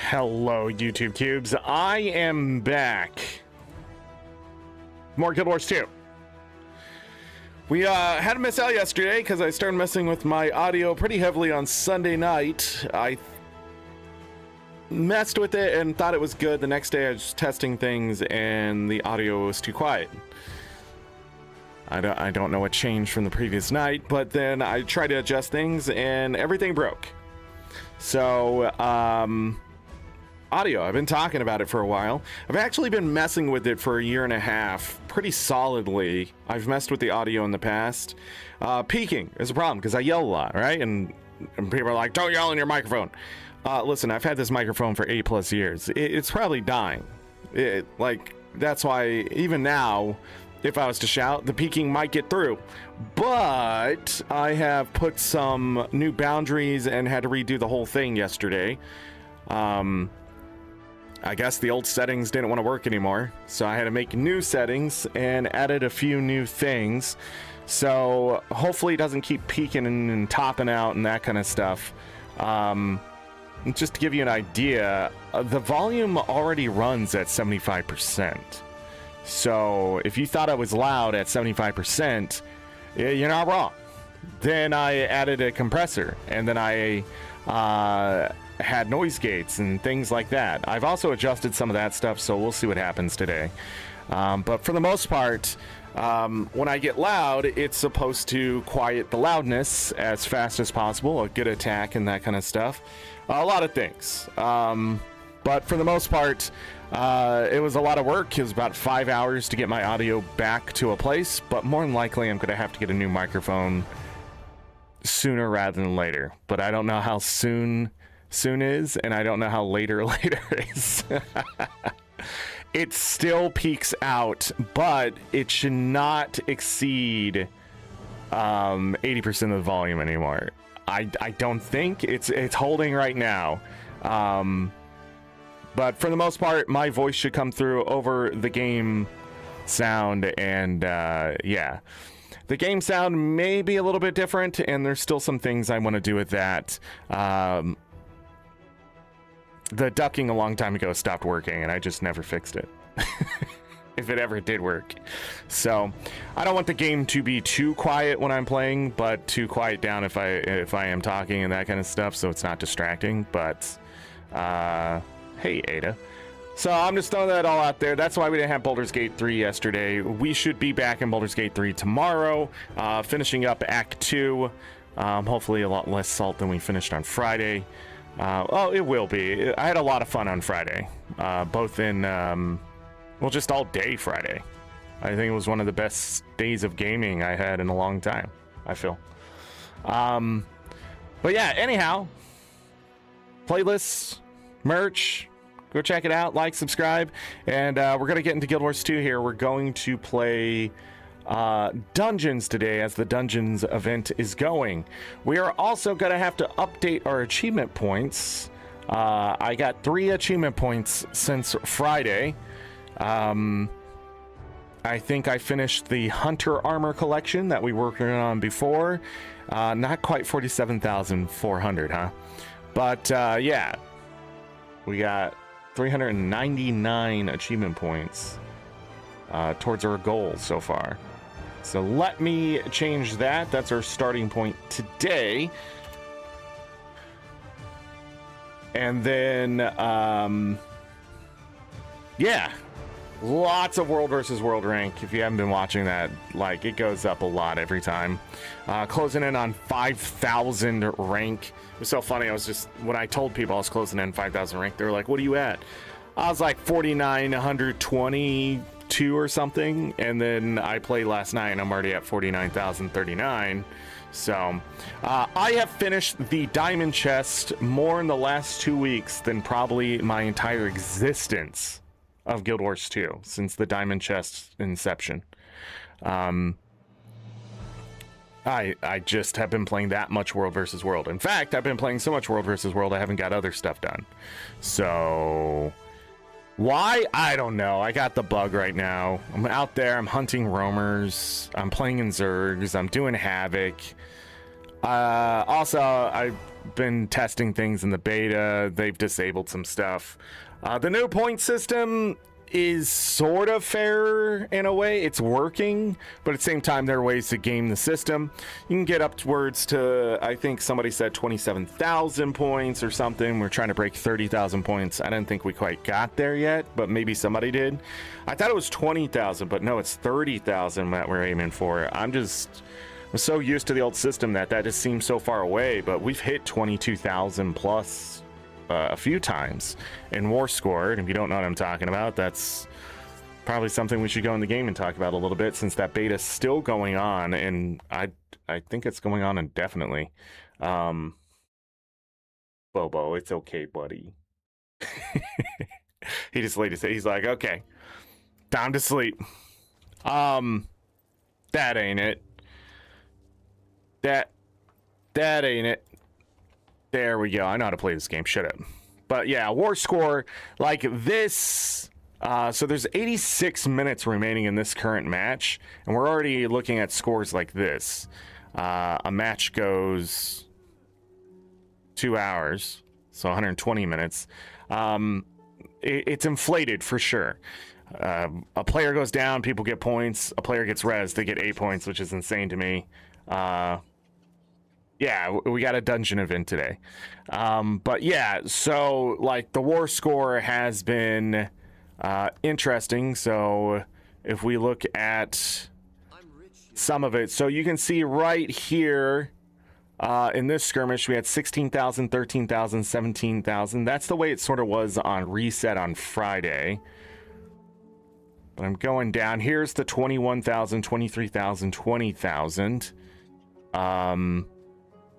Hello, YouTube cubes. I am back. More Guild Wars 2. We had to miss out yesterday because I started messing with my audio pretty heavily on Sunday night. I messed with it and thought it was good. The next day I was testing things and the audio was too quiet. I don't know what changed from the previous night, but then I tried to adjust things and everything broke. So, audio, I've been talking about it for a while. I've actually been messing with it for a year and a half pretty solidly. I've messed with the audio in the past. Peaking is a problem because I yell a lot, right? And people are like, don't yell in your microphone. Listen, I've had this microphone for 8+ years. It's probably dying. That's why even now, if I was to shout, the peaking might get through. But I have put some new boundaries and had to redo the whole thing yesterday. I guess the old settings didn't want to work anymore, so I had to make new settings and added a few new things. So hopefully it doesn't keep peaking and topping out and that kind of stuff. Just to give you an idea, the volume already runs at 75%. So if you thought I was loud at 75%, you're not wrong. Then I added a compressor, and then I had noise gates and things like that. I've also adjusted some of that stuff, so we'll see what happens today. But for the most part, when I get loud, it's supposed to quiet the loudness as fast as possible, a good attack and that kind of stuff. A lot of things. But for the most part, it was a lot of work. It was about 5 hours to get my audio back to a place, but more than likely I'm going to have to get a new microphone sooner rather than later. But I don't know how soon is, and I don't know how later is. It still peaks out, but it should not exceed 80% of the volume anymore. I don't think it's holding right now. But for the most part, my voice should come through over the game sound, and yeah. The game sound may be a little bit different, and there's still some things I want to do with that. The ducking a long time ago stopped working, and I just never fixed it. If it ever did work. So I don't want the game to be too quiet when I'm playing, but too quiet down if I am talking and that kind of stuff, so it's not distracting. But hey, Ada. So I'm just throwing that all out there. That's why we didn't have Baldur's Gate 3 yesterday. We should be back in Baldur's Gate 3 tomorrow, finishing up Act 2. Hopefully a lot less salt than we finished on Friday. Oh, it will be. I had a lot of fun on Friday, both in, well, just all day Friday. I think it was one of the best days of gaming I had in a long time, I feel. But yeah, anyhow, playlists, merch, go check it out, like, subscribe, and we're going to get into Guild Wars 2 here. We're going to play Dungeons today as the Dungeons event is going. We are also going to have to update our achievement points. I got 3 achievement points since Friday. I think I finished the Hunter Armor collection that we were working on before. Not quite 47,400, huh? But yeah, we got 399 achievement points towards our goal so far. So let me change that. That's our starting point today. And then, yeah, lots of World versus World rank. If you haven't been watching that, like, it goes up a lot every time. Closing in on 5,000 rank. It was so funny. When I told people I was closing in 5,000 rank, they were like, what are you at? I was like 4,922 or something, and then I played last night and I'm already at 49,039. So I have finished the diamond chest more in the last 2 weeks than probably my entire existence of Guild Wars 2 since the diamond chest inception. I just have been playing that much World versus World. In fact, I've been playing so much World versus World I haven't got other stuff done. So why? I don't know. I got the bug right now. I'm out there. I'm hunting roamers. I'm playing in Zergs. I'm doing Havoc. Also, I been testing things in the beta. They've disabled some stuff. The new point system is sort of fair in a way. It's working, but at the same time, there are ways to game the system. You can get upwards to, I think somebody said 27,000 points or something. We're trying to break 30,000 points. I didn't think we quite got there yet, but maybe somebody did. I thought it was 20,000, but no, it's 30,000 that we're aiming for. I'm so used to the old system that just seems so far away, but we've hit 22,000 plus a few times in War Score. And if you don't know what I'm talking about, that's probably something we should go in the game and talk about a little bit, since that beta is still going on, and I think it's going on indefinitely. Bobo, it's okay, buddy. He just laid his head. He's like, okay, time to sleep. That ain't it. That ain't it. There we go. I know how to play this game. Shut up. But yeah, War Score like this. So there's 86 minutes remaining in this current match, and we're already looking at scores like this. A match goes 2 hours, so 120 minutes. It's inflated for sure. A player goes down, people get points. A player gets res, they get 8 points, which is insane to me. Yeah, we got a dungeon event today. But yeah, so like the War Score has been interesting. So if we look at some of it, so you can see right here in this skirmish, we had 16,000, 13,000, 17,000. That's the way it sort of was on reset on Friday. But I'm going down. Here's the 21,000, 23,000, 20,000.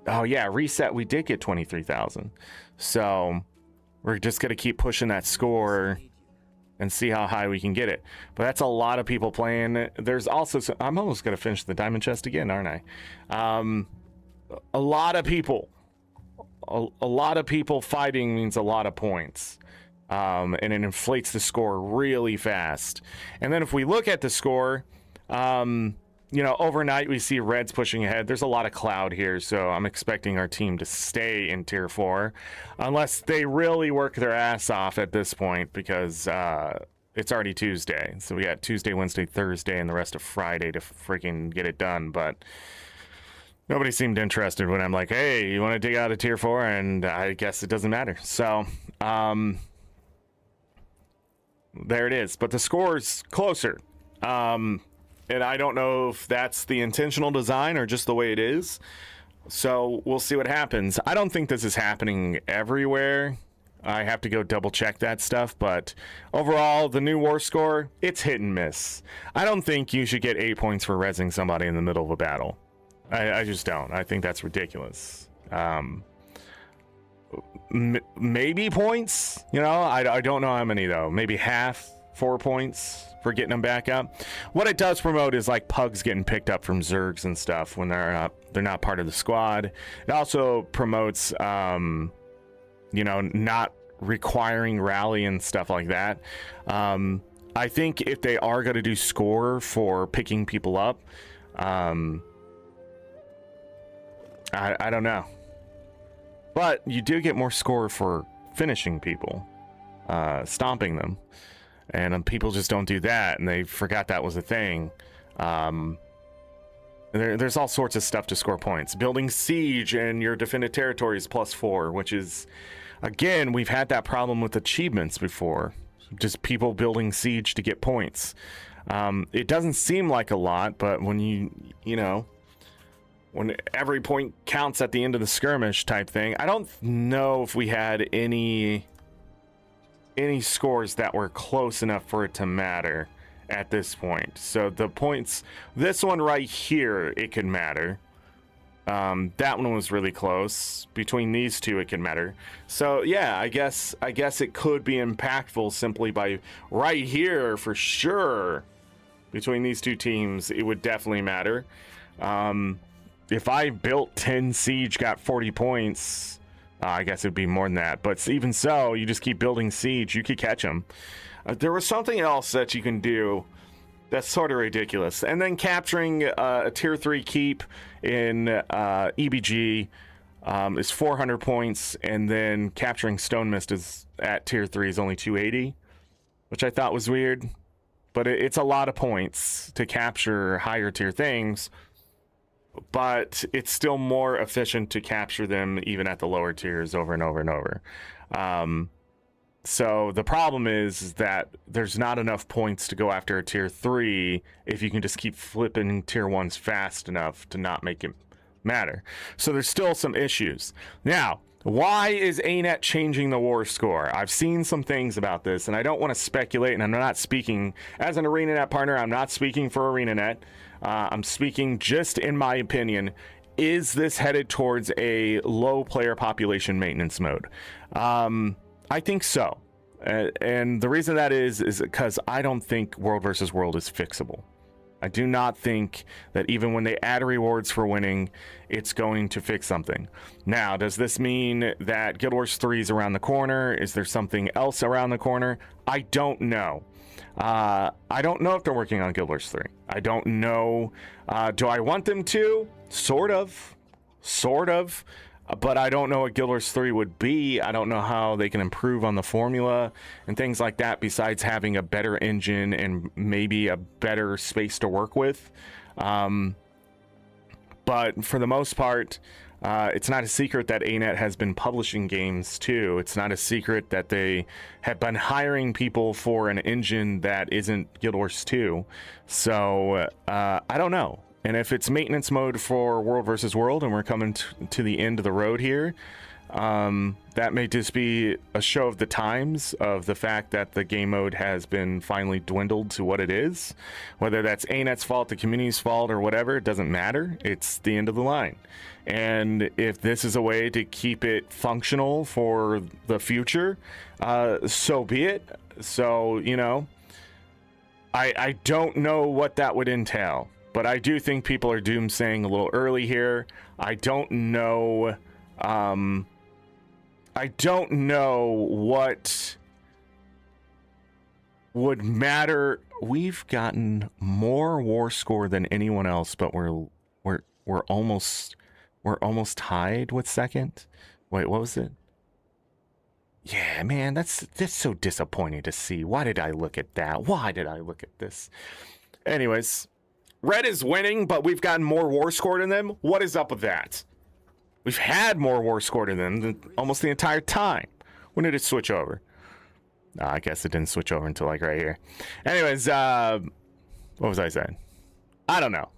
Oh yeah, reset, we did get 23,000. So we're just going to keep pushing that score and see how high we can get it. But that's a lot of people playing. There's also I'm almost going to finish the diamond chest again, aren't I? A lot of people. A lot of people fighting means a lot of points. And it inflates the score really fast. And then if we look at the score, you know, overnight we see Reds pushing ahead. There's a lot of cloud here, so I'm expecting our team to stay in tier 4 unless they really work their ass off at this point, because it's already Tuesday. So we got Tuesday, Wednesday, Thursday, and the rest of Friday to freaking get it done. But nobody seemed interested when I'm like, hey, you want to dig out of tier 4? And I guess it doesn't matter. So there it is. But the score's closer. And I don't know if that's the intentional design or just the way it is. So we'll see what happens. I don't think this is happening everywhere. I have to go double check that stuff. But overall, the new War Score, it's hit and miss. I don't think you should get 8 points for rezzing somebody in the middle of a battle. I just don't. I think that's ridiculous. Maybe points, you know, I don't know how many though. Maybe half, 4 points for getting them back up. What it does promote is like pugs getting picked up from Zergs and stuff when they're not part of the squad. It also promotes you know, not requiring rally and stuff like that. I think if they are going to do score for picking people up, I don't know, but you do get more score for finishing people, stomping them. And people just don't do that, and they forgot that was a thing. There's all sorts of stuff to score points. Building siege and your defended territory is +4, which is, again, we've had that problem with achievements before. Just people building siege to get points. It doesn't seem like a lot, but when you know, when every point counts at the end of the skirmish type thing, I don't know if we had any scores that were close enough for it to matter at this point. So the points, this one right here, it could matter. That one was really close. Between these two, it could matter. So yeah, I guess it could be impactful simply by right here for sure. Between these two teams, it would definitely matter. If I built 10 siege, got 40 points, I guess it'd be more than that, but even so, you just keep building siege, you could catch them. There was something else that you can do that's sort of ridiculous, and then capturing a tier 3 keep in EBG is 400 points, and then capturing Stone Mist is at tier 3 is only 280, which I thought was weird. But it's a lot of points to capture higher tier things, but it's still more efficient to capture them even at the lower tiers over and over and over. So the problem is that there's not enough points to go after a tier 3 if you can just keep flipping tier 1s fast enough to not make it matter. So there's still some issues. Now, why is ArenaNet changing the war score? I've seen some things about this, and I don't want to speculate, and I'm not speaking as an ArenaNet partner. I'm not speaking for ArenaNet. I'm speaking just in my opinion. Is this headed towards a low player population maintenance mode? I think so. And the reason that is because I don't think World versus World is fixable. I do not think that even when they add rewards for winning, it's going to fix something. Now, does this mean that Guild Wars 3 is around the corner? Is there something else around the corner? I don't know. I don't know if they're working on Guild Wars 3. I don't know. Do I want them to? Sort of. But I don't know what Guild Wars 3 would be. I don't know how they can improve on the formula and things like that besides having a better engine and maybe a better space to work with. But for the most part, it's not a secret that ArenaNet has been publishing games too. It's not a secret that they have been hiring people for an engine that isn't Guild Wars 2. So I don't know. And if it's maintenance mode for World versus World and we're coming to the end of the road here, that may just be a show of the times of the fact that the game mode has been finally dwindled to what it is. Whether that's ArenaNet's fault, the community's fault, or whatever, it doesn't matter. It's the end of the line. And if this is a way to keep it functional for the future, so be it. So, you know, I don't know what that would entail. But I do think people are doomsaying a little early here. I don't know. I don't know what would matter. We've gotten more war score than anyone else, but we're almost tied with second. Wait, what was it? Yeah, man, that's so disappointing to see. Why did I look at that? Why did I look at this? Anyways. Red is winning, but we've gotten more war score than them. What is up with that? We've had more war score than them almost the entire time. When did it switch over? I guess it didn't switch over until like right here. Anyways, what was I saying? I don't know.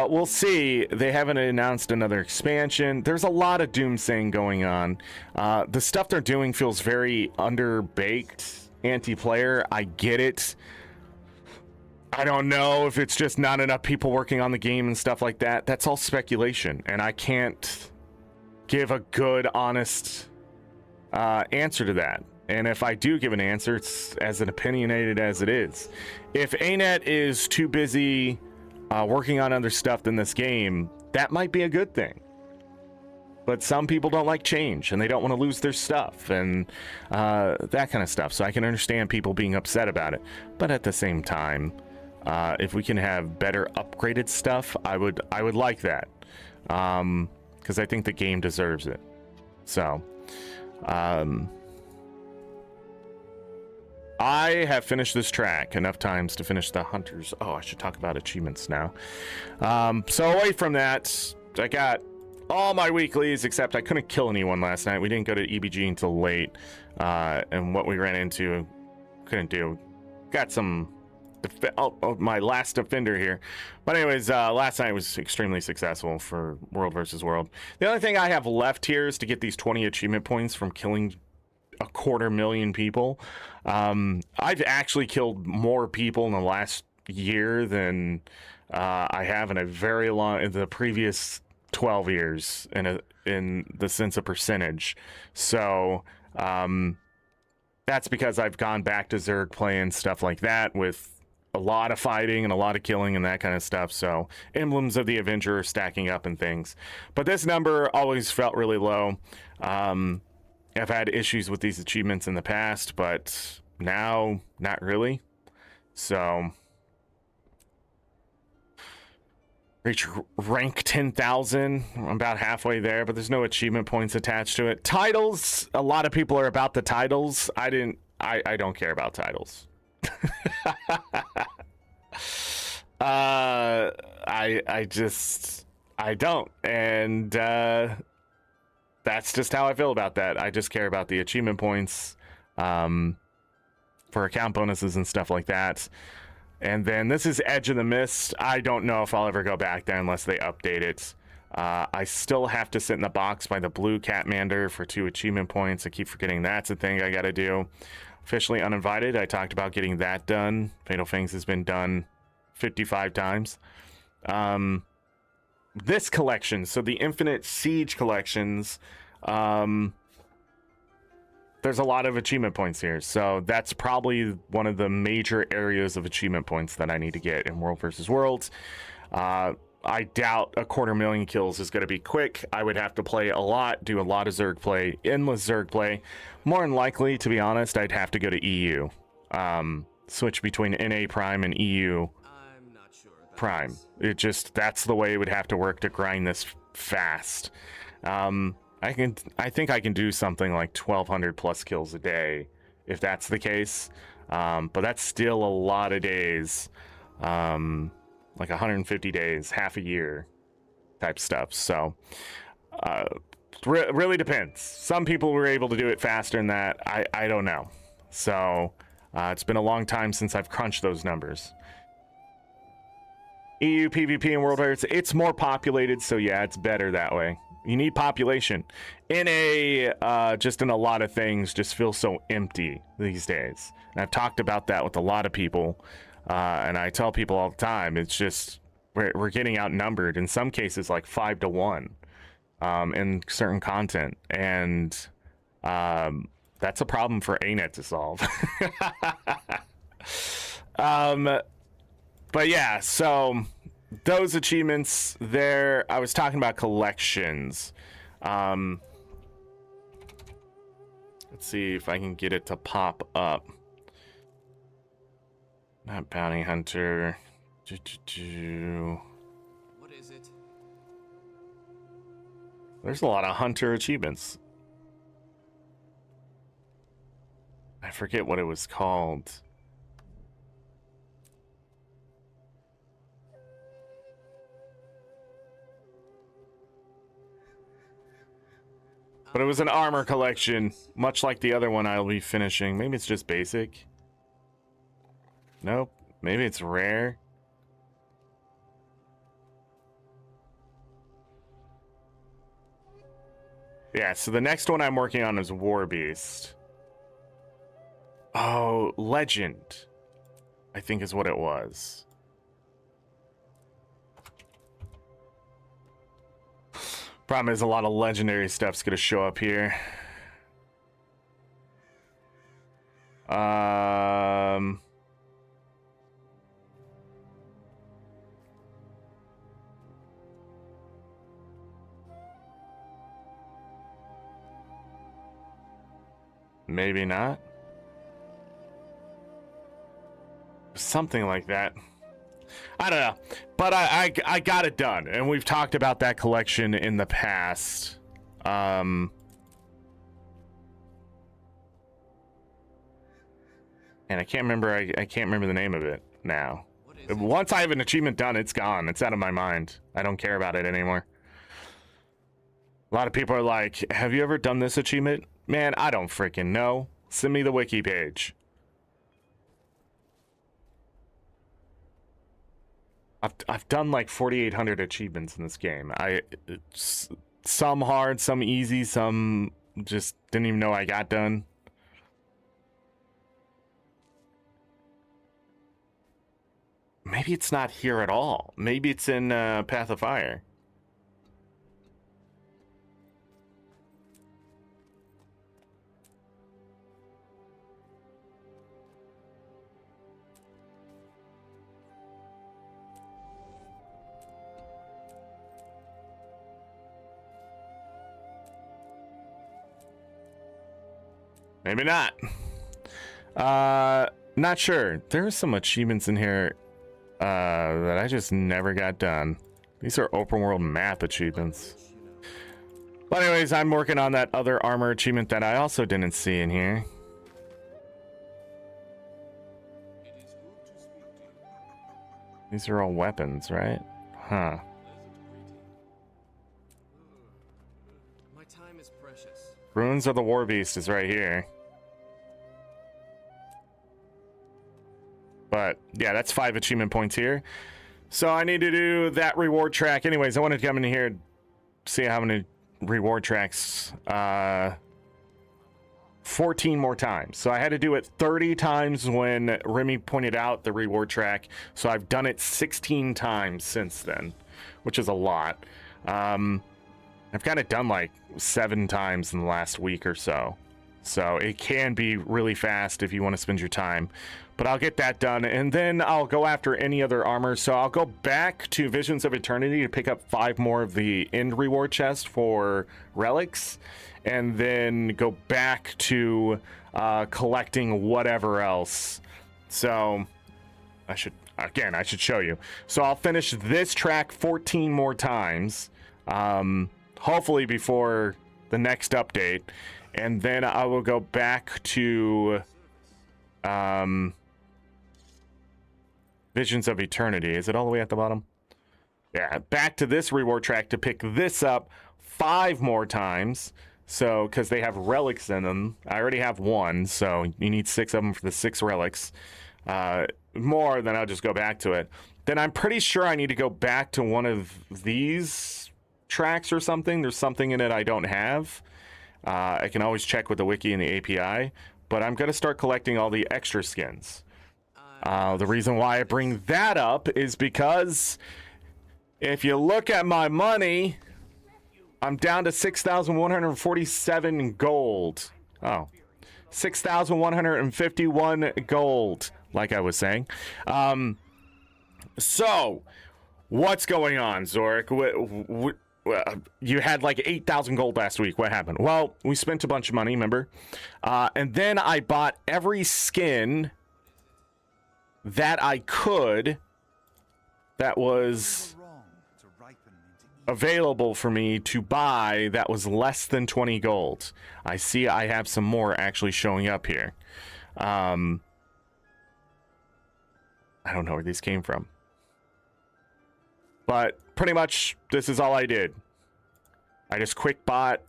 We'll see. They haven't announced another expansion. There's a lot of doomsaying going on. The stuff they're doing feels very underbaked, anti-player. I get it. I don't know if it's just not enough people working on the game and stuff like that. That's all speculation, and I can't give a good, honest answer to that. And if I do give an answer, it's as opinionated as it is. If ArenaNet is too busy working on other stuff than this game, that might be a good thing. But some people don't like change, and they don't want to lose their stuff, and that kind of stuff. So I can understand people being upset about it. But at the same time, if we can have better upgraded stuff, I would like that, because I think the game deserves it. So I have finished this track enough times to finish the Hunters. Oh, I should talk about achievements now. So away from that, I got all my weeklies, except I couldn't kill anyone last night. We didn't go to EBG until late, and what we ran into, couldn't do. Got some my last defender here, but anyways, last night was extremely successful for World versus World. The only thing I have left here is to get these 20 achievement points from killing 250,000 people. I've actually killed more people in the last year than I have in the previous 12 years in the sense of percentage. So that's because I've gone back to Zerg playing stuff like that with a lot of fighting and a lot of killing and that kind of stuff. So emblems of the Avenger are stacking up and things. But this number always felt really low. I've had issues with these achievements in the past, but now not really. So reach rank 10,000. I'm about halfway there, but there's no achievement points attached to it. Titles, a lot of people are about the titles. I don't care about titles. I don't, and that's just how I feel about that. I just care about the achievement points for account bonuses and stuff like that. And then this is Edge of the Mist. I don't know if I'll ever go back there unless they update it. I still have to sit in the box by the blue Catmander for 2 achievement points. I keep forgetting that's a thing I gotta do. Officially uninvited. I talked about getting that done. Fatal Fangs has been done 55 times. This collection, so the Infinite Siege collections, there's a lot of achievement points here, so that's probably one of the major areas of achievement points that I need to get in World versus Worlds. I doubt 250,000 kills is going to be quick. I would have to play a lot, do a lot of Zerg play, endless Zerg play. More than likely, to be honest, I'd have to go to EU. Switch between NA Prime and EU Prime. That's the way it would have to work to grind this fast. I think I can do something like 1,200 plus kills a day if that's the case. But that's still a lot of days. Like 150 days, half a year type stuff. So really depends. Some people were able to do it faster than that. I don't know. So it's been a long time since I've crunched those numbers. EU PvP and World Wars, it's more populated, so yeah, it's better that way. You need population. Just in a lot of things, just feels so empty these days. And I've talked about that with a lot of people, and I tell people all the time, it's just we're getting outnumbered in some cases, like 5 to 1, in certain content, and that's a problem for ArenaNet to solve. But yeah, so those achievements there. I was talking about collections. Let's see if I can get it to pop up. Not bounty hunter. What is it? There's a lot of hunter achievements. I forget what it was called. But it was an armor collection, much like the other one I'll be finishing. Maybe it's just basic. Nope. Maybe it's rare. Yeah, so the next one I'm working on is War Beast. Oh, Legend, I think is what it was. Problem is, a lot of legendary stuff's gonna show up here. Maybe not. Something like that. I don't know, but I got it done, and we've talked about that collection in the past. And I can't remember. I can't remember the name of it now. Once I have an achievement done, it's gone. It's out of my mind. I don't care about it anymore. A lot of people are like, "Have you ever done this achievement?" Man, I don't freaking know. Send me the wiki page. I've done like 4,800 achievements in this game. Some hard, some easy, some just didn't even know I got done. Maybe it's not here at all. Maybe it's in Path of Fire. Maybe not. Not sure. There are some achievements in here that I just never got done. These are open world map achievements. But anyways, I'm working on that other armor achievement that I also didn't see in here. These are all weapons, right? Huh. My time is precious. Ruins of the War Beast is right here. But yeah, that's 5 achievement points here. So I need to do that reward track. Anyways, I wanted to come in here, see how many reward tracks. 14 more times. So I had to do it 30 times when Remy pointed out the reward track. So I've done it 16 times since then, which is a lot. I've kind of done like 7 times in the last week or so. So it can be really fast if you want to spend your time. But I'll get that done, and then I'll go after any other armor. So I'll go back to Visions of Eternity to pick up 5 more of the end reward chest for relics, and then go back to collecting whatever else. So I should show you. So I'll finish this track 14 more times, hopefully before the next update, and then I will go back to Visions of Eternity. Is it all the way at the bottom? Yeah, back to this reward track to pick this up 5 more times. So, because they have relics in them. I already have 1, so you need 6 of them for the 6 relics. More, then I'll just go back to it. Then I'm pretty sure I need to go back to one of these tracks or something. There's something in it I don't have. I can always check with the wiki and the API. But I'm going to start collecting all the extra skins. The reason why I bring that up is because if you look at my money, I'm down to 6,147 gold. Oh, 6,151 gold, like I was saying. So, what's going on, Zorric? You had like 8,000 gold last week. What happened? Well, we spent a bunch of money, remember? And then I bought every skin that I could that was available for me to buy that was less than 20 gold. I see I have some more actually showing up here. I don't know where these came from. But pretty much this is all I did. I just quick bought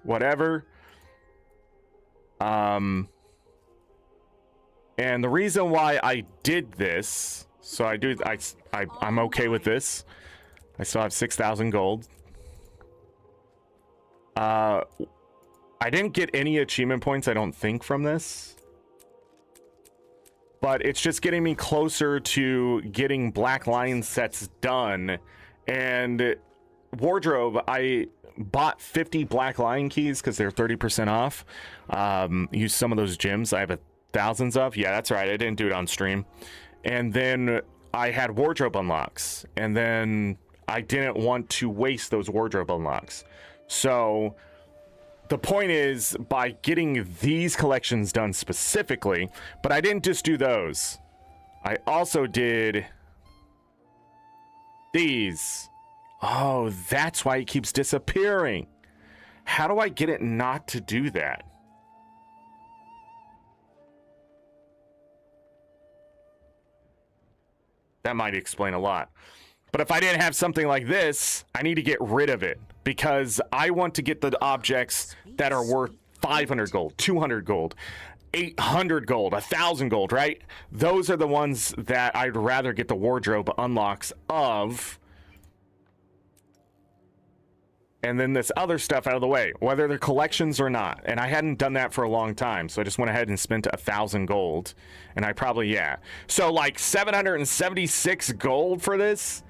whatever. And the reason why I did this, so I'm okay with this. I still have 6,000 gold. I didn't get any achievement points, I don't think, from this. But it's just getting me closer to getting Black Lion sets done. And wardrobe, I bought 50 Black Lion keys because they're 30% off. Use some of those gems. I have thousands of. Yeah, that's right. I didn't do it on stream. And then I had wardrobe unlocks. And then I didn't want to waste those wardrobe unlocks. So the point is, by getting these collections done specifically, but I didn't just do those. I also did these. Oh, that's why it keeps disappearing. How do I get it not to do that? That might explain a lot. But if I didn't have something like this, I need to get rid of it because I want to get the objects that are worth 500 gold, 200 gold, 800 gold, 1,000 gold, right? Those are the ones that I'd rather get the wardrobe unlocks of. And then this other stuff out of the way, whether they're collections or not. And I hadn't done that for a long time, so I just went ahead and spent 1,000 gold. And I probably, yeah. So like 776 gold for this,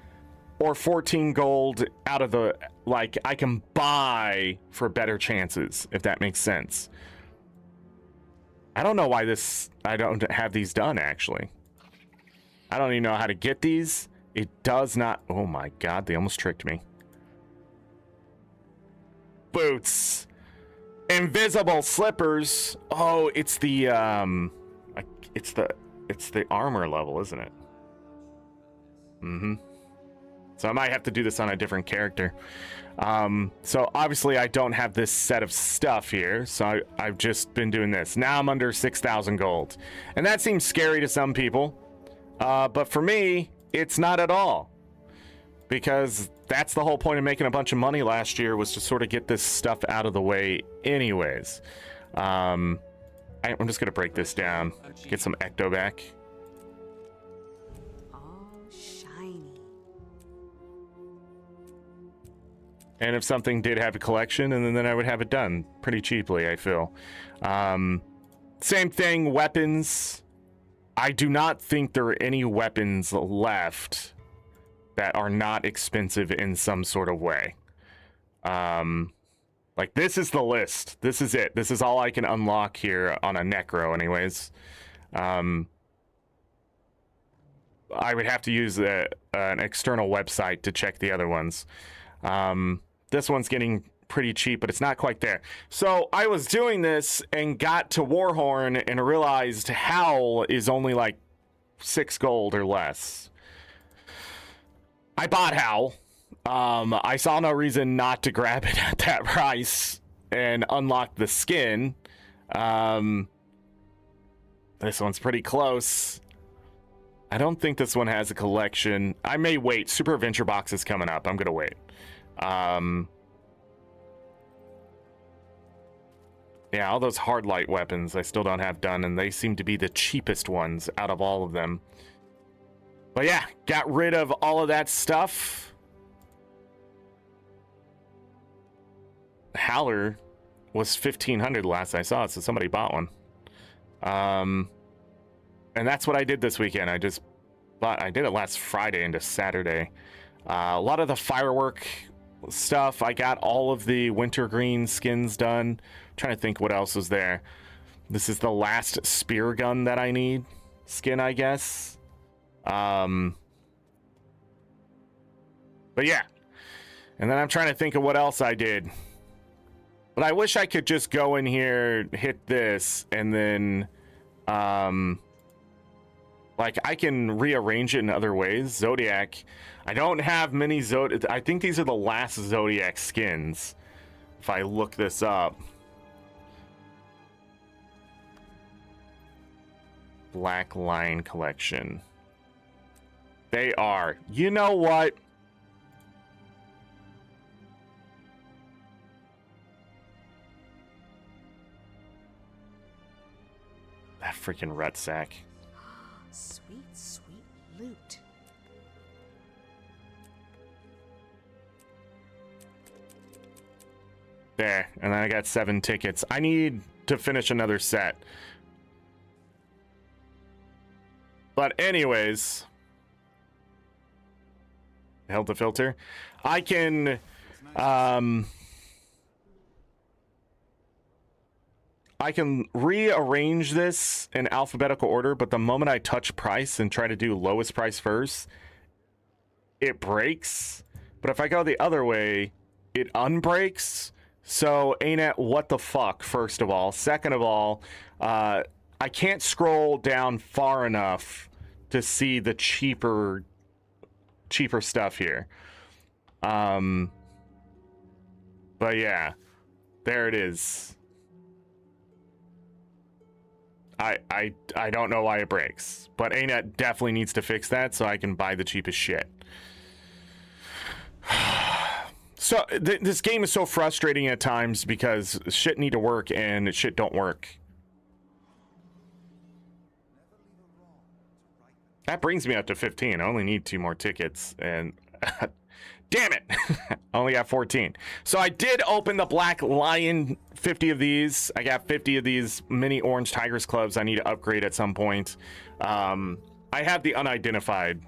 or 14 gold out of the, like, I can buy for better chances, if that makes sense. I don't know why I don't have these done, actually. I don't even know how to get these. It does not, oh my god, they almost tricked me. Boots, invisible slippers. Oh, it's the armor level, isn't it? So I might have to do this on a different character. So obviously I don't have this set of stuff here, so I've just been doing this. Now I'm under 6,000 gold. And that seems scary to some people. But for me, it's not at all. Because that's the whole point of making a bunch of money last year, was to sort of get this stuff out of the way anyways. I'm just going to break this down. Get some ecto back. And if something did have a collection, and then I would have it done pretty cheaply, I feel. Same thing, weapons. I do not think there are any weapons left that are not expensive in some sort of way. Like, this is the list. This is it. This is all I can unlock here on a Necro anyways. I would have to use an external website to check the other ones. This one's getting pretty cheap, but it's not quite there. So I was doing this and got to Warhorn and realized Howl is only like 6 gold or less. I bought Howl. I saw no reason not to grab it at that price and unlock the skin. This one's pretty close. I don't think this one has a collection. I may wait. Super Adventure Box is coming up. I'm gonna wait. Yeah, all those hard light weapons I still don't have done, and they seem to be the cheapest ones out of all of them. But yeah, got rid of all of that stuff. Howler was 1,500 last I saw it, so somebody bought one. And that's what I did this weekend. I did it last Friday into Saturday. A lot of the firework stuff. I got all of the wintergreen skins done. I'm trying to think what else was there. This is the last spear gun that I need skin, I guess. But yeah. And then I'm trying to think of what else I did. But I wish I could just go in here, hit this, and then like, I can rearrange it in other ways. Zodiac. I don't have many Zodiac. I think these are the last Zodiac skins. If I look this up. Black Line Collection. They are. You know what? That freaking rat sack. Sweet, sweet loot. There, and then I got 7 tickets. I need to finish another set. But anyways, held the filter. I can rearrange this in alphabetical order, but the moment I touch price and try to do lowest price first, it breaks. But if I go the other way, it unbreaks. So, ArenaNet, what the fuck, first of all. Second of all, I can't scroll down far enough to see the cheaper stuff here. But yeah, there it is. I don't know why it breaks, but ArenaNet definitely needs to fix that so I can buy the cheapest shit. So this game is so frustrating at times because shit need to work and shit don't work. That brings me up to 15. I only need 2 more tickets and damn it. I only got 14. So I did open the Black Lion 50 of these. I got 50 of these mini Orange Tigers clubs I need to upgrade at some point. I have the unidentified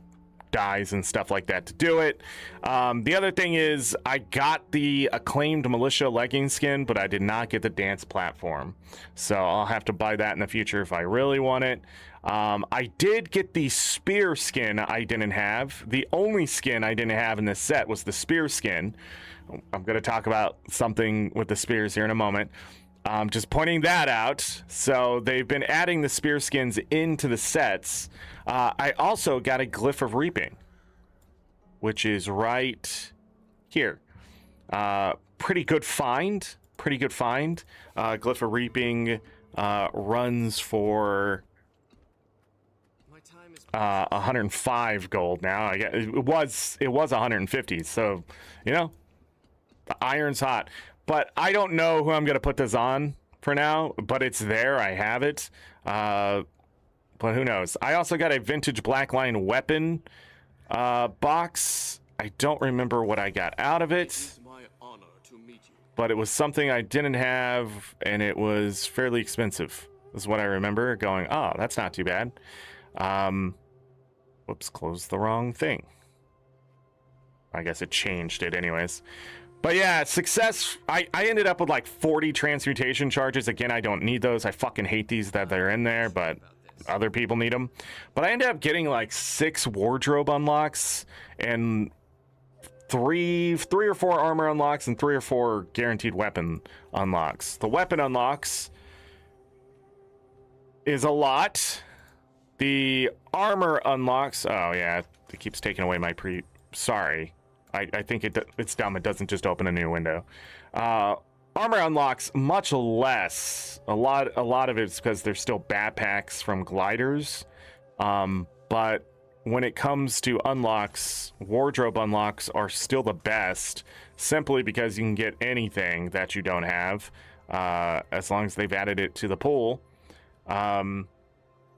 dies and stuff like that to do it. The other thing is I got the acclaimed militia legging skin, but I did not get the dance platform. So I'll have to buy that in the future if I really want it. I did get the spear skin I didn't have. The only skin I didn't have in this set was the spear skin. I'm going to talk about something with the spears here in a moment. Just pointing that out. So they've been adding the spear skins into the sets. I also got a Glyph of Reaping. which is right here. Pretty good find. Pretty good find. Glyph of Reaping runs for 105 gold now. I guess it was 150. So, you know, the iron's hot. But I don't know who I'm gonna put this on for now. But it's there. I have it. But who knows? I also got a vintage Blackline weapon box. I don't remember what I got out of it, but it was something I didn't have, and it was fairly expensive. Is what I remember going, oh, that's not too bad. Whoops, closed the wrong thing. I guess it changed it anyways. But yeah, success. I ended up with like 40 transmutation charges. Again, I don't need those. I fucking hate these that they're in there, but other people need them. But I ended up getting like 6 wardrobe unlocks and three or four armor unlocks and 3 or 4 guaranteed weapon unlocks. The weapon unlocks is a lot. The armor unlocks, oh yeah, it keeps taking away my sorry. I think it's dumb. It doesn't just open a new window. Armor unlocks much less. A lot of it's because there's still backpacks from gliders. But when it comes to unlocks, wardrobe unlocks are still the best, simply because you can get anything that you don't have, as long as they've added it to the pool.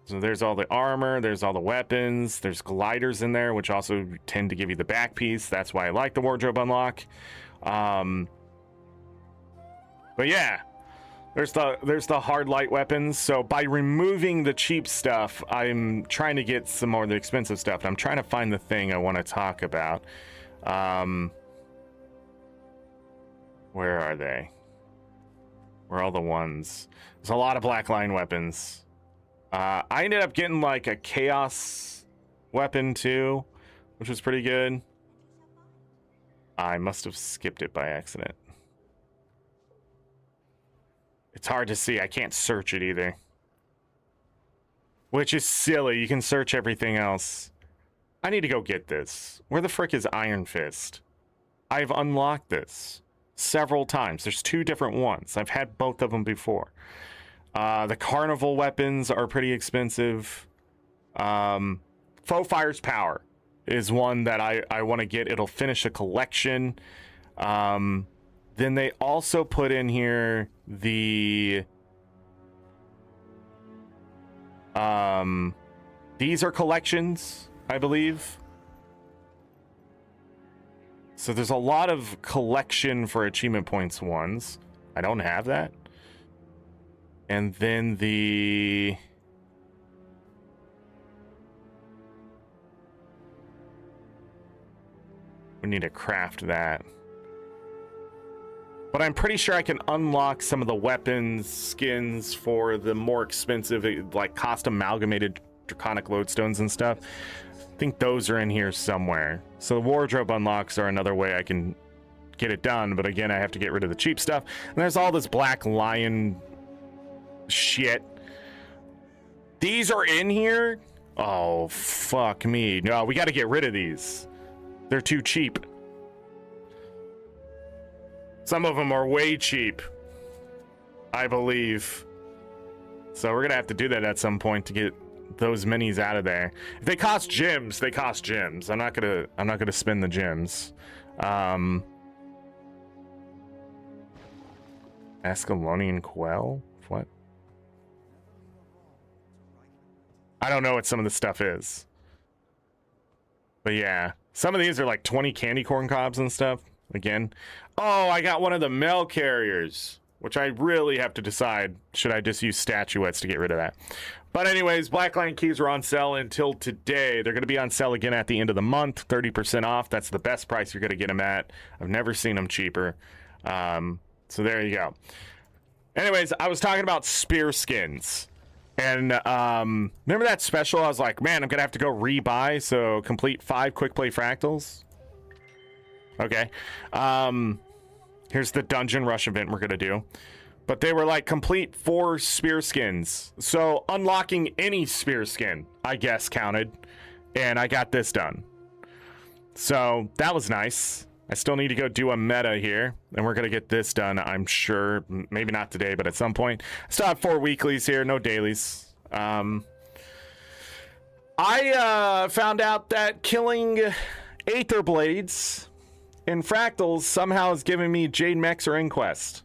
So there's all the armor, there's all the weapons, there's gliders in there, which also tend to give you the back piece. That's why I like the wardrobe unlock. But yeah, there's the hard light weapons. So by removing the cheap stuff, I'm trying to get some more of the expensive stuff. And I'm trying to find the thing I want to talk about. Where are they? Where are all the ones? There's a lot of blackline weapons. I ended up getting like a chaos weapon too, which was pretty good. I must have skipped it by accident. It's hard to see. I can't search it either. Which is silly. You can search everything else. I need to go get this. Where the frick is Iron Fist? I've unlocked this several times. There's 2 different ones. I've had both of them before. The carnival weapons are pretty expensive. Faux Fire's Power is one that I want to get. It'll finish a collection. Then they also put in here the these are collections, I believe. So there's a lot of collection for achievement points ones. I don't have that. And then we need to craft that. But I'm pretty sure I can unlock some of the weapons skins for the more expensive, like cost amalgamated draconic lodestones and stuff. I think those are in here somewhere. So the wardrobe unlocks are another way I can get it done. But again, I have to get rid of the cheap stuff. And there's all this Black Lion shit. These are in here? Oh, fuck me. No, we got to get rid of these. They're too cheap. Some of them are way cheap, I believe. So we're gonna have to do that at some point to get those minis out of there. If they cost gems, they cost gems. I'm not gonna spend the gems. Ascalonian Quell? What? I don't know what some of the stuff is. But yeah, some of these are like 20 candy corn cobs and stuff. Again. Oh, I got one of the mail carriers, which I really have to decide. Should I just use statuettes to get rid of that? But anyways, Blackline keys are on sale until today. They're going to be on sale again at the end of the month. 30% off. That's the best price you're going to get them at. I've never seen them cheaper. So there you go. Anyways, I was talking about spear skins. And remember that special? I was like, man, I'm going to have to go rebuy. So complete 5 quick play fractals. Okay. Here's the dungeon rush event we're going to do. But they were like complete 4 spear skins. So unlocking any spear skin, I guess, counted. And I got this done. So that was nice. I still need to go do a meta here, and we're going to get this done, I'm sure. Maybe not today, but at some point. I still have 4 weeklies here, no dailies. I found out that killing Aether Blades in Fractals somehow is giving me Jade Mechs or Inquest.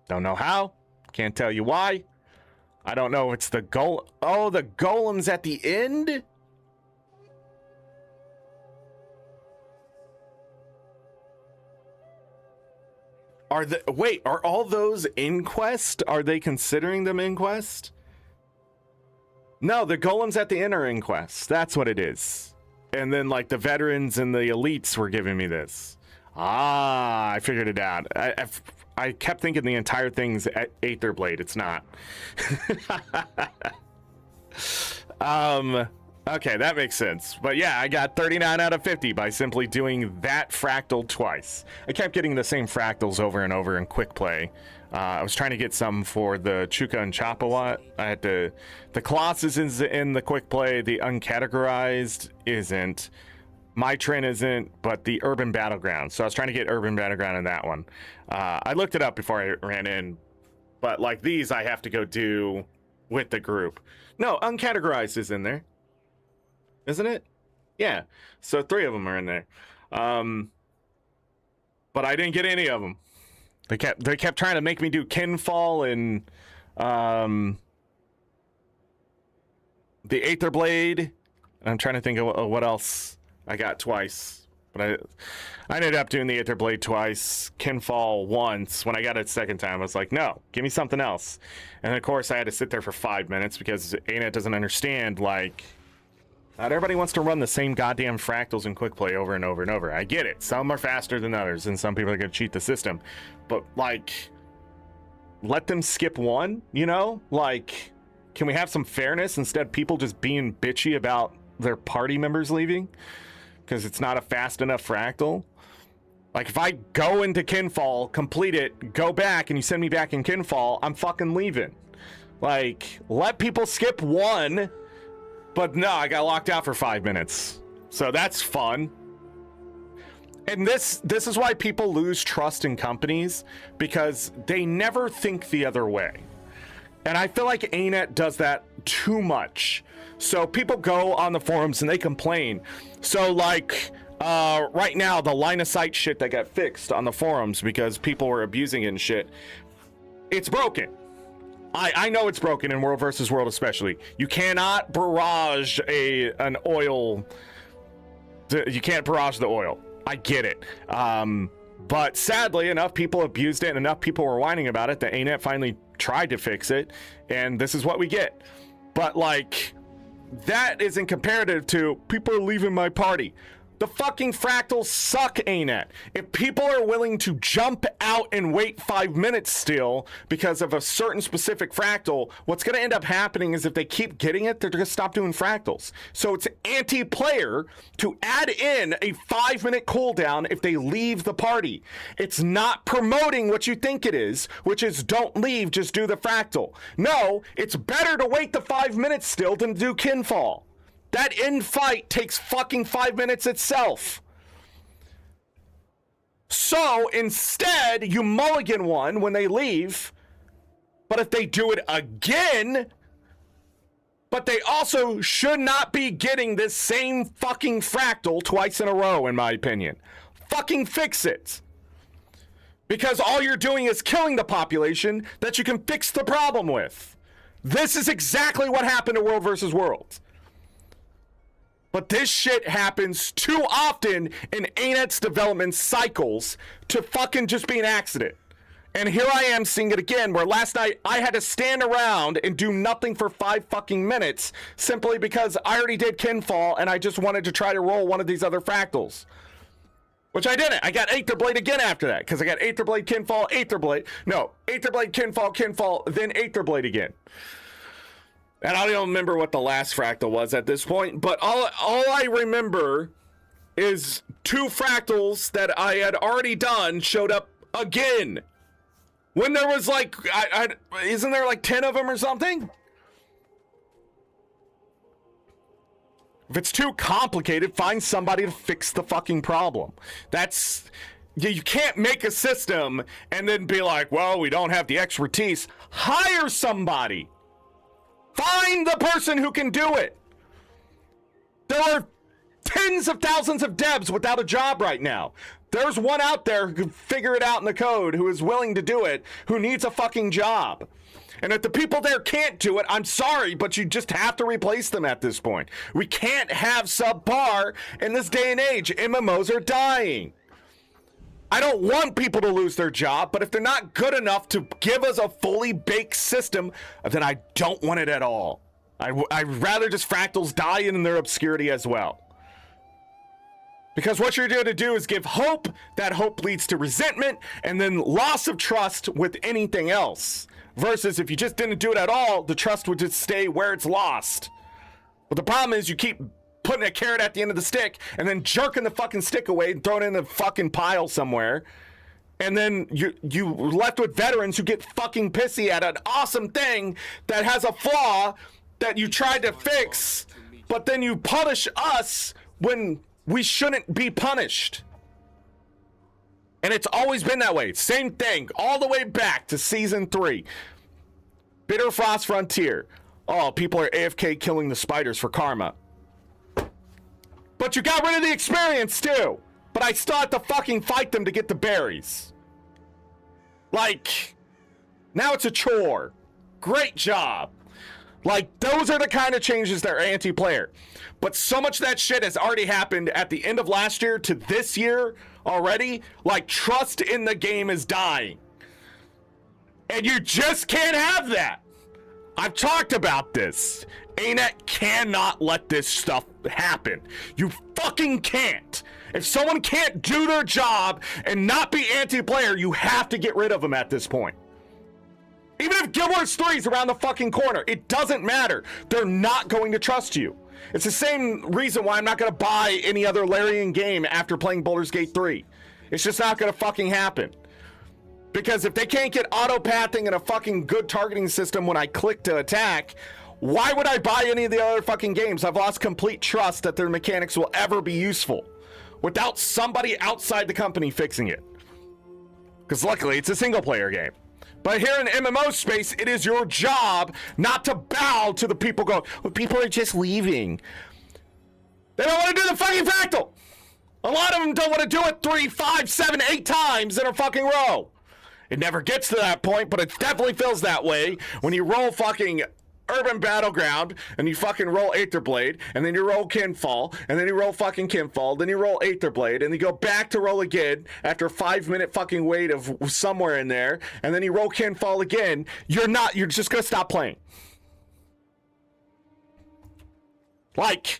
Don't know how. Can't tell you why. I don't know if it's the golem. Oh, the golems at the end? Wait, are all those Inquest? Are they considering them Inquest? No, the golems at the end are Inquest. That's what it is. And then, like, the veterans and the elites were giving me this. Ah, I figured it out. I kept thinking the entire thing's Aether Blade. It's not. Okay, that makes sense. But yeah, I got 39 out of 50 by simply doing that fractal twice. I kept getting the same fractals over and over in quick play. I was trying to get some for the Chuka and Chapawat. I had to... The Colossus is in the quick play. The Uncategorized isn't. My Trend isn't, but the Urban Battleground. So I was trying to get Urban Battleground in that one. I looked it up before I ran in. But like these, I have to go do with the group. No, Uncategorized is in there. Isn't it? Yeah. So 3 of them are in there. But I didn't get any of them. They kept trying to make me do Kinfall and the Aether Blade. I'm trying to think of what else I got twice. But I ended up doing the Aether Blade twice, Kinfall once. When I got it second time, I was like, no, give me something else. And of course, I had to sit there for 5 minutes because ArenaNet doesn't understand, like... Not everybody wants to run the same goddamn fractals in quick play over and over and over. I get it. Some are faster than others, and some people are going to cheat the system. But, like, let them skip one, you know? Like, can we have some fairness instead of people just being bitchy about their party members leaving? Because it's not a fast enough fractal? Like, if I go into Kinfall, complete it, go back, and you send me back in Kinfall, I'm fucking leaving. Like, let people skip one... But no, I got locked out for 5 minutes. So that's fun. And this is why people lose trust in companies, because they never think the other way. And I feel like ArenaNet does that too much. So people go on the forums and they complain. So like right now, the line of sight shit that got fixed on the forums because people were abusing it and shit, it's broken. I know it's broken in World versus World especially. You cannot barrage an oil. You can't barrage the oil. I get it. But sadly, enough people abused it and enough people were whining about it that ArenaNet finally tried to fix it. And this is what we get. But like, that isn't comparative to people are leaving my party. The fucking fractals suck, ArenaNet. If people are willing to jump out and wait 5 minutes still because of a certain specific fractal, what's going to end up happening is if they keep getting it, they're going to stop doing fractals. So it's anti-player to add in a 5-minute cooldown if they leave the party. It's not promoting what you think it is, which is don't leave, just do the fractal. No, it's better to wait the 5 minutes still than do Kinfall. That end fight takes fucking 5 minutes itself. So instead, you mulligan one when they leave. But if they do it again, but they also should not be getting this same fucking fractal twice in a row, in my opinion. Fucking fix it. Because all you're doing is killing the population that you can fix the problem with. This is exactly what happened to World versus World. But this shit happens too often in ArenaNet's development cycles to fucking just be an accident. And here I am seeing it again, where last night I had to stand around and do nothing for 5 fucking minutes simply because I already did Kinfall and I just wanted to try to roll one of these other fractals. Which I didn't. I got Aether Blade again after that, because I got Aether Blade, Kinfall, Aether Blade. No, Aether Blade, Kinfall, Kinfall, then Aether Blade again. And I don't remember what the last fractal was at this point, but all I remember is 2 fractals that I had already done showed up again. When there was like, isn't there like 10 of them or something? If it's too complicated, find somebody to fix the fucking problem. You can't make a system and then be like, well, we don't have the expertise. Hire somebody. Find the person who can do it. There are tens of thousands of devs without a job right now. There's one out there who can figure it out in the code, who is willing to do it, who needs a fucking job. And if the people there can't do it, I'm sorry, but you just have to replace them at this point. We can't have subpar in this day and age. MMOs are dying. I don't want people to lose their job, but if they're not good enough to give us a fully baked system, then I don't want it at all. I'd rather just fractals die in their obscurity as well. Because what you're going to do is give hope. That hope leads to resentment and then loss of trust with anything else. Versus if you just didn't do it at all, the trust would just stay where it's lost. But the problem is you keep putting a carrot at the end of the stick and then jerking the fucking stick away and throwing it in the fucking pile somewhere. And then you're left with veterans who get fucking pissy at an awesome thing that has a flaw that you tried to fix, but then you punish us when we shouldn't be punished. And it's always been that way. Same thing, all the way back to Season 3. Bitter Frost Frontier. Oh, people are AFK killing the spiders for karma. But you got rid of the experience, too. But I still have to fucking fight them to get the berries. Like, now it's a chore. Great job. Like, those are the kind of changes that are anti-player. But so much of that shit has already happened at the end of last year to this year already. Like, trust in the game is dying. And you just can't have that. I've talked about this. ArenaNet cannot let this stuff happen. You fucking can't. If someone can't do their job and not be anti-player, you have to get rid of them at this point. Even if Guild Wars 3 is around the fucking corner, it doesn't matter. They're not going to trust you. It's the same reason why I'm not going to buy any other Larian game after playing Baldur's Gate 3. It's just not going to fucking happen. Because if they can't get auto-pathing and a fucking good targeting system when I click to attack, why would I buy any of the other fucking games? I've lost complete trust that their mechanics will ever be useful without somebody outside the company fixing it. Because luckily, it's a single-player game. But here in the MMO space, it is your job not to bow to the people going, well, people are just leaving. They don't want to do the fucking fractal. A lot of them don't want to do it 3, 5, 7, 8 times in a fucking row. It never gets to that point, but it definitely feels that way when you roll fucking Urban Battleground, and you fucking roll Aetherblade, and then you roll Kinfall, and then you roll fucking Kinfall, then you roll Aetherblade, and you go back to roll again after a 5-minute fucking wait of somewhere in there, and then you roll Kinfall again. You're just gonna stop playing. Like,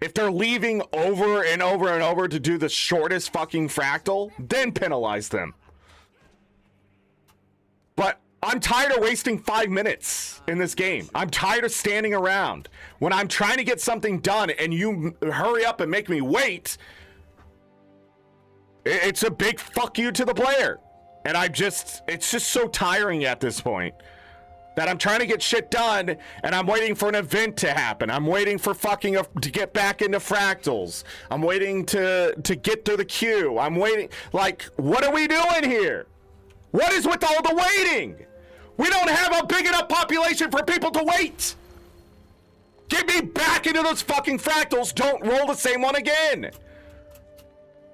if they're leaving over and over and over to do the shortest fucking fractal, then penalize them. But I'm tired of wasting 5 minutes in this game. I'm tired of standing around. When I'm trying to get something done and you hurry up and make me wait, it's a big fuck you to the player. And it's just so tiring at this point that I'm trying to get shit done and I'm waiting for an event to happen. I'm waiting for to get back into fractals. I'm waiting to get through the queue. I'm waiting. Like, what are we doing here? What is with all the waiting? We don't have a big enough population for people to wait. Get me back into those fucking fractals. Don't roll the same one again.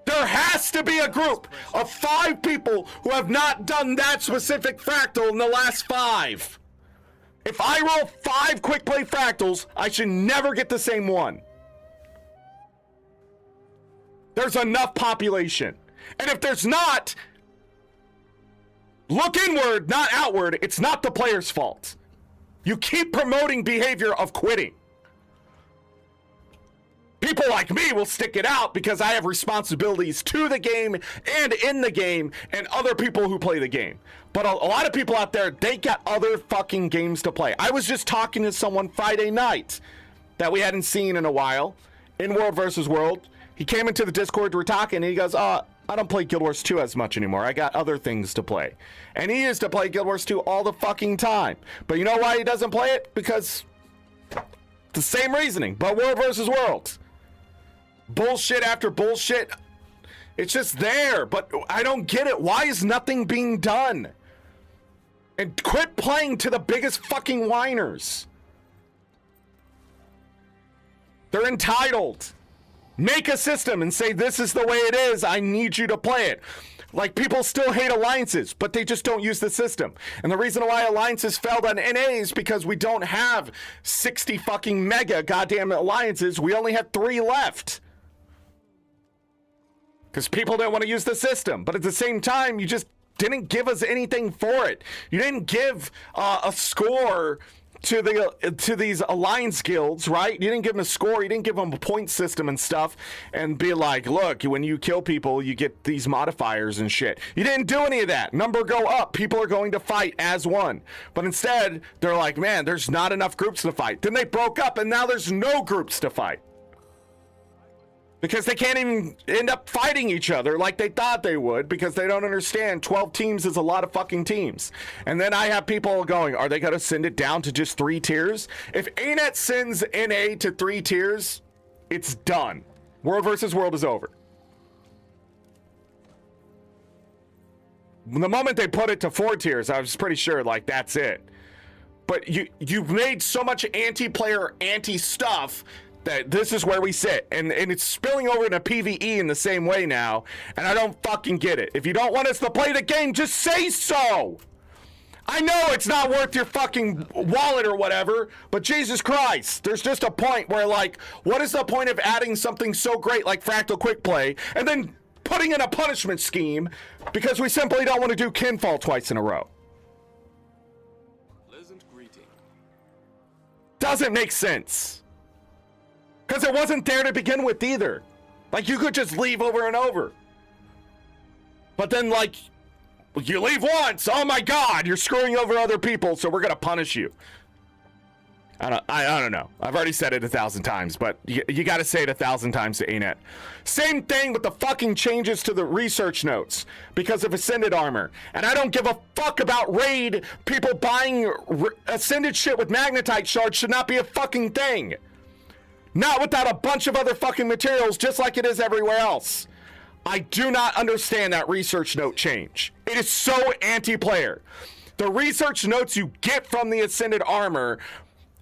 There has to be a group of 5 people who have not done that specific fractal in the last 5. If I roll 5 quick play fractals, I should never get the same one. There's enough population. And if there's not, look inward, not outward. It's not the player's fault. You keep promoting behavior of quitting. People like me will stick it out because I have responsibilities to the game and in the game and other people who play the game. But a lot of people out there, they got other fucking games to play. I was just talking to someone Friday night that we hadn't seen in a while in World versus World. He came into the Discord, we're talking, and he goes, I don't play Guild Wars 2 as much anymore. I got other things to play. And he used to play Guild Wars 2 all the fucking time. But you know why he doesn't play it? Because The same reasoning, but world versus world. Bullshit after bullshit. It's just there, but I don't get it. Why is nothing being done? And quit playing to the biggest fucking whiners. They're entitled. Make a system and say, this is the way it is. I need you to play it. Like, people still hate alliances, but they just don't use the system. And the reason why alliances failed on NA is because we don't have 60 fucking mega goddamn alliances. We only have 3 left. Because people didn't want to use the system. But at the same time, you just didn't give us anything for it. You didn't give a score to these alliance guilds, right? You didn't give them a score. You didn't give them a point system and stuff and be like, look, when you kill people, you get these modifiers and shit. You didn't do any of that. Number go up. People are going to fight as one. But instead, they're like, man, there's not enough groups to fight. Then they broke up and now there's no groups to fight. Because they can't even end up fighting each other like they thought they would, because they don't understand 12 teams is a lot of fucking teams. And then I have people going, are they going to send it down to just 3 tiers? If ArenaNet sends NA to 3 tiers, it's done. World versus world is over. The moment they put it to 4 tiers, I was pretty sure, like, that's it. But you've made so much anti-player, anti-stuff that this is where we sit, and it's spilling over into PvE in the same way now, and I don't fucking get it. If you don't want us to play the game, just say so. I know it's not worth your fucking wallet or whatever, but Jesus Christ, there's just a point where, like, what is the point of adding something so great like Fractal Quick Play and then putting in a punishment scheme because we simply don't want to do Kinfall twice in a row? Pleasant greeting. Doesn't make sense. Because it wasn't there to begin with either. Like, you could just leave over and over. But then, like, you leave once, oh my god, you're screwing over other people, so we're going to punish you. I don't know. I've already said it 1,000 times, but you got to say it 1,000 times to ArenaNet. Same thing with the fucking changes to the research notes because of Ascended armor. And I don't give a fuck about raid. People buying Ascended shit with Magnetite shards should not be a fucking thing. Not without a bunch of other fucking materials, just like it is everywhere else. I do not understand that research note change. It is so anti-player. The research notes you get from the Ascended armor,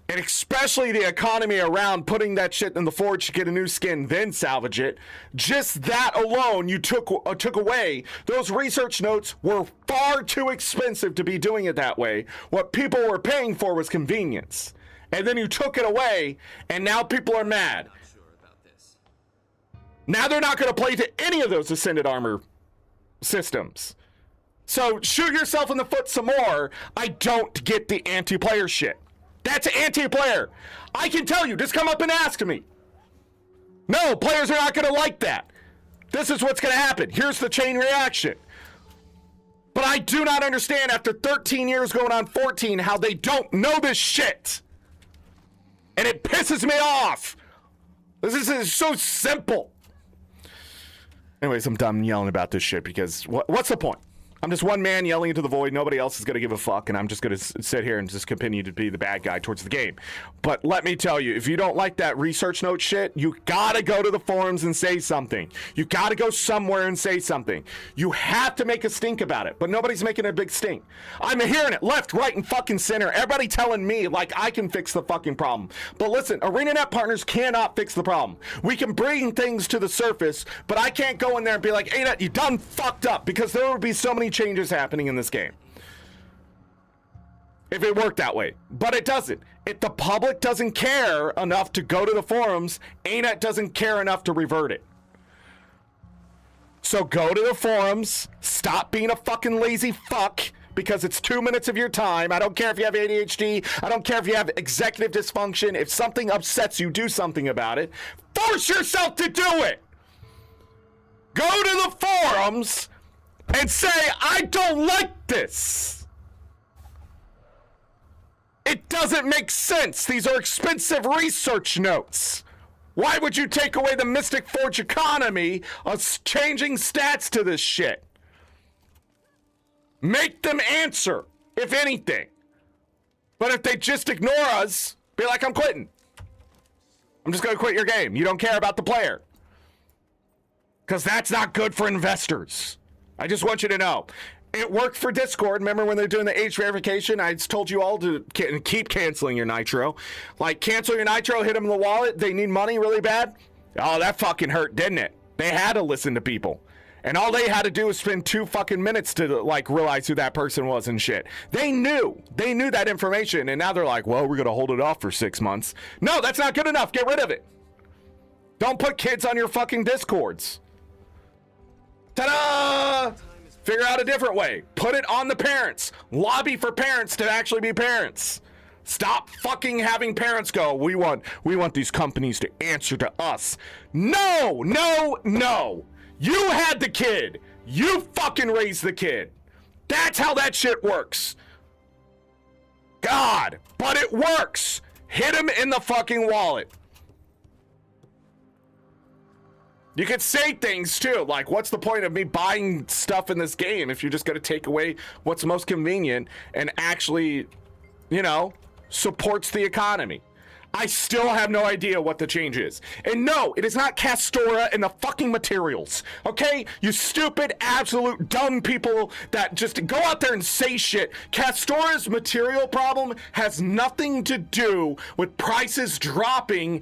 and especially the economy around putting that shit in the forge to get a new skin, then salvage it, just that alone you took away. Those research notes were far too expensive to be doing it that way. What people were paying for was convenience. And then you took it away, and now people are mad. Not sure about this. Now they're not going to play to any of those Ascended armor systems. So shoot yourself in the foot some more. I don't get the anti-player shit. That's anti-player. I can tell you, just come up and ask me. No, players are not going to like that. This is what's going to happen. Here's the chain reaction. But I do not understand, after 13 years going on 14, how they don't know this shit. And it pisses me off. This is so simple. Anyways, I'm done yelling about this shit because what's the point? I'm just one man yelling into the void. Nobody else is going to give a fuck, and I'm just going to sit here and just continue to be the bad guy towards the game. But let me tell you, if you don't like that research note shit, you got to go to the forums and say something. You got to go somewhere and say something. You have to make a stink about it, but nobody's making a big stink. I'm hearing it left, right, and fucking center. Everybody telling me, like, I can fix the fucking problem. But listen, ArenaNet partners cannot fix the problem. We can bring things to the surface, but I can't go in there and be like, hey, you done fucked up, because there would be so many changes happening in this game if it worked that way. But it doesn't. If the public doesn't care enough to go to the forums, ArenaNet doesn't care enough to revert it. So go to the forums, stop being a fucking lazy fuck, because it's 2 minutes of your time. I don't care if you have ADHD, I don't care if you have executive dysfunction. If something upsets you, do something about it. Force yourself to do it. Go to the forums and say, I don't like this. It doesn't make sense. These are expensive research notes. Why would you take away the Mystic Forge economy of changing stats to this shit? Make them answer, if anything. But if they just ignore us, be like, I'm quitting. I'm just going to quit your game. You don't care about the player. Because that's not good for investors. I just want you to know. It worked for Discord. Remember when they're doing the age verification? I told you all to keep canceling your Nitro. Like, cancel your Nitro, hit them in the wallet. They need money really bad. Oh, that fucking hurt, didn't it? They had to listen to people. And all they had to do was spend 2 fucking minutes to, like, realize who that person was and shit. They knew. They knew that information. And now they're like, well, we're going to hold it off for 6 months. No, that's not good enough. Get rid of it. Don't put kids on your fucking Discords. Ta-da! Figure out a different way. Put it on the parents. Lobby for parents to actually be parents. Stop fucking having parents go, we want these companies to answer to us. No, no, no. You had the kid. You fucking raised the kid. That's how that shit works. God, but it works. Hit him in the fucking wallet. You could say things too, like, what's the point of me buying stuff in this game if you're just going to take away what's most convenient and actually, you know, supports the economy? I still have no idea what the change is. And no, it is not Castora and the fucking materials, okay? You stupid, absolute dumb people that just go out there and say shit. Castora's material problem has nothing to do with prices dropping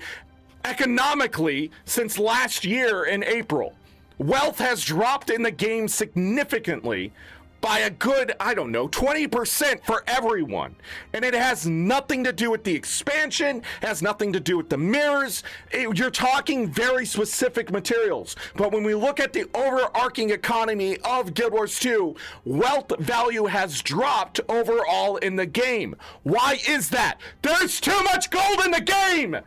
economically since last year in April. Wealth has dropped in the game significantly by a good, I don't know, 20% for everyone. And it has nothing to do with the expansion, has nothing to do with the mirrors. You're talking very specific materials. But when we look at the overarching economy of Guild Wars 2, wealth value has dropped overall in the game. Why is that? There's too much gold in the game!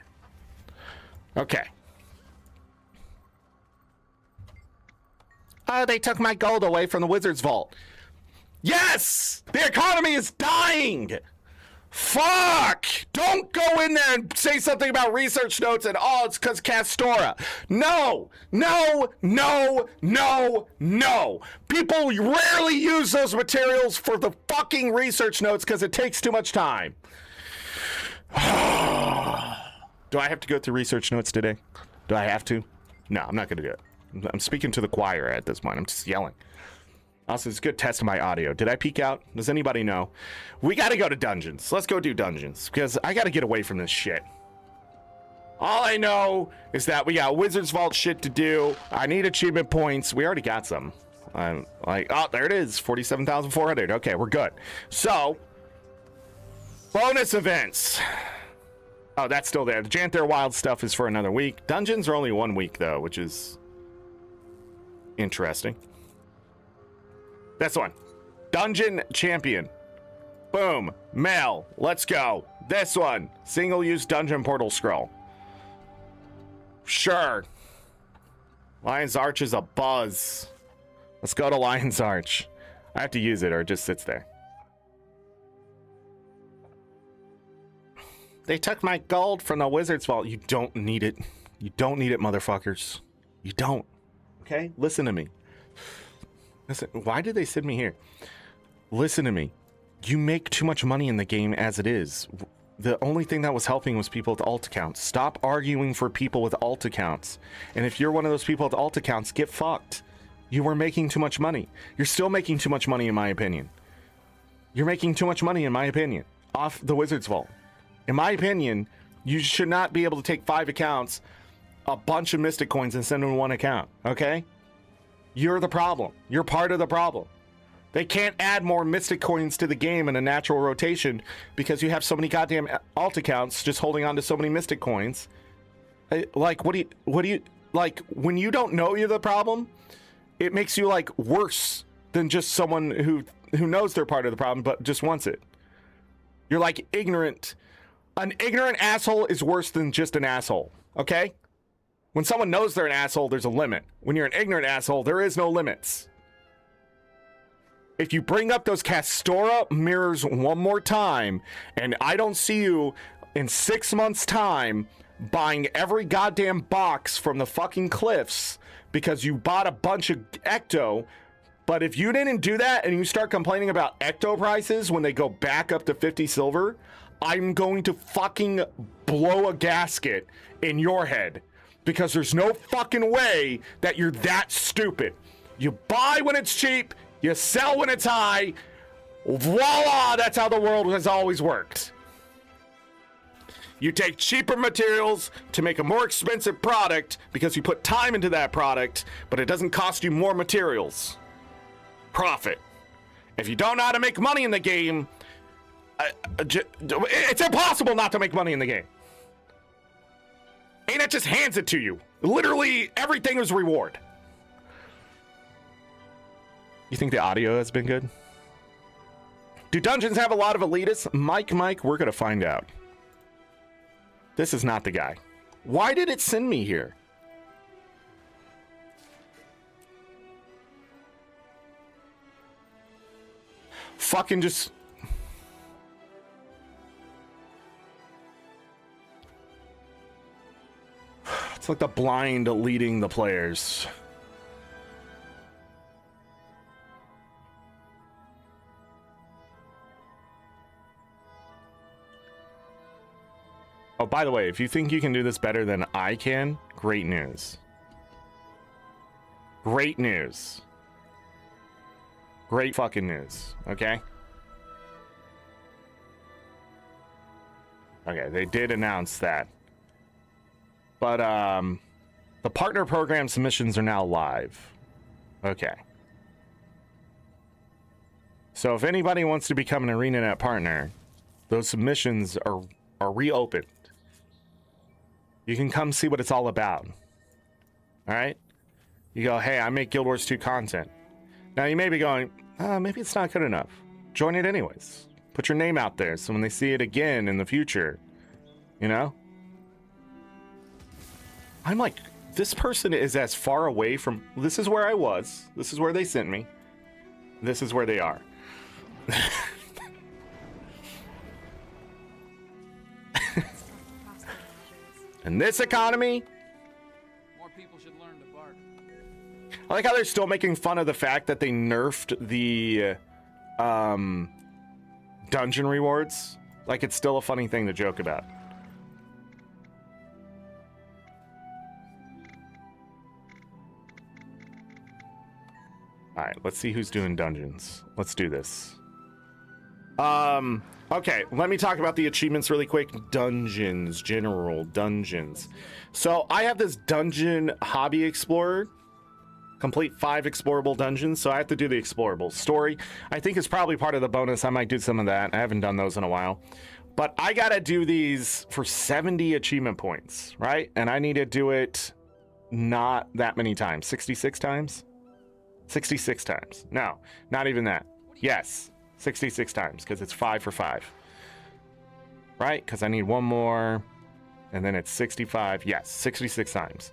Okay. Oh, they took my gold away from the Wizard's Vault. Yes! The economy is dying! Fuck! Don't go in there and say something about research notes and, oh, it's because Castora. No! No! No! No! No! People rarely use those materials for the fucking research notes because it takes too much time. Do I have to go through research notes today? Do I have to? No, I'm not going to do it. I'm speaking to the choir at this point. I'm just yelling. Also, it's a good test of my audio. Did I peek out? Does anybody know? We got to go to dungeons. Let's go do dungeons because I got to get away from this shit. All I know is that we got Wizard's Vault shit to do. I need achievement points. We already got some. I'm like, oh, there it is. 47,400. Okay, we're good. So, bonus events. Oh, that's still there. The Janther Wild stuff is for another week. Dungeons are only 1 week, though, which is interesting. This one. Dungeon Champion. Boom. Mail. Let's go. This one. Single-use Dungeon Portal Scroll. Sure. Lion's Arch is a buzz. Let's go to Lion's Arch. I have to use it or it just sits there. They took my gold from the Wizard's Vault. You don't need it. You don't need it, motherfuckers. You don't. Okay? Listen to me. Listen. Why did they send me here? Listen to me. You make too much money in the game as it is. The only thing that was helping was people with alt accounts. Stop arguing for people with alt accounts. And if you're one of those people with alt accounts, get fucked. You were making too much money. You're still making too much money, in my opinion. You're making too much money, in my opinion, off the Wizard's Vault. In my opinion, you should not be able to take 5 accounts, a bunch of Mystic Coins, and send them to 1 account, okay? You're the problem. You're part of the problem. They can't add more Mystic Coins to the game in a natural rotation because you have so many goddamn alt accounts just holding on to so many Mystic Coins. Like, what do you, like, when you don't know you're the problem, it makes you, like, worse than just someone who knows they're part of the problem but just wants it. You're, like, ignorant. An ignorant asshole is worse than just an asshole, okay? When someone knows they're an asshole, there's a limit. When you're an ignorant asshole, there is no limits. If you bring up those Castora mirrors one more time, and I don't see you in 6 months' time buying every goddamn box from the fucking cliffs because you bought a bunch of Ecto, but if you didn't do that and you start complaining about Ecto prices when they go back up to 50 silver, I'm going to fucking blow a gasket in your head, because there's no fucking way that you're that stupid. You buy when it's cheap, you sell when it's high. Voila, that's how the world has always worked. You take cheaper materials to make a more expensive product because you put time into that product, but it doesn't cost you more materials. Profit. If you don't know how to make money in the game, it's impossible not to make money in the game. ArenaNet just hands it to you. Literally everything is reward. You think the audio has been good? Do dungeons have a lot of elitists? Mike, we're gonna find out. This is not the guy. Why did it send me here? Fucking just... It's like the blind leading the players. Oh, by the way, if you think you can do this better than I can, great news. Great news. Great fucking news, okay? Okay, they did announce that. But, the partner program submissions are now live. Okay. So if anybody wants to become an ArenaNet partner, those submissions are reopened. You can come see what it's all about. All right? You go, hey, I make Guild Wars 2 content. Now you may be going, maybe it's not good enough. Join it anyways. Put your name out there so when they see it again in the future, you know? I'm like, this person is as far away from... This is where I was. This is where they sent me. This is where they are. In this economy, More people should learn to bark. I like how they're still making fun of the fact that they nerfed the dungeon rewards. Like, it's still a funny thing to joke about. All right, let's see who's doing dungeons. Let's do this. Okay, let me talk about the achievements really quick. Dungeons, general dungeons. So I have this dungeon hobby explorer, complete 5 explorable dungeons. So I have to do the explorable story. I think it's probably part of the bonus. I might do some of that. I haven't done those in a while, but I got to do these for 70 achievement points, right? And I need to do it not that many times, 66 times, 66 times. No, not even that. Yes. 66 times, because it's 5 for 5. Right? Because I need one more, and then it's 65. Yes, 66 times.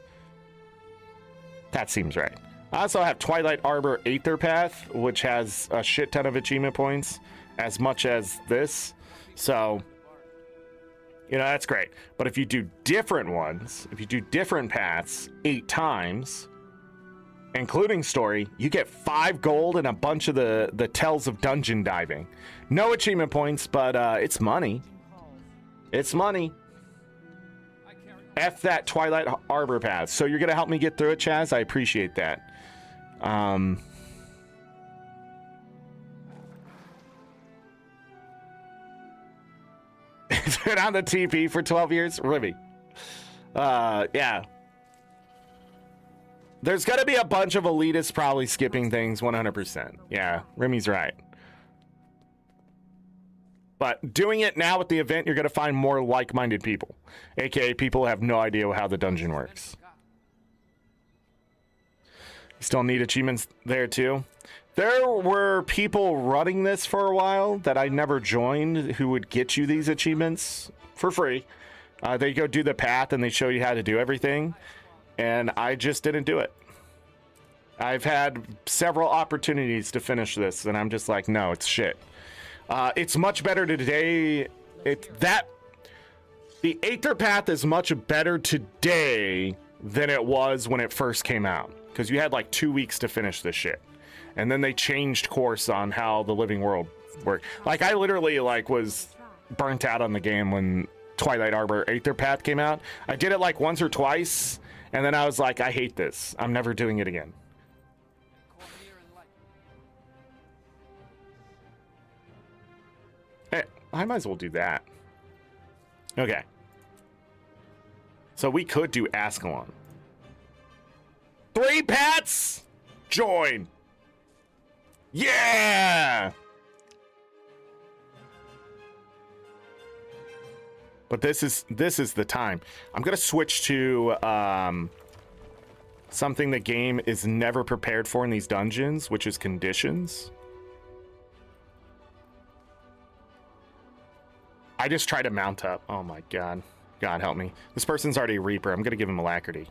That seems right. I also have Twilight Arbor Aether Path, which has a shit ton of achievement points, as much as this. So, you know, that's great. But if you do different ones, if you do different paths 8 times, including story, you get 5 gold and a bunch of the tells of dungeon diving. No achievement points, but it's money. It's money. F that Twilight Arbor path. So you're gonna help me get through it, Chaz? I appreciate that. Been on the TP for 12 years, Ribby. Yeah. There's going to be a bunch of elitists probably skipping things 100%. Yeah, Remy's right. But doing it now with the event, you're going to find more like-minded people. AKA people who have no idea how the dungeon works. You still need achievements there too. There were people running this for a while that I never joined who would get you these achievements for free. They go do the path and they show you how to do everything. And I just didn't do it. I've had several opportunities to finish this, and I'm just like, no, it's shit. It's much better today. The Aether Path is much better today than it was when it first came out, because you had like 2 weeks to finish this shit, and then they changed course on how the living world worked. Like I literally like was burnt out on the game when Twilight Arbor Aether Path came out. I did it like once or twice, and then I was like, I hate this. I'm never doing it again. Hey, I might as well do that. Okay. So we could do Ascalon. 3 pets! Join! Yeah! But this is the time. I'm gonna switch to something the game is never prepared for in these dungeons, which is conditions. I just try to mount up. Oh my god. God help me. This person's already a Reaper. I'm gonna give him alacrity.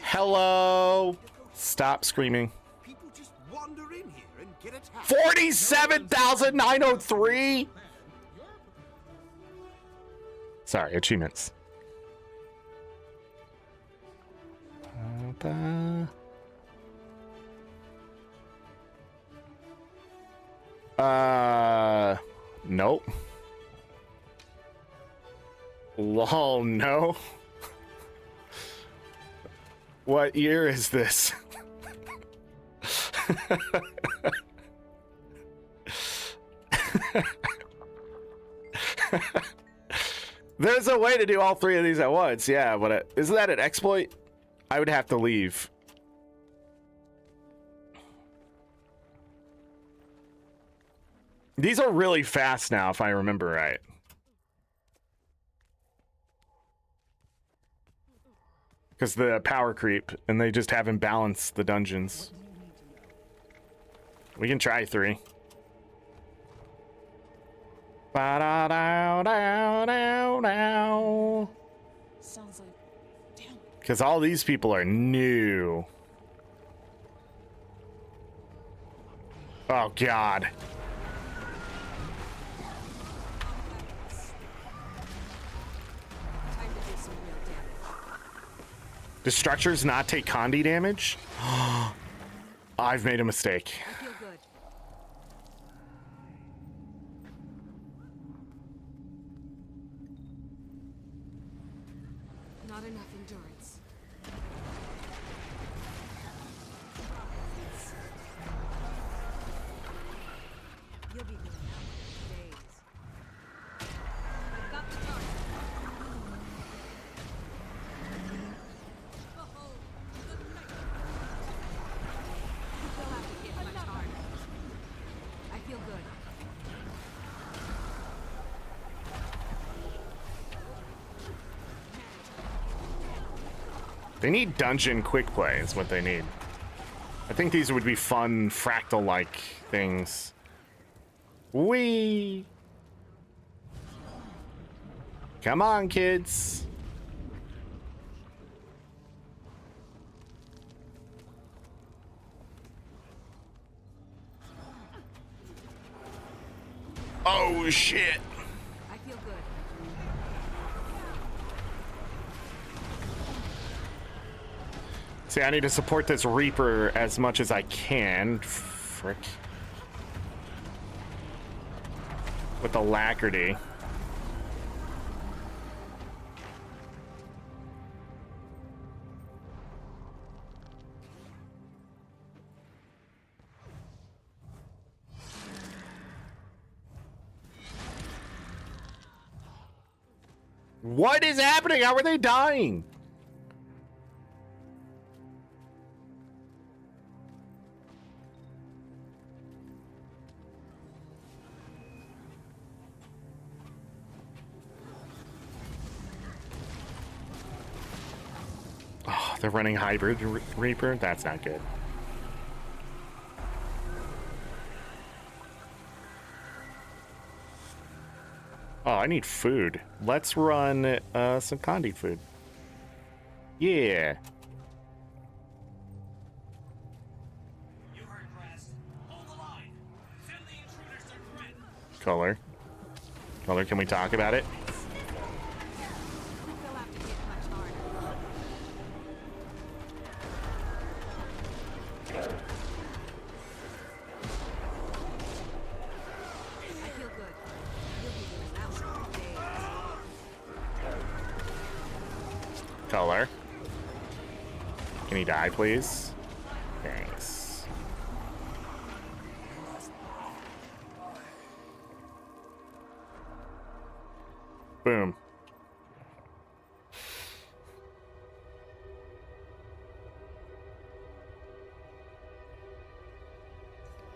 Hello! Stop screaming. 47,903? Sorry, achievements. Nope. Lol, no. What year is this? There's a way to do all 3 of these at once. Yeah, but isn't that an exploit? I would have to leave. These are really fast now, if I remember right. Because the power creep, and they just haven't balanced the dungeons. We can try 3. Sounds like, damn it. Because all these people are new. Oh, God. Time to do some real damage. Do structures not take Condi damage? I've made a mistake. I feel good. Not enough endurance. You'll be doing that for days. I've got the target. Behold, the night. You'll have to hit much harder. I feel good. They need dungeon quick play is what they need. I think these would be fun fractal-like things. Whee! Come on, kids. Oh, shit. I feel good. See, I need to support this Reaper as much as I can. Frick. With alacrity. What is happening? How are they dying? Oh, they're running hybrid Reaper? That's not good. Oh, I need food. Let's run some Condi food. Yeah. You heard Crest. Hold the line. Send the intruders to grid. Color. Color, can we talk about it? They'll have to hit much harder. killer. Can he die, please? Thanks. Boom.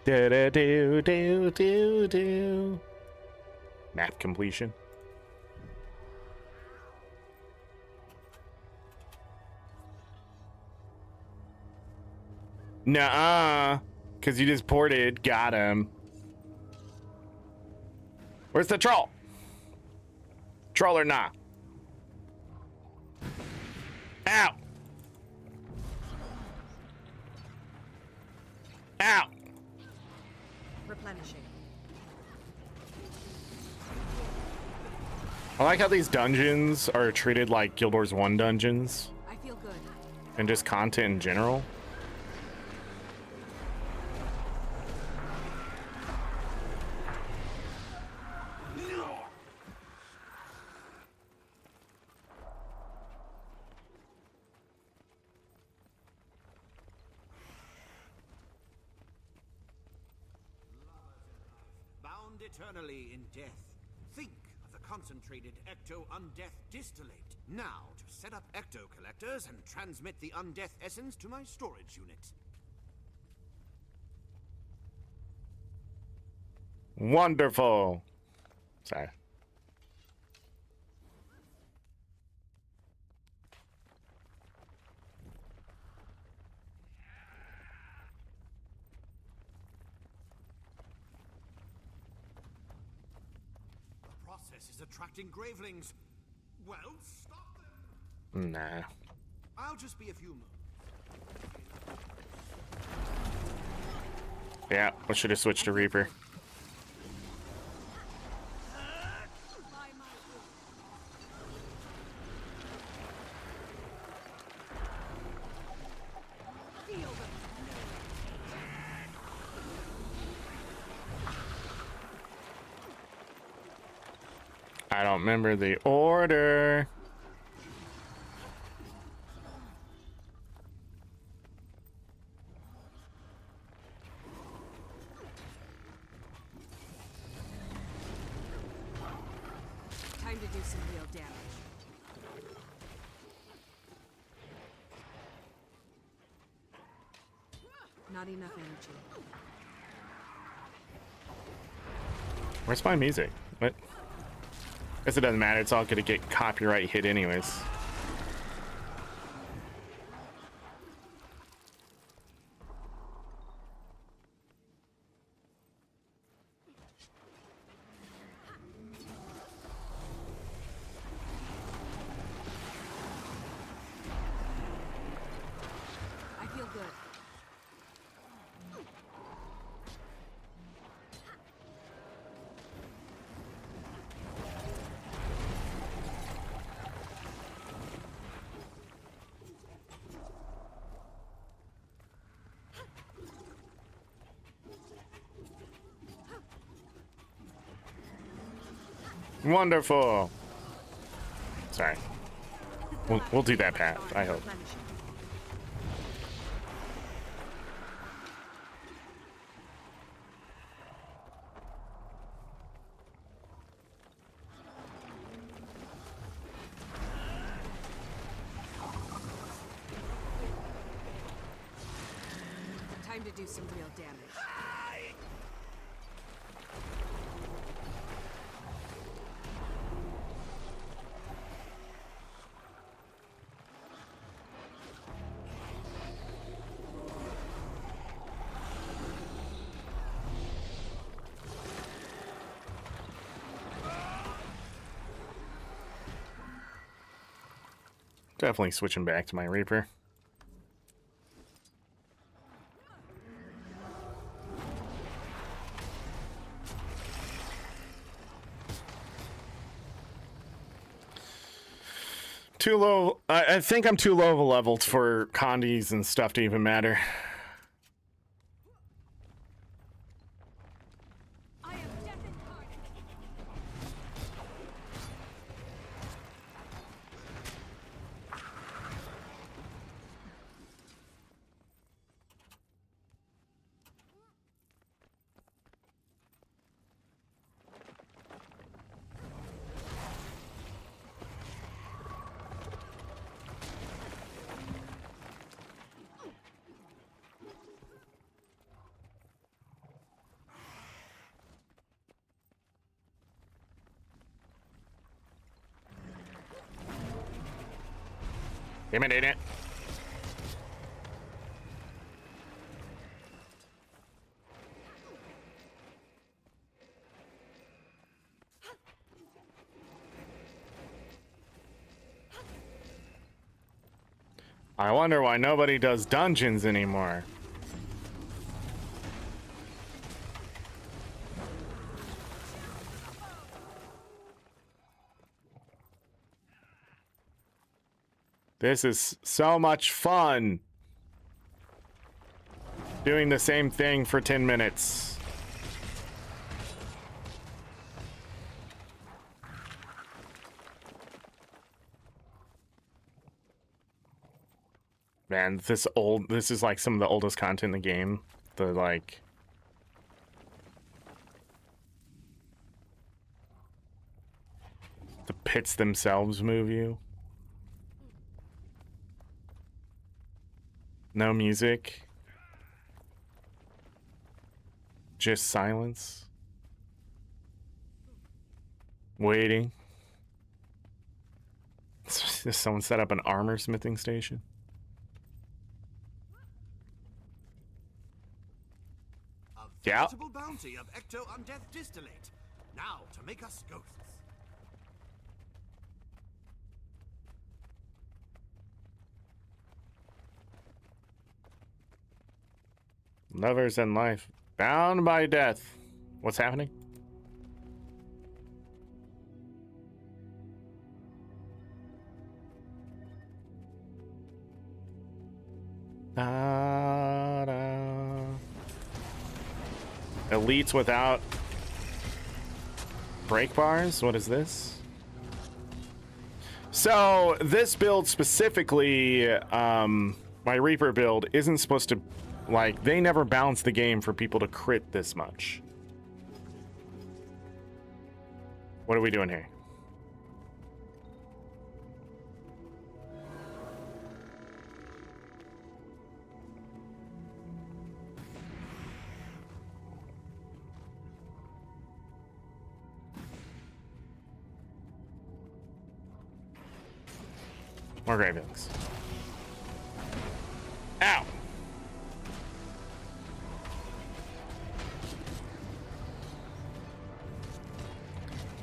Do do do do do do. Map completion. Nuh-uh. Because you just ported. Got him. Where's the troll? Troll or nah? Ow. Ow. Replenishing. I like how these dungeons are treated like Guild Wars 1 dungeons I feel good. and just content in general. Bound eternally in death. Think of the concentrated ecto-undeath distillate. Now, to set up ecto-collectors and transmit the undeath essence to my storage unit. Wonderful. Sorry. The process is attracting gravelings. Well, stop them. Nah. I'll just be a few moments. Yeah, I should have switched to Reaper. By my will. Feel them. I don't remember the order. Time to do some real damage. Not enough energy. Where's my music? What? Guess it doesn't matter. It's all gonna get copyright hit anyways. I feel good. Wonderful. Sorry. We'll do that path, I hope. Replenishing. Time to do some real damage. Definitely switching back to my Reaper. Too low. I think I'm too low of a level for condies and stuff to even matter. I am death incarnate. Damn it, ain't it? I wonder why nobody does dungeons anymore. This is so much fun. Doing the same thing for 10 minutes. Man, this is like some of the oldest content in the game. The like the pits themselves move you. No music. Just silence. Waiting. Does someone set up an armor smithing station? Yeah. Veritable bounty of ecto undeath distillate. Now to make us ghosts. Lovers in life, bound by death. What's happening? Da-da. Elites without break bars? What is this? So this build specifically, my Reaper build, isn't supposed to, like, they never balance the game for people to crit this much. What are we doing here? More Gravelings. Ow!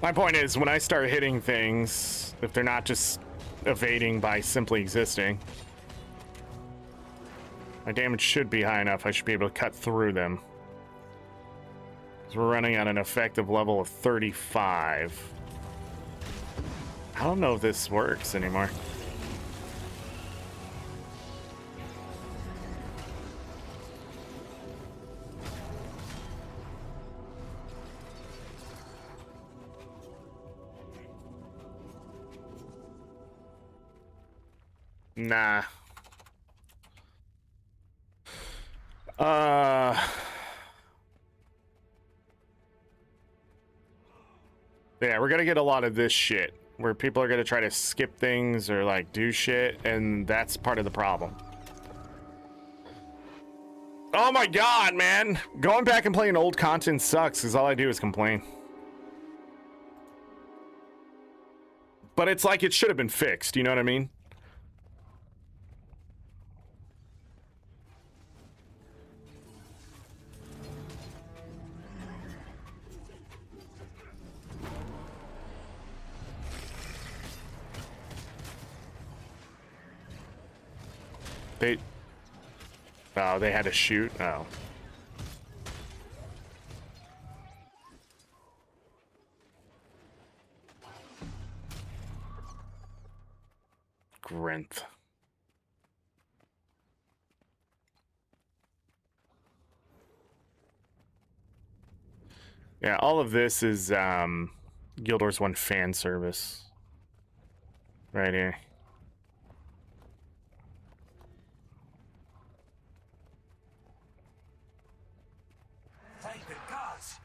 My point is, when I start hitting things, if they're not just evading by simply existing, my damage should be high enough. I should be able to cut through them. So we're running at an effective level of 35. I don't know if this works anymore. Nah. Yeah, we're gonna get a lot of this shit where people are gonna try to skip things or like do shit, and that's part of the problem. Oh my god, man! Going back and playing old content sucks because all I do is complain. But it's like it should have been fixed, you know what I mean? Oh, they had to shoot? Oh. Grinth. Yeah, all of this is Guild Wars 1 fan service. Right here. Thank the gods!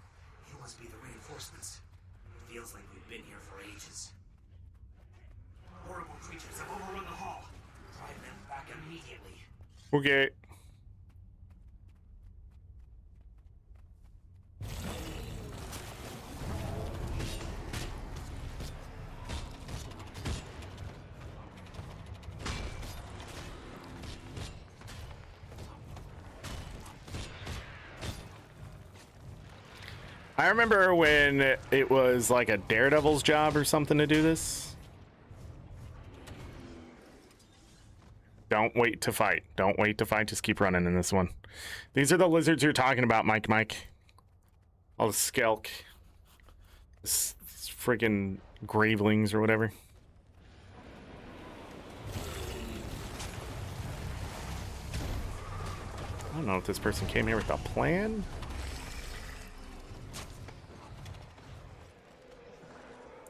You must be the reinforcements. It feels like we've been here for ages. Horrible creatures have overrun the hall. Drive them back immediately. Okay. I remember when it was like a Daredevil's job or something to do this. Don't wait to fight. Don't wait to fight. Just keep running in this one. These are the lizards you're talking about, Mike. All the skelk. This freaking gravelings or whatever. I don't know if this person came here with a plan.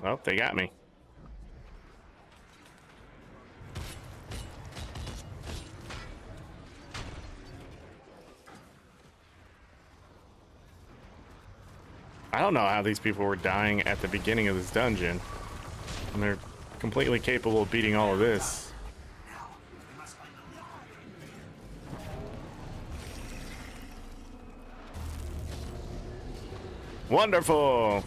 Oh, they got me. I don't know how these people were dying at the beginning of this dungeon. And they're completely capable of beating all of this. Wonderful!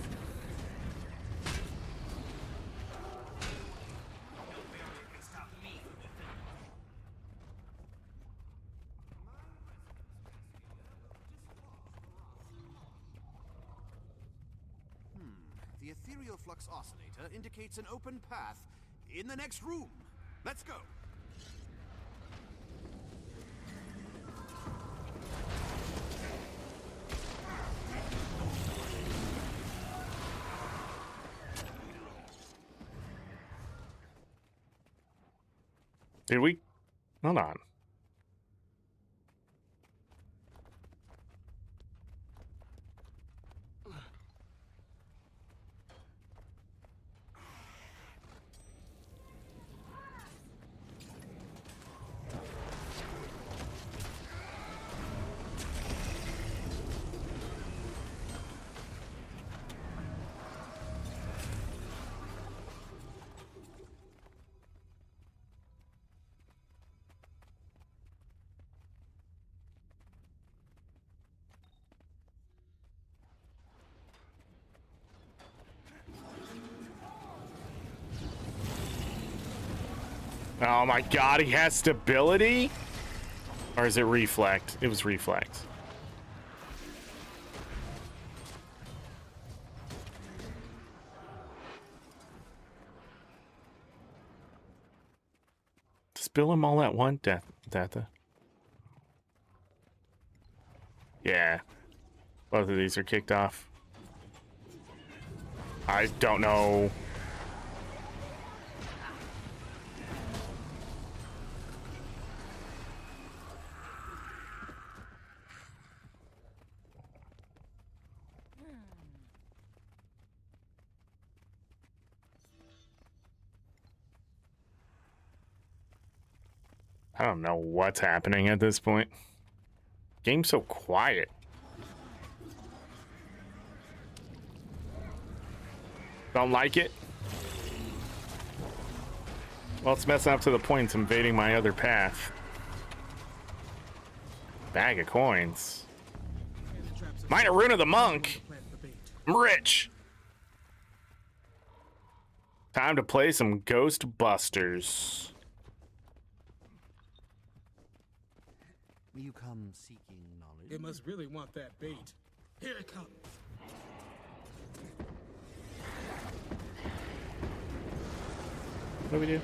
The ethereal flux oscillator indicates an open path in the next room. Let's go. Did we? Hold on. Oh my god, he has stability? Or is it reflect? It was reflect. Spill them all at once, Datha. Yeah. Both of these are kicked off. I don't know. I don't know what's happening at this point. Game's so quiet. Don't like it? Well, it's messing up to the point it's invading my other path. Bag of coins. Mine a rune of the monk. I'm rich. Time to play some Ghost Busters. You come seeking knowledge? It must really want that bait. Here it comes. What do we do?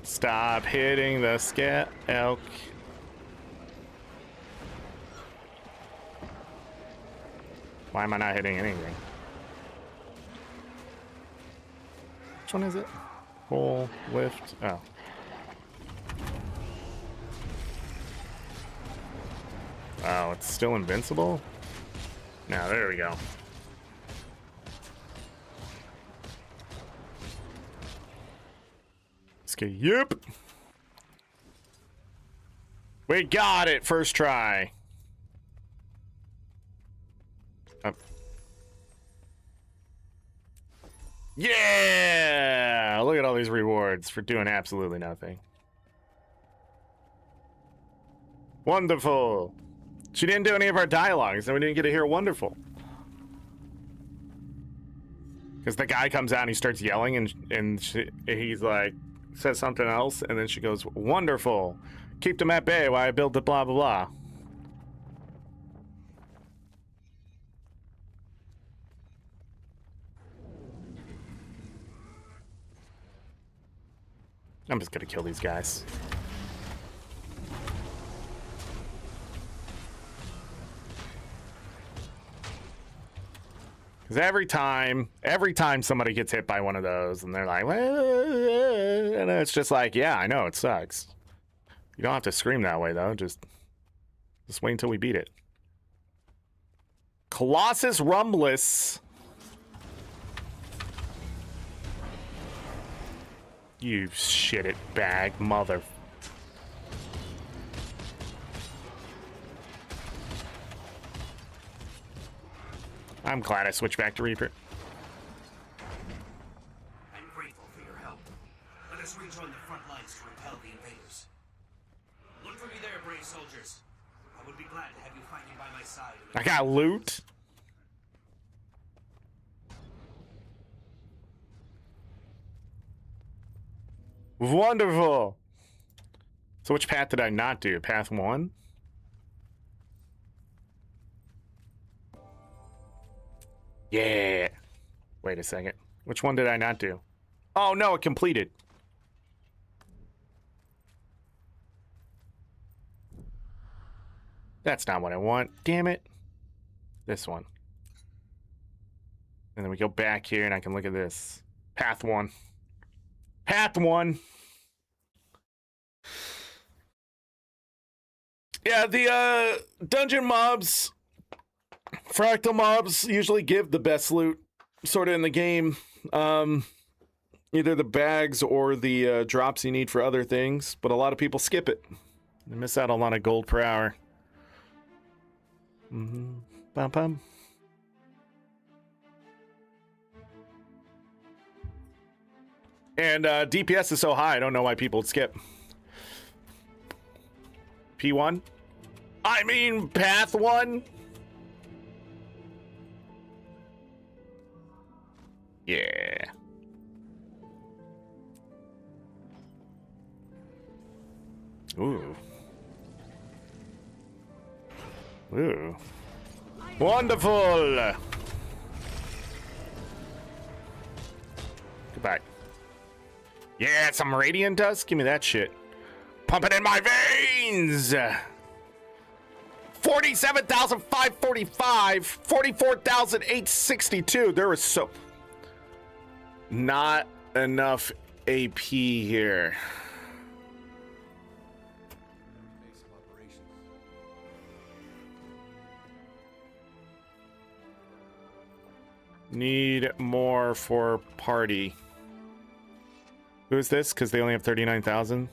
Stop hitting the scat elk. Why am I not hitting anything? Which one is it? Pull, lift, oh. Oh, it's still invincible? Now, there we go. Yep. We got it first try. Yeah! Look at all these rewards for doing absolutely nothing. Wonderful. She didn't do any of our dialogues, and we didn't get to hear wonderful. Because the guy comes out and he starts yelling, and he's like, says something else, and then she goes, wonderful. Keep them at bay while I build the blah, blah, blah. I'm just gonna kill these guys. Because every time somebody gets hit by one of those, and they're like, well, and it's just like, yeah, I know, it sucks. You don't have to scream that way, though. Just wait until we beat it. Colossus Rumbless. You shit it bag, mother. I'm glad I switched back to Reaper. I'm grateful for your help. Let us rejoin the front lines to repel the invaders. Look for me there, brave soldiers. I would be glad to have you fighting by my side. I got loot. Wonderful. So which path did I not do? Path 1? Yeah. Wait a second. Which one did I not do? Oh, no, it completed. That's not what I want. Damn it. This one. And then we go back here and I can look at this. Path 1. Path 1. Yeah, the dungeon mobs, fractal mobs usually give the best loot sort of in the game. Either the bags or the drops you need for other things, but a lot of people skip it. They miss out on a lot of gold per hour. Bum bum. And DPS is so high, I don't know why people would skip. P1? I mean, Path 1? Yeah. Ooh. Ooh. Wonderful! Goodbye. Yeah, some radiant dust? Give me that shit. Pump it in my veins! 47,545, 44,862. There was so... not enough AP here. Need more for party. Who is this? Because they only have 39,000.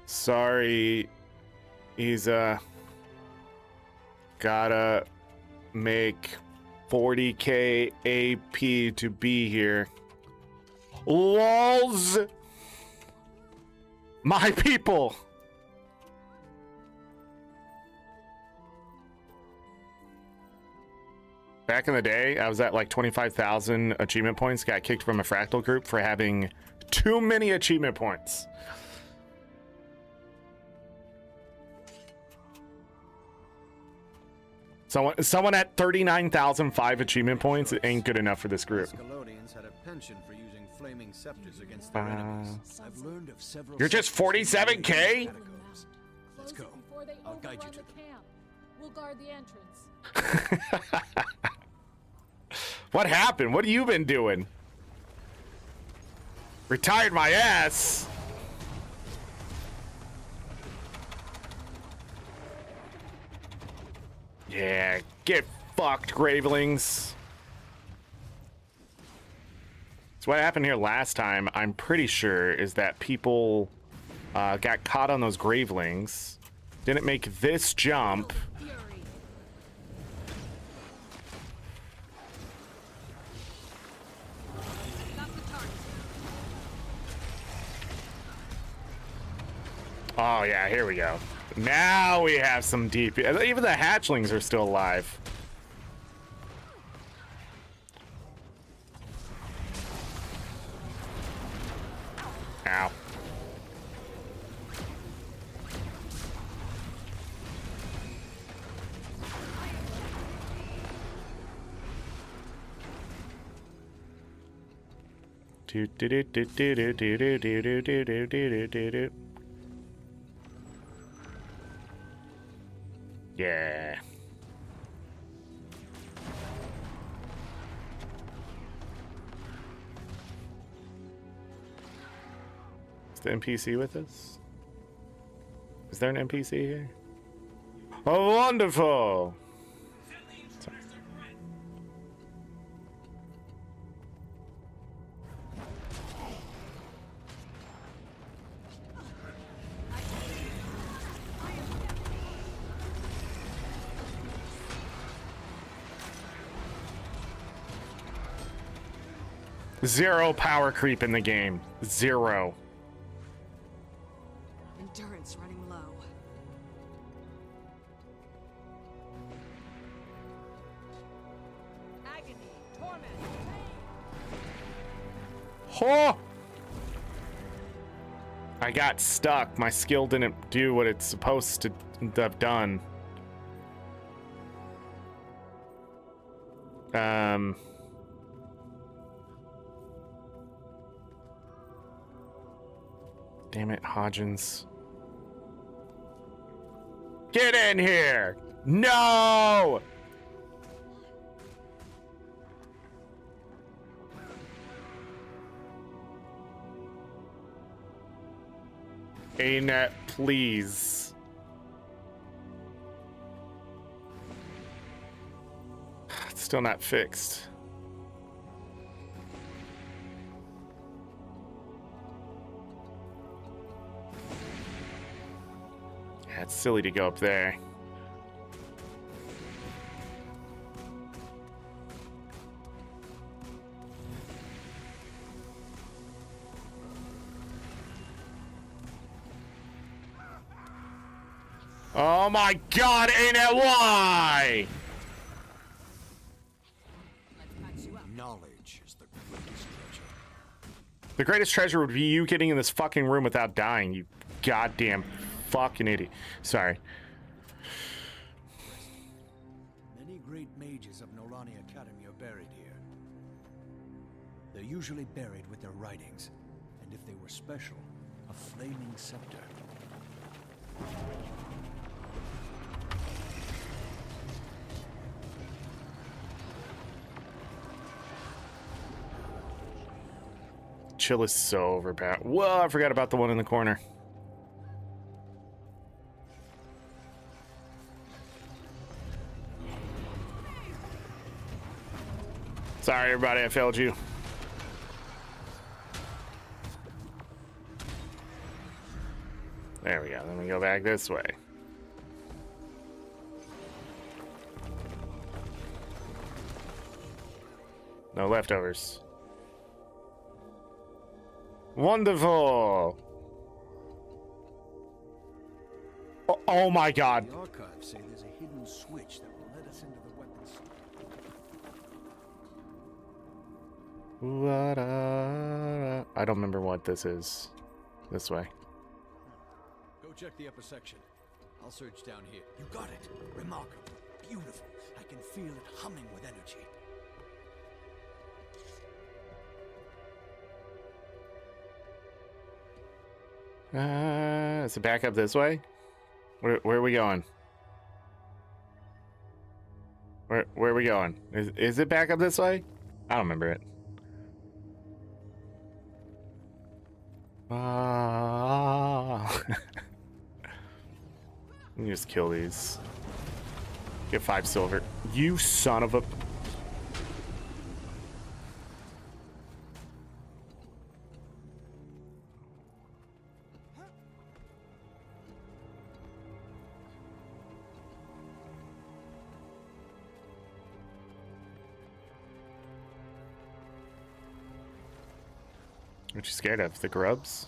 Sorry, he's gotta make 40k AP to be here. LOLs! My people! Back in the day, I was at like 25,000 achievement points, got kicked from a fractal group for having too many achievement points. Someone at 39,005 achievement points ain't good enough for this group. Had a penchant for using flaming scepters against their enemies. I've learned of several. You're just 47k? Let's go. I'll guide you to them. We'll guard the entrance. What happened? What have you been doing? Retired my ass. Yeah, get fucked, Gravelings. So what happened here last time, I'm pretty sure, is that people got caught on those Gravelings, didn't make this jump, Oh yeah, here we go. Now we have some deep. Even the hatchlings are still alive. Ow. Do do do do do do do do do do do do do do. Yeah. Is the NPC with us? Is there an NPC here? Oh, wonderful! Sorry. Zero power creep in the game. Zero. Endurance running low. Agony, torment, Oh! I got stuck. My skill didn't do what it's supposed to have done. Damn it, Hodgins. Get in here! No! ArenaNet, please. It's still not fixed. Yeah, it's silly to go up there. Oh my god, ArenaNet, why? let's patch you up. Knowledge is the greatest treasure. The greatest treasure would be you getting in this fucking room without dying, you goddamn fucking idiot. Sorry. Many great mages of Norani Academy are buried here. They're usually buried with their writings, and if they were special, a flaming scepter. Chill is so overpowered. Whoa, I forgot about the one in the corner. Sorry, everybody, I failed you. There we go. Then we go back this way. No leftovers. Wonderful. Oh my god. The archives say there's a hidden switch that will let us into the weapons. I don't remember what this is. This way. Go check the upper section. I'll search down here. You got it. Remarkable. Beautiful. I can feel it humming with energy. Is it back up this way? Where are we going? Where are we going? Is it back up this way? I don't remember it. Let me just kill these. Get 5 silver. You son of a... What you scared of? The grubs?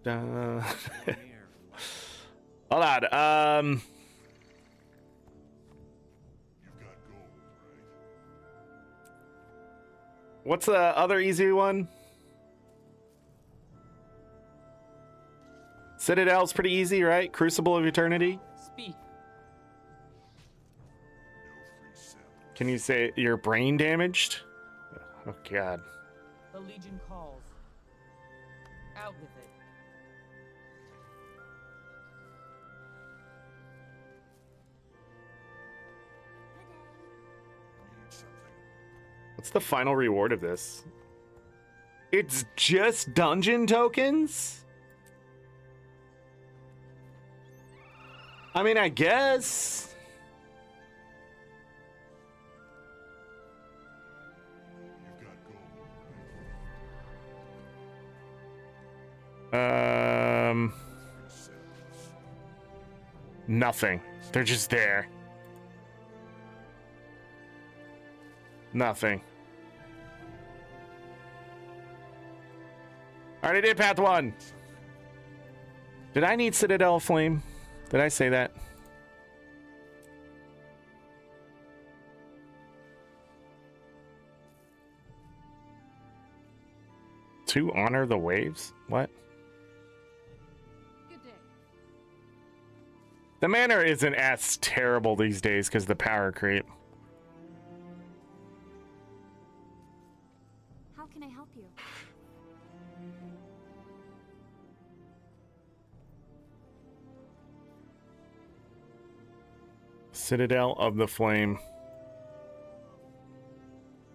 Hold on. What's the other easy one? Citadel's pretty easy, right? Crucible of Eternity. Speak. Can you say your brain damaged? Oh god. The Legion calls. Out with it. What's the final reward of this? It's just dungeon tokens? I mean, I guess. Nothing. They're just there. Nothing. Already did path 1. Did I need Citadel Flame? Did I say that? To honor the waves? What? Good day. The mana isn't as terrible these days because the power creep. How can I help you? Citadel of the Flame.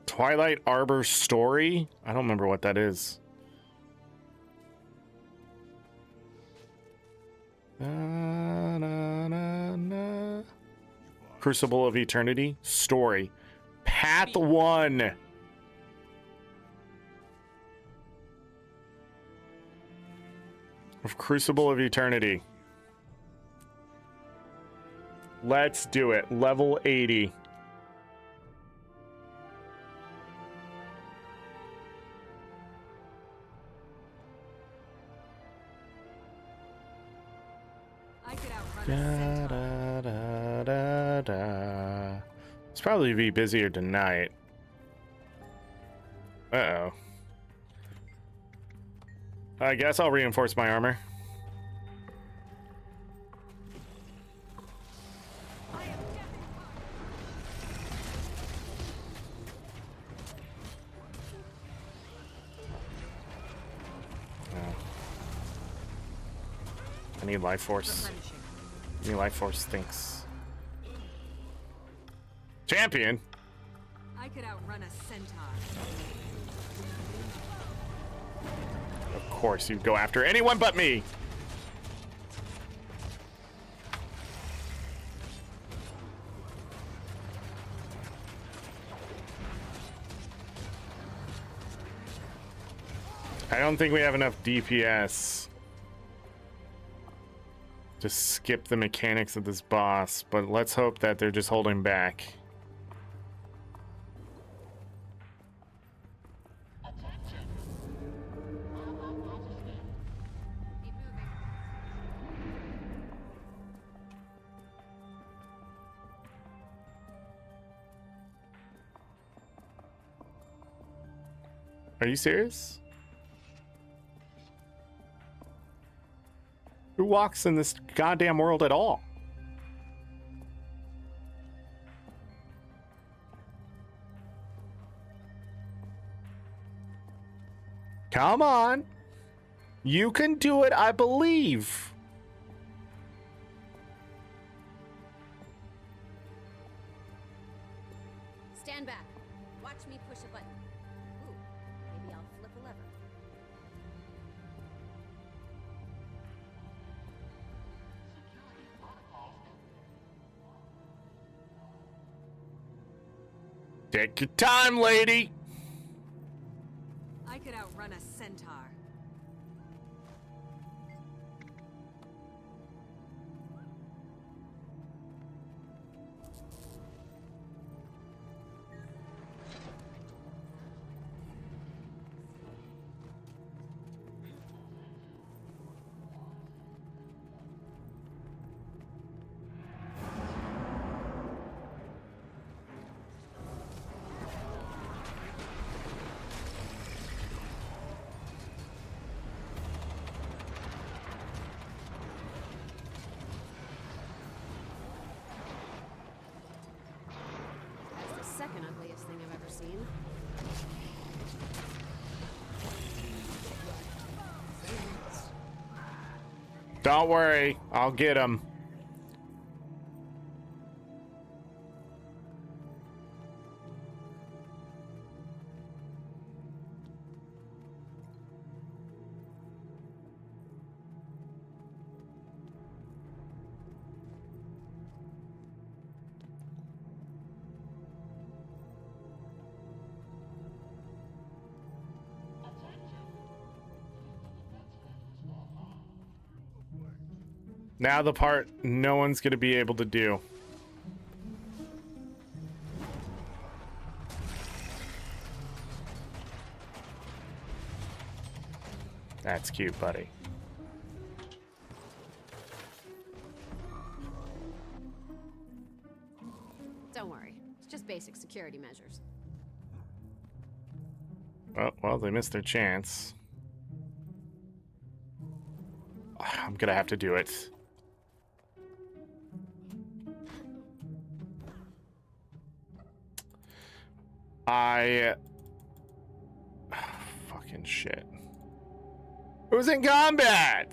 Twilight Arbor Story? I don't remember what that is. Na, na, na, na. Crucible of Eternity? Story. Path 1. Of Crucible of Eternity. Let's do it. Level 80. I could outrun Da, a centaur. da, da, da, da. It's probably be busier tonight. Uh-oh. I guess I'll reinforce my armor. I need life force. Replenishing. I need life force thinks. Champion? I could outrun a centaur. Of course, you'd go after anyone but me. I don't think we have enough DPS to skip the mechanics of this boss, but let's hope that they're just holding back. Keep moving. Are you serious? Who walks in this goddamn world at all? Come on. You can do it, I believe. Stand back. Watch me push a button. Ooh, maybe I'll flip a lever. Take your time, lady. I could outrun a centaur. fucking ugliest thing I've ever seen. Don't worry, I'll get him. Now the part no one's gonna be able to do. That's cute, buddy. Don't worry. It's just basic security measures. Oh, well, they missed their chance. I'm gonna have to do it. Fucking shit. Who's in combat?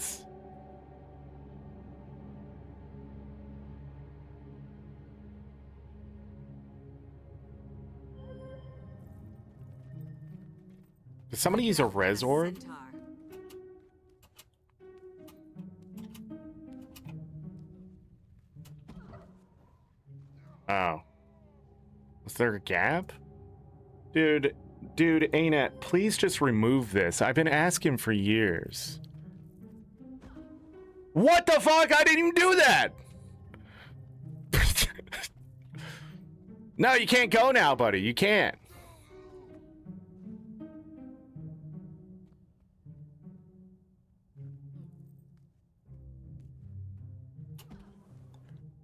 Did somebody use a res orb? Centaur. Oh. Was there a gap? Dude, ArenaNet, please just remove this. I've been asking for years. What the fuck? I didn't even do that! No, you can't go now, buddy. You can't.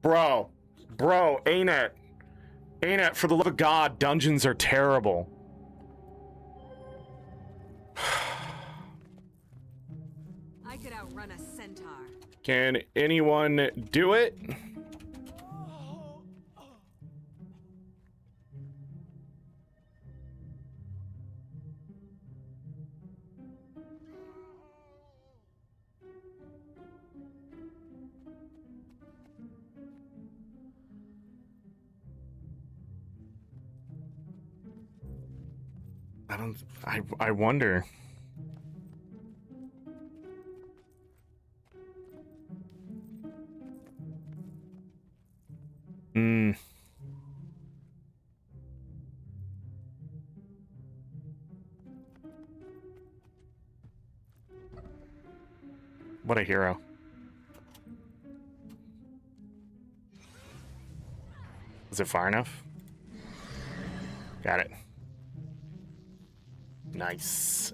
Bro, ArenaNet, for the love of God, dungeons are terrible. I could outrun a centaur. Can anyone do it? I wonder. What a hero. Is it far enough? Got it. Nice.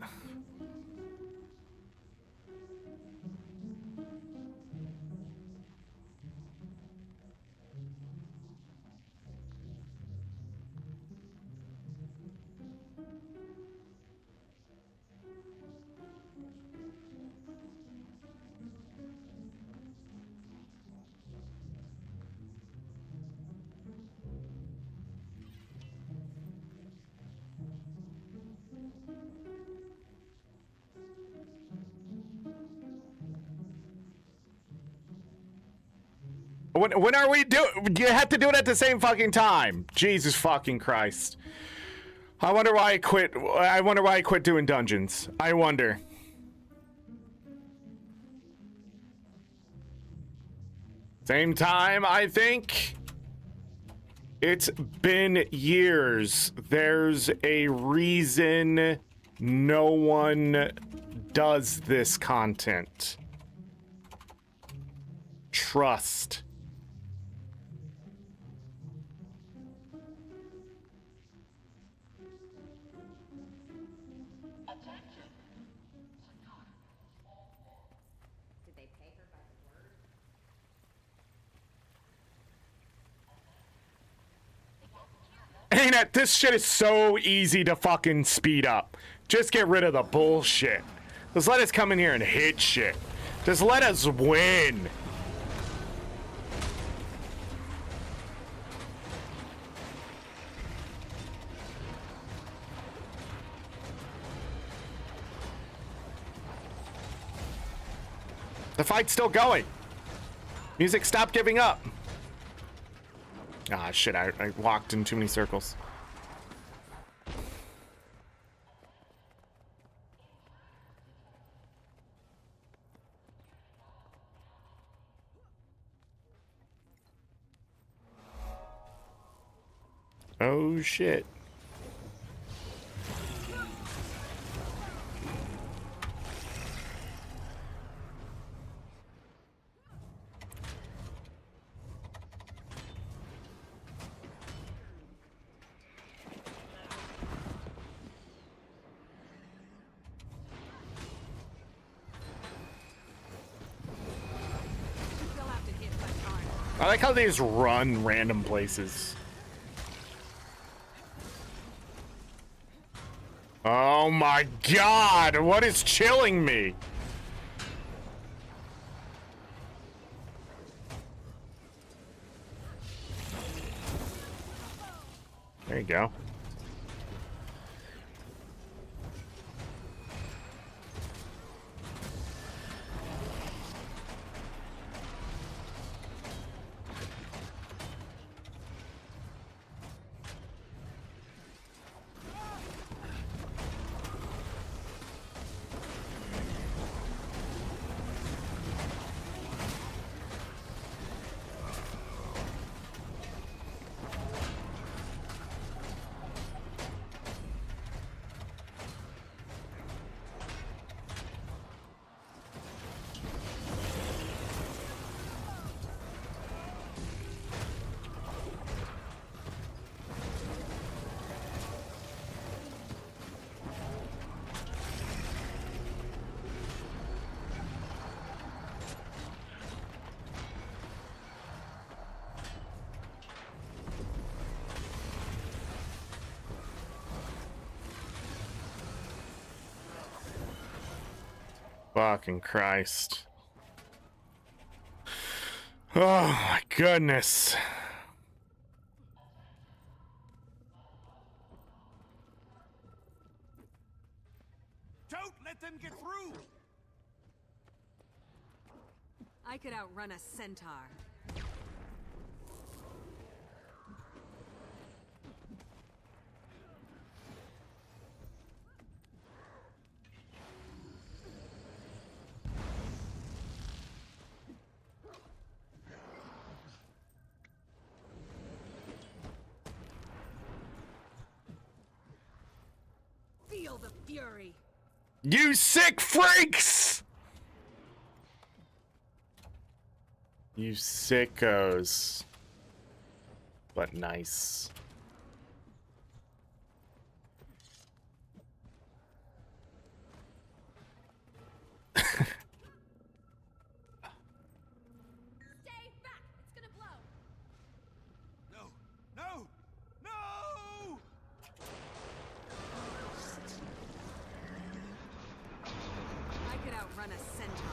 When are we doing? You have to do it at the same fucking time. Jesus fucking Christ. I wonder why I quit. I wonder why I quit doing dungeons. I wonder. Same time, I think. It's been years. There's a reason no one does this content. Trust. Did they pay her by the word? Ain't it? This shit is so easy to fucking speed up. Just get rid of the bullshit. Just let us come in here and hit shit. Just let us win. The fight's still going. Music, stop giving up. Ah, shit, I walked in too many circles. Oh, shit. You'll have to hit my arm. I like how they just run random places. Oh my god, what is chilling me? There you go. Fucking Christ. Oh my goodness. Don't let them get through! I could outrun a centaur. Feel the fury. You sick freaks! You sickos. But nice. Stay back! It's gonna blow! No! No! No! I could outrun a centaur.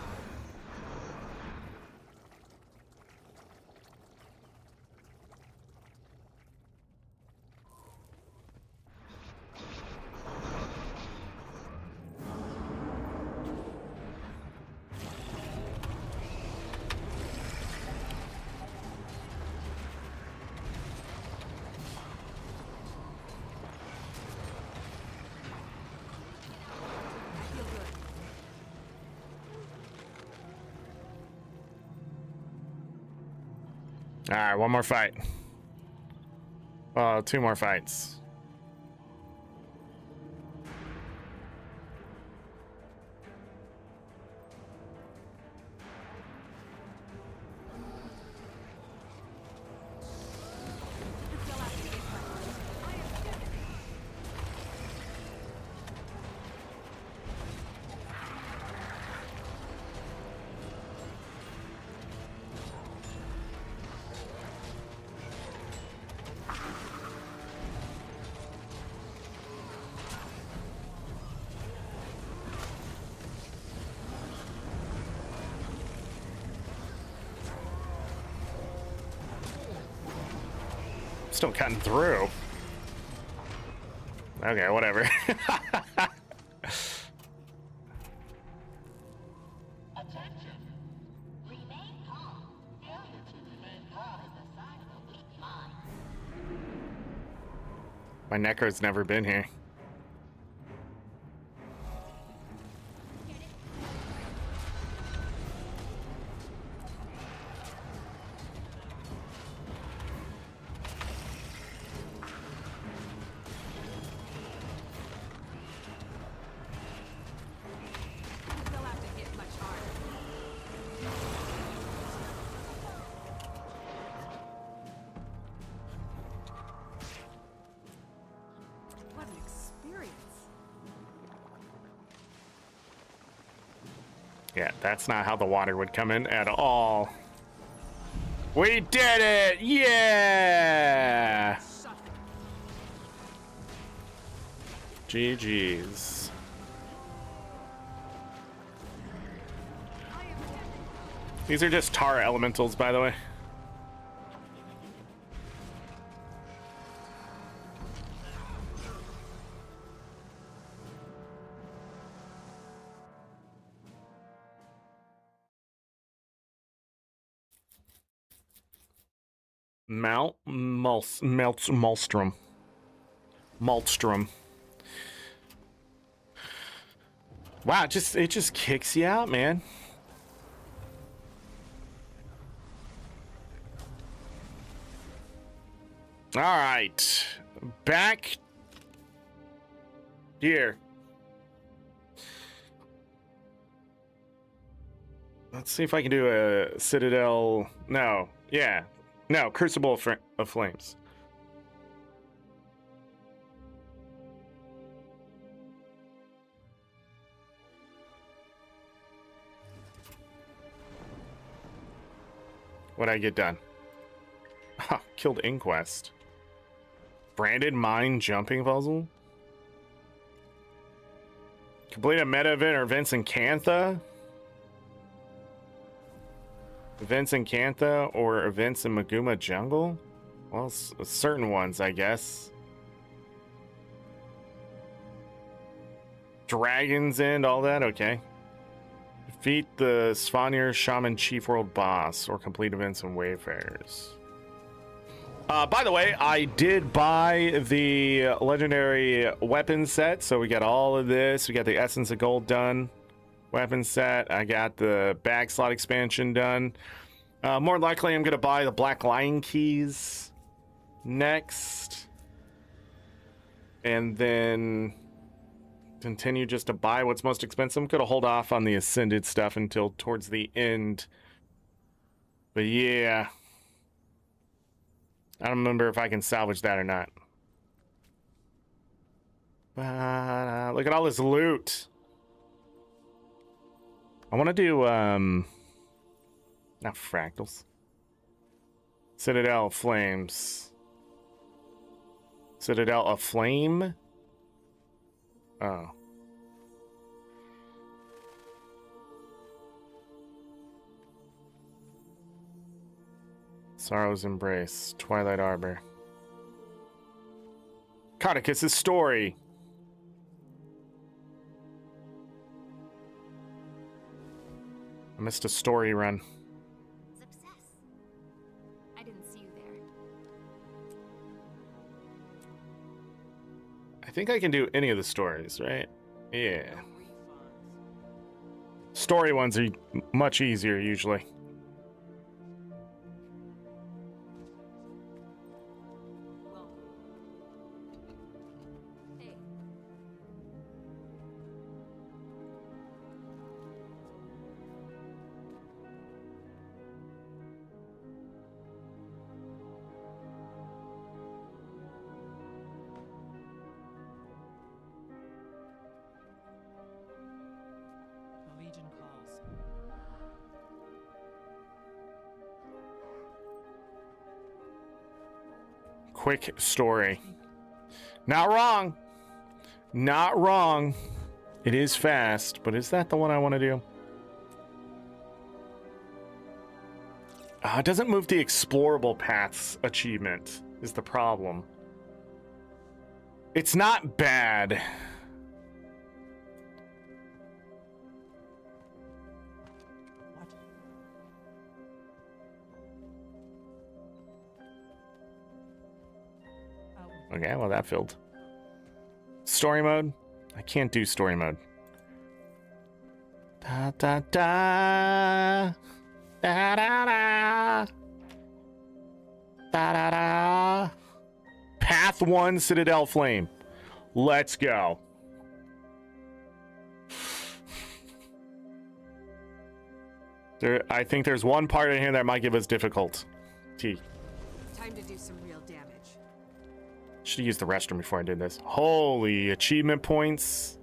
I feel good. Alright, one more fight. Two more fights. You'll have to hit my arm. I am dead. Still cutting through. Okay, whatever. Attention! My Necro's never been here. They'll have to hit much harder. What an experience. Yeah, that's not how the water would come in at all. We did it! Yeah! GG's. These are just tar elementals, by the way. Malstrom. Wow, it just kicks you out, man. All right, back here. Let's see if I can do a Citadel. No, yeah, no, Crucible of Flames. What'd I get done? Oh, killed Inquest. Branded mine jumping puzzle. Complete a meta event or events in Cantha. Events in Cantha or events in Maguma Jungle? Well, certain ones, I guess. Dragon's End, all that? Okay. Defeat the Svanir Shaman Chief World Boss or complete events and Wayfarers. By the way, I did buy the legendary weapon set, so we got all of this. We got the Essence of Gold done. Weapon set. I got the bag slot expansion done. More likely, I'm going to buy the Black Lion keys next. And then continue just to buy what's most expensive. I'm going to hold off on the Ascended stuff until towards the end. But yeah. I don't remember if I can salvage that or not. But look at all this loot. I want to do, not fractals. Citadel Flames. Citadel Aflame? Oh. Sorrow's Embrace. Twilight Arbor. Codicus' Story. I missed a story run. Success. I didn't see you there. I think I can do any of the stories, right? Yeah. Story ones are much easier usually. Hey. The Legion calls. Quick story. Not wrong. Not wrong. It is fast, but is that the one I want to do? It doesn't move the explorable paths achievement is the problem. It's not bad. What? Okay, well that filled. Story mode? I can't do story mode. Da da da. Da da da. Da da da. Path 1 Citadel Flame. Let's go. I think there's one part in here that might give us difficulty. Time to do some real damage. Should have used the restroom before I did this. Holy achievement points.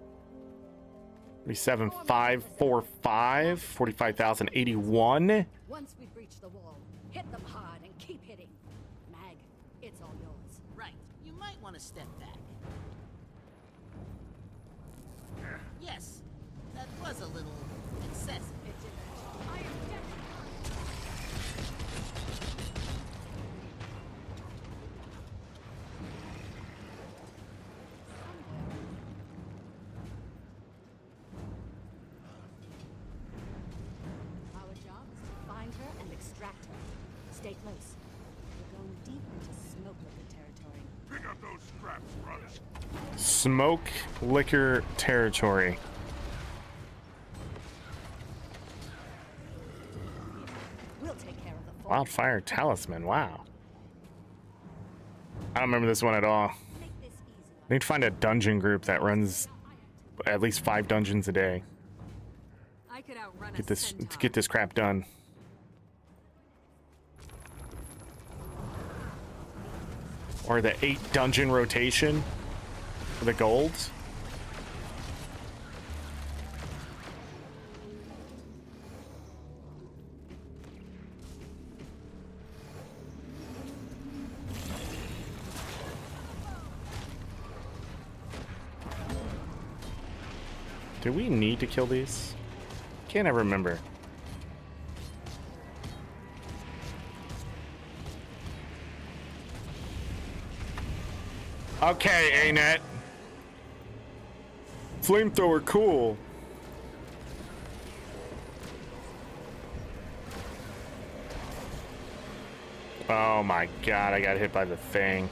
37,545, 45,081. Once we breach the wall, hit them hard and keep hitting. Mag, it's all yours. Right. You might want to step back. Yes, that was a little excessive. I am definitely. Our job is to find her and extract her. Stay close. We're going deep into smoke liquor territory. Pick up those scraps, brothers. Smoke liquor territory. We'll take care of the fort. Wildfire Talisman. Wow. I don't remember this one at all. Make this easy. I need to find a dungeon group that runs at least 5 dungeons a day. I could outrun Get this to get this crap done. Or the 8 dungeon rotation for the golds. Do we need to kill these? Can't ever remember. Okay, ArenaNet. Flamethrower, cool. Oh my god, I got hit by the thing.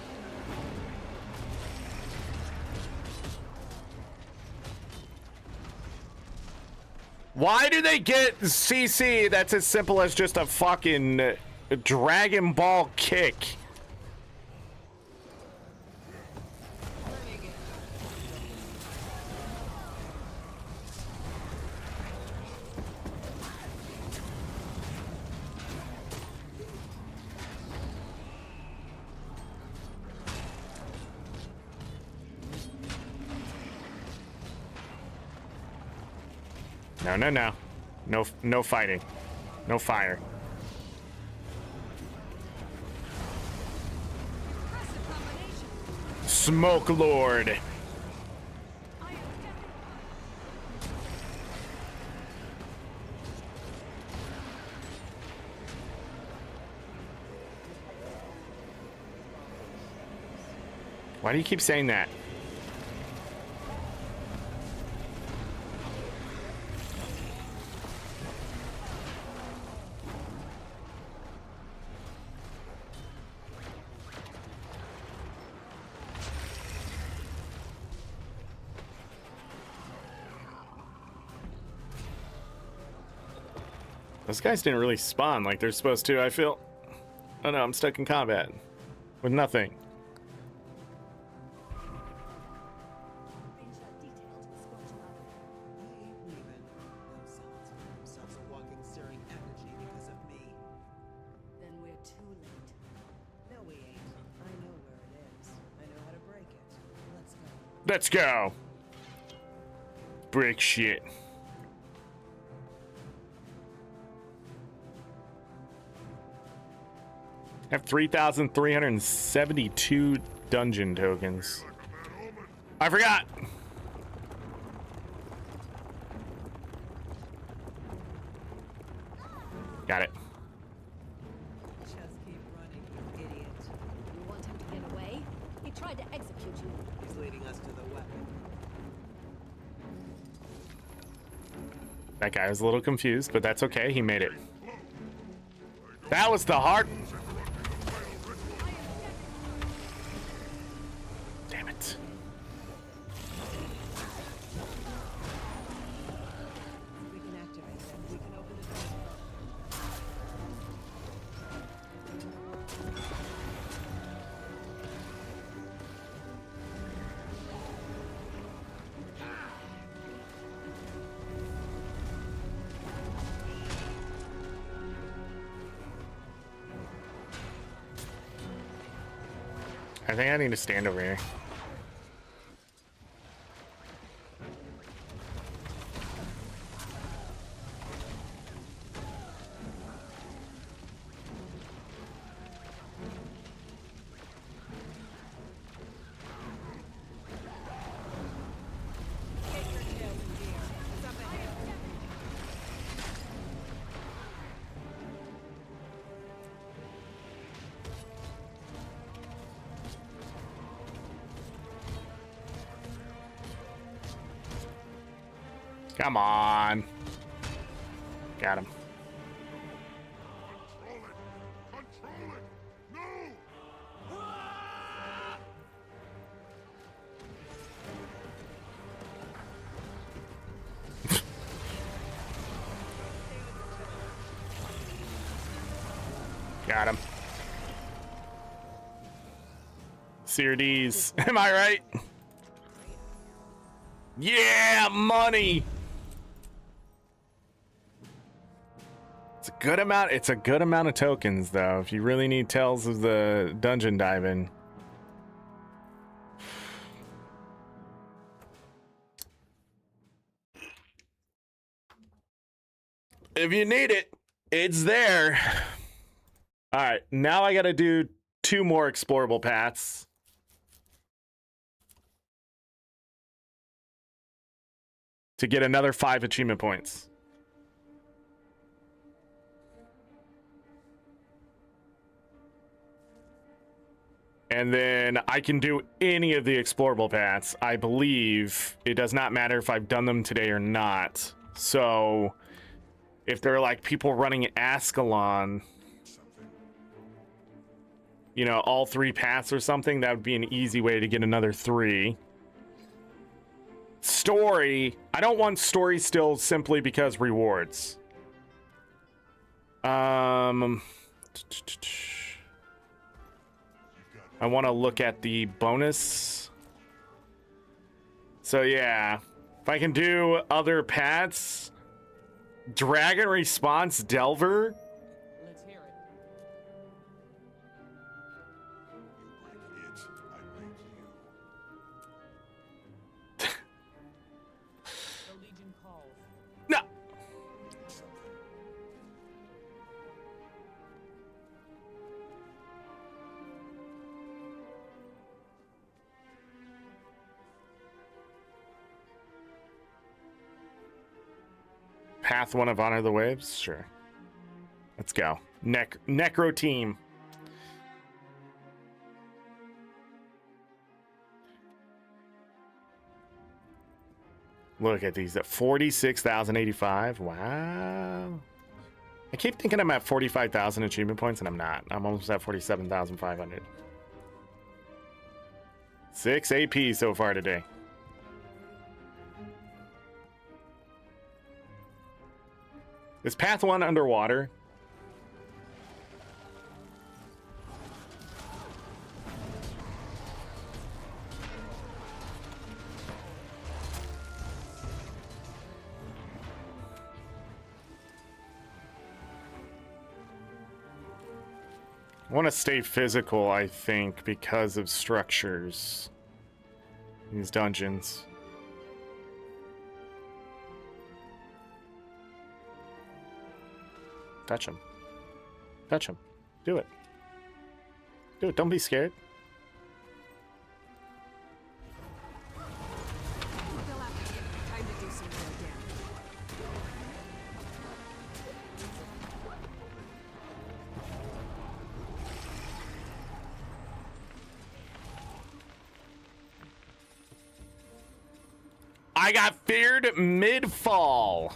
Why do they get CC that's as simple as just a fucking Dragon Ball kick? No, no, no. No fighting. No fire. Smoke Lord. Why do you keep saying that? Those guys didn't really spawn like they're supposed to, I feel. Oh no, I'm stuck in combat. With nothing. Then we're too late. No, we ain't. I know where it is. I know how to break it. Let's go. Let's go. Break shit. I have 3,372 dungeon tokens. I forgot. Got it. Just keep running, you idiot. You want him to get away? He tried to execute you. He's leading us to the weapon. That guy was a little confused, but that's okay. He made it. That was the hard. I think I need to stand over here. Come on. Got him. Control it! Control it! No! Got him. CRDs. Am I right? Yeah, money. It's a good amount. It's a good amount of tokens, though. If you really need Tales of the Dungeon diving. If you need it, it's there. All right, now I got to do 2 more explorable paths. To get another 5 achievement points. And then I can do any of the explorable paths. I believe it does not matter if I've done them today or not. So if they're like people running Ascalon, you know, all 3 paths or something, that would be an easy way to get another 3. Story, I don't want story still simply because rewards. I want to look at the bonus. So yeah, if I can do other paths, Dragon Response Delver. Let's hear it. You break it, I break you. The Legion calls. No. Path 1 of Honor the Waves? Sure. Let's go. Necro team. Look at these at 46,085. Wow. I keep thinking I'm at 45,000 achievement points, and I'm not. I'm almost at 47,500. 6 AP so far today. Is path 1 underwater? I want to stay physical, I think, because of structures. These dungeons. Touch him. Touch him. Do it. Do it. Don't be scared. Time to do some real damage. I got feared mid-fall.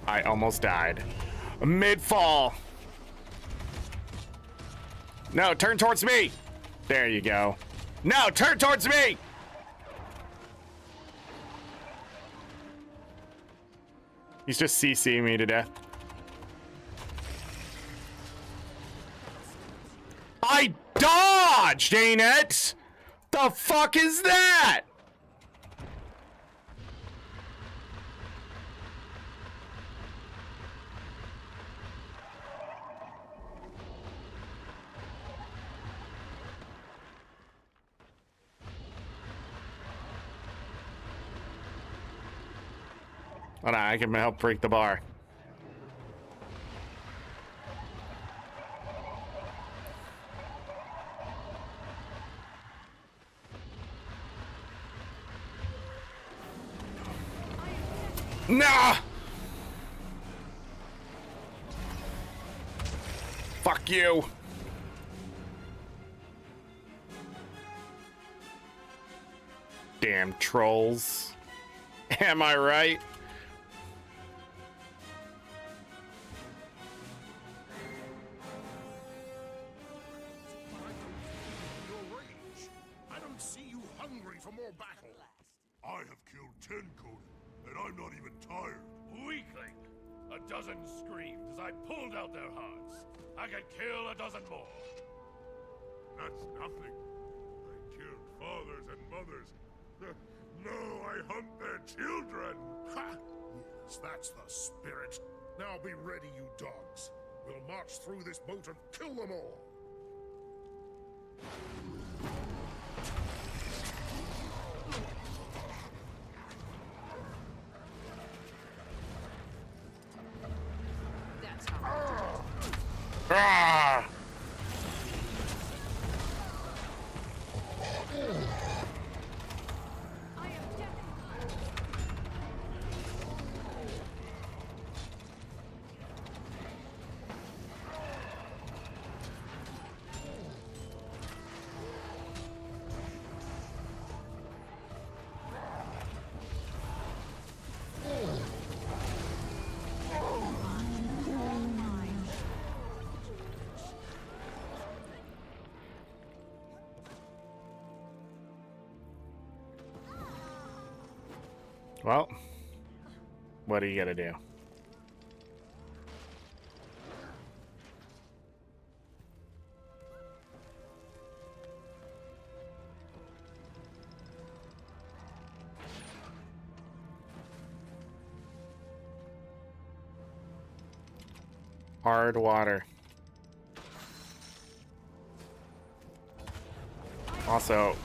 I almost died. Mid-fall. No, turn towards me. There you go. No, turn towards me. He's just CCing me to death. I dodged, ain't it? The fuck is that? Hold on, I can help break the bar. Nah! Fuck you. Damn trolls. Am I right? Your rage. I don't see you hungry for more battle. I have killed 10 Conan, and I'm not even tired. Weakling! A dozen screamed as I pulled out their hearts. I could kill a dozen more. That's nothing. I killed fathers and mothers. No, I hunt their children. Ha! Yes, that's the spirit. Now be ready, you dogs. We'll march through this boat and kill them all. That's how. Ah! I am dead. Well, what are you gonna do? Hard water. Also,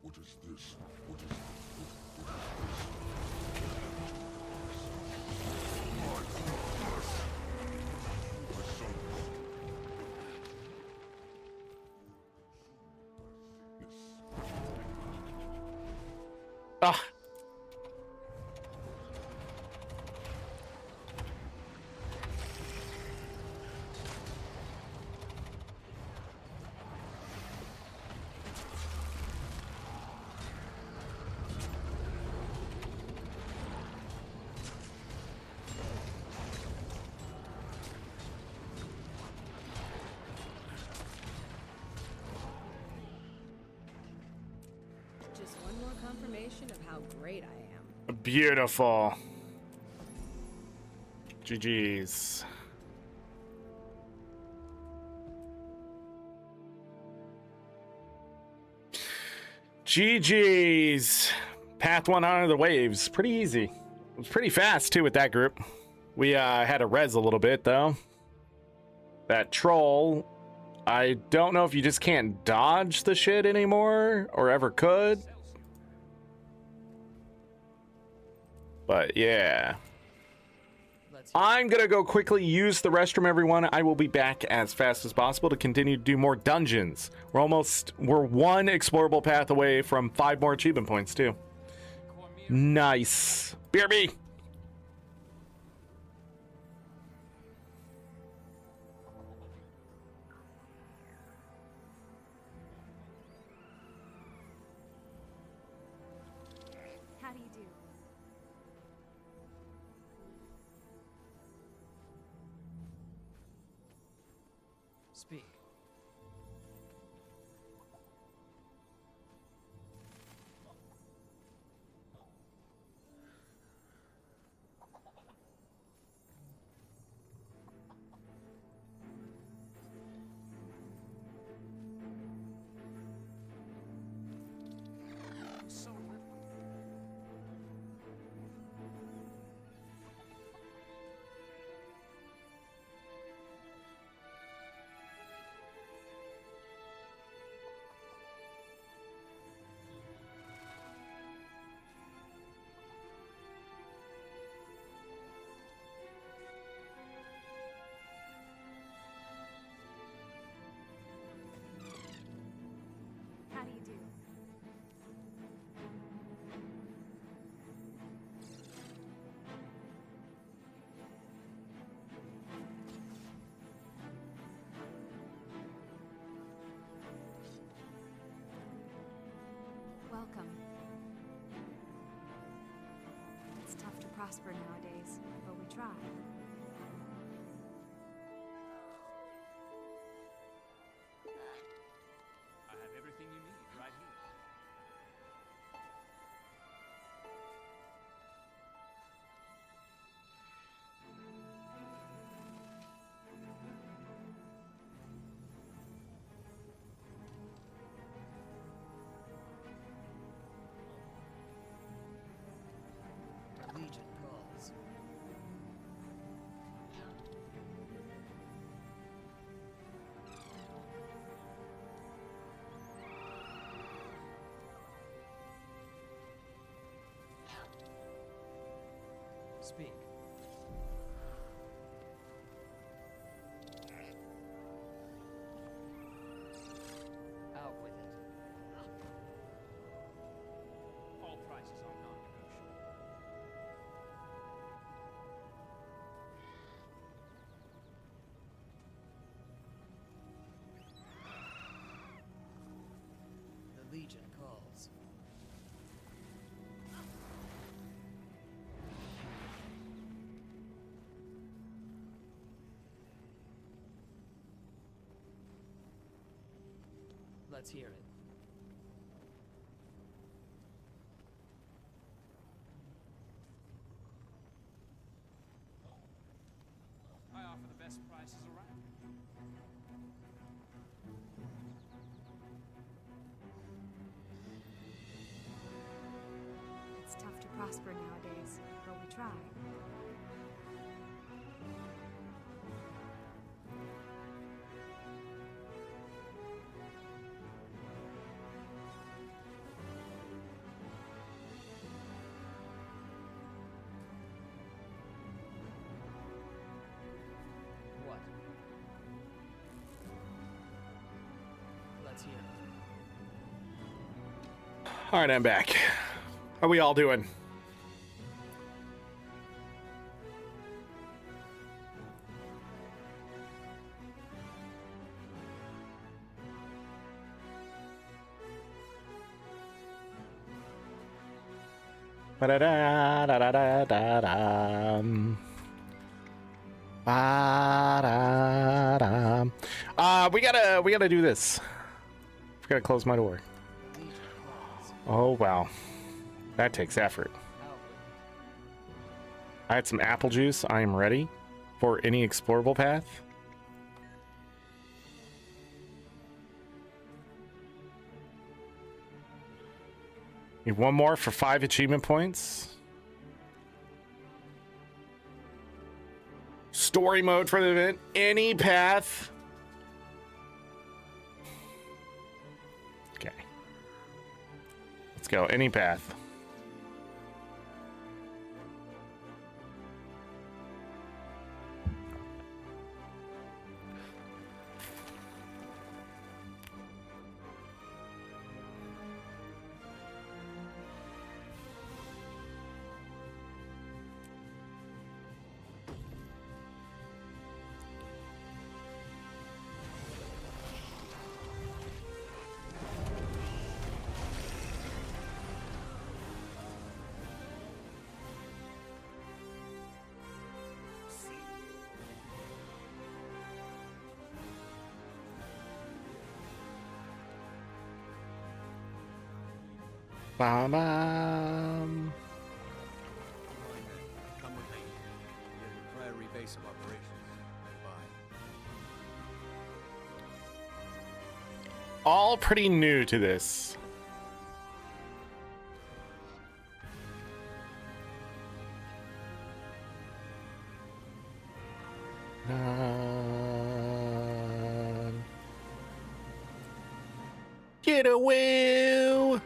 What is this? What is this? ah, Just one more confirmation of how great I am. beautiful. GG's. GG's. Path 1 out of the waves. Pretty easy. It was pretty fast, too, with that group. We had to res a little bit, though. That troll, I don't know if you just can't dodge the shit anymore, or ever could. But, yeah. I'm gonna go quickly use the restroom, everyone. I will be back as fast as possible to continue to do more dungeons. We're one explorable path away from 5 more achievement points, too. Nice. BRB! How do you do? Speak. welcome. It's tough to prosper nowadays, but we try. I have everything you need right here. Legion calls. Speak. Out with it. All prices are non-negotiable. The Legion calls. Let's hear it. I offer the best prices around. It's tough to prosper nowadays, but we try. What? Let's hear it. All right, I'm back. How we all doing? Ba-da-da-da-da-da-da-dum. Ba-da-dum. We gotta do this. We gotta close my door. The Legion calls. Oh wow, that takes effort. Out with it. I had some apple juice. I am ready for any explorable path. Need one more for 5 achievement points. Story mode for the event. Any path. Okay. Let's go. Any path. Bam, bam. Come with me. Near the Priory base of operations. Goodbye. All pretty new to this. Get away!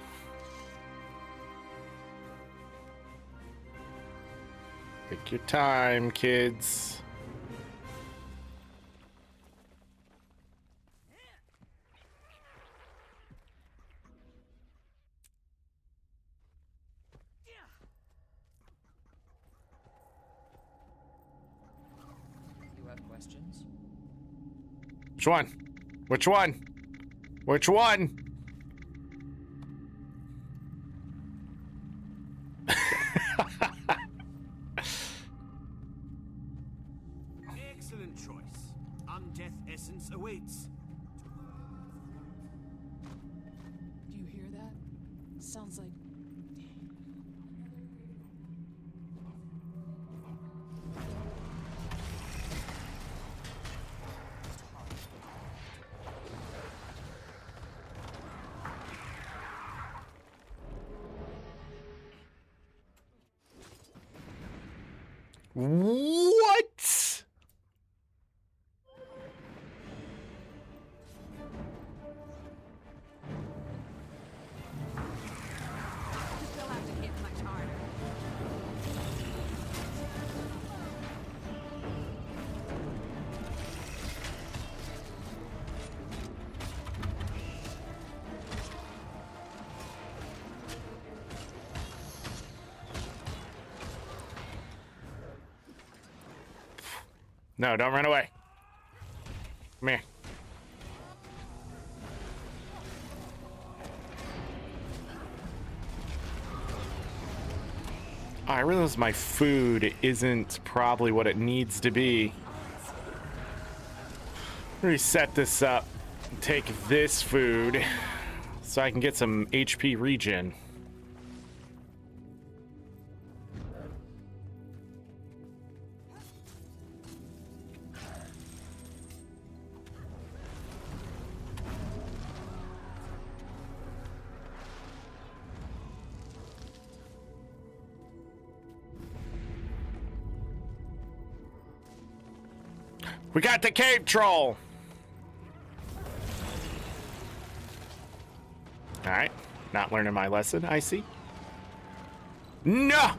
Take your time, kids. You have questions? Which one? Which one? Which one? undeath essence awaits. Do you hear that? Sounds like... What? They'll have to hit much harder. No, don't run away. Come here. I realize my food isn't probably what it needs to be. Reset this up. Take this food so I can get some HP regen. We got the cave troll. All right, not learning my lesson, I see. No.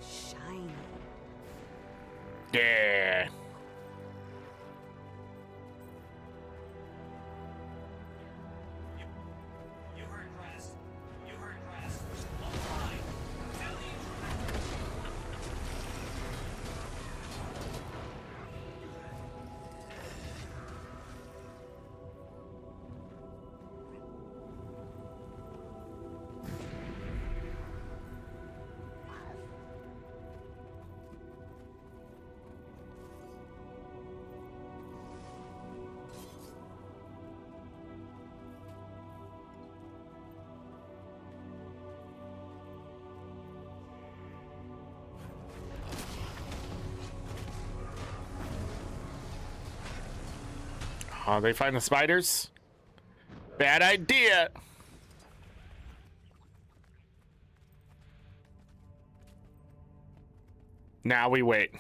Shiny. Yeah. You heard Grass. You heard Grass. All fine. Tell the Oh, they find the spiders? Bad idea. Now we wait.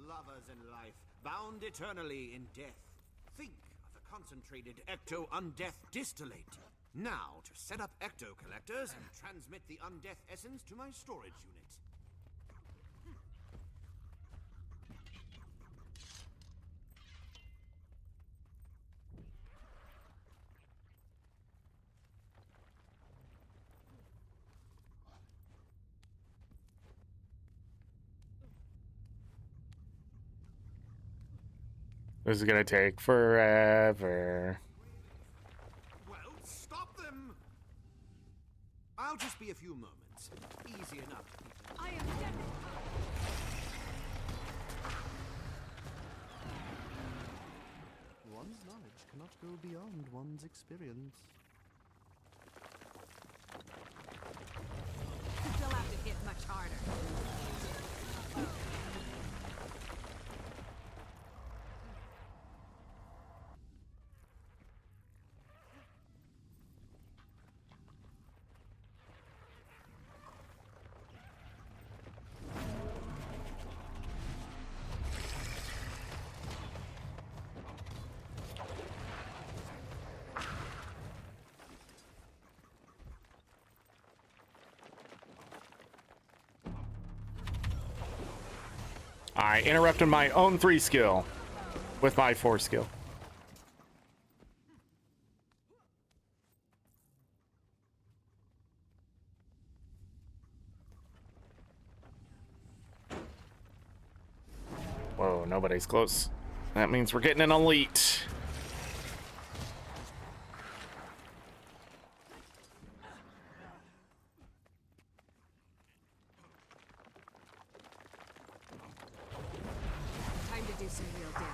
Lovers in life, bound eternally in death. Think of the concentrated ecto-undeath distillate. Now to set up ecto-collectors and transmit the undeath essence to my storage unit. This is gonna take forever. Well, stop them! I'll just be a few moments. Easy enough. I am dead. One's knowledge cannot go beyond one's experience. They'll have to hit much harder. I interrupted my own 3 skill with my 4 skill. Oh, nobody's close. That means we're getting an elite. Time to do some real damage.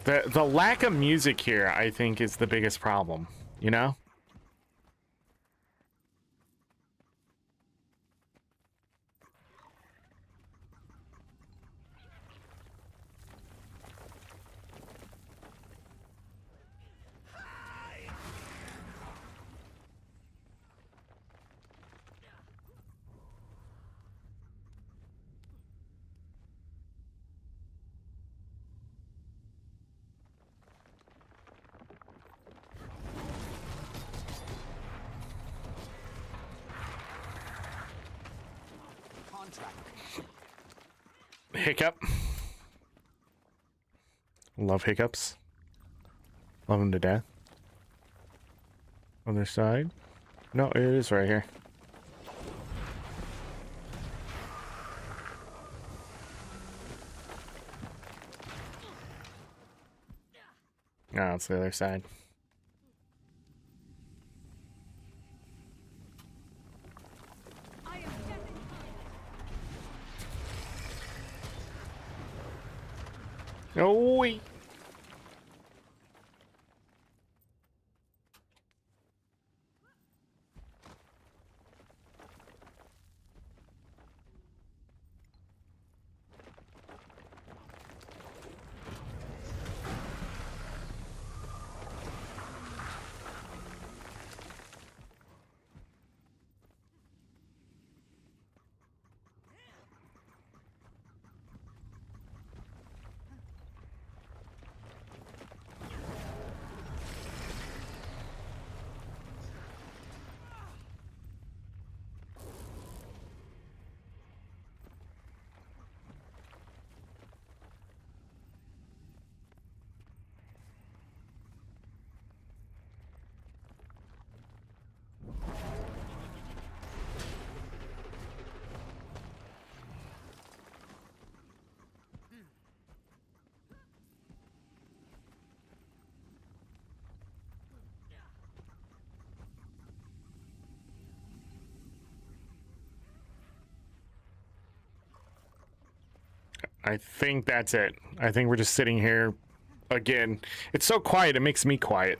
The lack of music here, I think, is the biggest problem, you know? Hiccup. Love hiccups. Love them to death. Other side. No, it is right here. No, it's the other side. Oh, wait. I think that's it. I think we're just sitting here again. It's so quiet, it makes me quiet.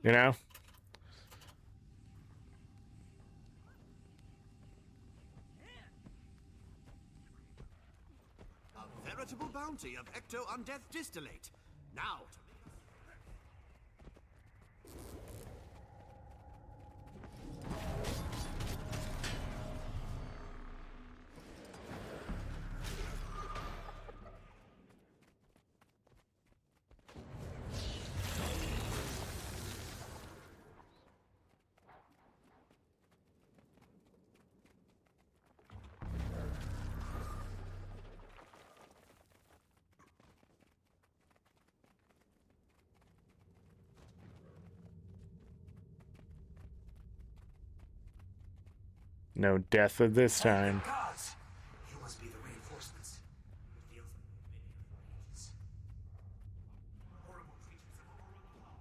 You know? A veritable bounty of ecto-undeath distillate. Now to No death of this time. Gods! You must be the reinforcements. It feels like we've been here for ages. Horrible creatures have overrun the hall.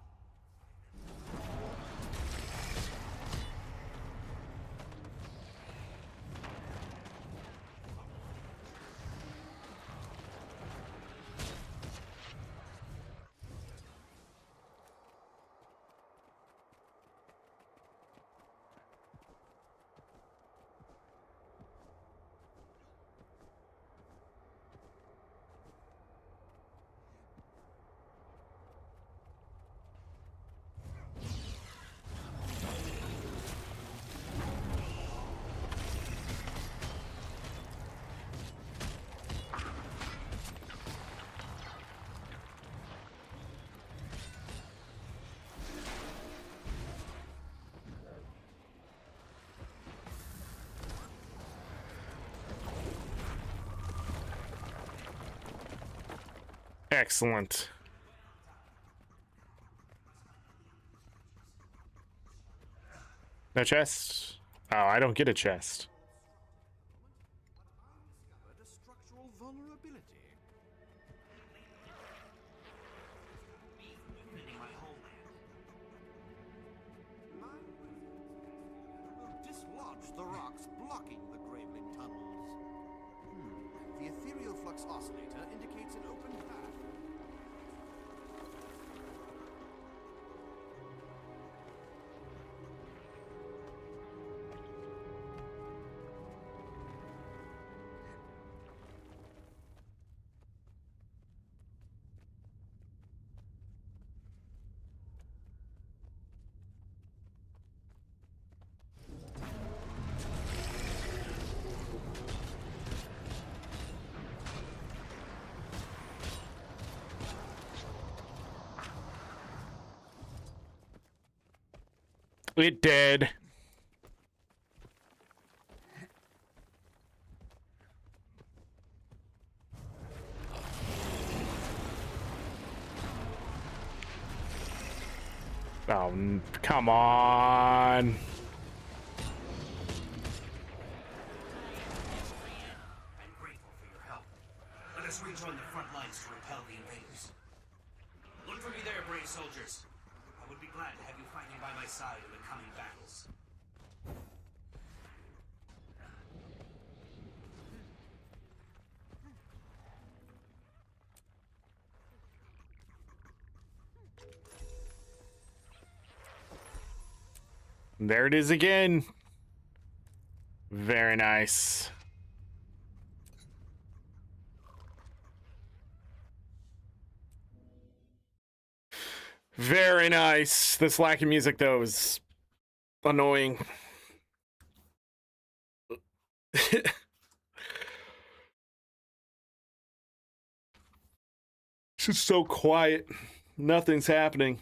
Excellent. No chest? Oh, I don't get a chest. Discovered a structural vulnerability. Defending my homeland. My will dislodge the rocks blocking the Graveling tunnels. The ethereal flux oscillator indicates an open path. It did. Oh, come on. I'm grateful for your help. Let us rejoin the front lines to repel the invaders. Look for me there, brave soldiers. I would be glad to have you fighting by my side in the coming battles. There it is again. Very nice. Very nice. This lack of music, though, is annoying. It's just so quiet. Nothing's happening.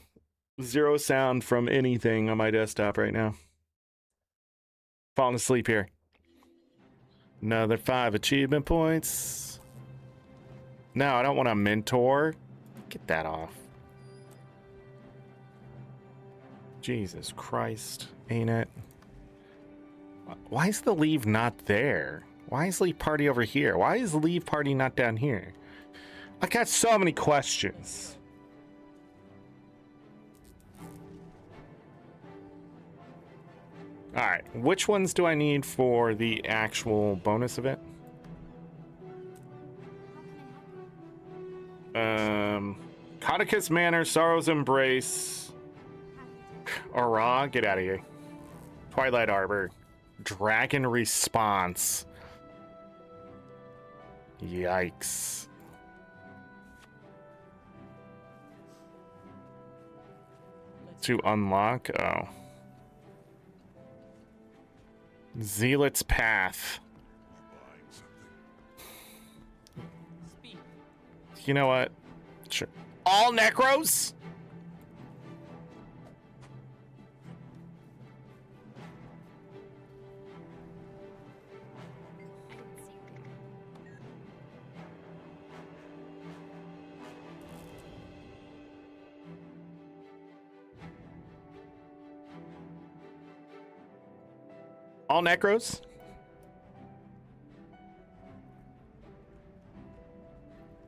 Zero sound from anything on my desktop right now. Falling asleep here. Another 5 achievement points. No, I don't want a mentor. Get that off. Jesus Christ, ain't it? Why is the leave not there? Why is leave party over here? Why is leave party not down here? I got so many questions. All right, which ones do I need for the actual bonus event? Conicus Manor, Sorrow's Embrace, Aura, get out of here. Twilight Arbor, Dragon Response. Yikes. To unlock, oh. Zealot's Path. You know what? Sure. All Necros? All Necros?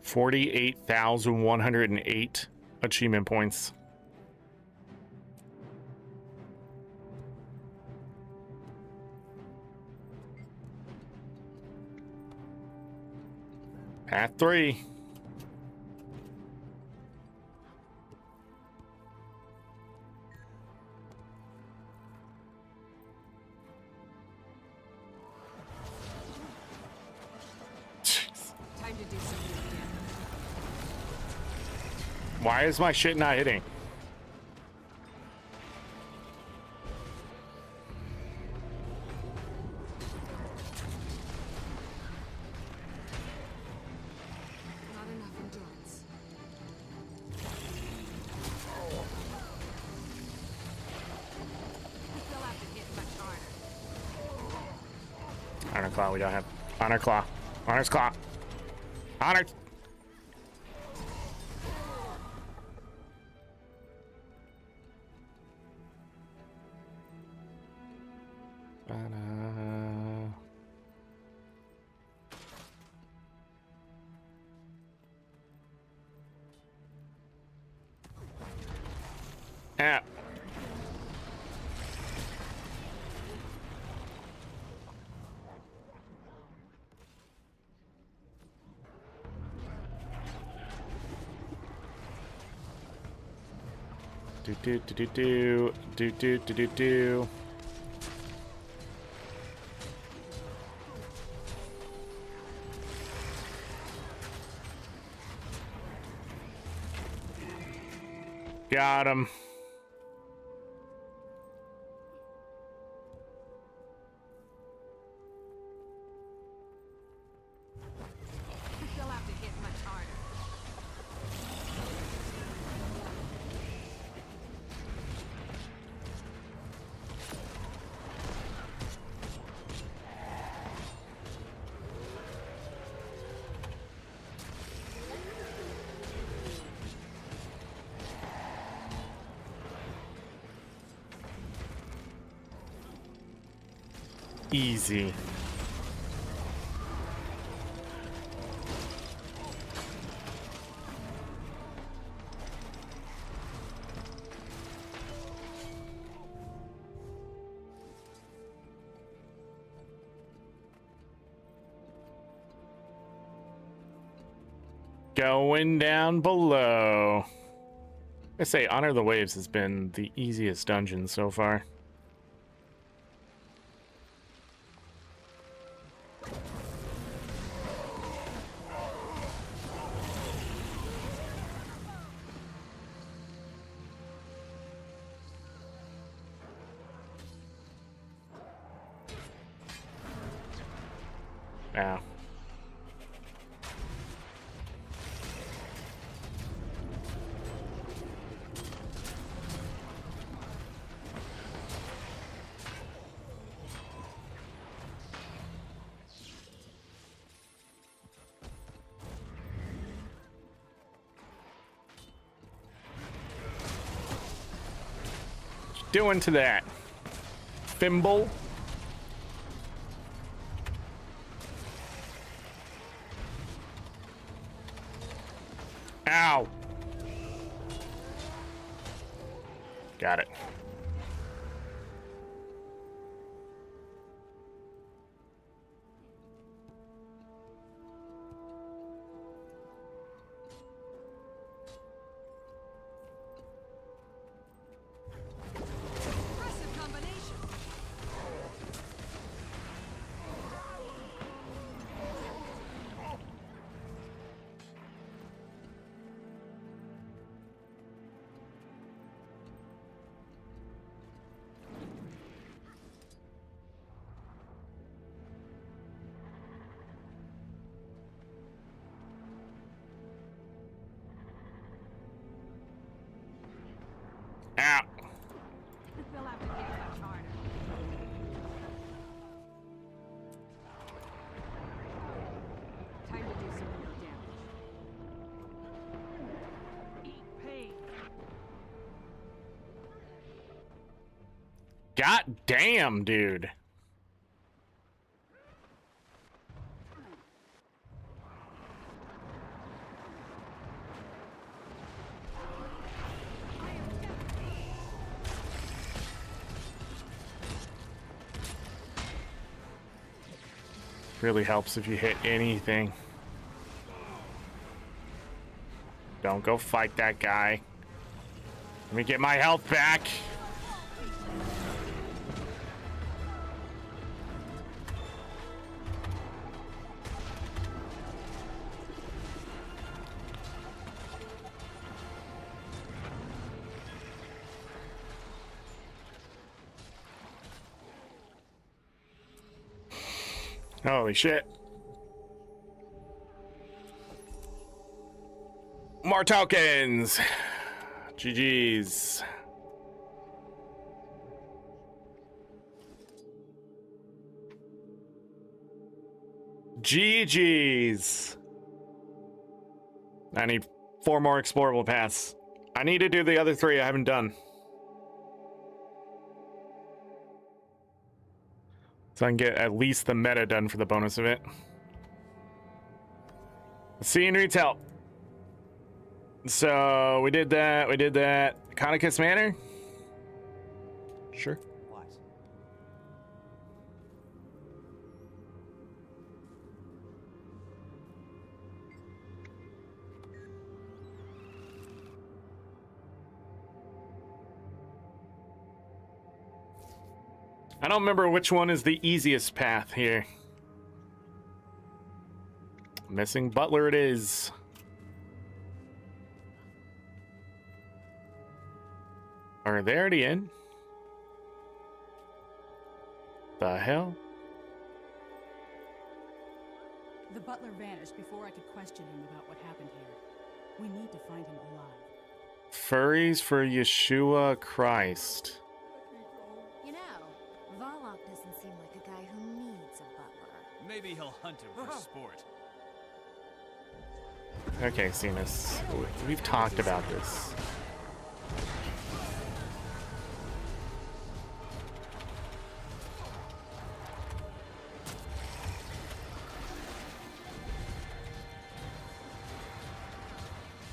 $48,108 achievement points. Path 3. Time to do something again. Why is my shit not hitting? Not enough endurance. They'll have to hit much harder. Honor Claw, we don't have. Honor Claw. Honor's Claw. Honor. Ah. Do do do do do do do do do do. Got him. They'll have to hit much harder. Easy. Going down below. I say Honor the Waves has been the easiest dungeon so far. Now. Doing to that, Thimble. Ow. Got it. Impressive combination. Ow. They'll have to hit much harder. Time to do some real damage. Eat pain. God damn, dude. Really helps if you hit anything. Don't go fight that guy. Let me get my health back. Holy shit. More tokens. GG's. GG's. I need 4 more explorable paths. I need to do the other 3 I haven't done. So I can get at least the meta done for the bonus of it. See and retail. So we did that. Conicus Manor. Sure. What? I don't remember which one is the easiest path here. Missing butler it is. Are they already in? The hell? The butler vanished before I could question him about what happened here. We need to find him alive. Furries for Yeshua Christ. You know, Varlock doesn't seem like a guy who needs a butler. Maybe he'll hunt him for sport. Okay, Seamus. We've talked about this.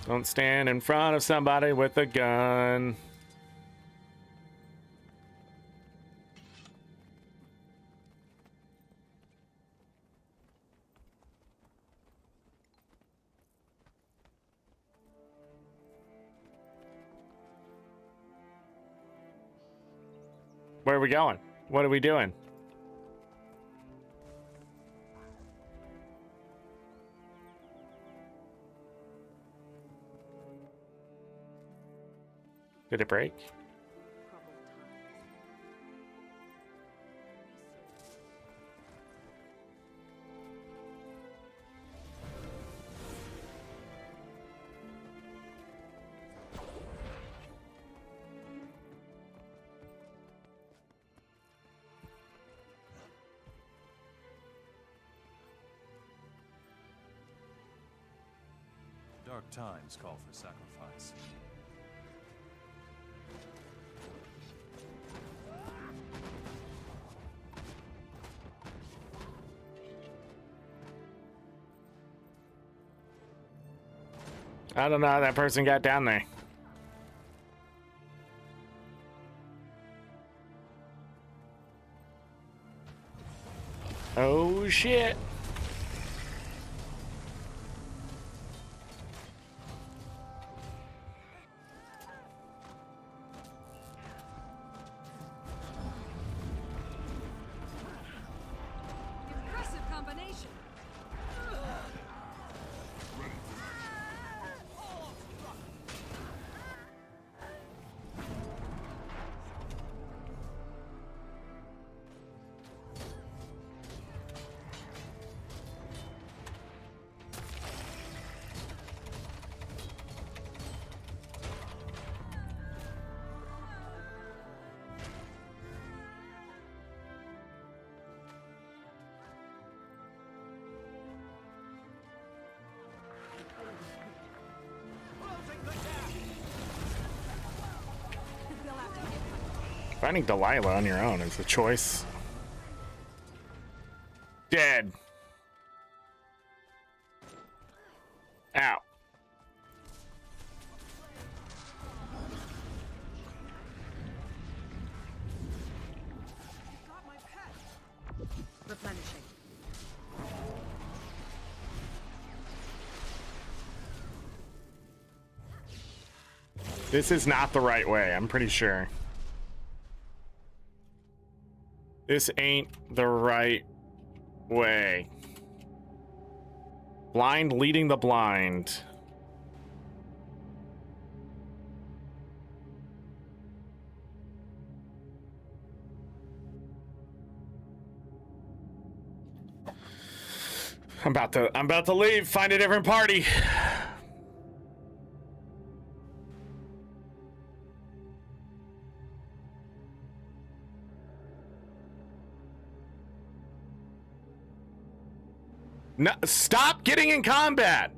Don't stand in front of somebody with a gun. Where are we going? What are we doing? Did it break? Dark times call for sacrifice. I don't know how that person got down there. Oh shit. Impressive combination. Finding Delilah on your own is a choice. Dead. Ow. Replenishing. This is not the right way, I'm pretty sure. This ain't the right way. Blind leading the blind. I'm about to leave, find a different party. No, stop getting in combat.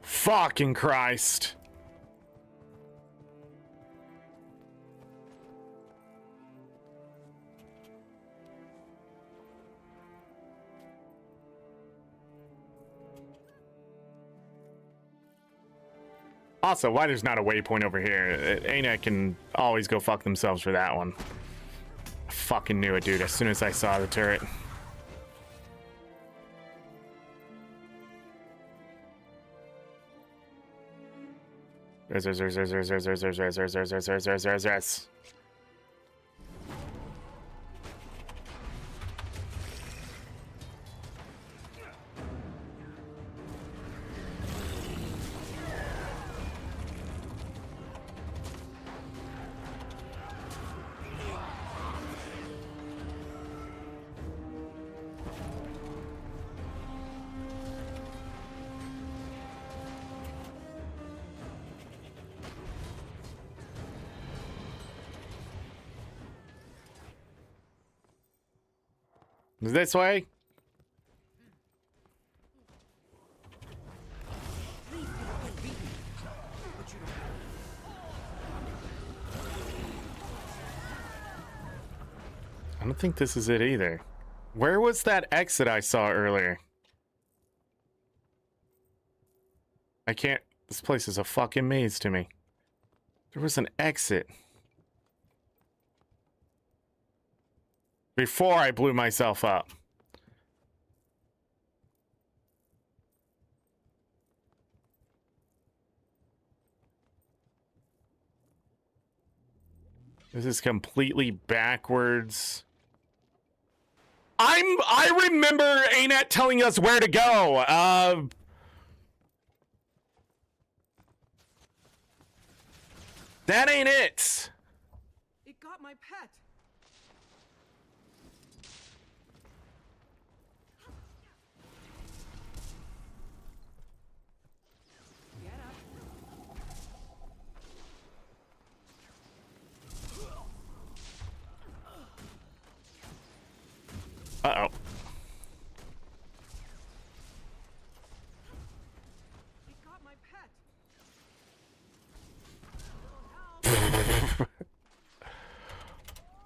Fucking Christ. Also, why there's not a waypoint over here? ArenaNet can always go fuck themselves for that one. I fucking knew it, dude, as soon as I saw the turret. This way? I don't think this is it either. Where was that exit I saw earlier? I can't... This place is a fucking maze to me. There was an exit. Before I blew myself up. This is completely backwards. I remember ArenaNet telling us where to go. That ain't it. It got my pet. Uh-oh. It got my pet.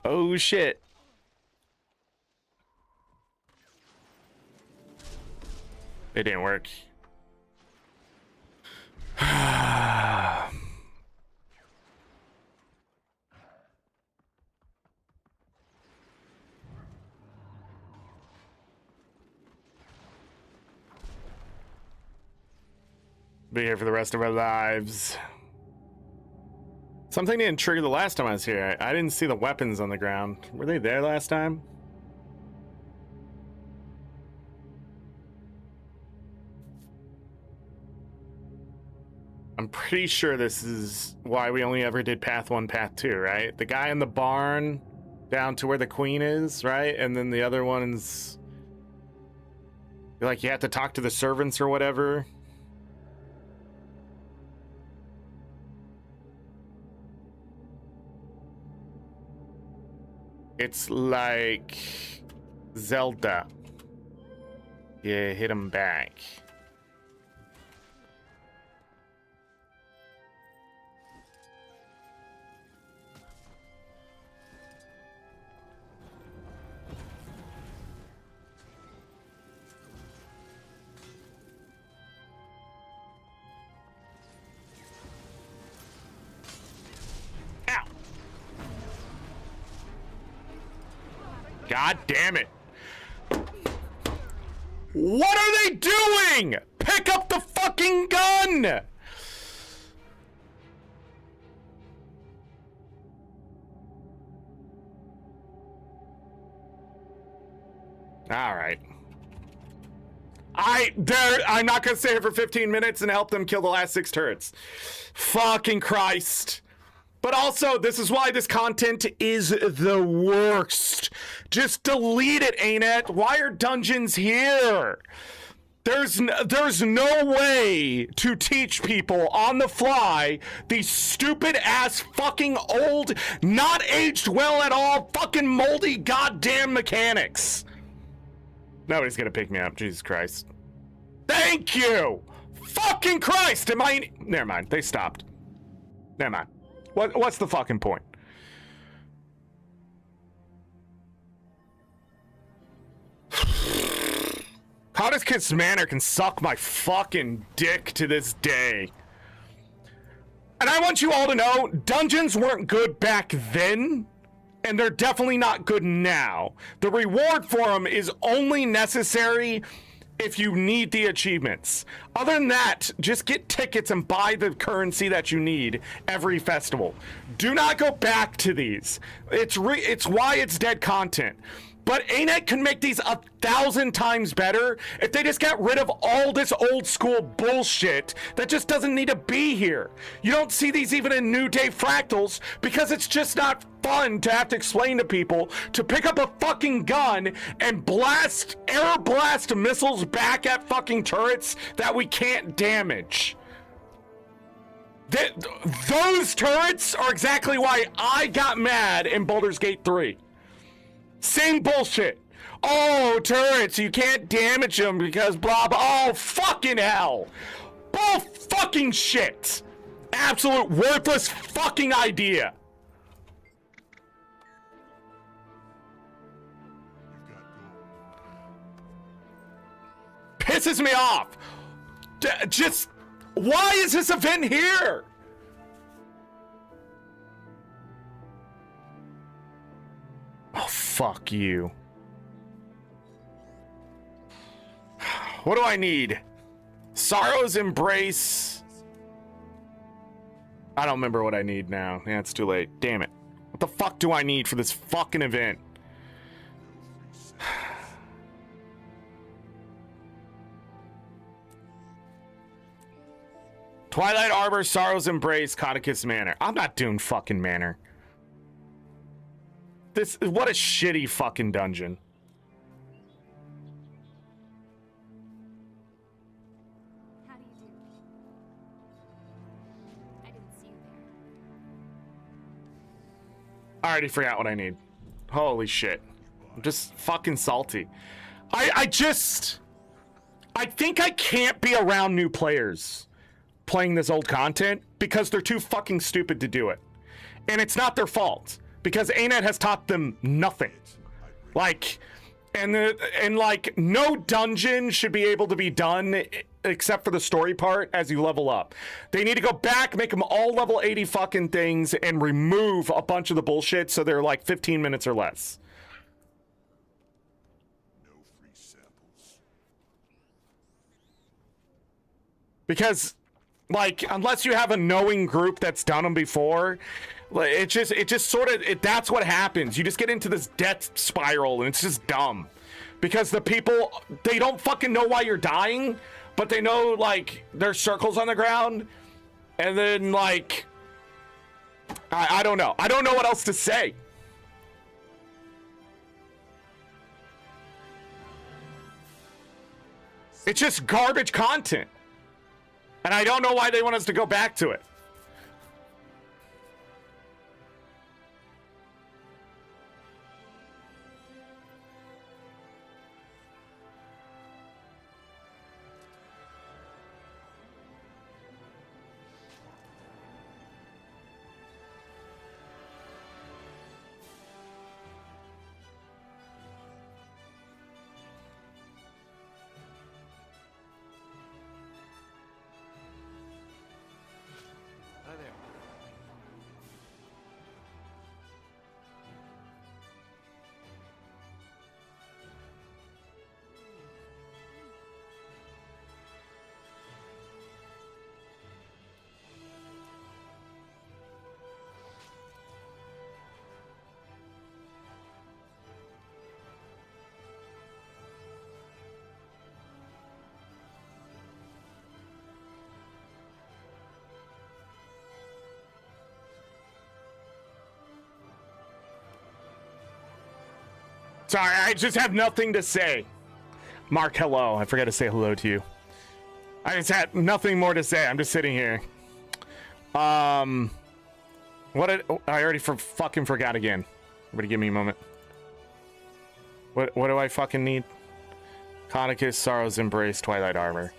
Oh shit. It didn't work. Be here for the rest of our lives. Something didn't trigger the last time I was here. I didn't see the weapons on the ground. Were they there last time? I'm pretty sure this is why we only ever did path 1, path 2, right? The guy in the barn down to where the queen is, right? And then the other one's like you have to talk to the servants or whatever. It's like Zelda. Yeah, hit him back. God damn it. What are they doing? Pick up the fucking gun! Alright. I'm not gonna stay here for 15 minutes and help them kill the last 6 turrets. Fucking Christ. But also, this is why this content is the worst. Just delete it, ArenaNet. Why are dungeons here? There's no way to teach people on the fly these stupid ass fucking old, not aged well at all, fucking moldy goddamn mechanics. Nobody's gonna pick me up, Jesus Christ. Thank you! Fucking Christ! Never mind, they stopped. Never mind. What's the fucking point? Hottest Kiss Manor can suck my fucking dick to this day. And I want you all to know, dungeons weren't good back then, and they're definitely not good now. The reward for them is only necessary if you need the achievements. Other than that, just get tickets and buy the currency that you need every festival. Do not go back to these. It's why it's dead content. But ArenaNet can make these 1,000 times better if they just got rid of all this old school bullshit that just doesn't need to be here. You don't see these even in New Day Fractals because it's just not fun to have to explain to people to pick up a fucking gun and air blast missiles back at fucking turrets that we can't damage. Those turrets are exactly why I got mad in Baldur's Gate 3. Same bullshit. Oh, turrets, you can't damage them because blah blah. Oh, fucking hell. Bull fucking shit. Absolute worthless fucking idea. Pisses me off. Just, why is this event here? Oh, fuck you. What do I need? Sorrow's Embrace. I don't remember what I need now. Yeah, it's too late. Damn it. What the fuck do I need for this fucking event? Twilight Arbor, Sorrow's Embrace, Codicus Manor. I'm not doing fucking Manor. What a shitty fucking dungeon. How do you do? I didn't see you there. I already forgot what I need. Holy shit. I'm just fucking salty. I think I can't be around new players playing this old content because they're too fucking stupid to do it. And it's not their fault. Because ArenaNet has taught them nothing. Like, and like, no dungeon should be able to be done except for the story part as you level up. They need to go back, make them all level 80 fucking things, and remove a bunch of the bullshit so they're like 15 minutes or less. No free samples. Because, like, unless you have a knowing group that's done them before, it just sort of, that's what happens. You just get into this death spiral, and it's just dumb. Because the people, they don't fucking know why you're dying, but they know, like, there's circles on the ground, and then, like, I don't know. I don't know what else to say. It's just garbage content. And I don't know why they want us to go back to it. Hi there. Sorry, I just have nothing to say. Mark, hello. I forgot to say hello to you. I just had nothing more to say. I'm just sitting here. I already fucking forgot again. Everybody give me a moment. What do I fucking need? Codicus, Sorrow's Embrace, Twilight Arbor.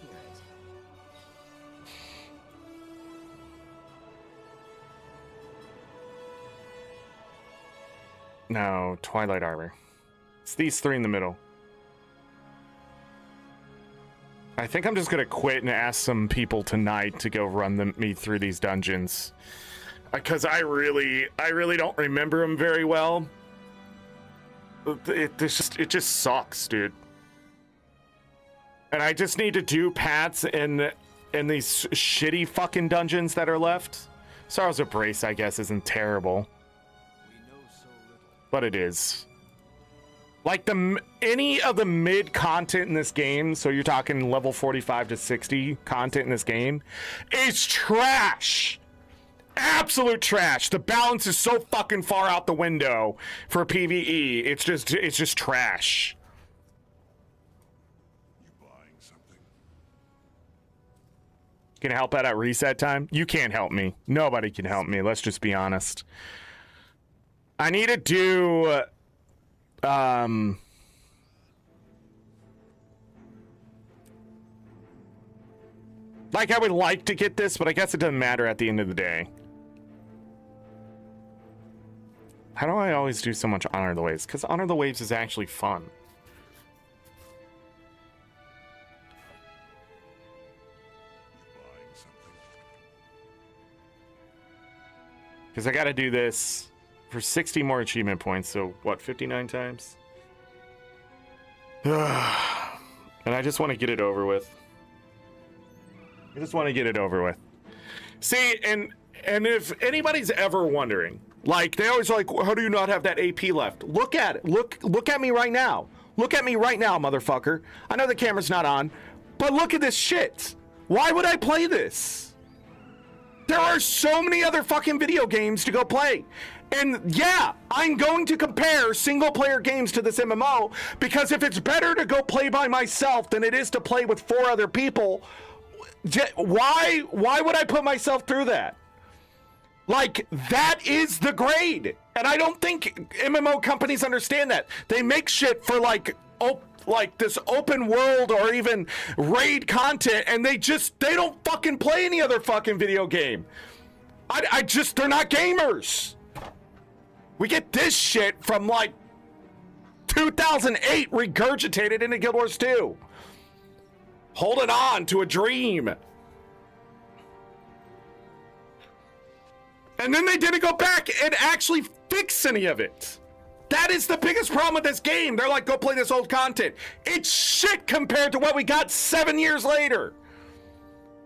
No, Twilight Arbor. It's these three in the middle. I think I'm just gonna quit and ask some people tonight to go run me through these dungeons, because I really don't remember them very well. It just sucks, dude. And I just need to do paths in these shitty fucking dungeons that are left. Sorrows of Brace, I guess, isn't terrible, but it is. Like any of the mid content in this game, so you're talking level 45 to 60 content in this game, is trash. Absolute trash. The balance is so fucking far out the window for PvE. It's just trash. Can I help out at reset time? You can't help me. Nobody can help me. Let's just be honest. I need to do like, I would like to get this, but I guess it doesn't matter at the end of the day. How do I always do so much Honor the Waves? Because Honor the Waves is actually fun. Because I got to do this for 60 more achievement points. So, what, 59 times? And I just want to get it over with. I just want to get it over with. See, and if anybody's ever wondering, like, they always like, how do you not have that AP left? Look at it. Look at me right now. Look at me right now, motherfucker. I know the camera's not on, but look at this shit. Why would I play this? There are so many other fucking video games to go play. And yeah, I'm going to compare single player games to this MMO, because if it's better to go play by myself than it is to play with 4 other people, why would I put myself through that? Like, that is the grade. And I don't think MMO companies understand that. They make shit for like this open world or even raid content, and they don't fucking play any other fucking video game. They're not gamers. We get this shit from like 2008 regurgitated into Guild Wars 2. Holding on to a dream. And then they didn't go back and actually fix any of it. That is the biggest problem with this game. They're like, go play this old content. It's shit compared to what we got 7 years later.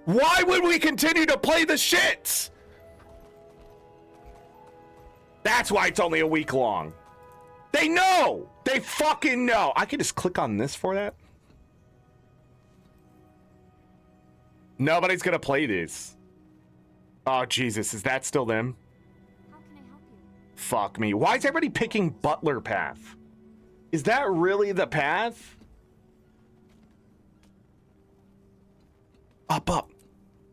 Why would we continue to play the shit? That's why it's only a week long. They know. They fucking know. I can just click on this for that. Nobody's gonna play these. Oh, Jesus. Is that still them? Fuck me. Why is everybody picking Butler path? Is that really the path? Up.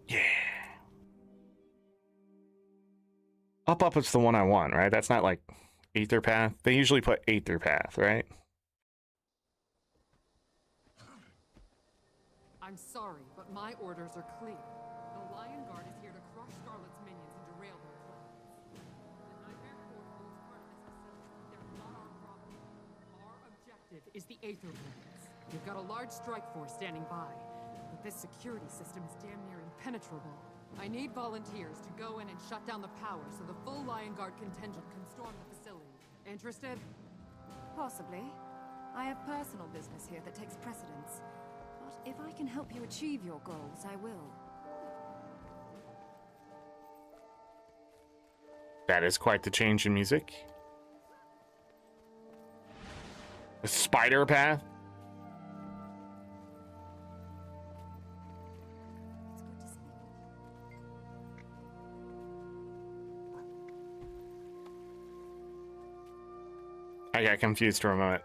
Yeah. Up is the one I want, right? That's not like Aether path. They usually put Aether path, right? I'm sorry, but my orders are clear. The Lion Guard is here to crush Scarlet's minions and derail their plans. The Nightmare Court holds part of this facility. They're not our problem. Our objective is the Aether planes. We've got a large strike force standing by, but this security system is damn near impenetrable. I need volunteers to go in and shut down the power so the full Lion Guard contingent can storm the facility. Interested? Possibly. I have personal business here that takes precedence. But if I can help you achieve your goals, I will. That is quite the change in music. The spider path. I got confused for a moment.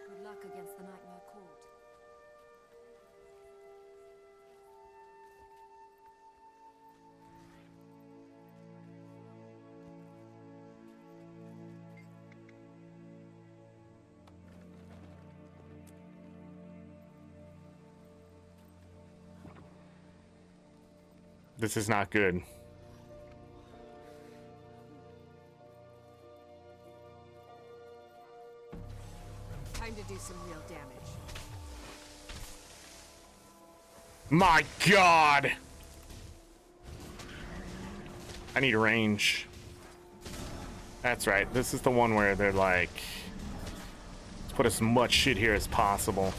Good luck against the Nightmare Court. This is not good. Time to do some real damage. My God! I need range. That's right. This is the one where they're like, let's put as much shit here as possible.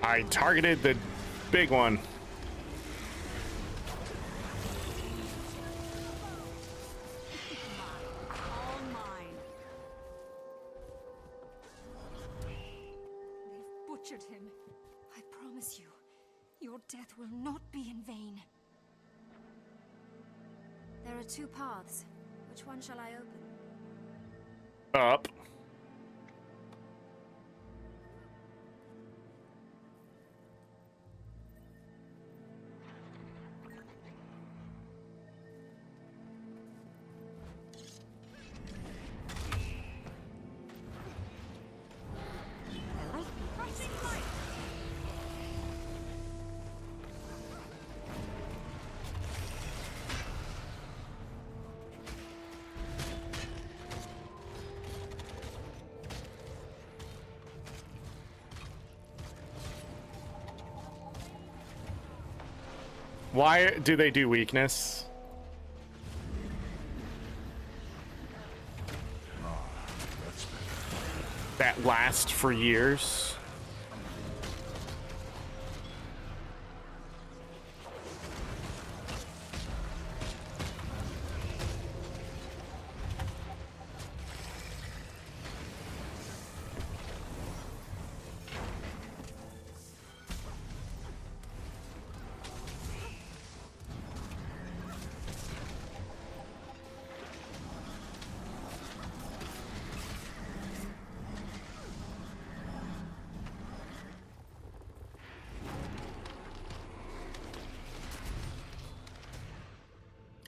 I targeted the big one. All mine. They've butchered him. I promise you, your death will not be in vain. There are two paths. Which one shall I open? Up. Why do they do weakness? That lasts for years.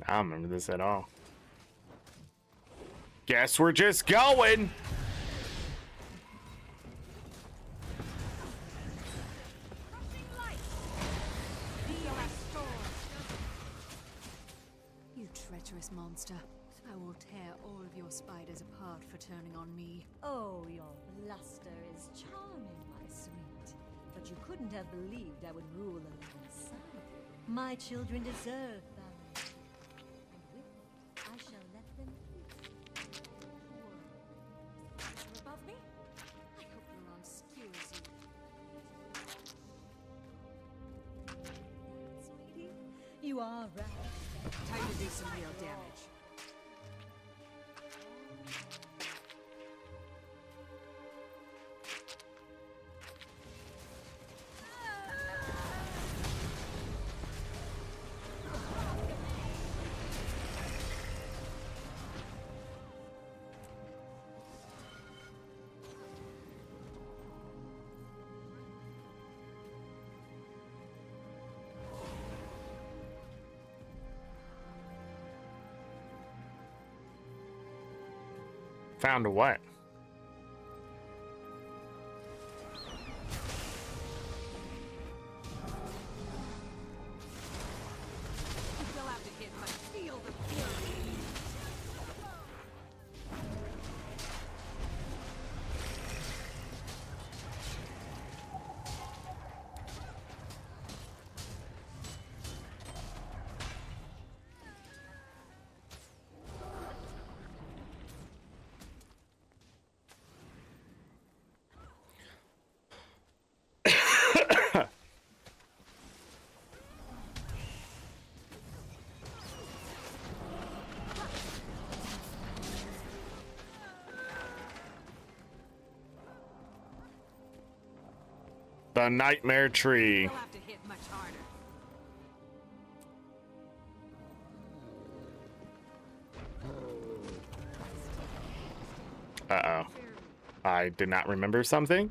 I don't remember this at all. Guess we're just going. You treacherous monster. I will tear all of your spiders apart for turning on me. Oh, your bluster is charming, my sweet. But you couldn't have believed I would rule alongside you. My children deserve balance. And with it, I shall let them feast. You're above me? I hope you're on skewers, Sweetie, you are right. Time to do some real damage. Found a what? You'll have to hit, but feel the fury. The nightmare tree. You'll have to hit much harder. Uh-oh. I did not remember something.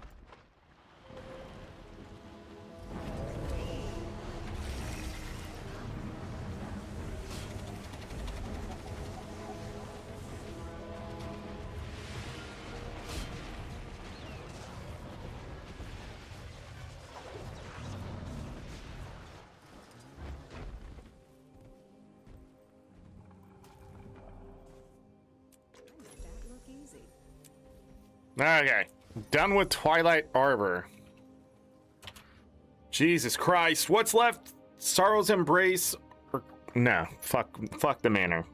That look easy. Okay. Done with Twilight Arbor. Jesus Christ. What's left? Sorrow's Embrace? Or, no. Fuck the manor.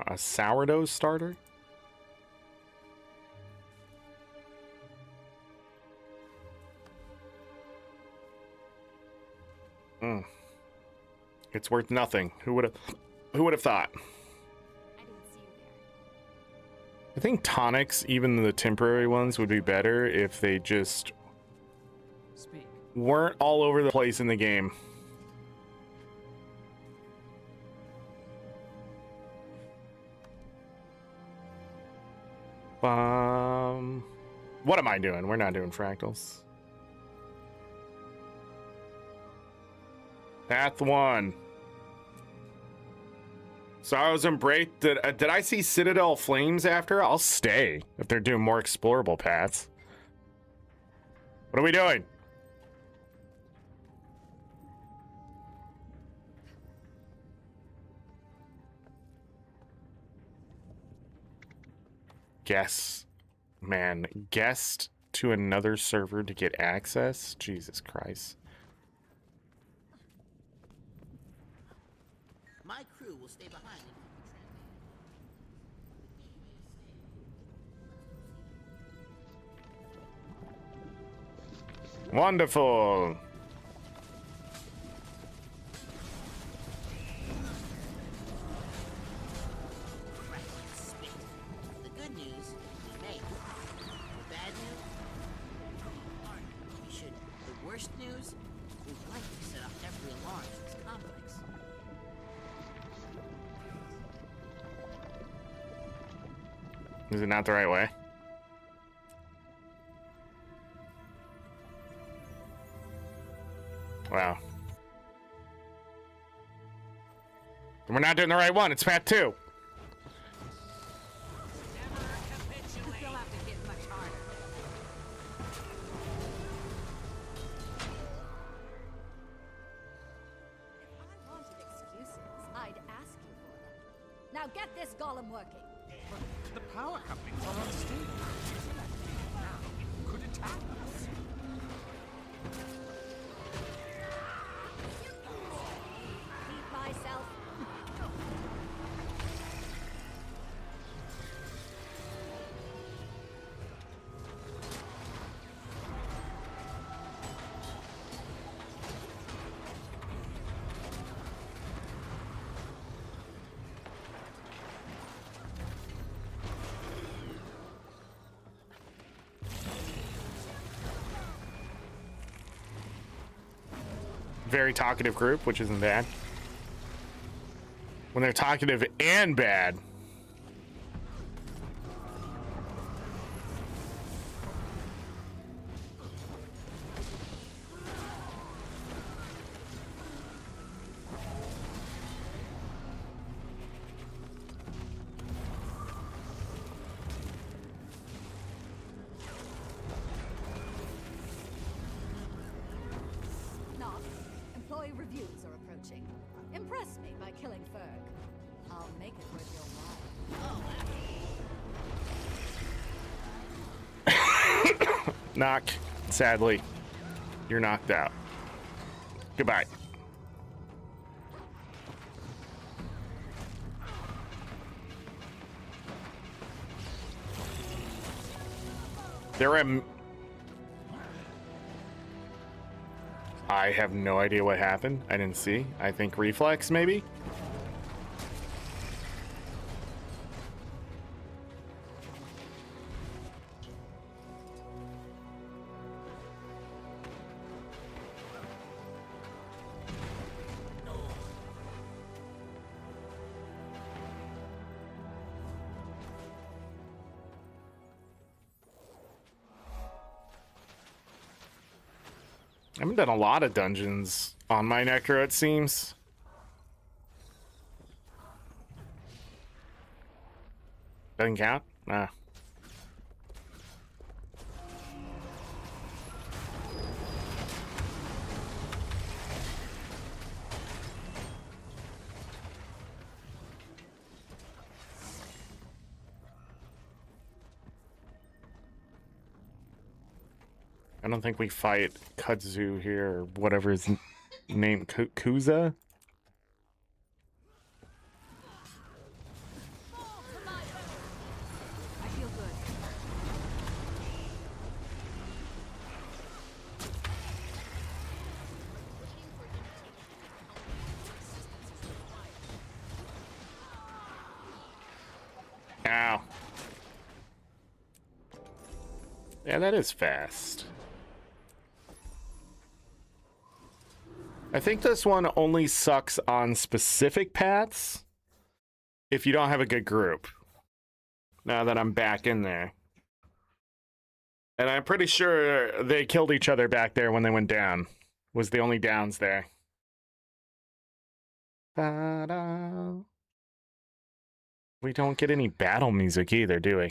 A sourdough starter? It's worth nothing. Who would have thought? I think tonics, even the temporary ones, would be better if they just weren't all over the place in the game. What am I doing? We're not doing fractals. Path 1. Sorrow's Embrace. Did I see Citadel Flames after? I'll stay if they're doing more explorable paths. What are we doing? Guess. Man, guest to another server to get access? Jesus Christ. My crew will stay behind. Wonderful. The good news, we made it. The bad news, we should. The worst news, we've likely set off every alarm in this complex. Is it not the right way? Wow. We're not doing the right one. It's path 2. You'll have to hit much harder. If I wanted excuses, I'd ask you for them. Now get this golem working. The power companies are unstable. Now it could attack us. Keep myself. Very talkative group, which isn't bad. When they're talkative and bad. Knock. Employee reviews are approaching. Impress me by killing Ferg. I'll make it worth your while. Knock. Sadly, you're knocked out. Goodbye. I have no idea what happened. I didn't see. I think reflex, maybe? I haven't done a lot of dungeons on my Necro, it seems. Doesn't count? Nah. I don't think we fight Kudzu here, or whatever his name, Kuza? I feel good. Ow. Yeah, that is fast. I think this one only sucks on specific paths if you don't have a good group. Now that I'm back in there. And I'm pretty sure they killed each other back there when they went down. Was the only downs there. Ta-da. We don't get any battle music either, do we?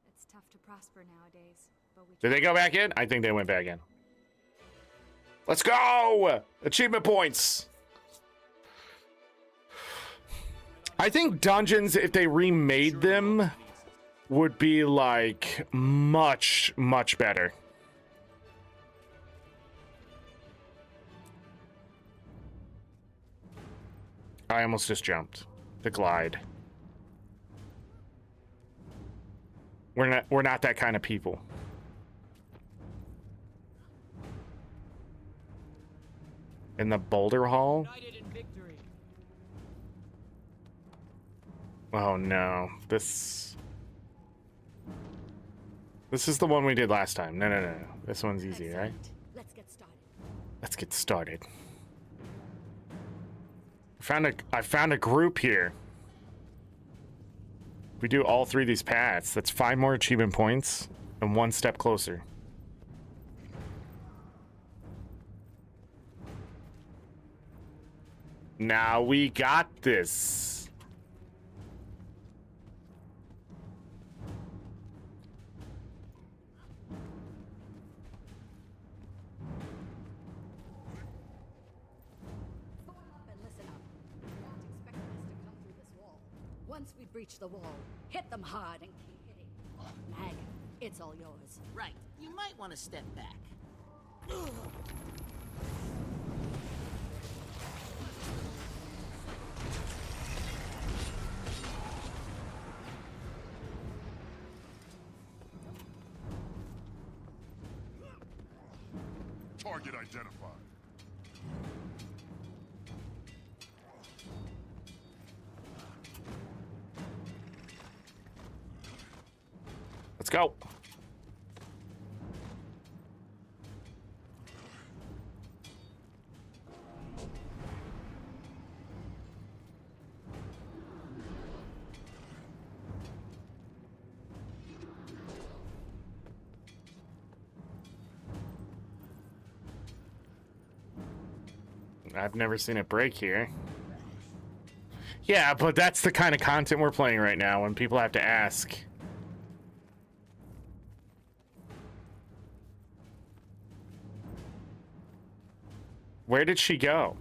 It's tough to prosper nowadays, but we Did they go back in? I think they went back in. Let's go! Achievement points! I think dungeons, if they remade them, would be like much, much better. I almost just jumped. The glide. We're not that kind of people. In the Boulder Hall? Oh no. This is the one we did last time. No. This one's easy, right? Let's get started. Let's get started. I found a group here. We do all three of these paths. That's 5 more achievement points and 1 step closer. Now we got this. And listen up. Don't expect us to come through this wall. Once we breach the wall, hit them hard and keep hitting. Mag, it's all yours. Right. You might want to step back. Target identified. Let's go. I've never seen it break here. Yeah, but that's the kind of content we're playing right now when people have to ask. Where did she go?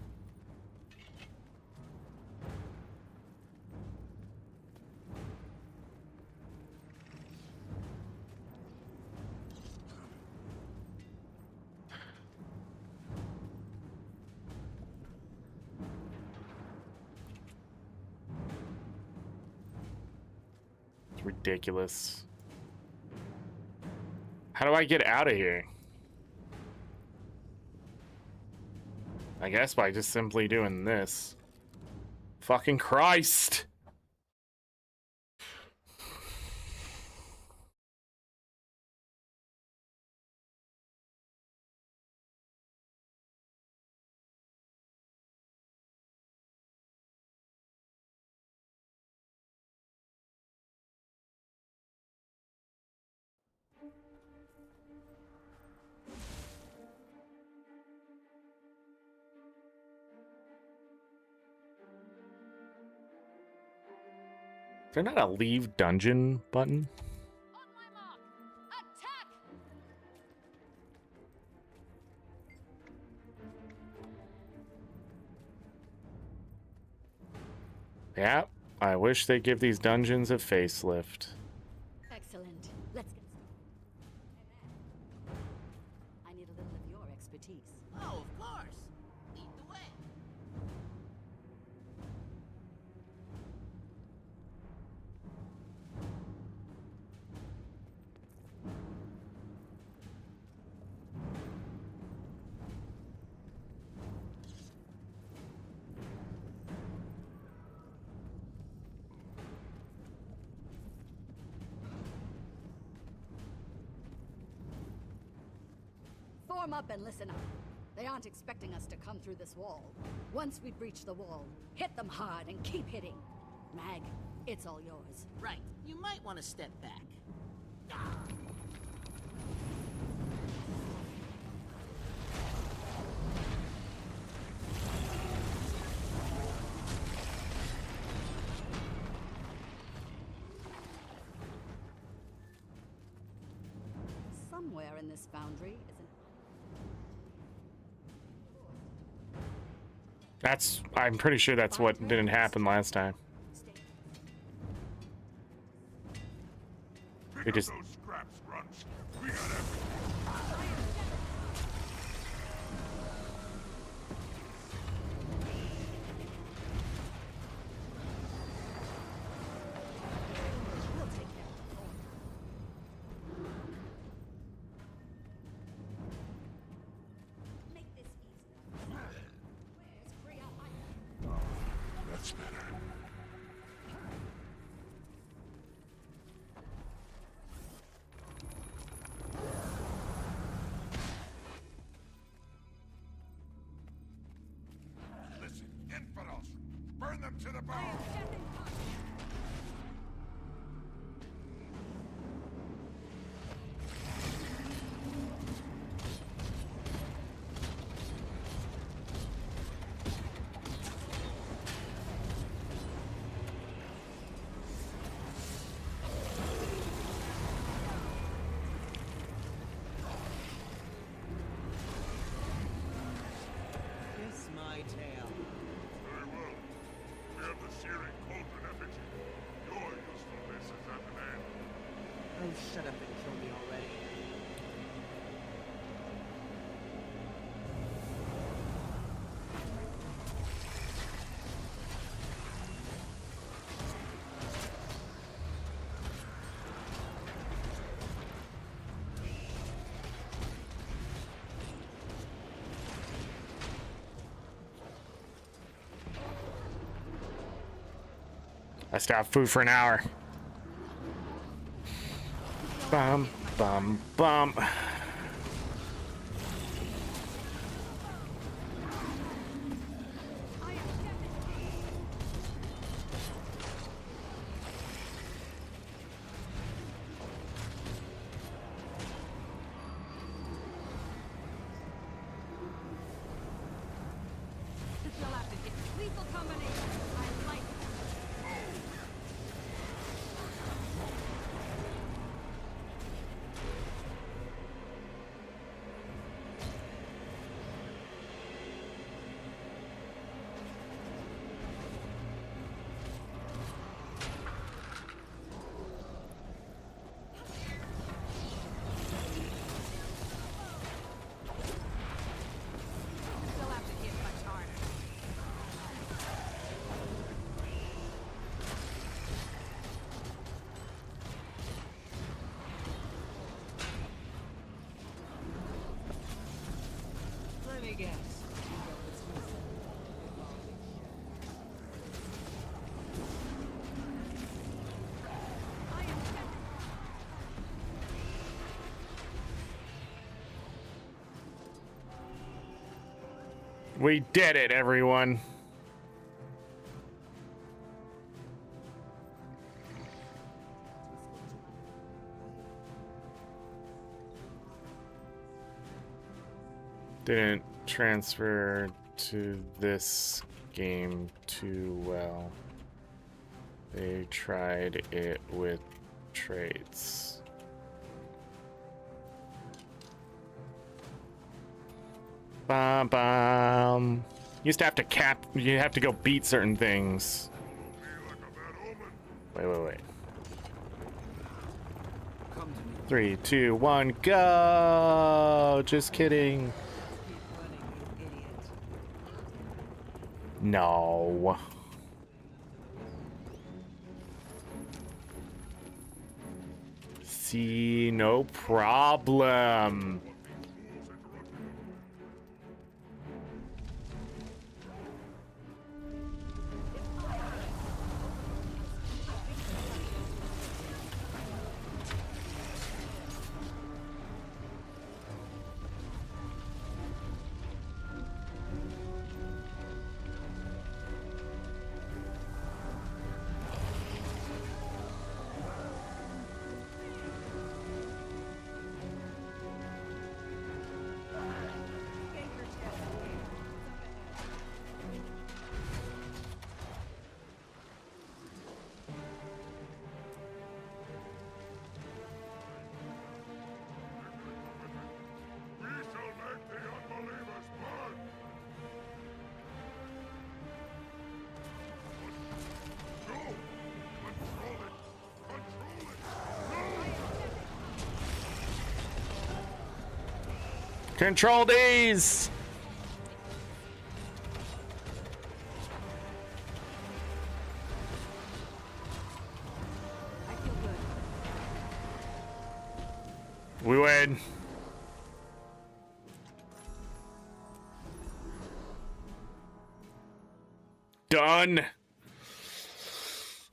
It's ridiculous. How do I get out of here? I guess by just simply doing this. Fucking Christ! Is there not a leave dungeon button? Yeah, I wish they'd give these dungeons a facelift. Excellent. Let's get started. I need a little of your expertise. Oh, of course. Lead the way. Form up and listen up. They aren't expecting us to come through this wall. Once we breach the wall, hit them hard and keep hitting. Mag, it's all yours. Right. You might want to step back. Somewhere in this foundry is an... I'm pretty sure that's what didn't happen last time. We just... Those scraps, Grunts. We got everything. We'll take care of the form. Make this easier. Where's Priya? That's better. Listen, infidels! Burn them to the bone! Kiss my tail. Very well. We have the searing cauldron effigy. Your usefulness is at an end. Oh, shut up and kill me already. I stopped food for an hour. Bum, bum, bum. You'll have to get lethal combination. I like it. You'll have to hit much harder. Let me guess. You know what's We did it, everyone. Didn't transfer to this game too well. They tried it with traits. Bum bum. Used to have to cap. You have to go beat certain things. Wait. 3, 2, 1, go! Just kidding. No. See, no problem. Control these! We win. Done.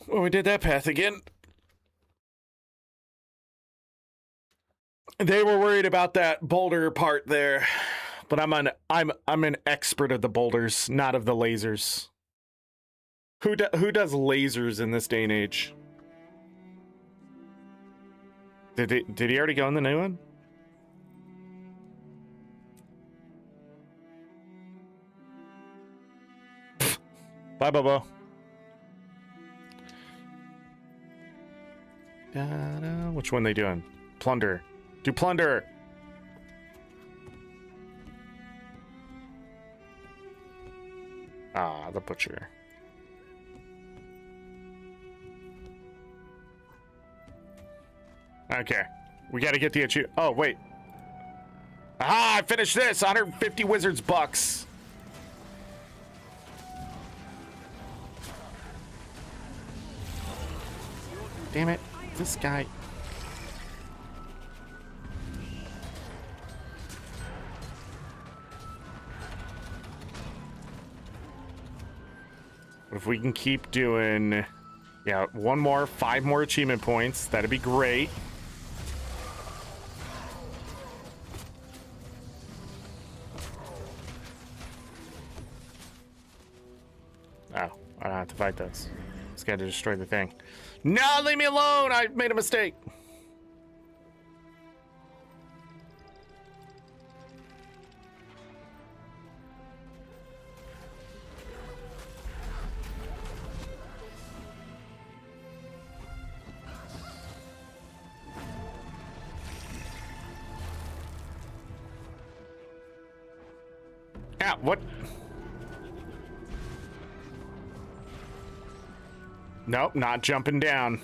Well, we did that path again. They were worried about that boulder part there, but I'm an expert of the boulders, not of the lasers. Who does lasers in this day and age? Did he already go in the new one? Bye, Bobo. Which one they doing? Plunder. Do plunder. Ah, the butcher. Okay. We gotta get the achievement. Oh, wait. Ah, I finished this. 150 wizards bucks. Damn it. This guy. If we can keep doing, yeah, 5 more achievement points, that'd be great. Oh, I don't have to fight those. Just gotta destroy the thing. No, leave me alone! I made a mistake. Yeah, what? Nope, not jumping down.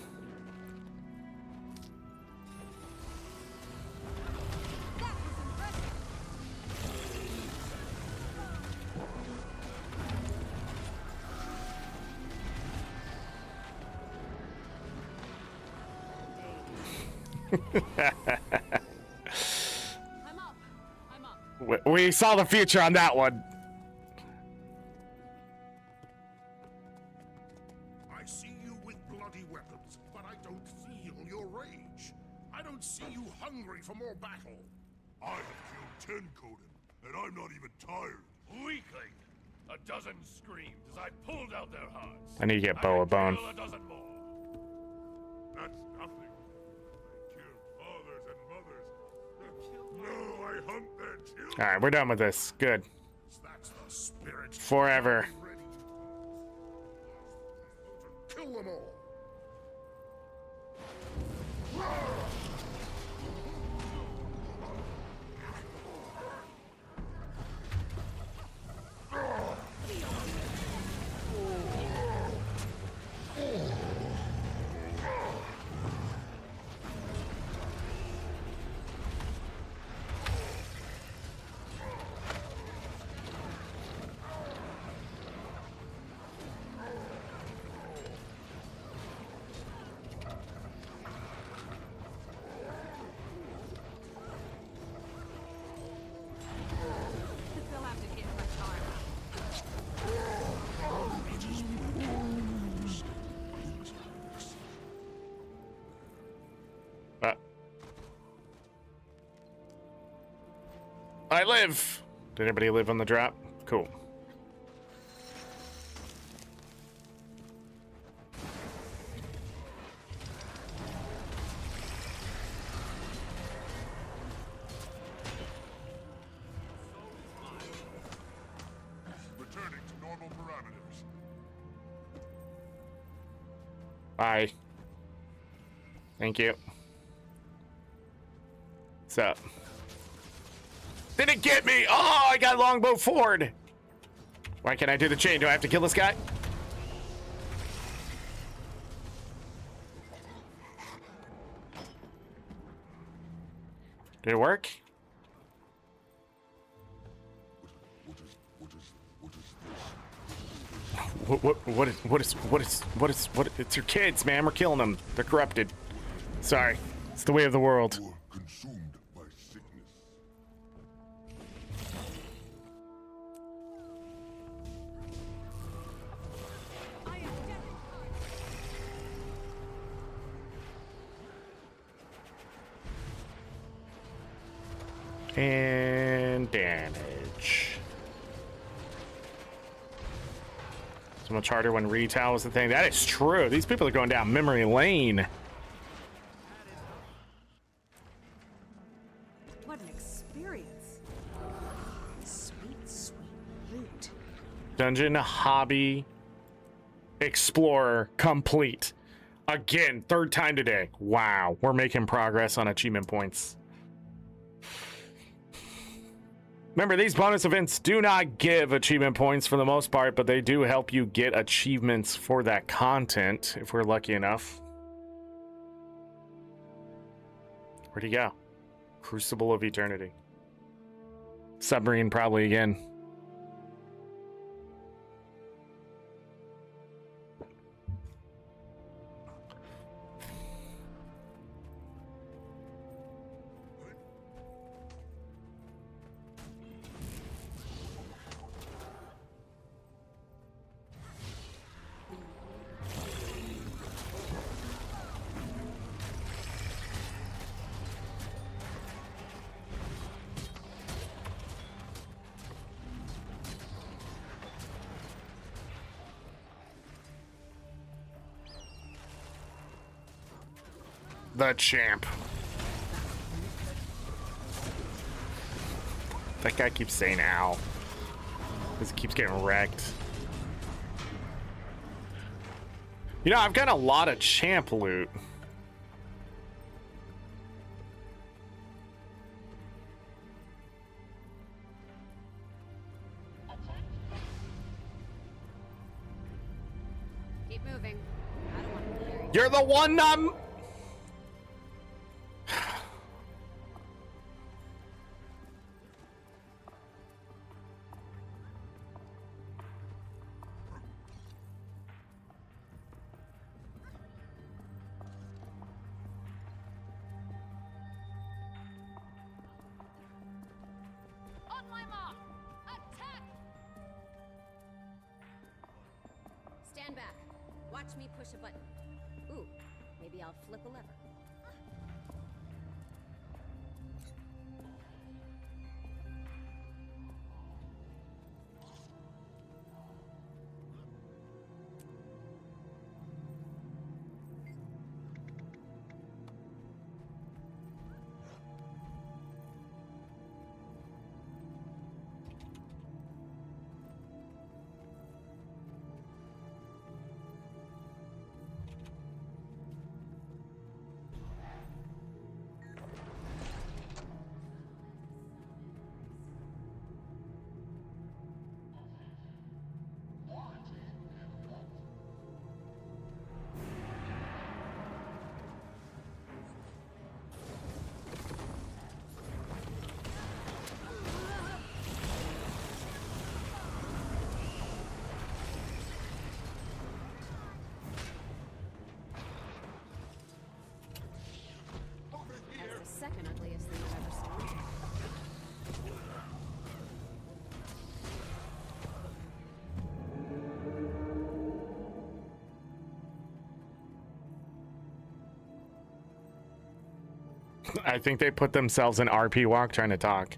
We saw the future on that one. I see you with bloody weapons, but I don't feel your rage. I don't see you hungry for more battle. I have killed 10 Conan, and I'm not even tired. Weakling! A dozen screamed as I pulled out their hearts. I need to get Bo a bone. Kill a dozen more. That's nothing. I killed fathers and mothers. No, I hunt their children. All right, we're done with this. Good. That's the spirit. Forever. Kill them all. They'll have to hit much harder. I live. Did anybody live on the drop? Cool. Returning to normal parameters. Bye. Thank you. What's up? Did it get me? Oh, I got longbow forward. Why can't I do the chain? Do I have to kill this guy? Did it work? What is, it's your kids, man. We're killing them. They're corrupted. Sorry. It's the way of the world. Consumed by sickness. And damage. So much harder when retail was the thing. That is true. These people are going down memory lane. What an experience. Sweet, sweet loot. Dungeon Hobby Explorer complete. Again, third time today. Wow, we're making progress on achievement points. Remember, these bonus events do not give achievement points for the most part, but they do help you get achievements for that content if we're lucky enough. Where'd he go? Crucible of Eternity. Submarine probably again. The champ. That guy keeps saying ow. Because he keeps getting wrecked. You know, I've got a lot of champ loot. Keep moving. I don't want to be here. You're the one I'm... On my mark! Attack! Stand back. Watch me push a button. Ooh, maybe I'll flip a lever. I think they put themselves in RP walk trying to talk.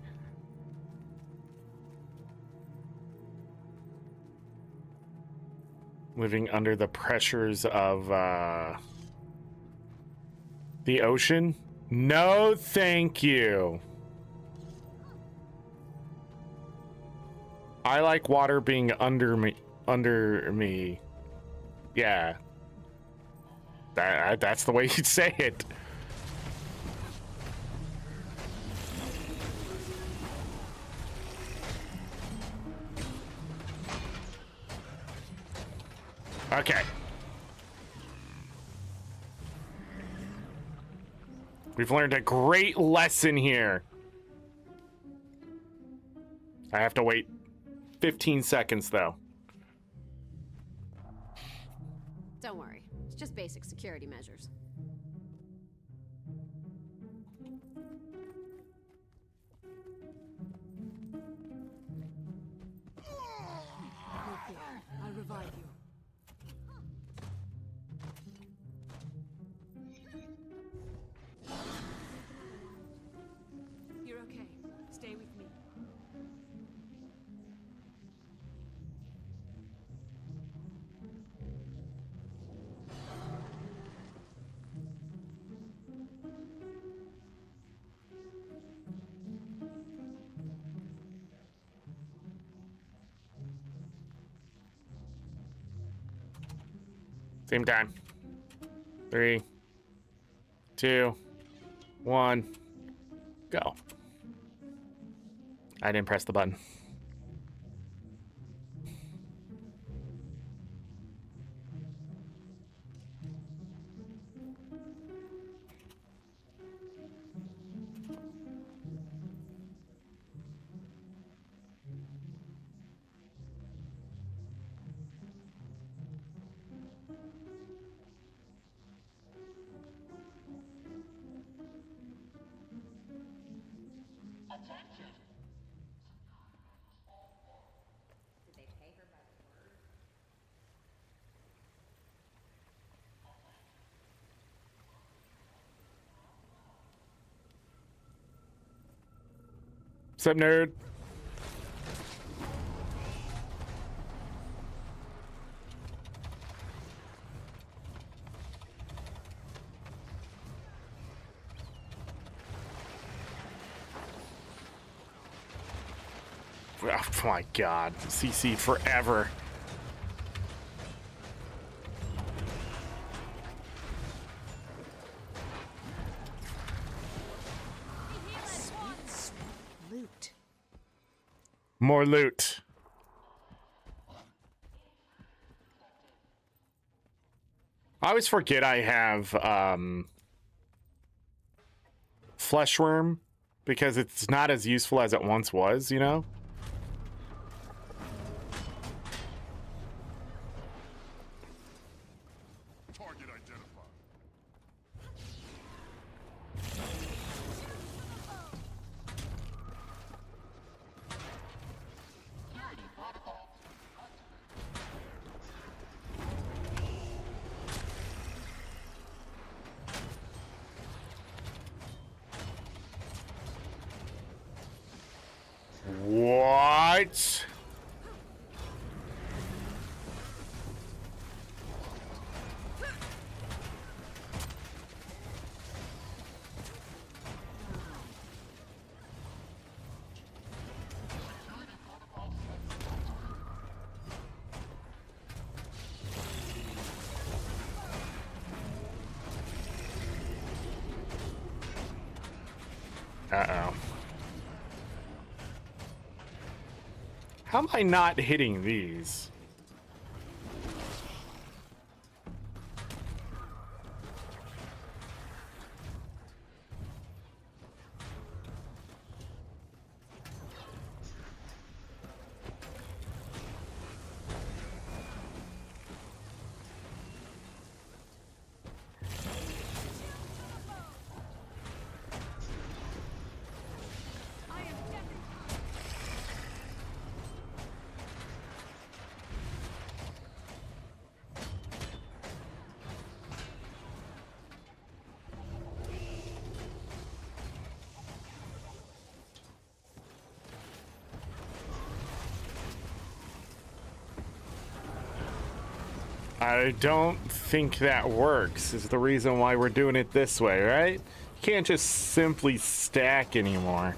Living under the pressures of the ocean? No, thank you. I like water being under me. Yeah. That's the way you'd say it. Okay. We've learned a great lesson here. I have to wait 15 seconds, though. Don't worry. It's just basic security measures. I'll revive you. You're okay. Stay with me. Same time. 3, 2, 1, go. I didn't press the button. What's up, nerd? Oh my god, CC forever. Loot. More loot. I always forget I have Fleshworm because it's not as useful as it once was, you know? Target identified. What? Uh-oh. How am I not hitting these? I don't think that works, is the reason why we're doing it this way, right? You can't just simply stack anymore.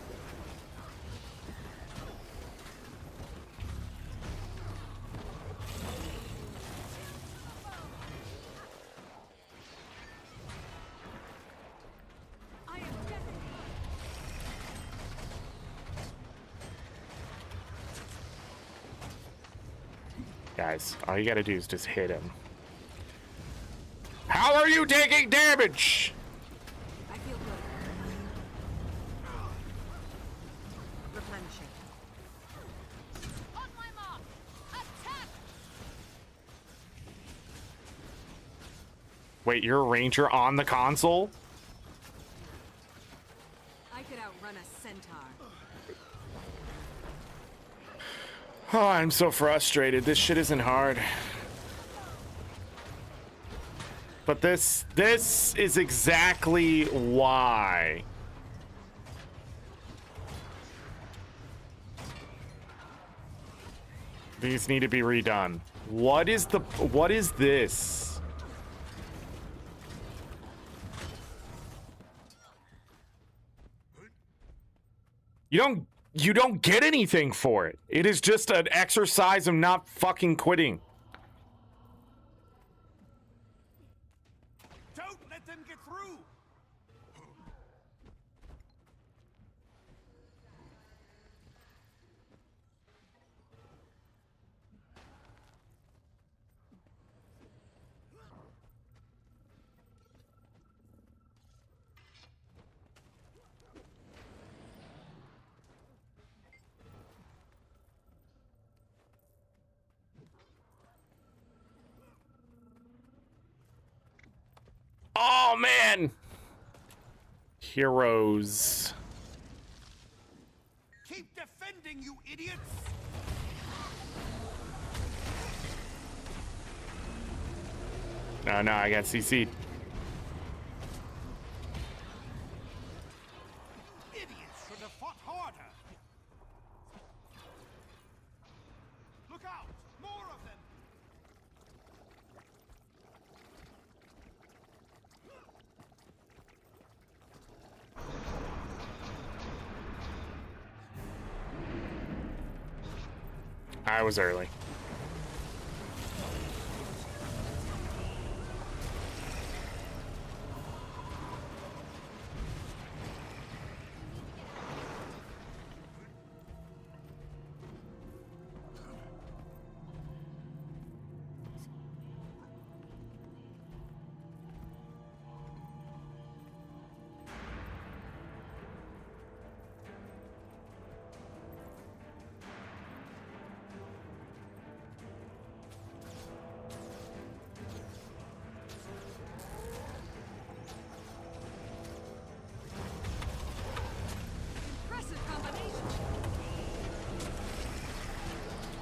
Guys, all you gotta do is just hit him. How are you taking damage? I feel good. Replenishing. On my mark. Attack! Wait, you're a ranger on the console? I could outrun a centaur. Oh, I'm so frustrated. This shit isn't hard. But this is exactly why. These need to be redone. What is this? You don't get anything for it. It is just an exercise of not fucking quitting. Don't let them get through! Oh man! Heroes. Keep defending, you idiots! No, I got CC'd. Idiots should have fought harder! Look out! More of them! I was early.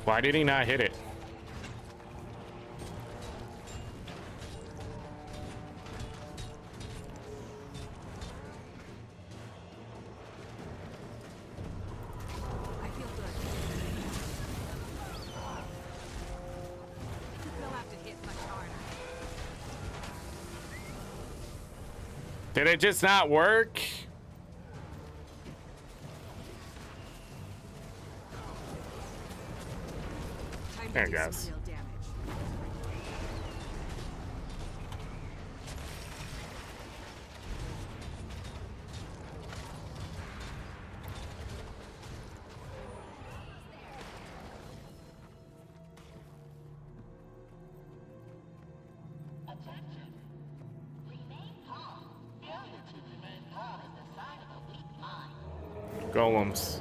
Why did he not hit it? I feel good. They'll have to hit much harder. Did it just not work? There it goes. Golems.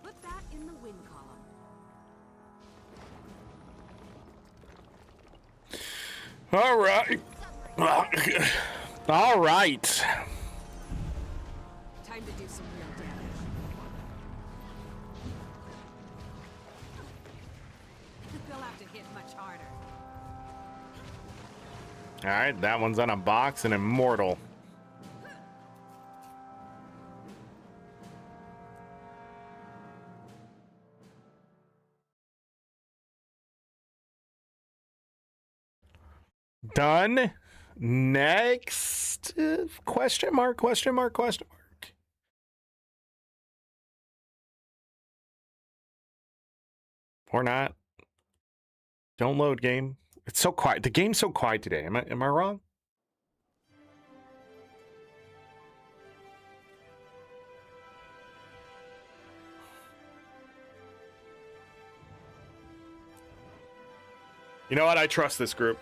Put that in the win column. All right. All right. real damage. They'll have to hit much harder. All right, that one's on a box and immortal. Done. Next question mark, question mark, question mark. Or not. Don't load game. It's so quiet. The game's so quiet today. Am I wrong? You know what? I trust this group.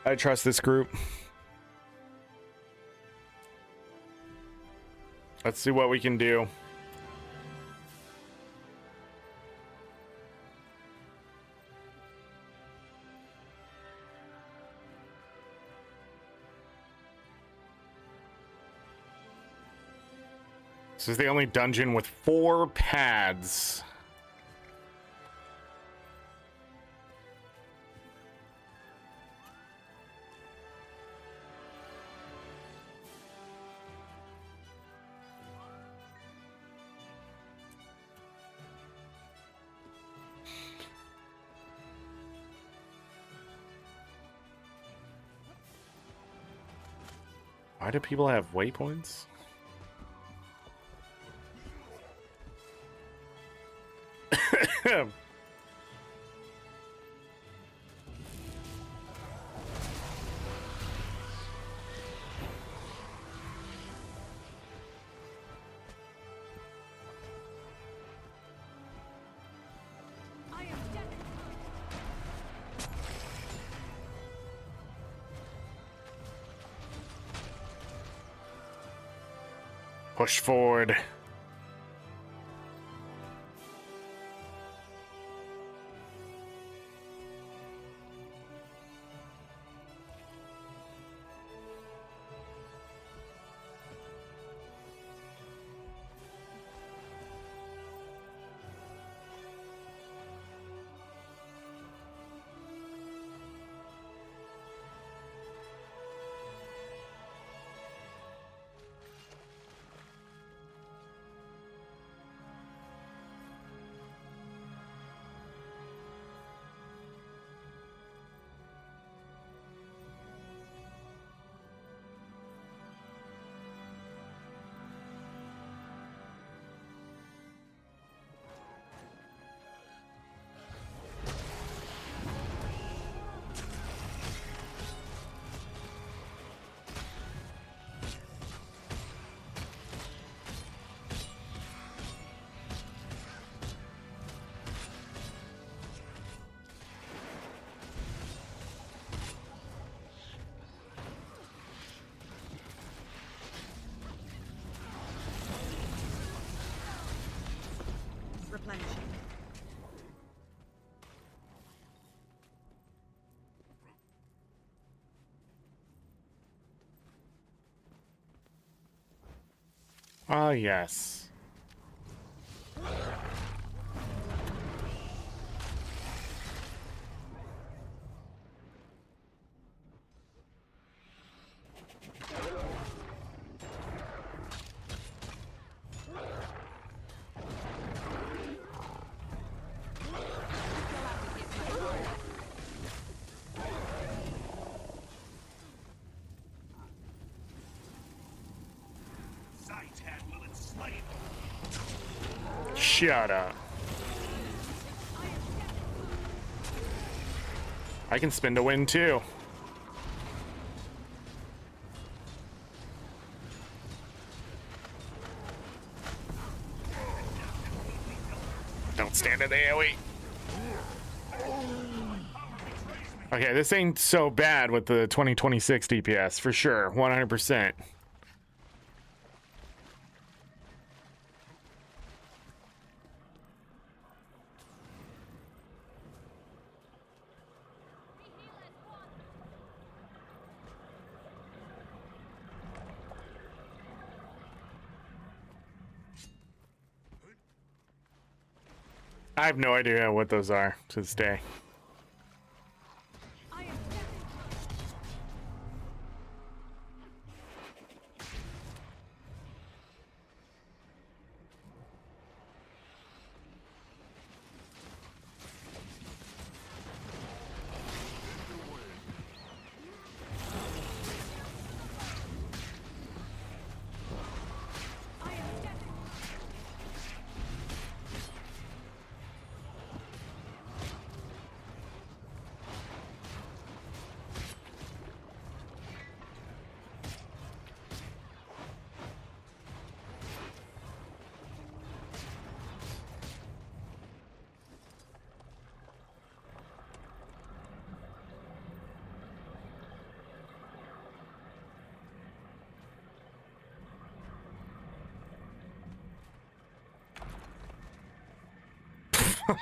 I trust this group. Let's see what we can do. This is the only dungeon with 4 pads. Why do people have waypoints? Push forward. Replenishing. Ah, yes. Shut up. I can spin to win too. Don't stand in the AoE. Okay, this ain't so bad with the 2026 DPS for sure, 100%. I have no idea what those are to this day.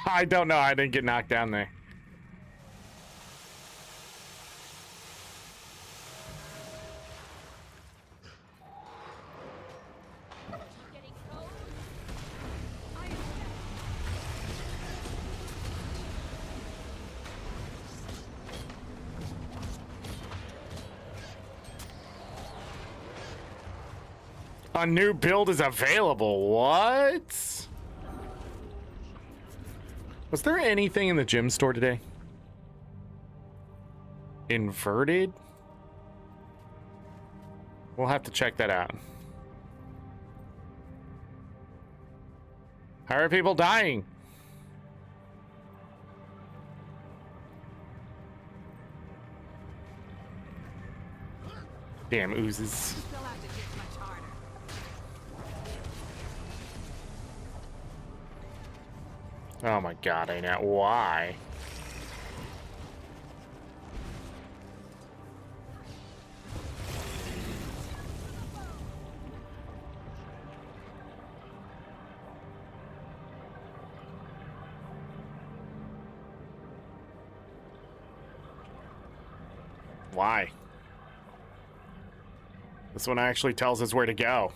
I don't know. I didn't get knocked down there. A new build is available. What? Was there anything in the gym store today? Inverted? We'll have to check that out. How are people dying? Damn oozes. Oh my god, I know. Why? Why? This one actually tells us where to go.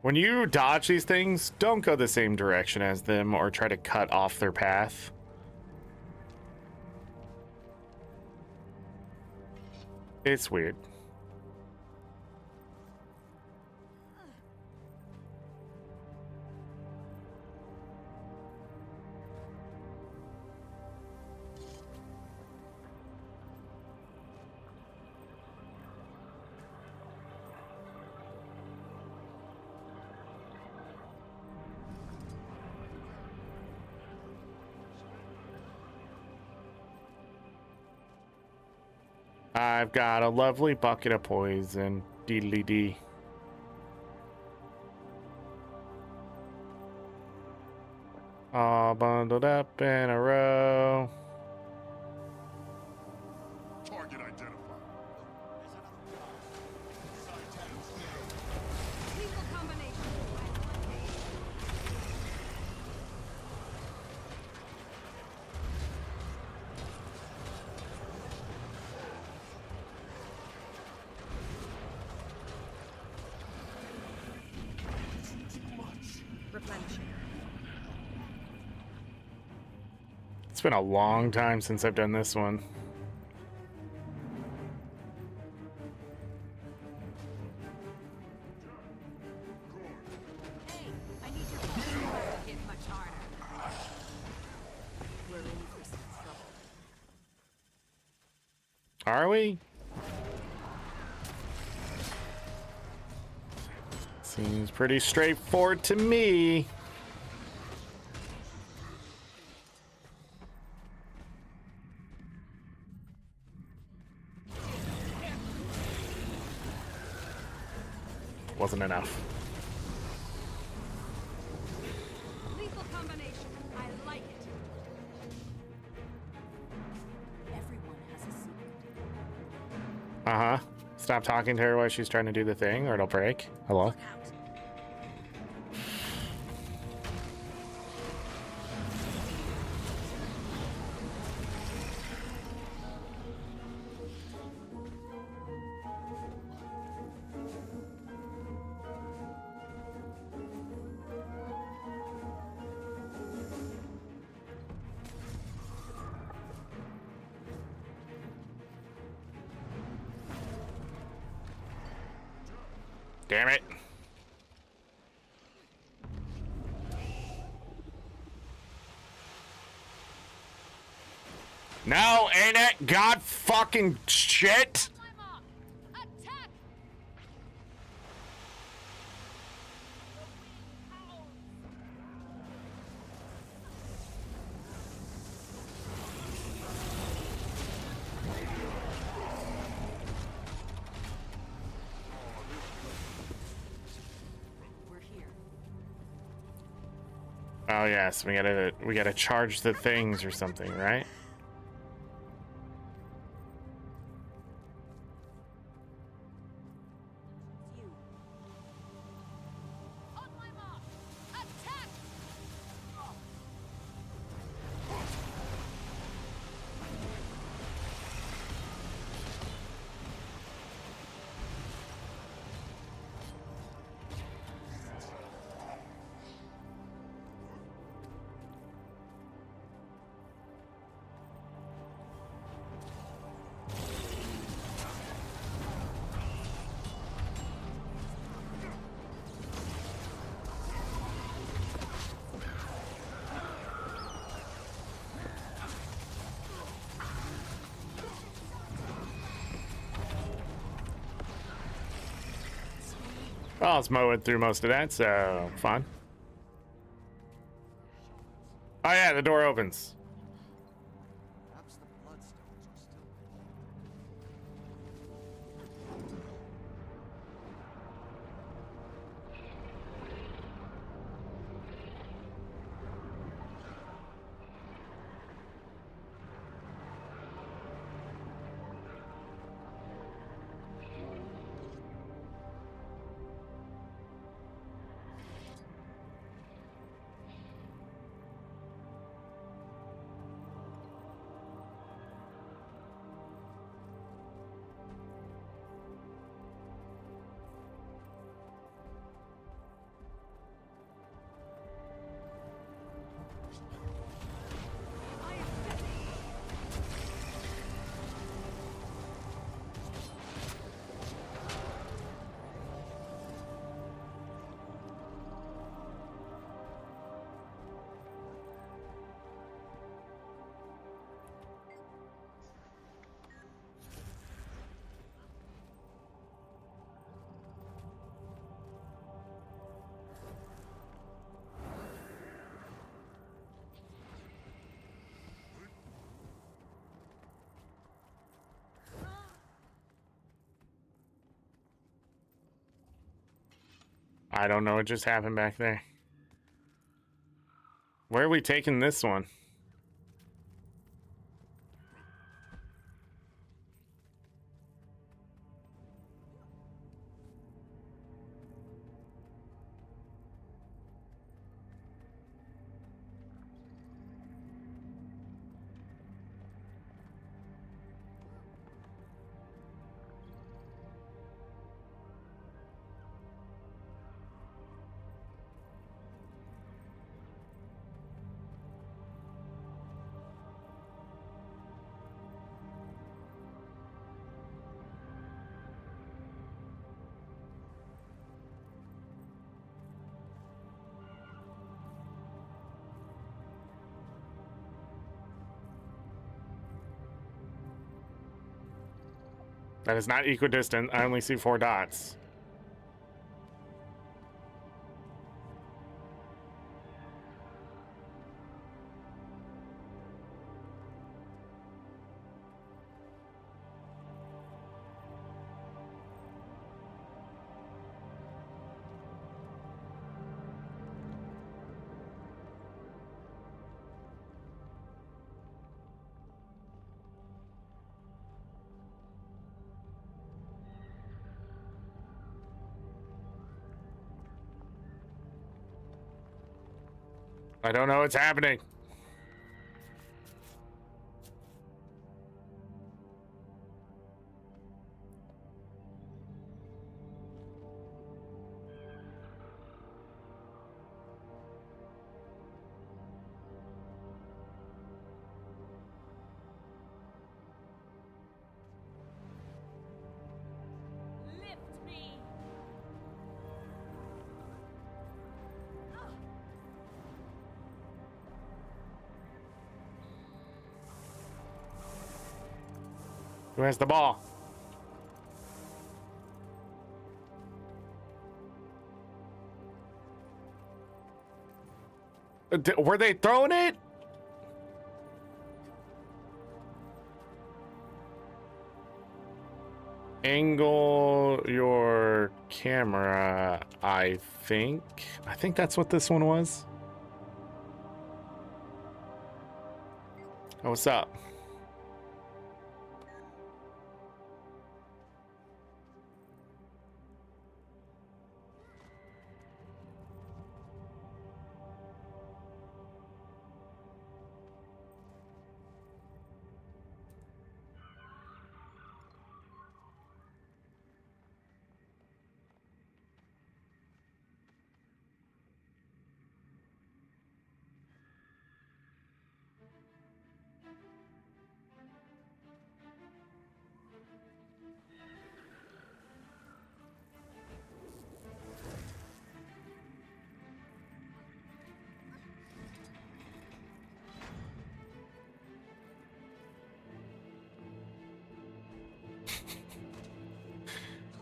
When you dodge these things, don't go the same direction as them or try to cut off their path. It's weird. I've got a lovely bucket of poison. Deedly dee. All bundled up in a row. Target identified. Lethal combination. Replenishing. It's been a long time since I've done this one. Hey, I need your help. You have to hit much harder. We're in for some trouble. Are we? Seems pretty straightforward to me. Wasn't enough. Lethal combination. I like it. Everyone has a secret. Uh-huh. Stop talking to her while she's trying to do the thing or it'll break. Hello? Damn it. No, ain't it? God fucking shit. Oh yes, we gotta charge the things or something, right? Well, it's mowing through most of that, so fun. Oh yeah, the door opens. I don't know what just happened back there. Where are we taking this one? That is not equidistant. I only see 4 dots. I don't know what's happening. Who has the ball? Were they throwing it? Angle your camera, I think. I think that's what this one was. Oh, what's up?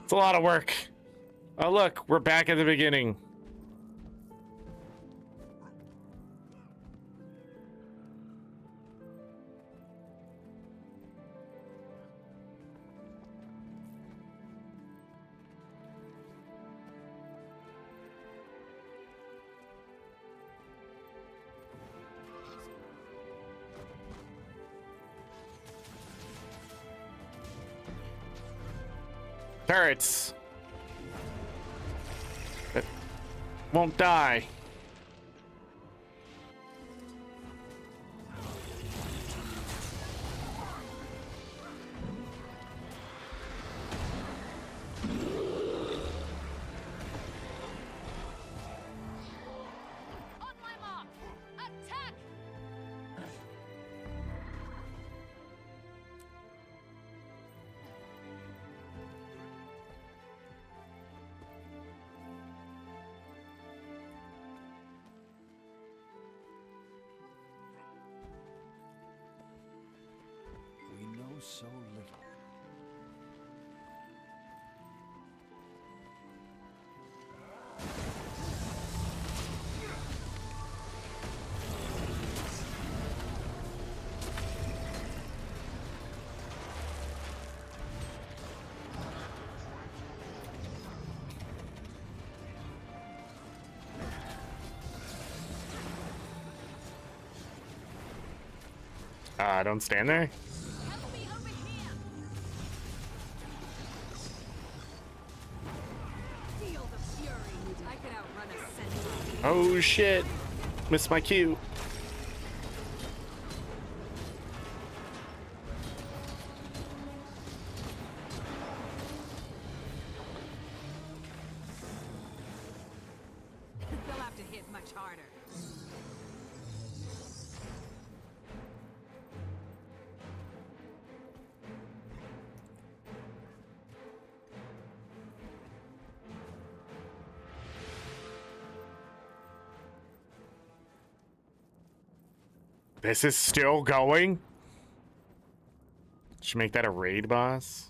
It's a lot of work. Oh, look, we're back at the beginning. Turrets. It won't die. So little. Don't stand there. Oh shit, missed my cue. They'll have to hit much harder. This is still going? Should make that a raid boss?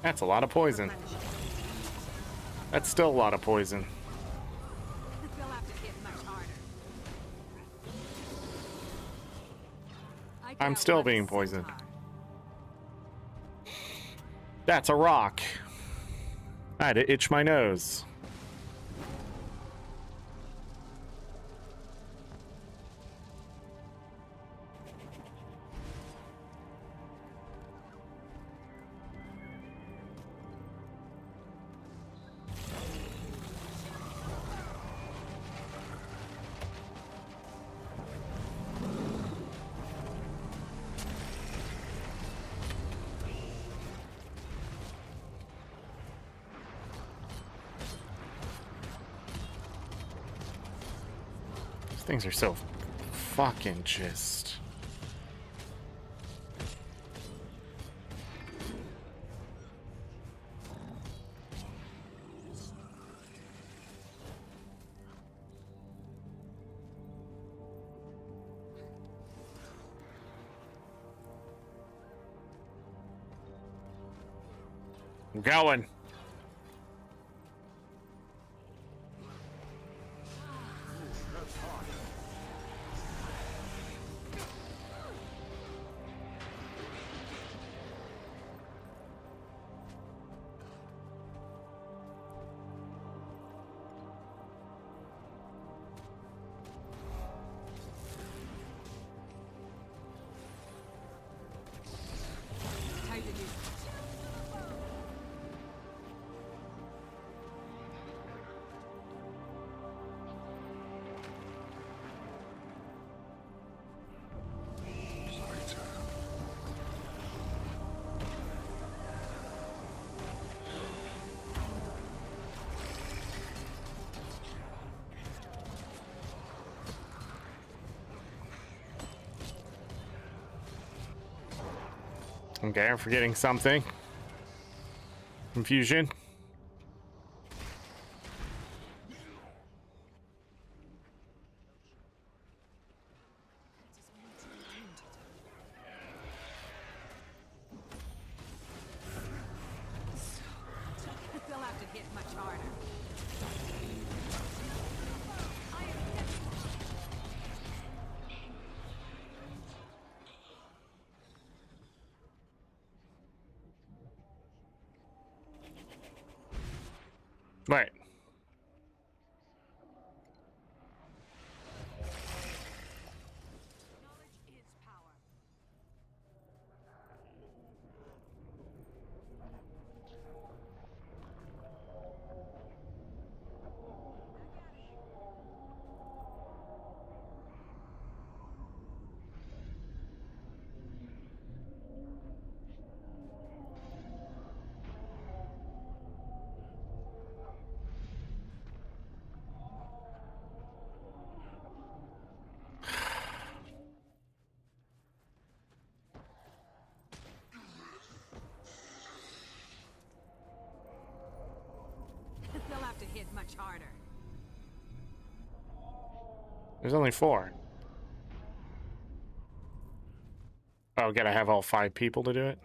That's a lot of poison. That's still a lot of poison. They'll have to hit much harder. I'm still being poisoned. That's a rock. I had to itch my nose. Things are so fucking just... I'm going. Okay, I'm forgetting something. Confusion. They'll have to hit much harder. Right. They'll have to hit much harder. There's only 4. Oh, gotta have all 5 people to do it?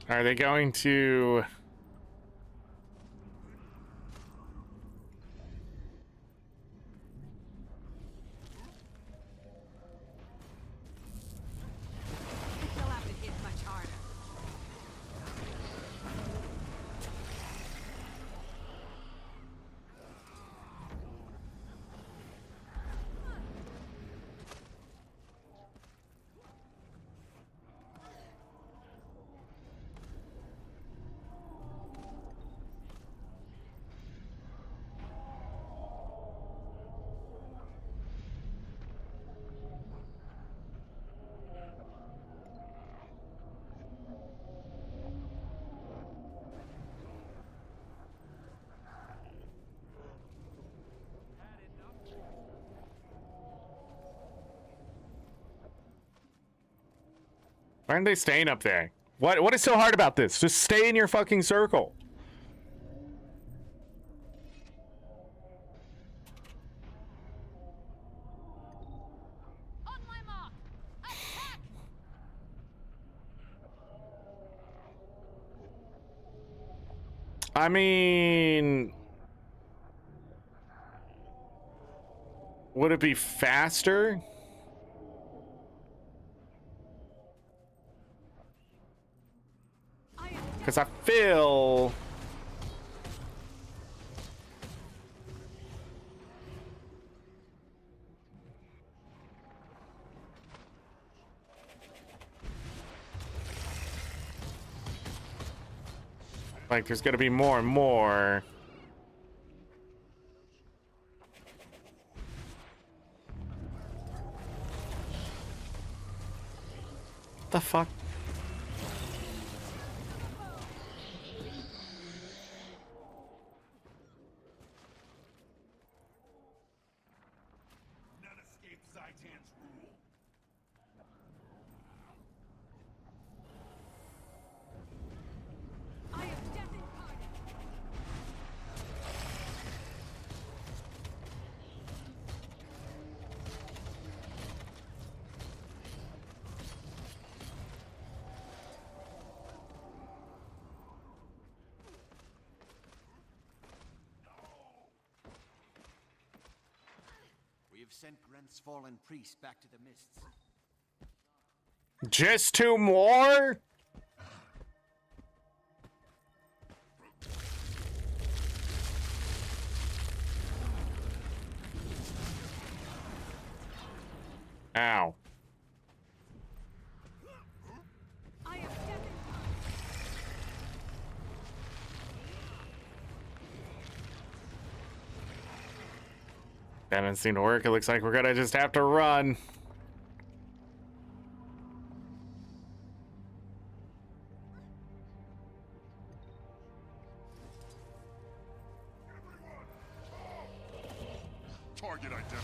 Are they going to... They'll have to hit much harder. Why aren't they staying up there? What is so hard about this? Just stay in your fucking circle. On my mark. Attack! I mean, would it be faster? Because I feel... like there's gonna be more and more. What the fuck? None escape Zaitan's rule. I am death incarnate. We have sent Grent's fallen priest back to the mists. Just 2 more? Ow. I am death incarnate. That doesn't seem to work. It looks like we're gonna just have to run. Target identified.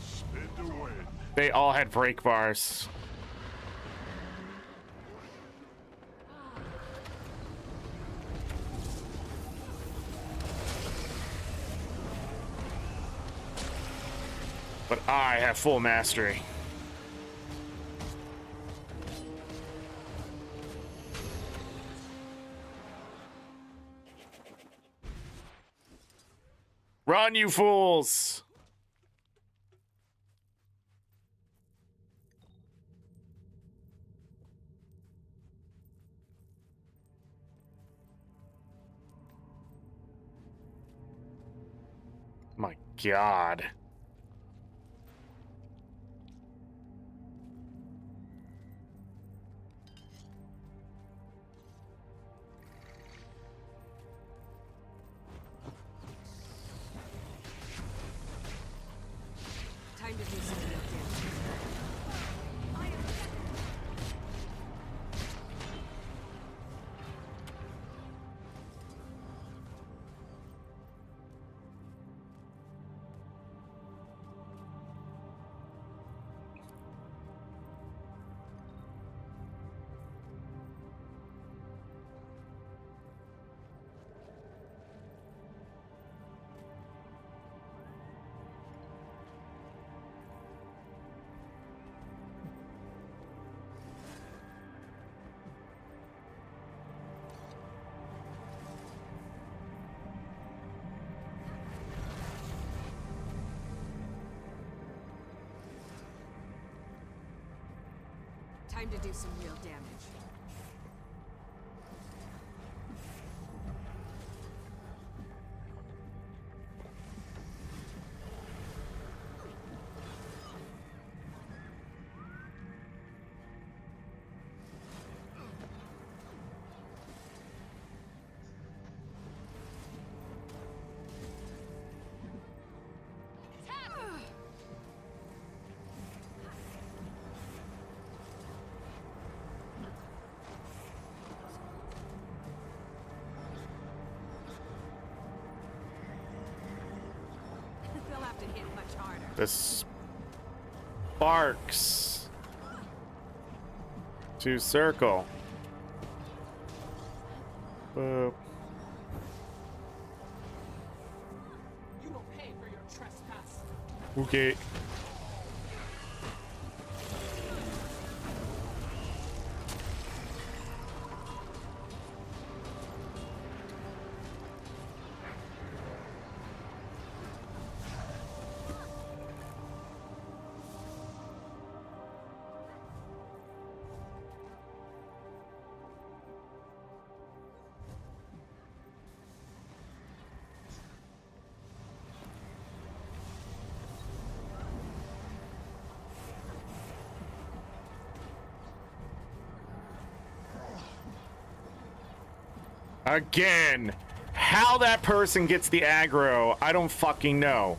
Spin to win. They all had break bars. But I have full mastery. Run, you fools! My God. Time to do some real damage. I am death. Time to do some real damage. They'll have to hit much harder. This sparks. To circle. Boop. You will pay for your trespass. Okay. Again, how that person gets the aggro, I don't fucking know.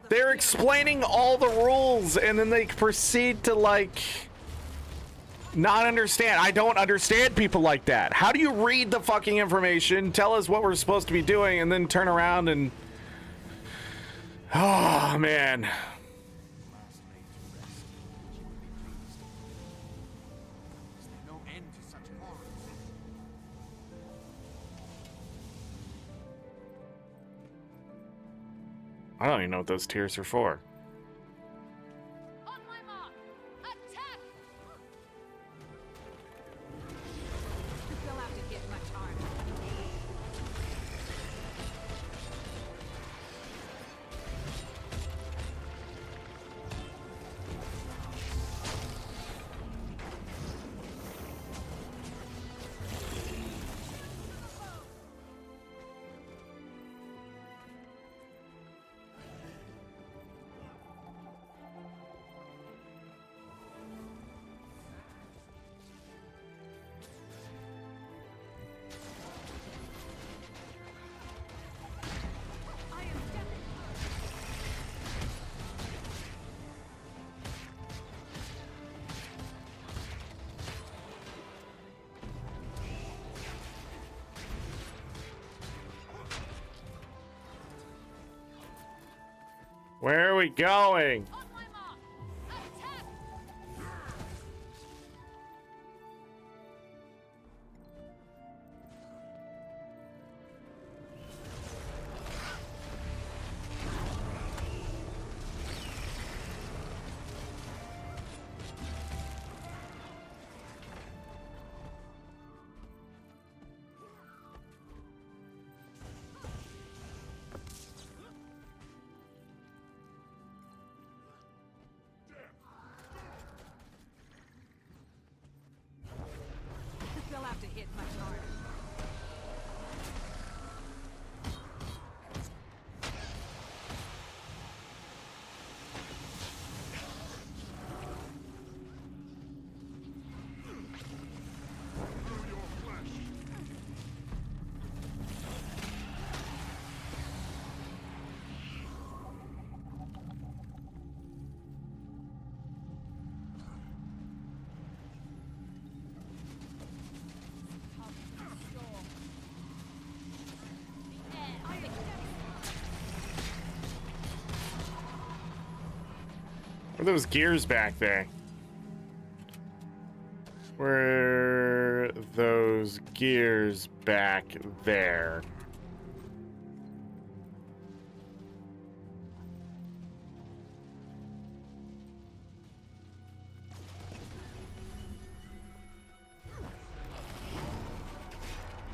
They're explaining all the rules and then they proceed to like not understand. I don't understand people like that. How do you read the fucking information, tell us what we're supposed to be doing, and then turn around and... Oh, man. No end to such horrors. I don't even know what those tears are for. On my mark, attack! They'll have to hit much harder. Where are we going? They'll have to hit much harder. Where are those gears back there? Where are those gears back there?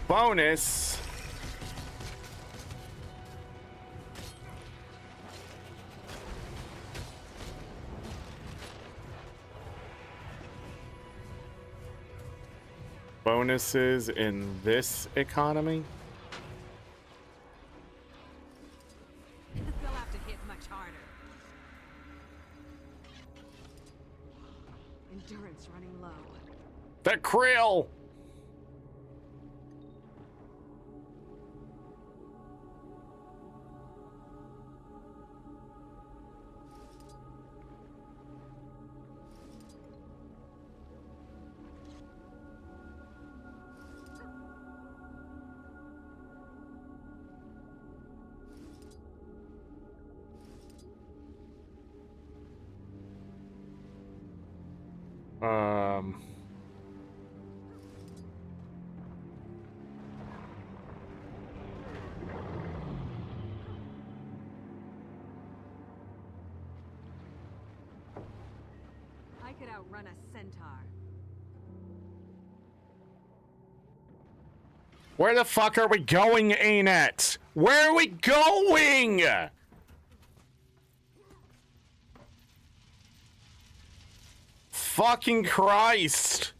Bonus. Bonuses in this economy? They'll have to hit much harder. Endurance running low. The krill! I could outrun a centaur. Where the fuck are we going, ArenaNet? Where are we going? Fucking Christ.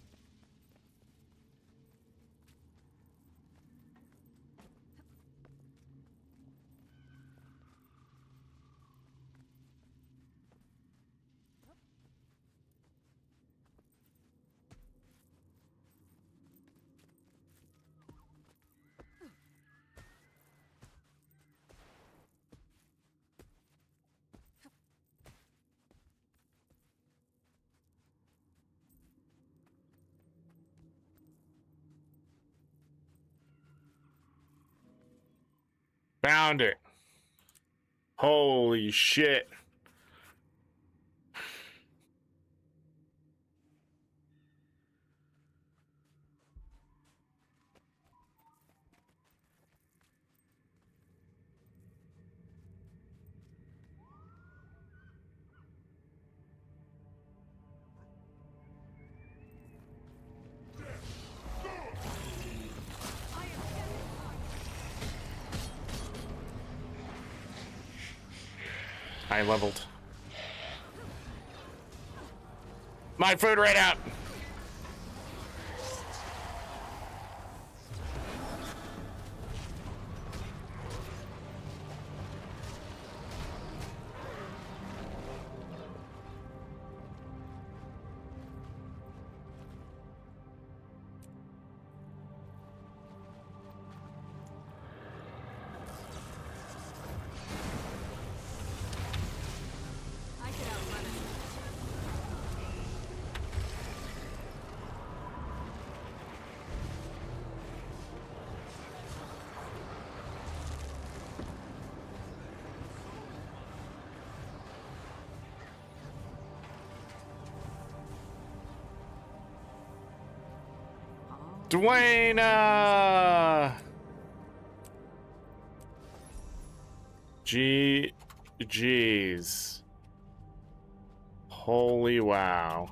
Found it. Holy shit. I leveled. My food ran out. Dwayne! Jeez. Holy wow.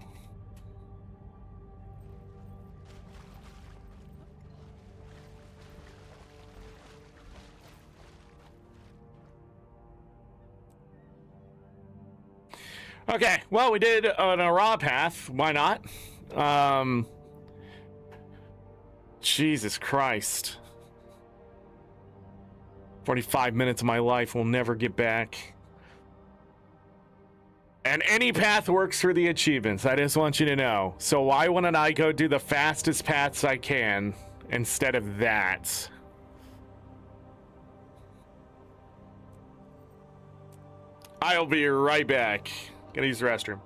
Okay, well, we did on a raw path. Why not? Jesus Christ. 45 minutes of my life will never get back. And any path works for the achievements. I just want you to know. So why wouldn't I go do the fastest paths I can instead of that? I'll be right back. Gonna use the restroom.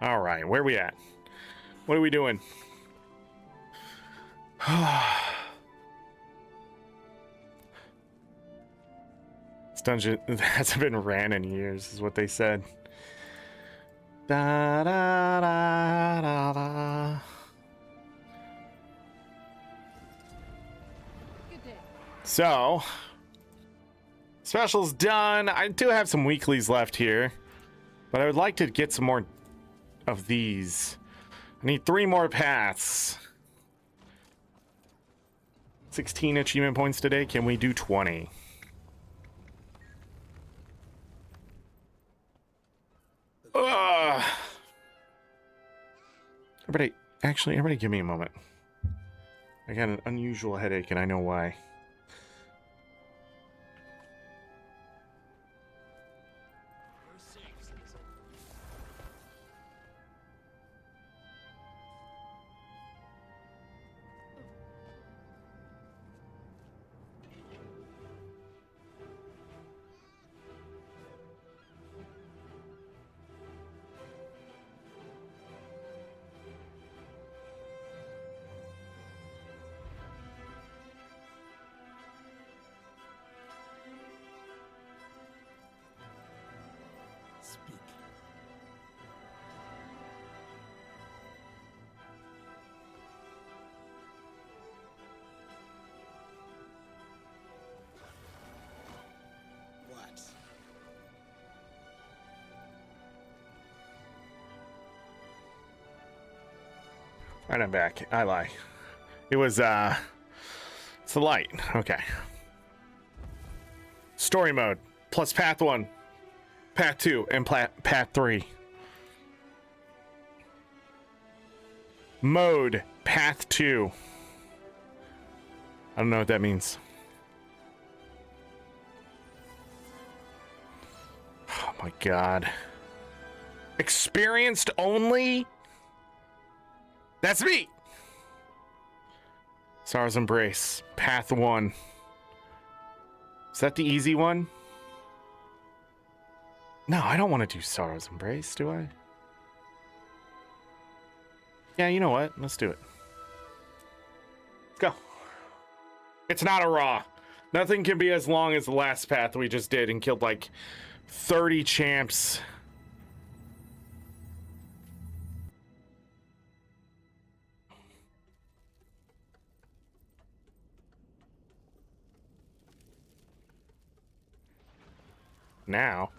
All right, where we at? What are we doing? This dungeon hasn't been ran in years, is what they said. Da, da, da, da, da. So, special's done. I do have some weeklies left here, but I would like to get some more of these. I need 3 more paths. 16 achievement points today. Can we do 20? Everybody give me a moment. I got an unusual headache and I know why. Right, I'm back. I lie. It was, it's the light. Okay. Story mode. Plus path 1, path 2, and path 3. Mode. Path 2. I don't know what that means. Oh my god. Experienced only? That's me! Sorrow's Embrace. Path 1. Is that the easy one? No, I don't want to do Sorrow's Embrace, do I? Yeah, you know what? Let's do it. Let's go. It's not a raw. Nothing can be as long as the last path we just did and killed like 30 champs. Now.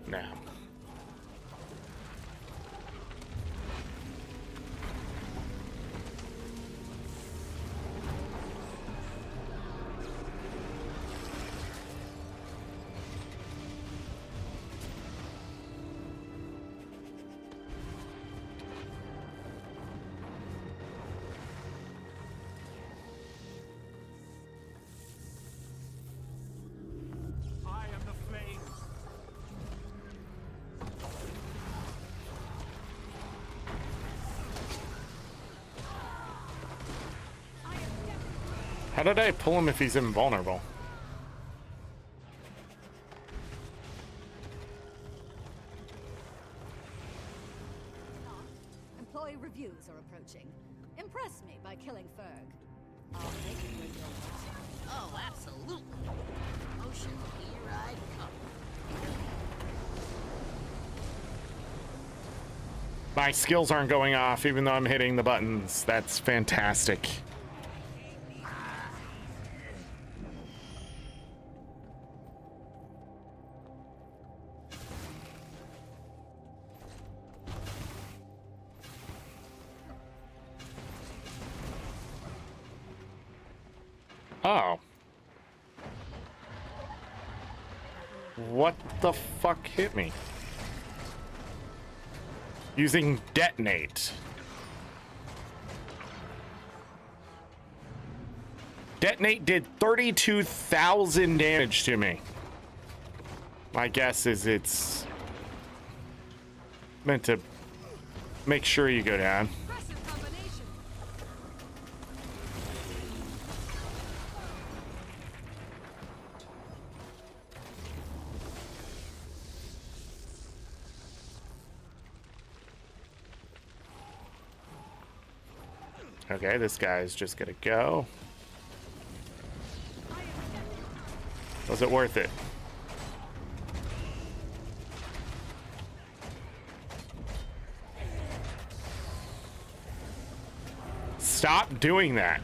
Now. How did I pull him if he's invulnerable? Employee reviews are approaching. Impress me by killing Ferg. I'll make you a deal. Oh, absolutely. Ocean, here I come. My skills aren't going off even though I'm hitting the buttons. That's fantastic. Oh. What the fuck hit me? Using detonate. Detonate did 32,000 damage to me. My guess is it's Meant to make sure you go down. Okay, this guy's just gonna go. Was it worth it? Stop doing that.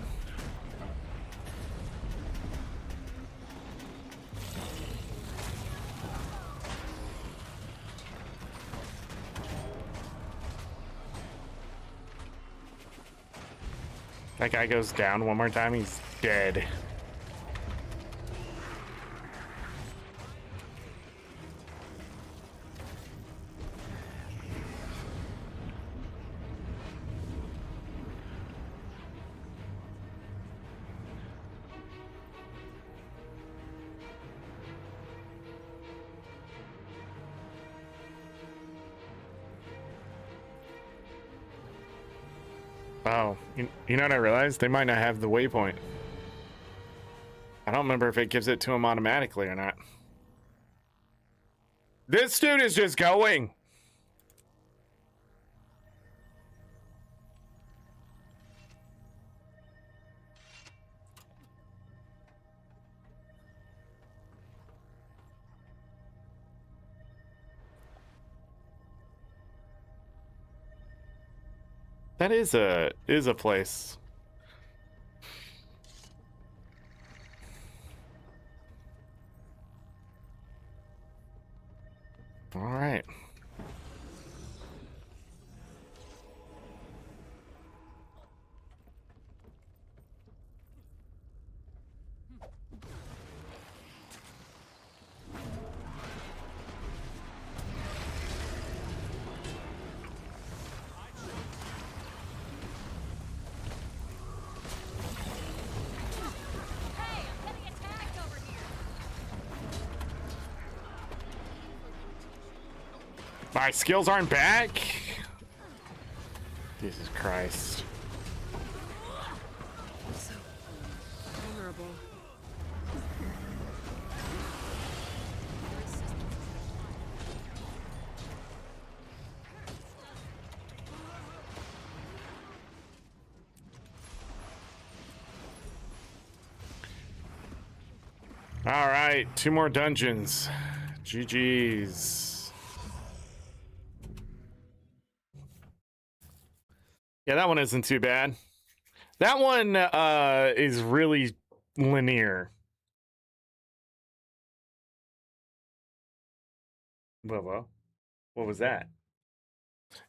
That guy goes down one more time, he's dead. Oh, you know what I realized? They might not have the waypoint. I don't remember if it gives it to him automatically or not. This dude is just going. That is a place. All right. My skills aren't back. Jesus Christ. So vulnerable. All right, 2 more dungeons. GG's. Yeah, that one isn't too bad. That one is really linear. What was that?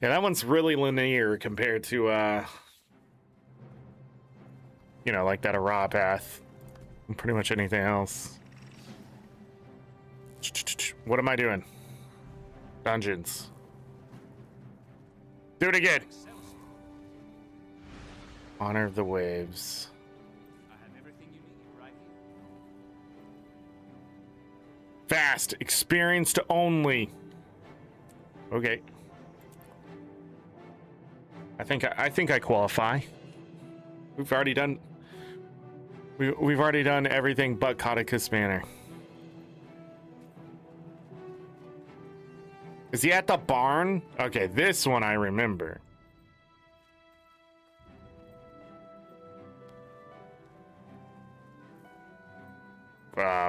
Yeah, that one's really linear compared to you know, like that Ara path and pretty much anything else. What am I doing? Dungeons. Do it again. Honor of the Waves. I have everything you need right here. Fast, experienced only. Okay. I think I qualify. We've already done everything but Codicus Manor. Is he at the barn? Okay, this one I remember.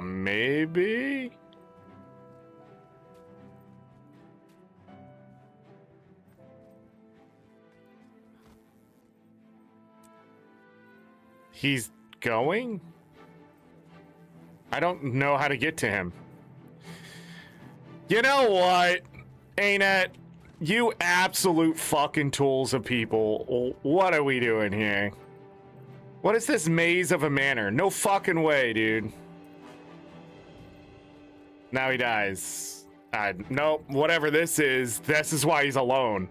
Maybe? He's going? I don't know how to get to him. You know what, ArenaNet? You absolute fucking tools of people. What are we doing here? What is this maze of a manor? No fucking way, dude. Now he dies. Nope, whatever this is why he's alone.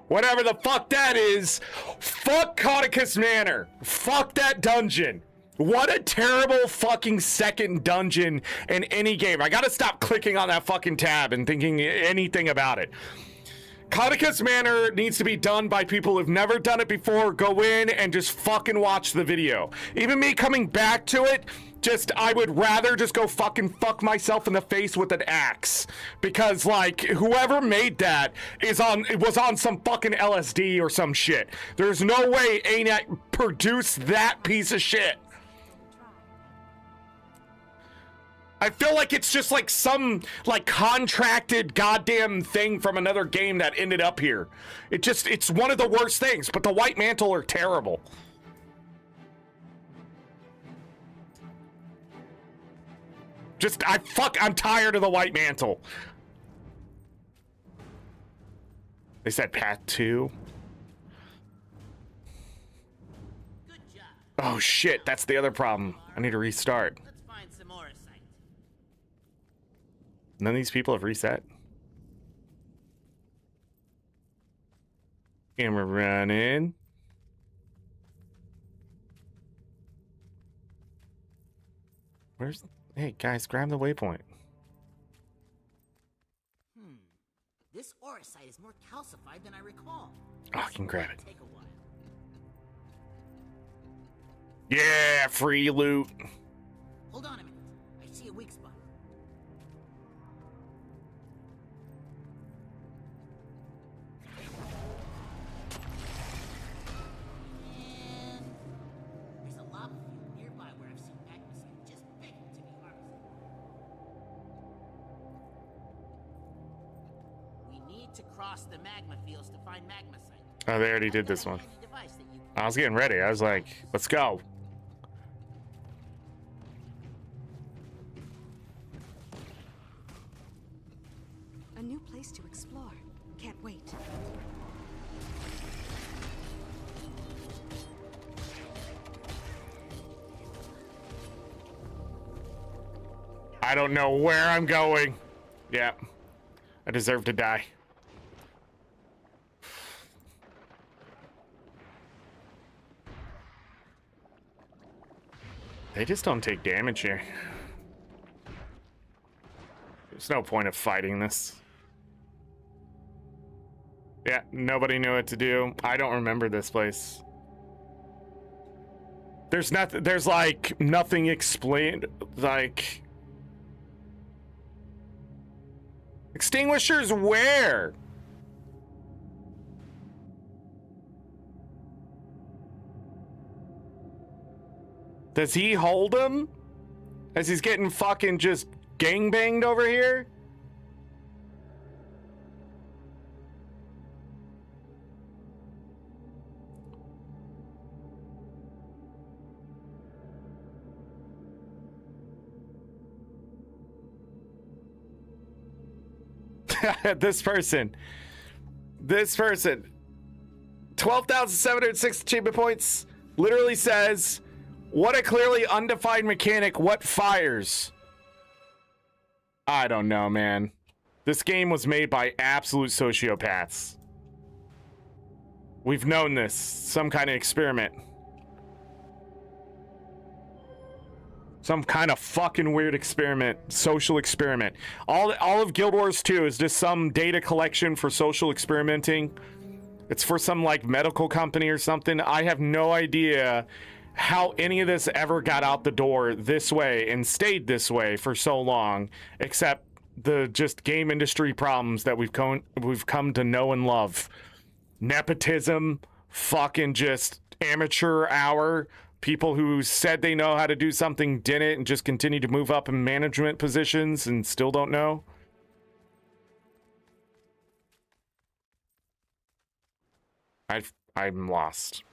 Whatever the fuck that is, fuck Codicus Manor. Fuck that dungeon. What a terrible fucking second dungeon in any game. I gotta stop clicking on that fucking tab and thinking anything about it. Kaunicus Manor needs to be done by people who've never done it before. Go in and just fucking watch the video. Even me coming back to it, I would rather just go fucking fuck myself in the face with an axe. Because, like, whoever made that was on some fucking LSD or some shit. There's no way ArenaNet produced that piece of shit. I feel like it's just like some like contracted goddamn thing from another game that ended up here. It's one of the worst things, but the White Mantle are terrible. I'm tired of the White Mantle. They said Path 2. Oh shit, that's the other problem. I need to restart. None of these people have reset. And we're running. Hey guys, grab the waypoint. This ore site is more calcified than I recall. Oh, I can grab it. Take a while. Yeah, free loot. Hold on a minute. I see a weak spot. And there's a lava field nearby where I've seen magma just begging to be harvested. We need to cross the magma fields to find magma site. Oh, they already did this one. I was getting ready. I was like, let's go. A new place to explore. Can't wait. I don't know where I'm going. Yeah. I deserve to die. They just don't take damage here. There's no point of fighting this. Yeah, nobody knew what to do. I don't remember this place. There's nothing, there's like nothing explained, like... Extinguishers where? Does he hold him? As he's getting fucking just gangbanged over here? This person, 12,706 achievement points, literally says, what a clearly undefined mechanic, what fires? I don't know, man. This game was made by absolute sociopaths. We've known this, some kind of experiment. Some kind of fucking weird experiment, social experiment. All of Guild Wars 2 is just some data collection for social experimenting. It's for some like medical company or something. I have no idea how any of this ever got out the door this way and stayed this way for so long, except the just game industry problems that we've come to know and love. Nepotism, fucking just amateur hour. People who said they know how to do something didn't and just continue to move up in management positions and still don't know. I'm lost.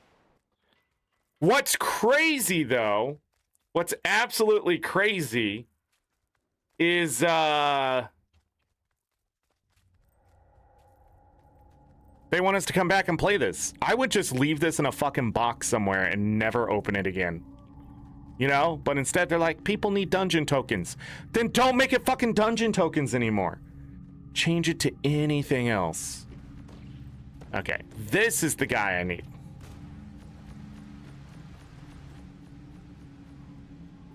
What's crazy though, what's absolutely crazy is they want us to come back and play this. I would just leave this in a fucking box somewhere and never open it again. You know? But instead they're like, people need dungeon tokens. Then don't make it fucking dungeon tokens anymore. Change it to anything else. Okay, this is the guy I need.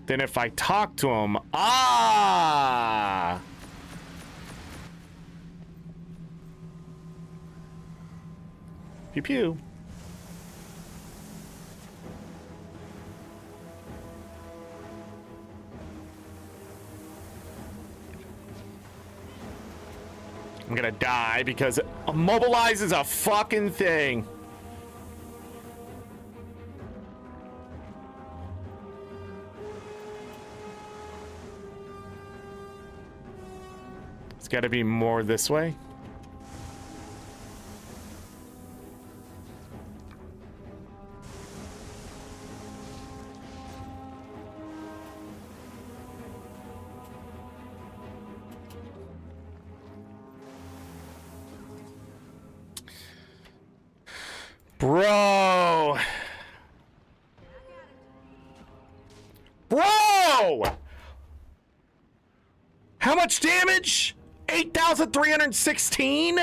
Then if I talk to him, Pew pew. I'm gonna die because mobilize is a fucking thing. It's gotta be more this way. Bro! Bro! How much damage? 8,316?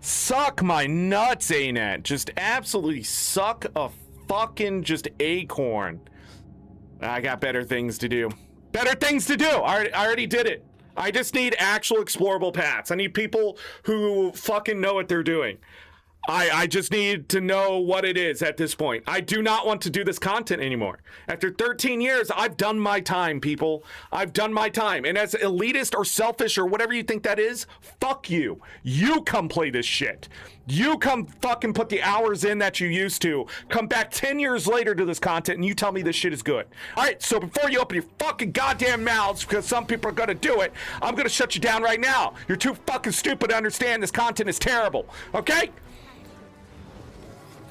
Suck my nuts, ArenaNet. Just absolutely suck a fucking just acorn. I got better things to do. Better things to do. I already did it. I just need actual explorable paths. I need people who fucking know what they're doing. I just need to know what it is at this point. I do not want to do this content anymore. After 13 years, I've done my time, people. I've done my time. And as elitist or selfish or whatever you think that is, fuck you. You come play this shit. You come fucking put the hours in that you used to. Come back 10 years later to this content and you tell me this shit is good. All right, so before you open your fucking goddamn mouths, because some people are gonna do it, I'm gonna shut you down right now. You're too fucking stupid to understand this content is terrible, okay?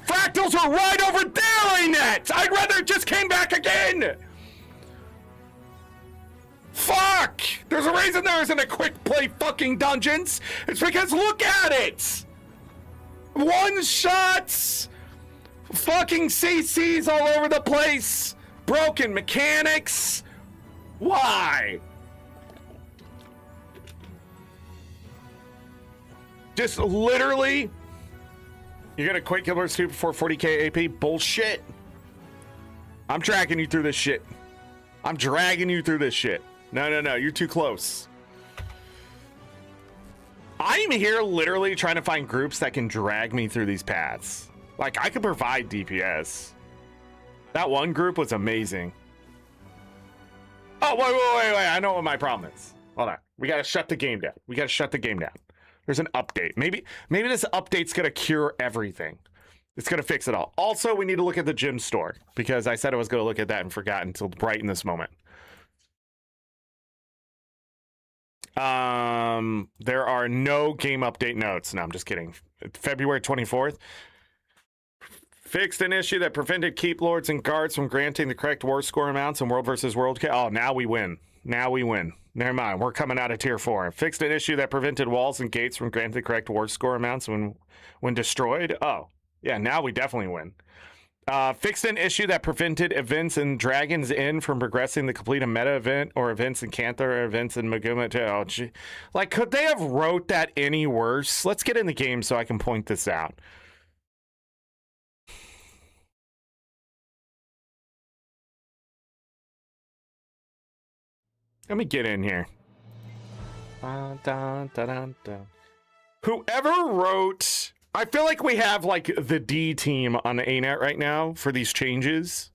Fractals are right over there, ArenaNet! I'd rather it just came back again! Fuck! There's a reason there isn't a quick play fucking dungeons. It's because look at it! One shots! Fucking CCs all over the place! Broken mechanics! Why? Just literally... You're gonna quit Kill Burst 2 before 40k AP? Bullshit. I'm dragging you through this shit. I'm dragging you through this shit. No, you're too close. I'm here literally trying to find groups that can drag me through these paths. Like, I could provide DPS. That one group was amazing. Oh, wait. I know what my problem is. Hold on. We gotta shut the game down. There's an update. Maybe this update's gonna cure everything. It's gonna fix it all. Also, we need to look at the gym store because I said I was gonna look at that and forgot until right in this moment. There are no game update notes. No, I'm just kidding. February 24th. Fixed an issue that prevented keep lords and guards from granting the correct war score amounts in World vs. World. Oh, now we win. Never mind. We're coming out of tier 4. Fixed an issue that prevented walls and gates from granting the correct war score amounts when destroyed. Oh, yeah. Now we definitely win. Fixed an issue that prevented events in Dragon's Inn from progressing to complete a meta event or events in Cantha or events in Maguma. Oh, gee. Like, could they have wrote that any worse? Let's get in the game so I can point this out. Let me get in here. Whoever wrote... I feel like we have, like, the D team on the ArenaNet right now for these changes.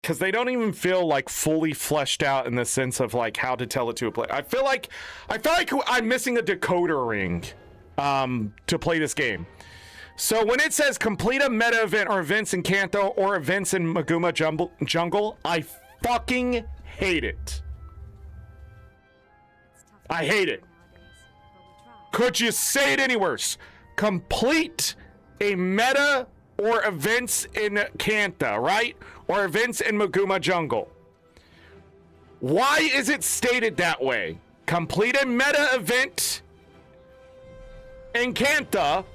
Because they don't even feel, like, fully fleshed out in the sense of, like, how to tell it to a player. I feel like I'm missing a decoder ring to play this game. So when it says complete a meta event or events in Cantha or events in Maguma Jungle, I fucking hate it. I hate it. Could you say it any worse? Complete a meta or events in Cantha, right? Or events in Maguma Jungle. Why is it stated that way? Complete a meta event in Cantha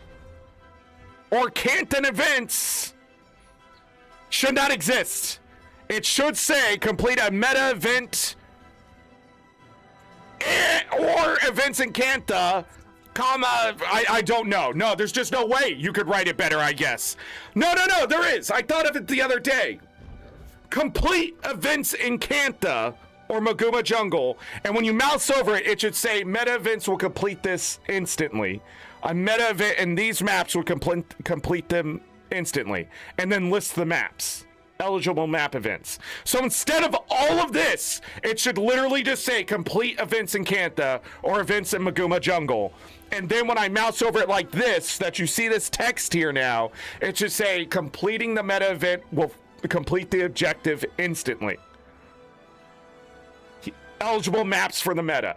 or Canthan events should not exist. It should say complete a meta event or events in Cantha, comma, I don't know. No, there's just no way you could write it better, I guess. No, there is. I thought of it the other day. complete events in Kantha or Maguma Jungle, and when you mouse over it, it should say meta events will complete this instantly. A meta event in these maps will complete them instantly, and then list the maps. Eligible map events. So instead of all of this, it should literally just say complete events in Kantha or events in Maguma Jungle. And then when I mouse over it like this, that you see this text here now, it should say completing the meta event will complete the objective instantly. Eligible maps for the meta.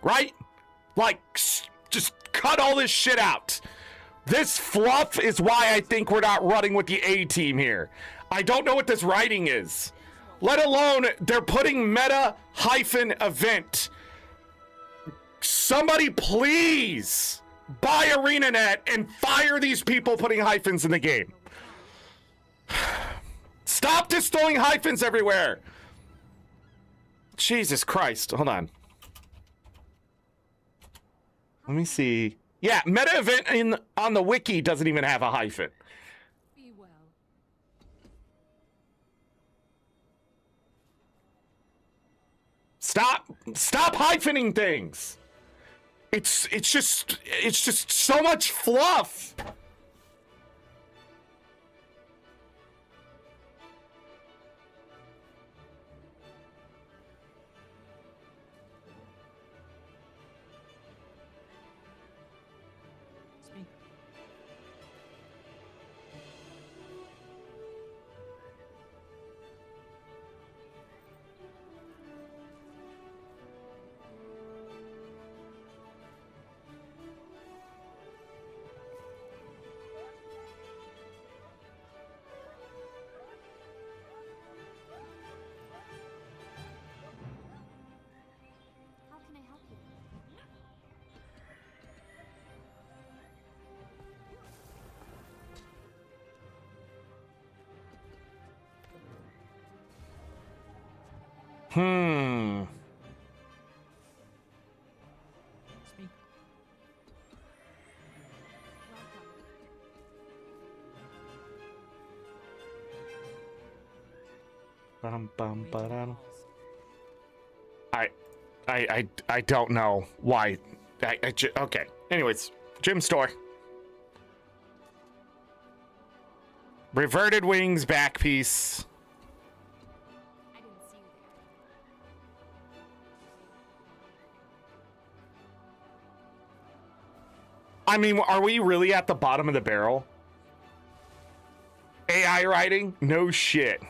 Right? Like, just cut all this shit out. This fluff is why I think we're not running with the A team here. I don't know what this writing is. Let alone they're putting meta hyphen event. Somebody please buy ArenaNet and fire these people putting hyphens in the game. Stop just throwing hyphens everywhere. Jesus Christ. Hold on. Let me see. Yeah, meta event on the wiki doesn't even have a hyphen. Be well. Stop hyphening things. It's just so much fluff. How can I help you? I don't know why. Okay. Anyways, gym store. Reverted wings back piece. I mean, are we really at the bottom of the barrel? AI writing? No shit.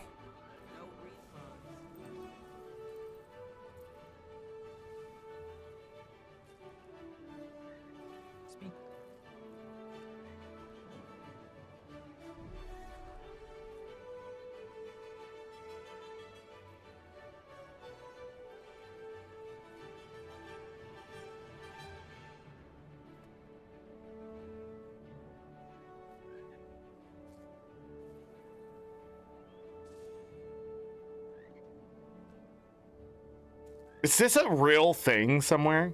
Is this a real thing somewhere?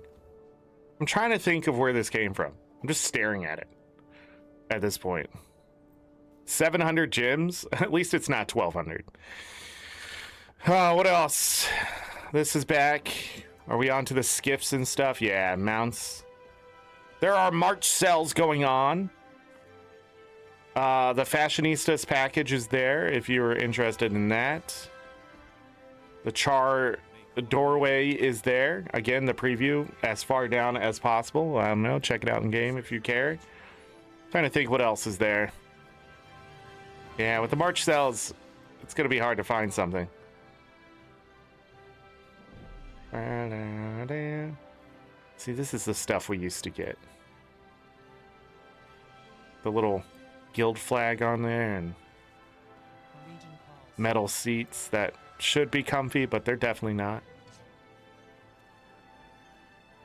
I'm trying to think of where this came from. I'm just staring at it at this point. 700 gems? At least it's not 1,200. What else? This is back. Are we on to the skiffs and stuff? Yeah, mounts. There are March sales going on. The Fashionistas package is there if you're interested in that. The Char doorway is there. Again, the preview as far down as possible. I don't know. Check it out in game if you care. Trying to think what else is there. Yeah, with the March sales, it's going to be hard to find something. See, this is the stuff we used to get. The little guild flag on there and metal seats that should be comfy, but they're definitely not.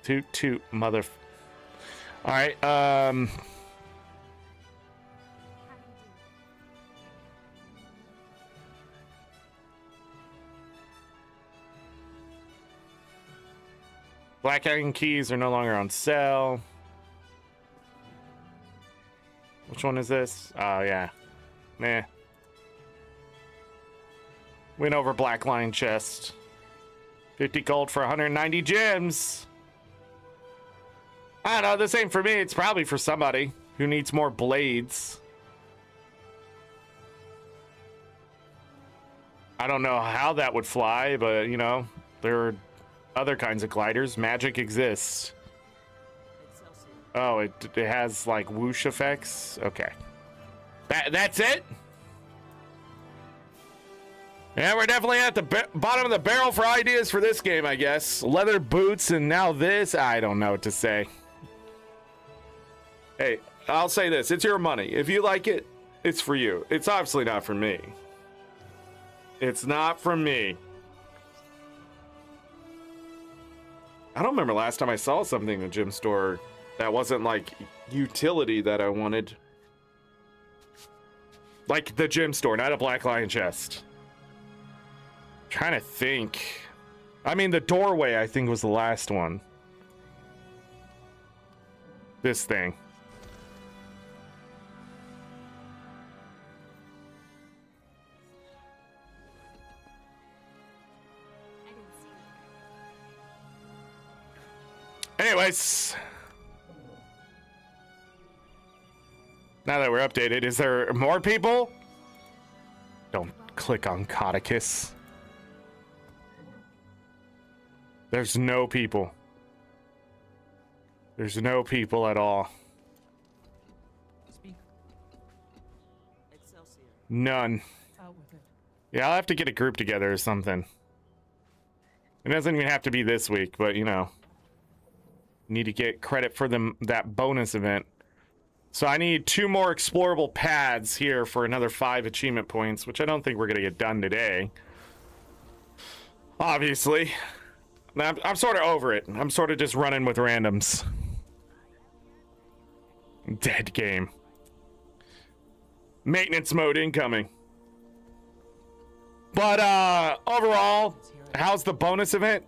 Toot toot, mother. All right. Black Iron keys are no longer on sale. Which one is this? Oh, yeah. Meh. Win over Black Lion chest. 50 gold for 190 gems. I don't know, this ain't for me. It's probably for somebody who needs more blades. I don't know how that would fly, but, you know, there are other kinds of gliders. Magic exists. Oh, it has, like, whoosh effects? Okay. That's it? Yeah, we're definitely at the bottom of the barrel for ideas for this game, I guess. Leather boots and now this. I don't know what to say. Hey, I'll say this. It's your money. If you like it, it's for you. It's obviously not for me. It's not for me. I don't remember last time I saw something in a gym store that wasn't like utility that I wanted. Like the gym store, not a Black Lion chest. Trying to think. I mean, the doorway, I think, was the last one. This thing. Anyways. Now that we're updated, is there more people? Don't click on Codicus. There's no people. There's no people at all. None. Yeah, I'll have to get a group together or something. It doesn't even have to be this week, but you know. Need to get credit for that bonus event. So I need 2 more explorable pads here for another 5 achievement points, which I don't think we're going to get done today. Obviously. I'm sort of over it. I'm sort of just running with randoms. Dead game. Maintenance mode incoming. But overall, how's the bonus event?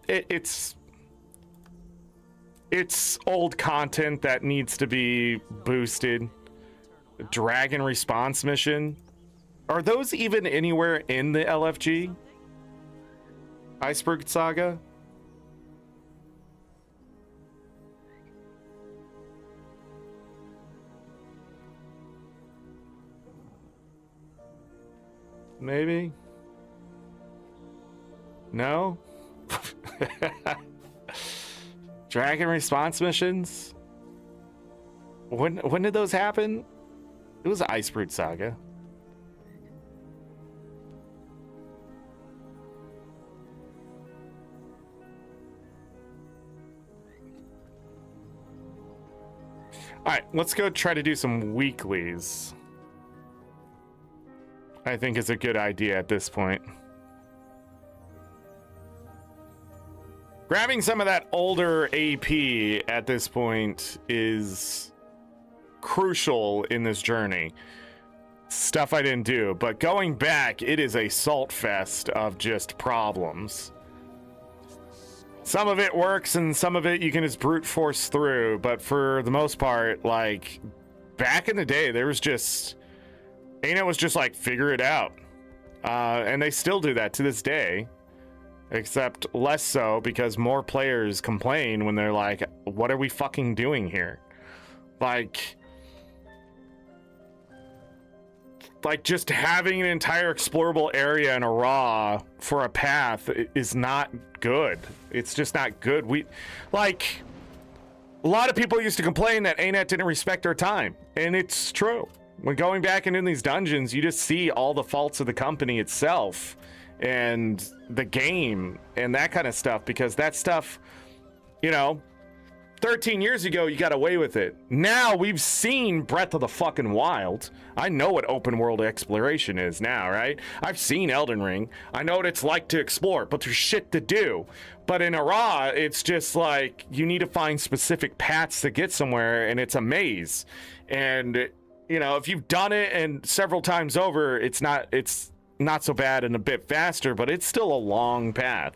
It's old content that needs to be boosted. Dragon response mission. Are those even anywhere in the LFG? Iceberg Saga? Maybe? No? Dragon response missions? When did those happen? It was Iceberg Saga. Alright, let's go try to do some weeklies. I think is a good idea at this point. Grabbing some of that older AP at this point is crucial in this journey. Stuff I didn't do, but going back, it is a salt fest of just problems. Some of it works and some of it you can just brute force through, but for the most part, like, back in the day, there was just... ArenaNet was just like, figure it out. And they still do that to this day. Except less so because more players complain when they're like, what are we fucking doing here? Like just having an entire explorable area in a raw for a path is not good. It's just not good. A lot of people used to complain that ArenaNet didn't respect their time. And it's true. When going back and in these dungeons, you just see all the faults of the company itself and the game and that kind of stuff, because that stuff, you know, 13 years ago, you got away with it. Now we've seen Breath of the fucking Wild. I know what open world exploration is now, right? I've seen Elden Ring. I know what it's like to explore, but there's shit to do. But in Ara, it's just like you need to find specific paths to get somewhere, and it's a maze. And you know, if you've done it and several times over, it's not so bad and a bit faster, but it's still a long path.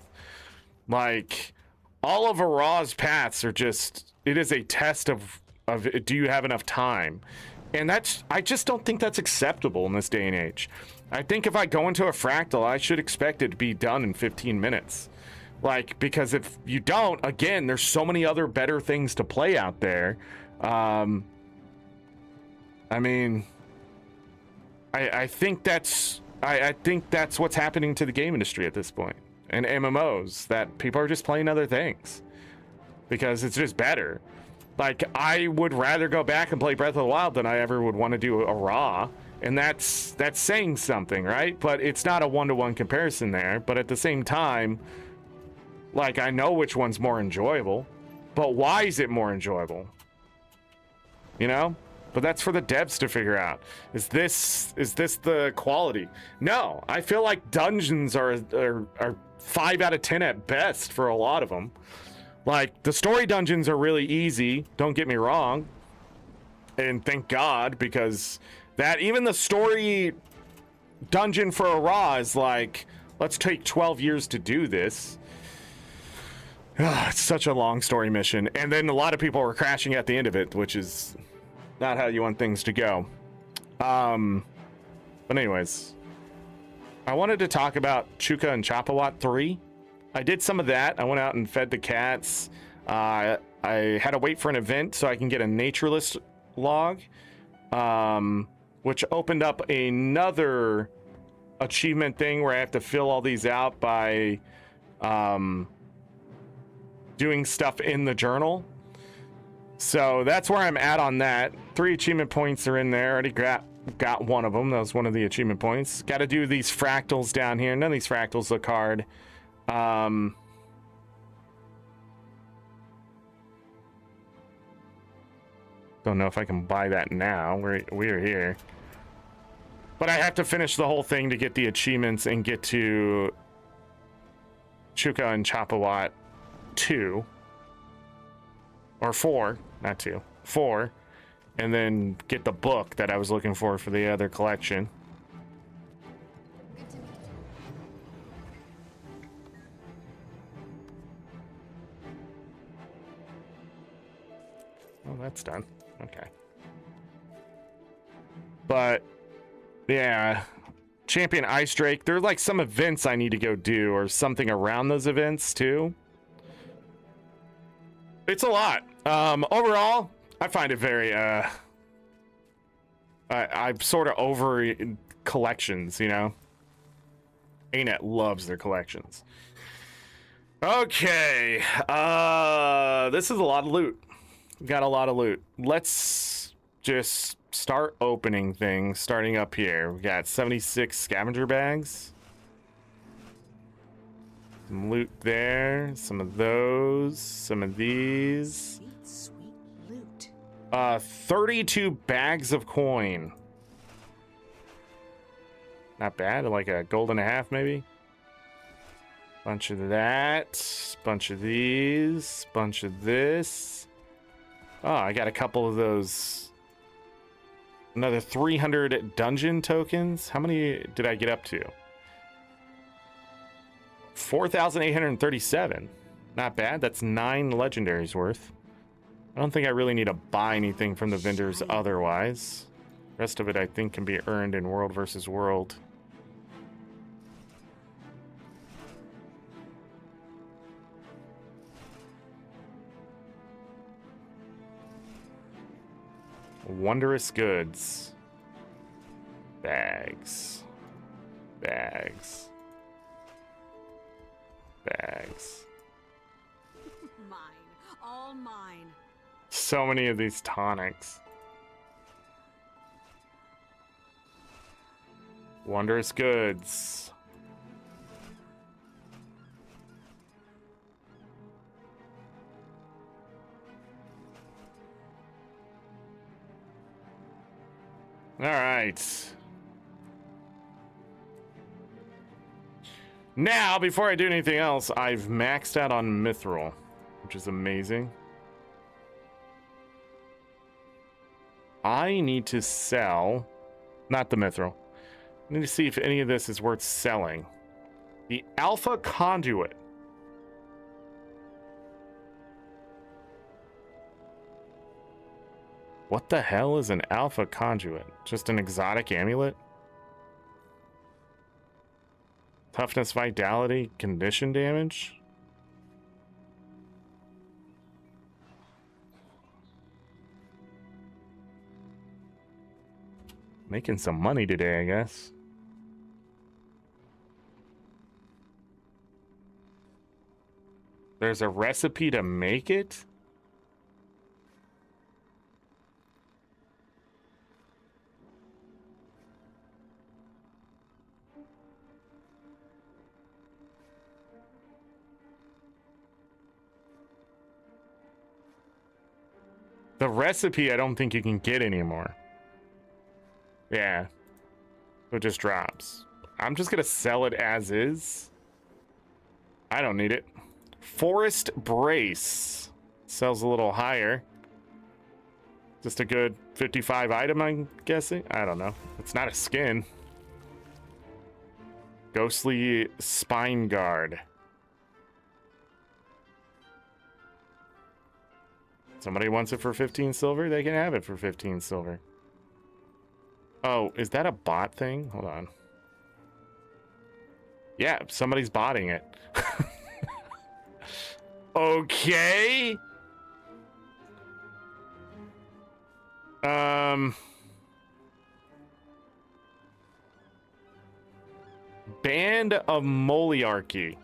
Like, all of Ara's paths are just, it is a test of do you have enough time? And I just don't think that's acceptable in this day and age. I think if I go into a fractal, I should expect it to be done in 15 minutes. Like, because if you don't, again, there's so many other better things to play out there. I mean, I think that's what's happening to the game industry at this point, and MMOs, that people are just playing other things because it's just better. Like, I would rather go back and play Breath of the Wild than I ever would want to do a Raw, and that's saying something, right? But it's not a one-to-one comparison there. But at the same time, like, I know which one's more enjoyable, but why is it more enjoyable? You know? But that's for the devs to figure out. Is this the quality? No, I feel like dungeons are 5 out of 10 at best for a lot of them. Like, the story dungeons are really easy, don't get me wrong. And thank God, because that, even the story dungeon for a Raw is like, let's take 12 years to do this. It's such a long story mission. And then a lot of people were crashing at the end of it, which is not how you want things to go. But anyways, I wanted to talk about Chuka and Chapawat 3. I did some of that. I went out and fed the cats. I had to wait for an event so I can get a naturalist log, which opened up another achievement thing where I have to fill all these out by doing stuff in the journal. So that's where I'm at on that. 3 achievement points are in there. Already got one of them. That was one of the achievement points. Got to do these fractals down here. None of these fractals look hard. Don't know if I can buy that now. We're here. But I have to finish the whole thing to get the achievements and get to Chuka and Chapawat 2. Or 4, not 2. 4. And then get the book that I was looking for the other collection. Oh, that's done. Okay. But yeah, Champion Ice Drake, there are like some events I need to go do or something around those events too. It's a lot. Overall, I find it very I'm sort of over collections, you know. ArenaNet loves their collections. Okay, this is a lot of loot. Got a lot of loot. Let's just start opening things, starting up here. We got 76 scavenger bags. Some loot there. Some of those. Some of these. Sweet loot. 32 bags of coin. Not bad. Like a gold and a half, maybe. Bunch of that. Bunch of these. Bunch of this. Oh, I got a couple of those. Another 300 dungeon tokens. How many did I get up to? 4,837. Not bad. That's 9 legendaries worth. I don't think I really need to buy anything from the vendors otherwise. The rest of it, I think, can be earned in World versus World. Wondrous goods. Bags. Bags. Bags. Mine. All mine. So many of these tonics. Wondrous goods. All right. Now, before I do anything else, I've maxed out on Mithril, which is amazing. I need to sell, not the Mithril. I need to see if any of this is worth selling. The Alpha Conduit. What the hell is an alpha conduit? Just an exotic amulet? Toughness, vitality, condition damage? Making some money today, I guess. There's a recipe to make it? The recipe I don't think you can get anymore. Yeah. It just drops. I'm just gonna sell it as is. I don't need it. Forest Brace. Sells a little higher. Just a good 55 item, I'm guessing? I don't know. It's not a skin. Ghostly Spine Guard. Somebody wants it for 15 silver? They can have it for 15 silver. Oh, is that a bot thing? Hold on. Yeah, somebody's botting it. Okay. Band of Moliarchy.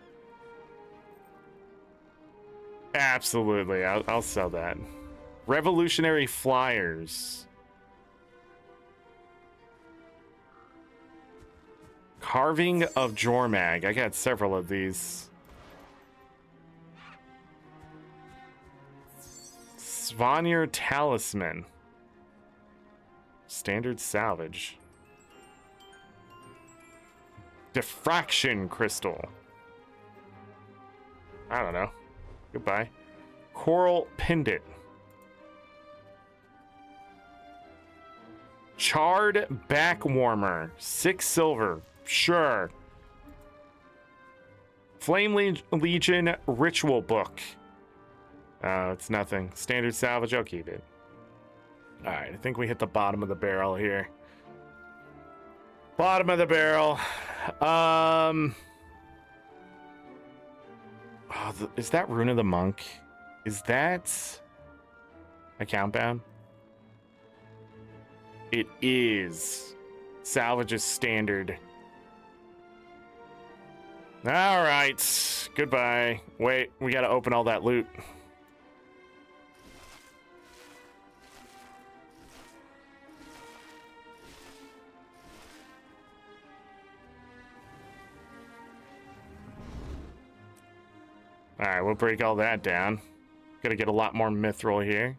Absolutely, I'll sell that. Revolutionary Flyers. Carving of Jormag. I got several of these. Svanir Talisman. Standard salvage. Diffraction Crystal. I don't know. Goodbye. Coral Pendant. Charred Back Warmer. 6 silver. Sure. Flame Legion Ritual Book. It's nothing. Standard salvage. I'll keep it. Alright, I think we hit the bottom of the barrel here. Bottom of the barrel. Is that Rune of the Monk? Is that account bound? It is. Salvage is standard. Alright. Goodbye. Wait, we gotta open all that loot. Alright, we'll break all that down. Gotta get a lot more mithril here.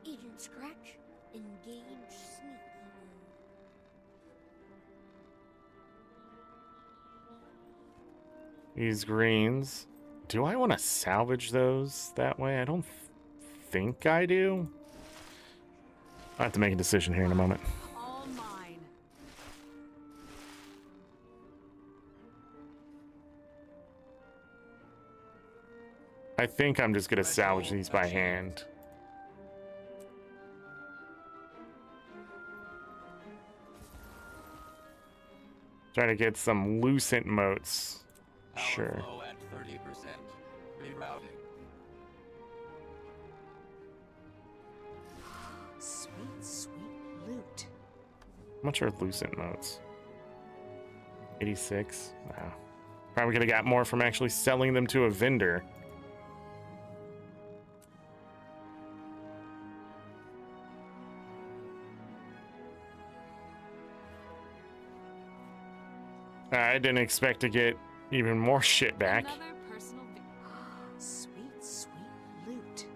Agent Scratch, engage sneaky mode. These greens. Do I want to salvage those that way? I don't think I do. I have to make a decision here in a moment. All mine. I think I'm just gonna salvage these by hand. Try to get some lucent motes. Sure. At 30%. Rerouting. Sweet, sweet loot. How much are lucent motes? 86? Wow. Probably could have got more from actually selling them to a vendor. I didn't expect to get even more shit back. Another personal Sweet, sweet loot.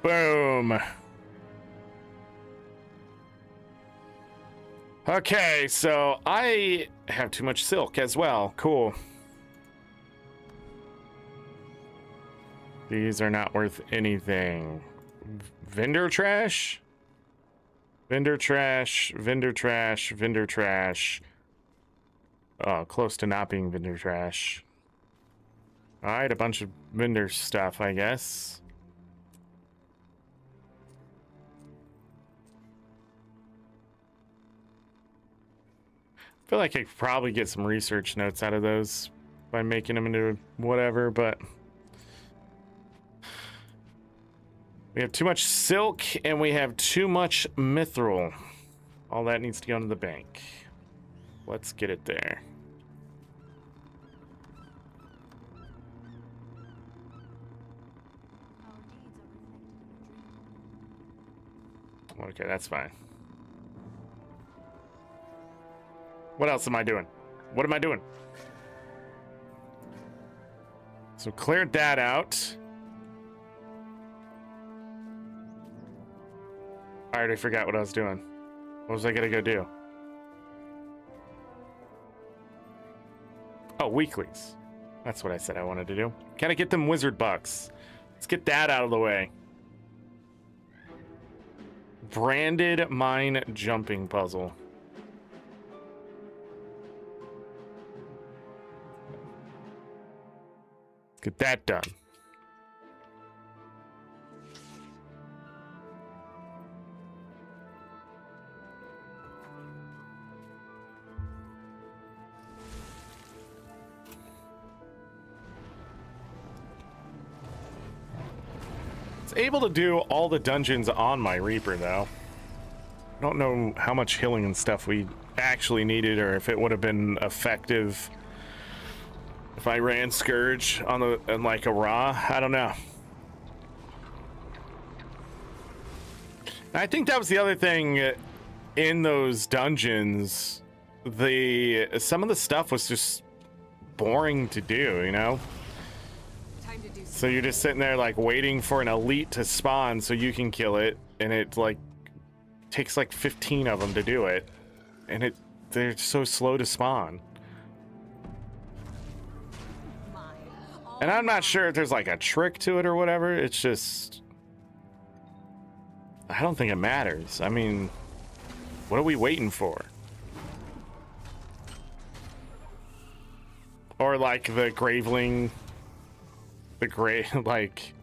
Boom. Okay, so I have too much silk as well. Cool. These are not worth anything. Vendor trash? Vendor trash, vendor trash, vendor trash. Oh, close to not being vendor trash. Alright, a bunch of vendor stuff, I guess. I feel like I could probably get some research notes out of those by making them into whatever, but we have too much silk and we have too much mithril. All that needs to go into the bank. Let's get it there. Okay, that's fine. What else am I doing? What am I doing? So cleared that out. I already forgot what I was doing. What was I gonna go do? Oh, weeklies. That's what I said I wanted to do. Gotta get them wizard bucks. Let's get that out of the way. Branded mine jumping puzzle. Let's get that done. Able to do all the dungeons on my Reaper though. I don't know how much healing and stuff we actually needed, or if it would have been effective if I ran Scourge on like a raw. I don't know. I think that was the other thing in those dungeons. Some of the stuff was just boring to do, you know? So you're just sitting there like waiting for an elite to spawn so you can kill it, and it like takes like 15 of them to do it, and they're so slow to spawn. And I'm not sure if there's like a trick to it or whatever. It's just, I don't think it matters. I mean, what are we waiting for? Or like the Graveling. The gray, like,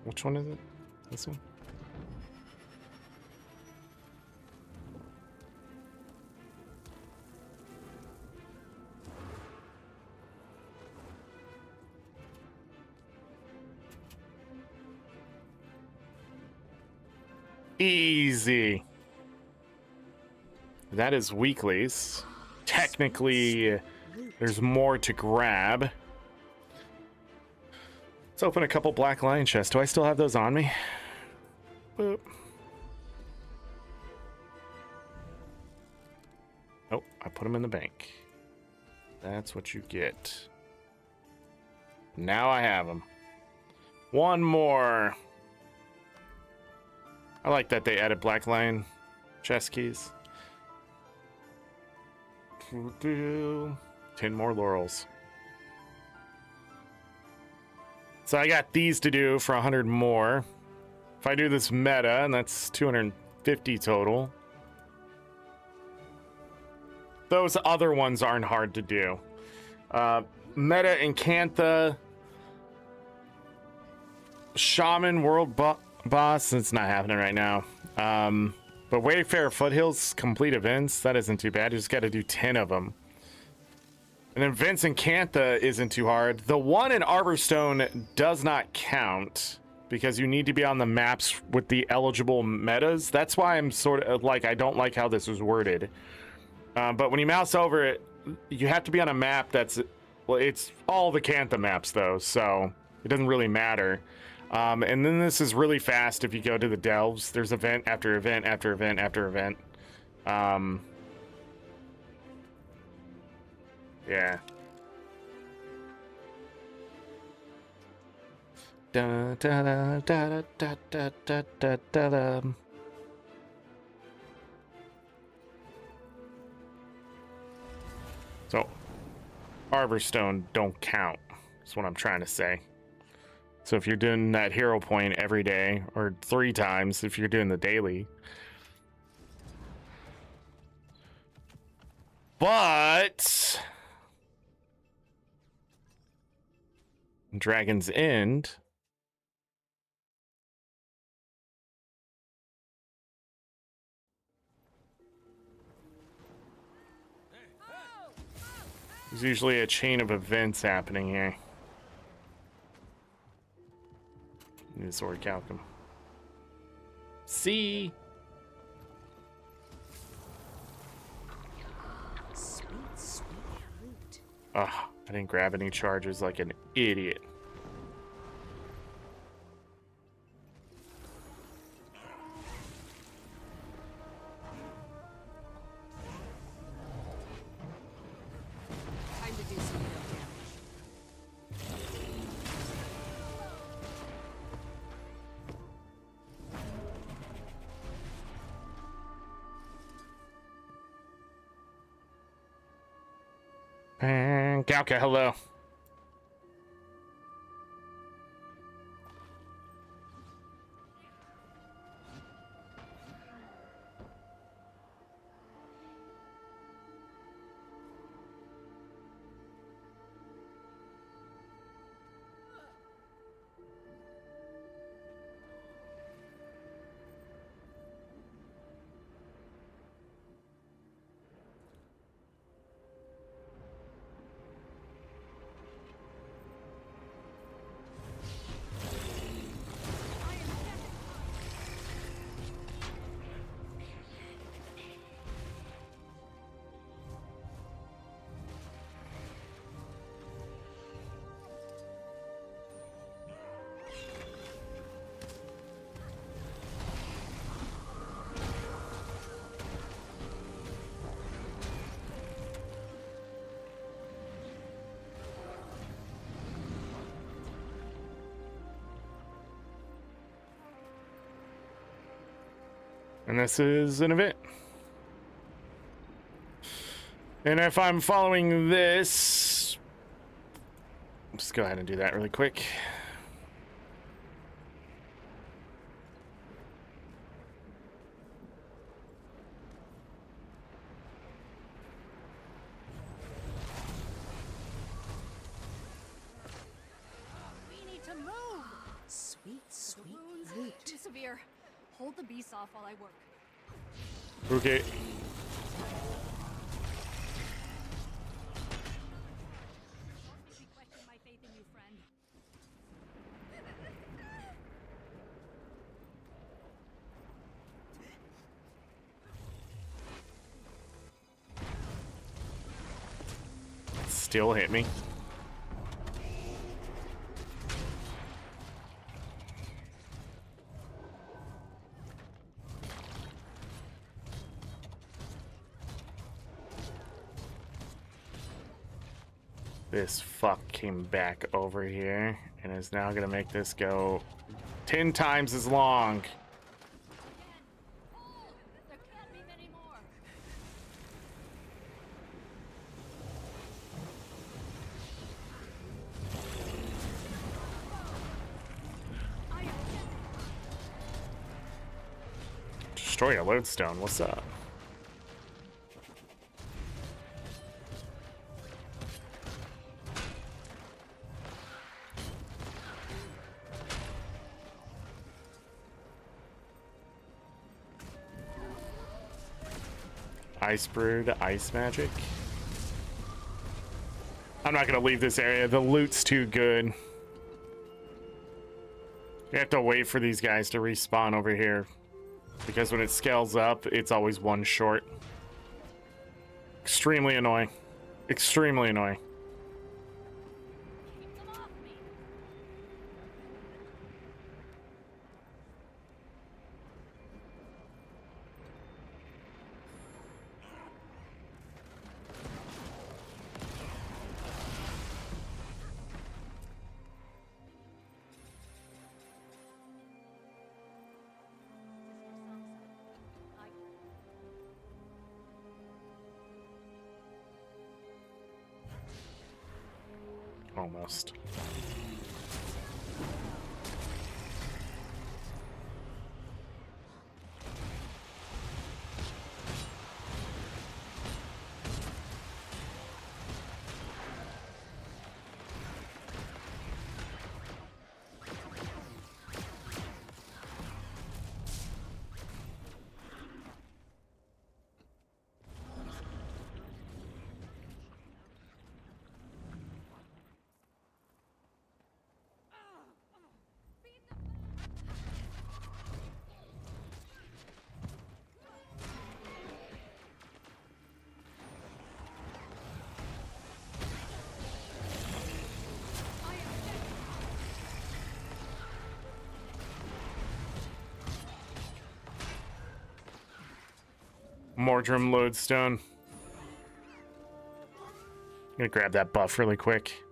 which one is it? This one? Easy. That is weeklies. Technically, there's more to grab. Let's open a couple Black Lion chests. Do I still have those on me? Boop. Oh, I put them in the bank. That's what you get. Now I have them. One more. I like that they added Black Lion chest keys. 10 more laurels. So I got these to do for 100 more. If I do this meta, and that's 250 total. Those other ones aren't hard to do. Meta Encantha. Shaman World Boss, it's not happening right now. But Wayfarer Foothills complete events, that isn't too bad. You just got to do 10 of them. And then Vince Encantha isn't too hard. The one in Arborstone does not count because you need to be on the maps with the eligible metas. That's why I'm sort of like, I don't like how this was worded. But when you mouse over it, you have to be on a map that's, well, it's all the Cantha maps though, so it doesn't really matter. And then this is really fast if you go to the delves. There's event after event after event after event. Yeah. Da, da, da, da, da, da, da, da, da, da. So, Arbor Stone don't count. That's what I'm trying to say. So if you're doing that hero point every day, or 3 times if you're doing the daily. But Dragon's End there's usually a chain of events happening here. Need a sword calcum. See? Sweet, sweet fruit. Ugh, I didn't grab any charges like an idiot. Time to do some real damage. And Galka, hello. And this is an event. And if I'm following this, just go ahead and do that really quick. We need to move. Sweet, sweet Wounds fruit. too severe. Hold the beast off while I work. Okay. Question my faith in you, friend. Still hit me. This fuck came back over here and is now gonna make this go 10 times as long. There can't be many more. Destroy a lodestone, what's up? Ice brewed, ice magic. I'm not gonna leave this area. The loot's too good. You have to wait for these guys to respawn over here, because when it scales up, it's always one short. Extremely annoying. Extremely annoying. Almost. Mordrum lodestone. I'm gonna grab that buff really quick.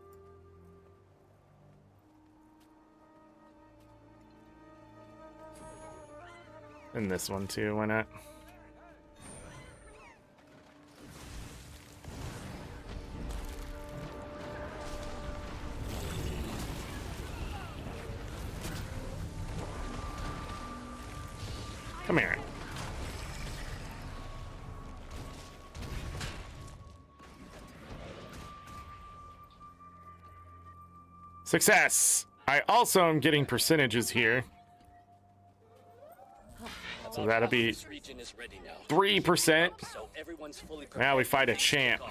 And this one too, why not? Come here. Success! I also am getting percentages here. So that'll be 3%. Now we fight a champ.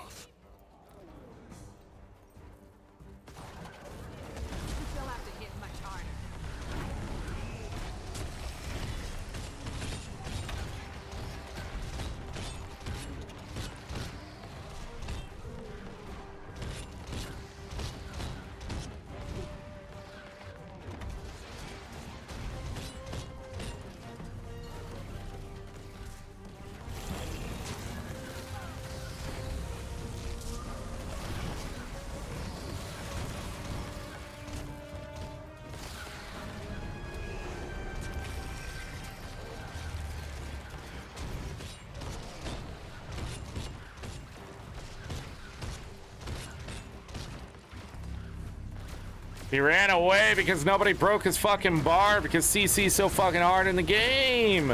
He ran away because nobody broke his fucking bar because CC's so fucking hard in the game.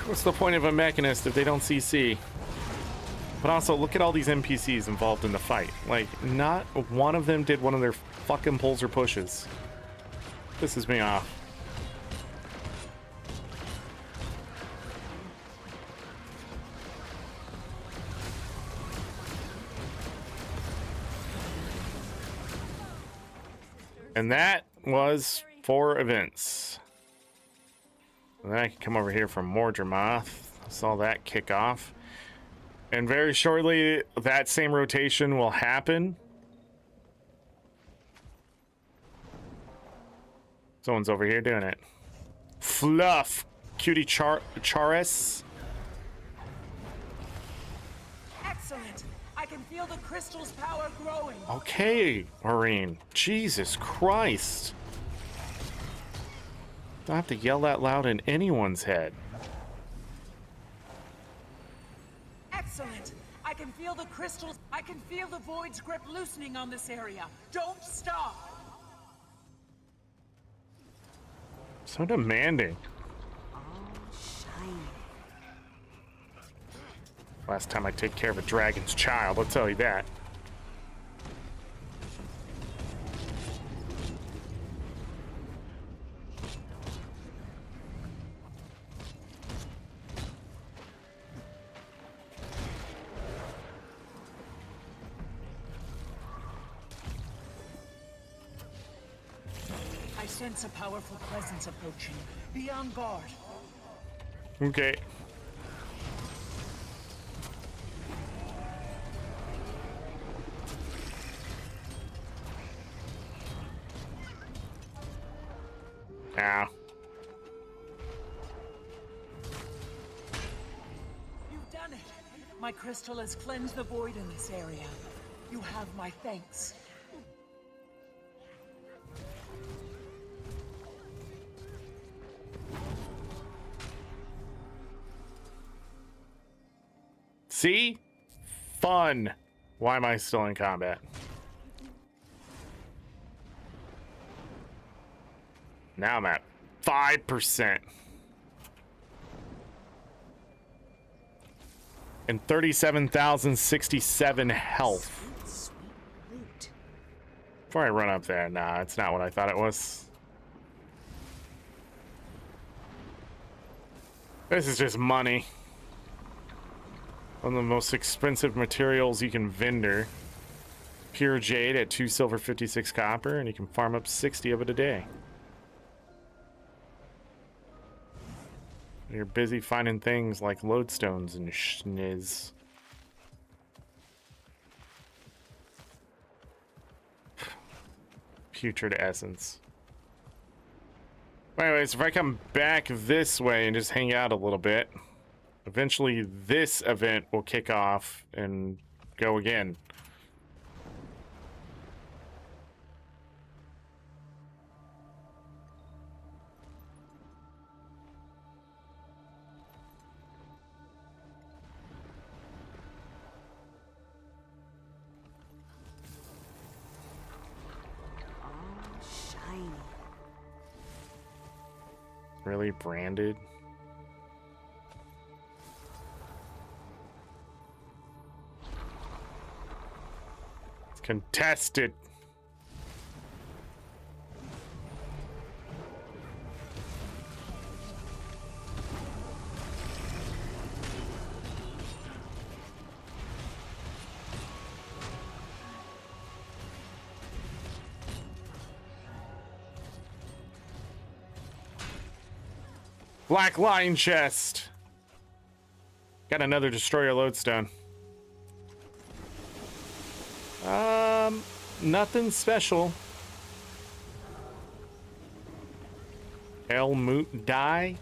What's the point of a mechanist if they don't CC? But also, look at all these NPCs involved in the fight. Like, not one of them did one of their fucking pulls or pushes. Pisses me off. And that was 4 events. And then I can come over here from Mordremoth. Saw that kick off. And very shortly, that same rotation will happen. Someone's over here doing it. Fluff! Cutie Charis. Excellent! I can feel the crystal's power growing. Okay, Marine. Jesus Christ. Don't have to yell that loud in anyone's head. Excellent! I can feel the crystals. I can feel the void's grip loosening on this area. Don't stop! So demanding. Last time I take care of a dragon's child, I'll tell you that. I sense a powerful presence approaching. Be on guard. Okay. Ow. You've done it. My crystal has cleansed the void in this area. You have my thanks. See? Fun. Why am I still in combat? Now I'm at 5%. And 37,067 health. Before I run up there, nah, it's not what I thought it was. This is just money. One of the most expensive materials you can vendor. Pure jade at 2 silver, 56 copper, and you can farm up 60 of it a day. You're busy finding things like lodestones and schniz. Putrid essence. Anyways, if I come back this way and just hang out a little bit, eventually this event will kick off and go again. Shiny. Really branded. It's contested. Black Lion chest. Got another destroyer lodestone. Nothing special. Moot die.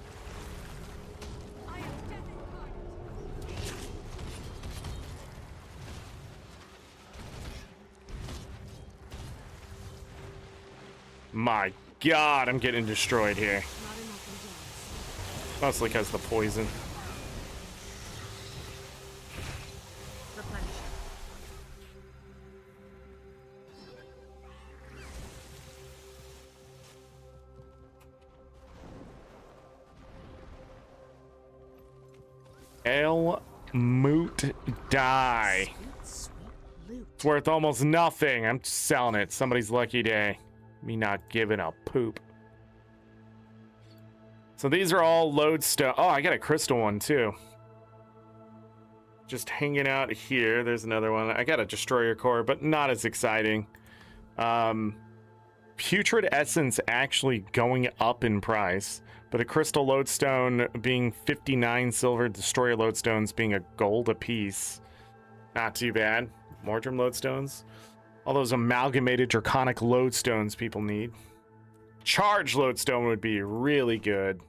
My God, I'm getting destroyed here. Mostly because of the poison. Moot die. It's worth almost nothing. I'm selling it. Somebody's lucky day. Me not giving a poop. So these are all lodestone. Oh, I got a crystal one too. Just hanging out here. There's another one. I got a destroyer core, but not as exciting. Putrid essence actually going up in price, but a crystal lodestone being 59 silver, destroyer lodestones being a gold a piece. Not too bad. Mordrum lodestones. All those amalgamated draconic lodestones people need. Charge lodestone would be really good.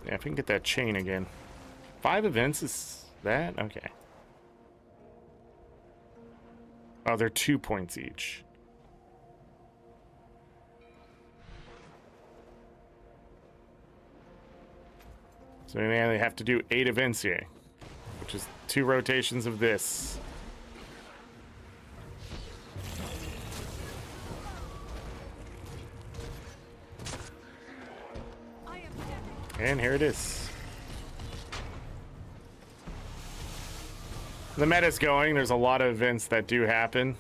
Yeah, if we can get that chain again. 5 events is that? Okay. Oh, they're 2 points each. So now they have to do 8 events here, which is 2 rotations of this. And here it is. The meta's going. There's a lot of events that do happen.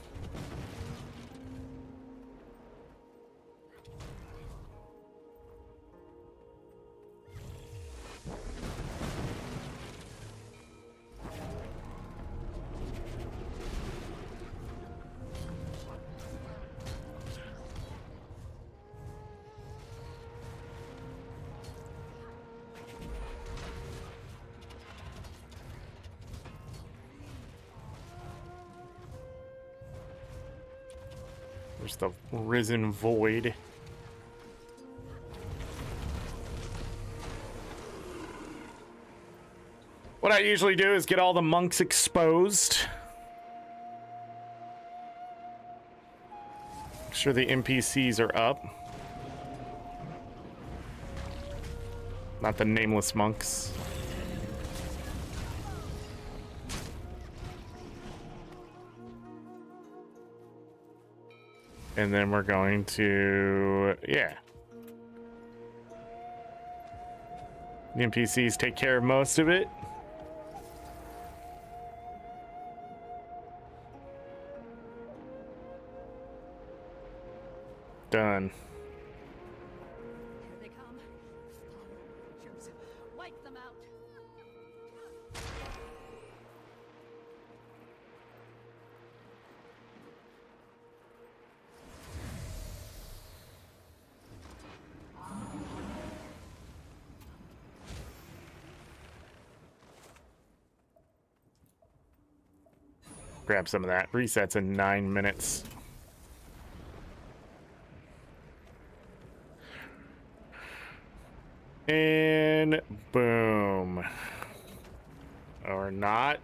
There's the Risen Void. What I usually do is get all the monks exposed. Make sure the NPCs are up. Not the nameless monks. And then we're going to, yeah. The NPCs take care of most of it. Done. Here they come. Creatures. Wipe them out. Grab some of that. Resets in 9 minutes. And boom. Or not.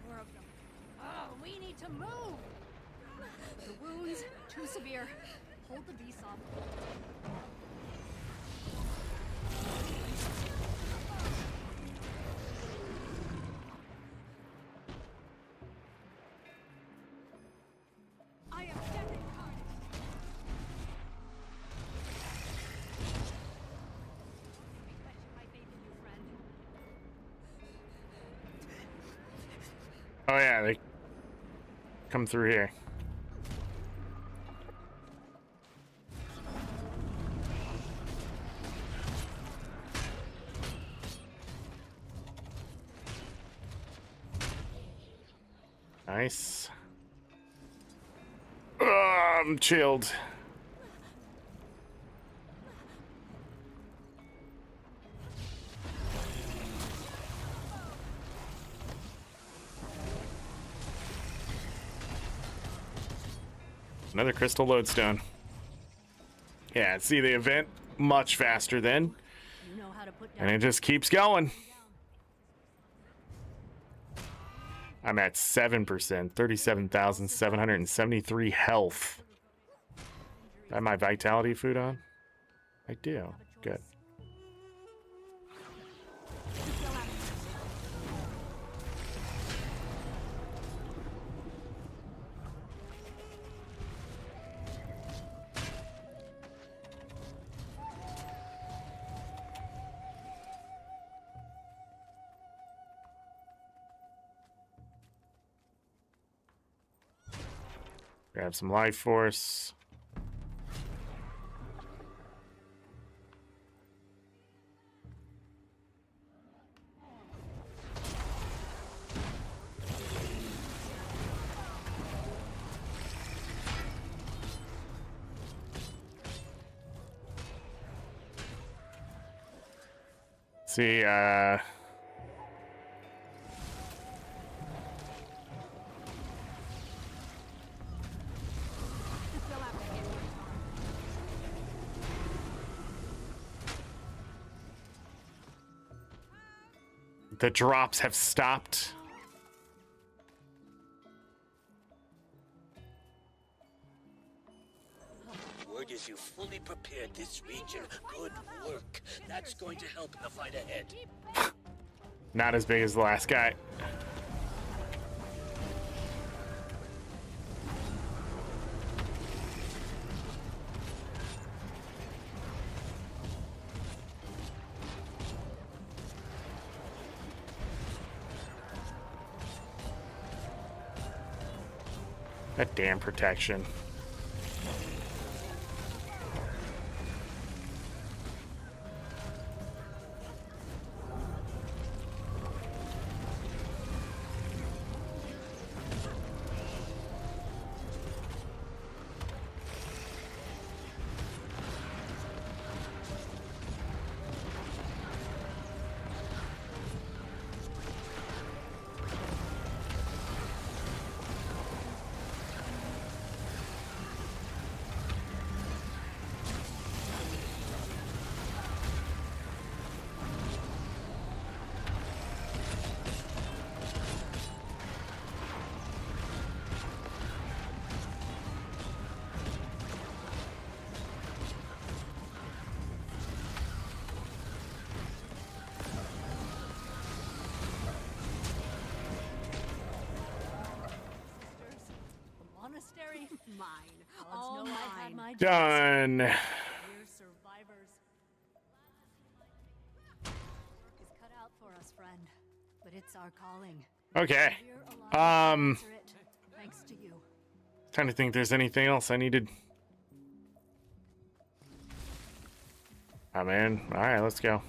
More of them. Oh, we need to move. The wounds too severe. Hold the beast off. I am death incarnate. My faith in you, friend. Oh yeah, they come through here. Nice. I'm chilled. Another crystal lodestone. Yeah, see the event much faster then. You know how to put And it just keeps going. I'm at 7%, 37,773 health. Do I have my vitality food on? I do. Good. Grab some life force. See, the drops have stopped. Word is you fully prepared this region. Good work. That's going to help in the fight ahead. Not as big as the last guy. That damn protection. Done. We're survivors. Work is cut out for us, friend, but it's our calling. Okay. We're alive to answer it, thanks to you. Trying to think if there's anything else I needed. Oh man. Alright, let's go.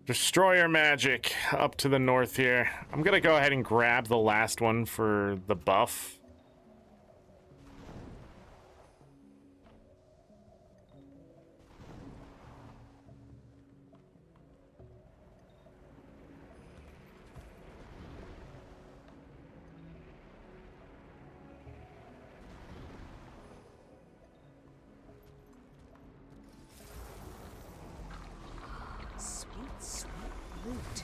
Destroyer magic up to the north here. I'm gonna go ahead and grab the last one for the buff. Sweet loot.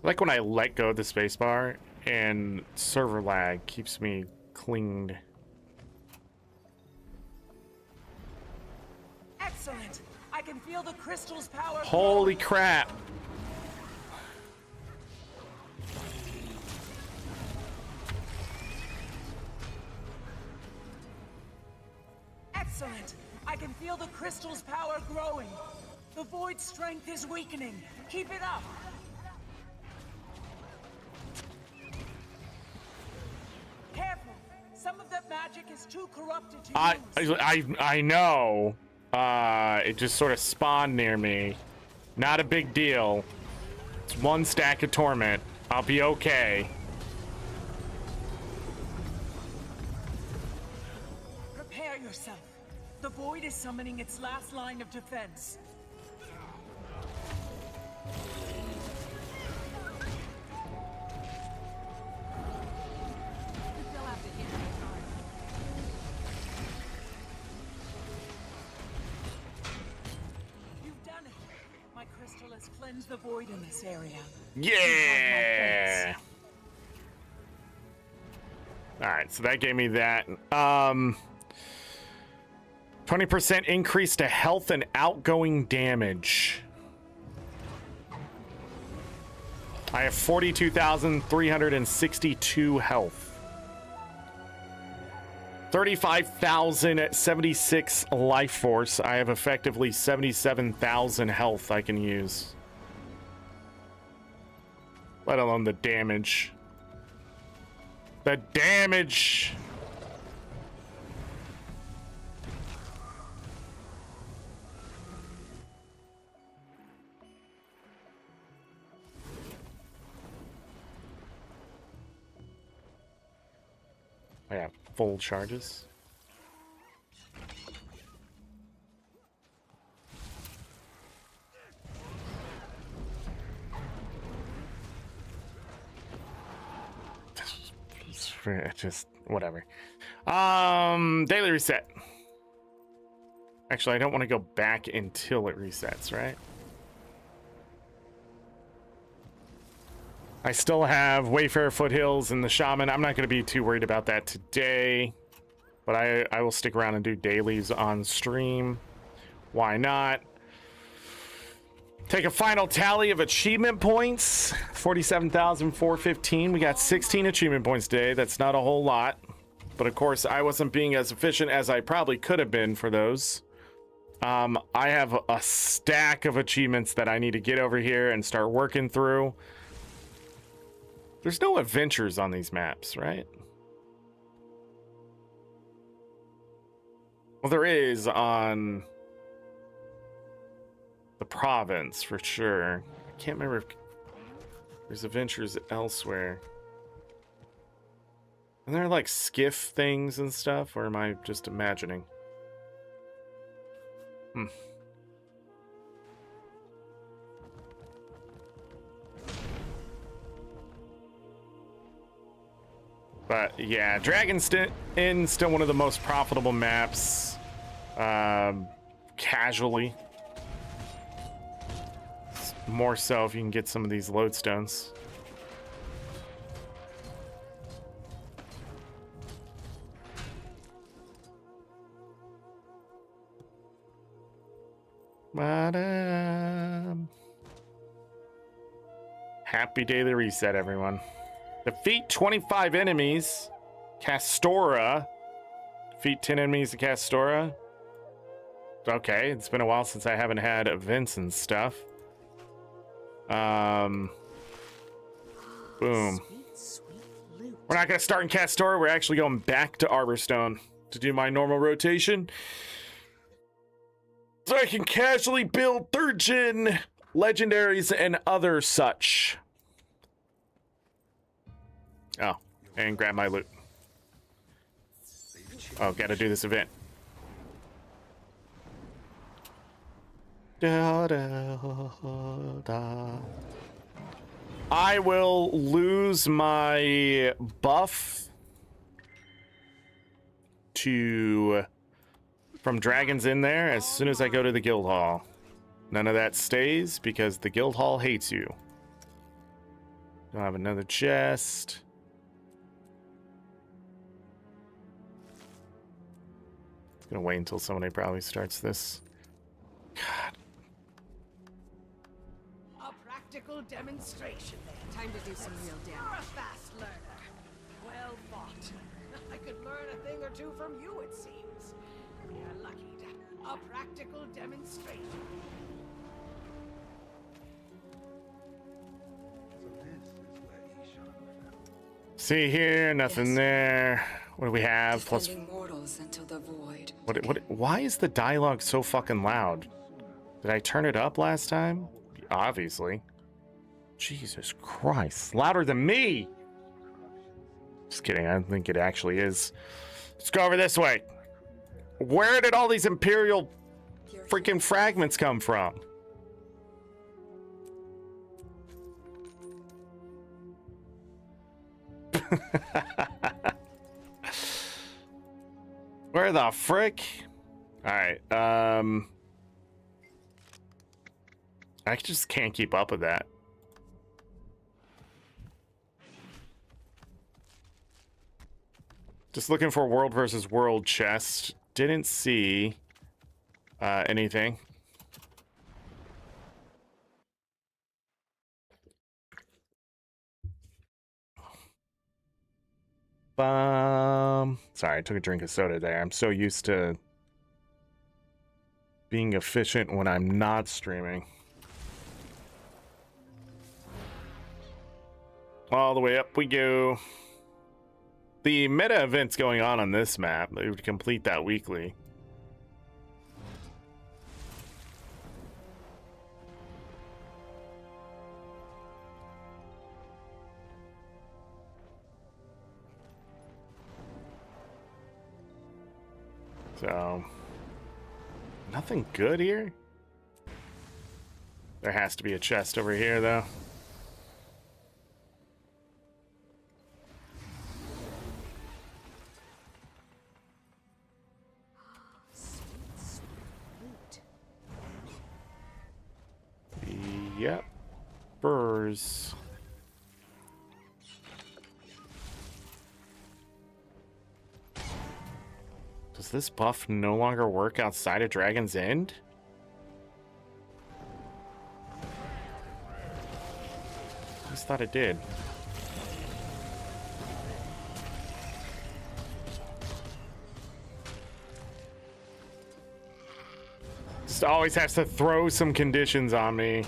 Like when I let go of the spacebar and server lag keeps me clinged. Excellent. I can feel the crystal's power. Holy crap. Excellent. I can feel the crystal's power growing. The void strength is weakening. Keep it up. Careful. Some of that magic is too corrupted to use. I know. It just sort of spawned near me. Not a big deal. It's one stack of torment. I'll be okay. Prepare yourself. The void is summoning its last line of defense. You've done it. My crystal has cleansed the void in this area. Yeah. All right, so that gave me that. 20% increase to health and outgoing damage. I have 42,362 health. 35,076 life force. I have effectively 77,000 health I can use. Let alone the damage. The damage! I have full charges. Just whatever. Daily reset. Actually, I don't want to go back until it resets, right? I still have Wayfarer Foothills and the Shaman. I'm not going to be too worried about that today, but I will stick around and do dailies on stream. Why not? Take a final tally of achievement points. 47,415. We got 16 achievement points today. That's not a whole lot, but of course I wasn't being as efficient as I probably could have been for those. I have a stack of achievements that I need to get over here and start working through. There's no adventures on these maps, right? Well, there is on the province for sure. I can't remember if there's adventures elsewhere. And there like skiff things and stuff, or am I just imagining? But yeah, Dragon's Inn still one of the most profitable maps. Casually. More so if you can get some of these lodestones. But happy daily reset, everyone. Defeat 25 enemies. Castora. Defeat 10 enemies in Castora. Okay, it's been a while since I haven't had events and stuff. Boom. We're not going to start in Castora. We're actually going back to Arborstone to do my normal rotation. So I can casually build 3rd gen legendaries and other such. Oh, and grab my loot. Oh, gotta do this event. Da, da, da. I will lose my buff from dragons in there as soon as I go to the guild hall. None of that stays because the guild hall hates you. Don't have another chest. Gonna wait until somebody probably starts this. God. A practical demonstration then. Time to do some real You're damage. a fast learner. Well fought. I could learn a thing or two from you, it seems. You're lucky to. A practical demonstration. See here, nothing there. What do we have? Plus, mortals until the void. why is the dialogue so fucking loud? Did I turn it up last time? Obviously. Jesus Christ, louder than me. Just kidding, I don't think it actually is. Let's go over this way. Where did all these Imperial freaking fragments come from? Where the frick? All right. I just can't keep up with that. Just looking for world versus world chest. Didn't see anything. Sorry, I took a drink of soda there. I'm so used to being efficient when I'm not streaming. All the way up we go. The meta events going on this map, they would complete that weekly. So, nothing good here? There has to be a chest over here, though. Yep. Burrs. Does this buff no longer work outside of Dragon's End? I just thought it did. Just always has to throw some conditions on me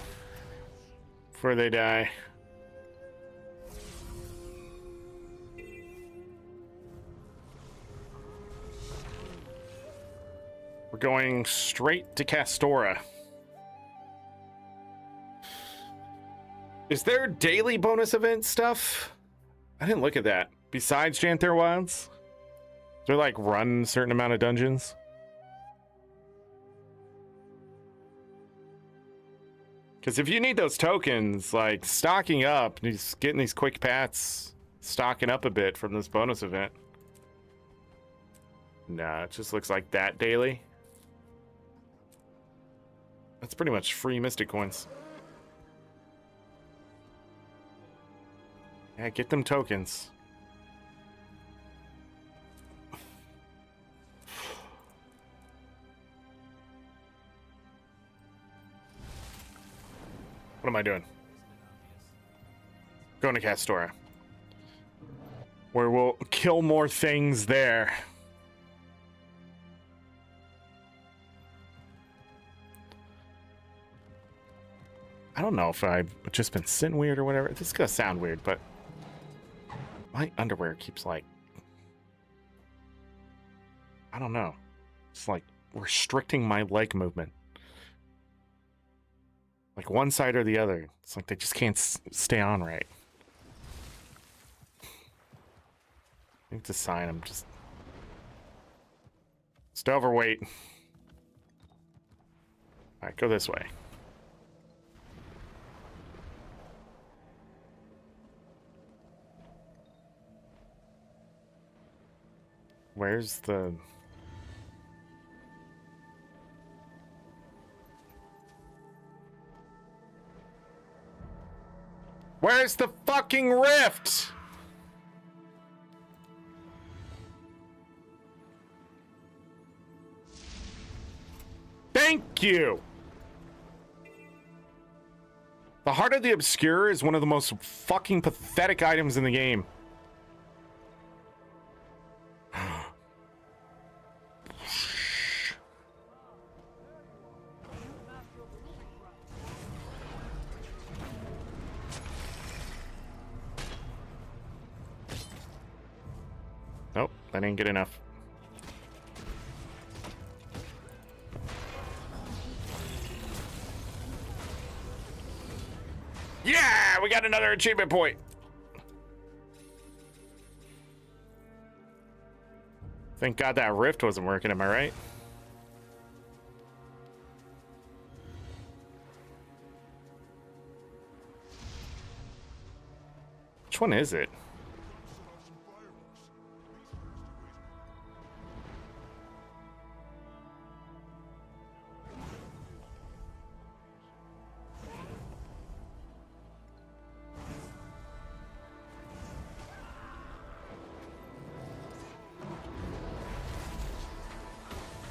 before they die. We're going straight to Castora. Is there daily bonus event stuff? I didn't look at that. Besides Janther Wilds? Do they like run a certain amount of dungeons? Because if you need those tokens, like stocking up, just getting these quick paths, stocking up a bit from this bonus event. Nah, it just looks like that daily. That's pretty much free Mystic coins. Yeah, get them tokens. What am I doing? Going to Castora. where we'll kill more things there. I don't know if I've just been sitting weird or whatever. This is gonna sound weird, but my underwear keeps like, I don't know. It's like restricting my leg movement. Like one side or the other. It's like they just can't stay on right. I think it's a sign I'm just overweight. All right, go this way. Where's the... Where's the fucking rift? Thank you. The Heart of the Obscure is one of the most fucking pathetic items in the game. Nope, that didn't get enough. Yeah, we got another achievement point. Thank God that rift wasn't working, am I right? Which one is it?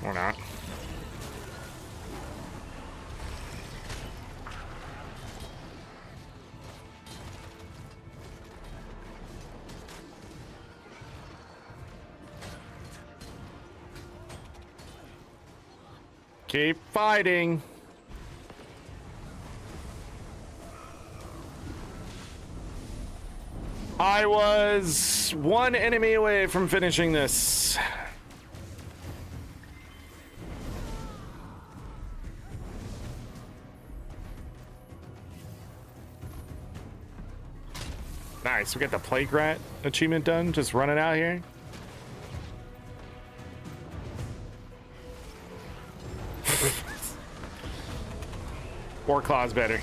Or not. Keep fighting. I was one enemy away from finishing this. Nice, we got the Plague Rat achievement done. Just running out here. War Claw's better.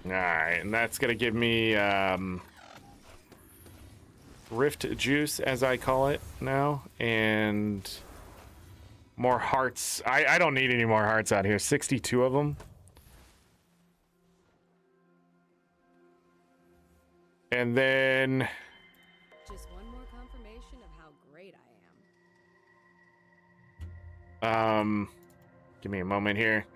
Alright, and that's gonna give me Rift Juice, as I call it now, and more hearts. I don't need any more hearts out here. 62 of them. And then... Just one more confirmation of how great I am. Give me a moment here.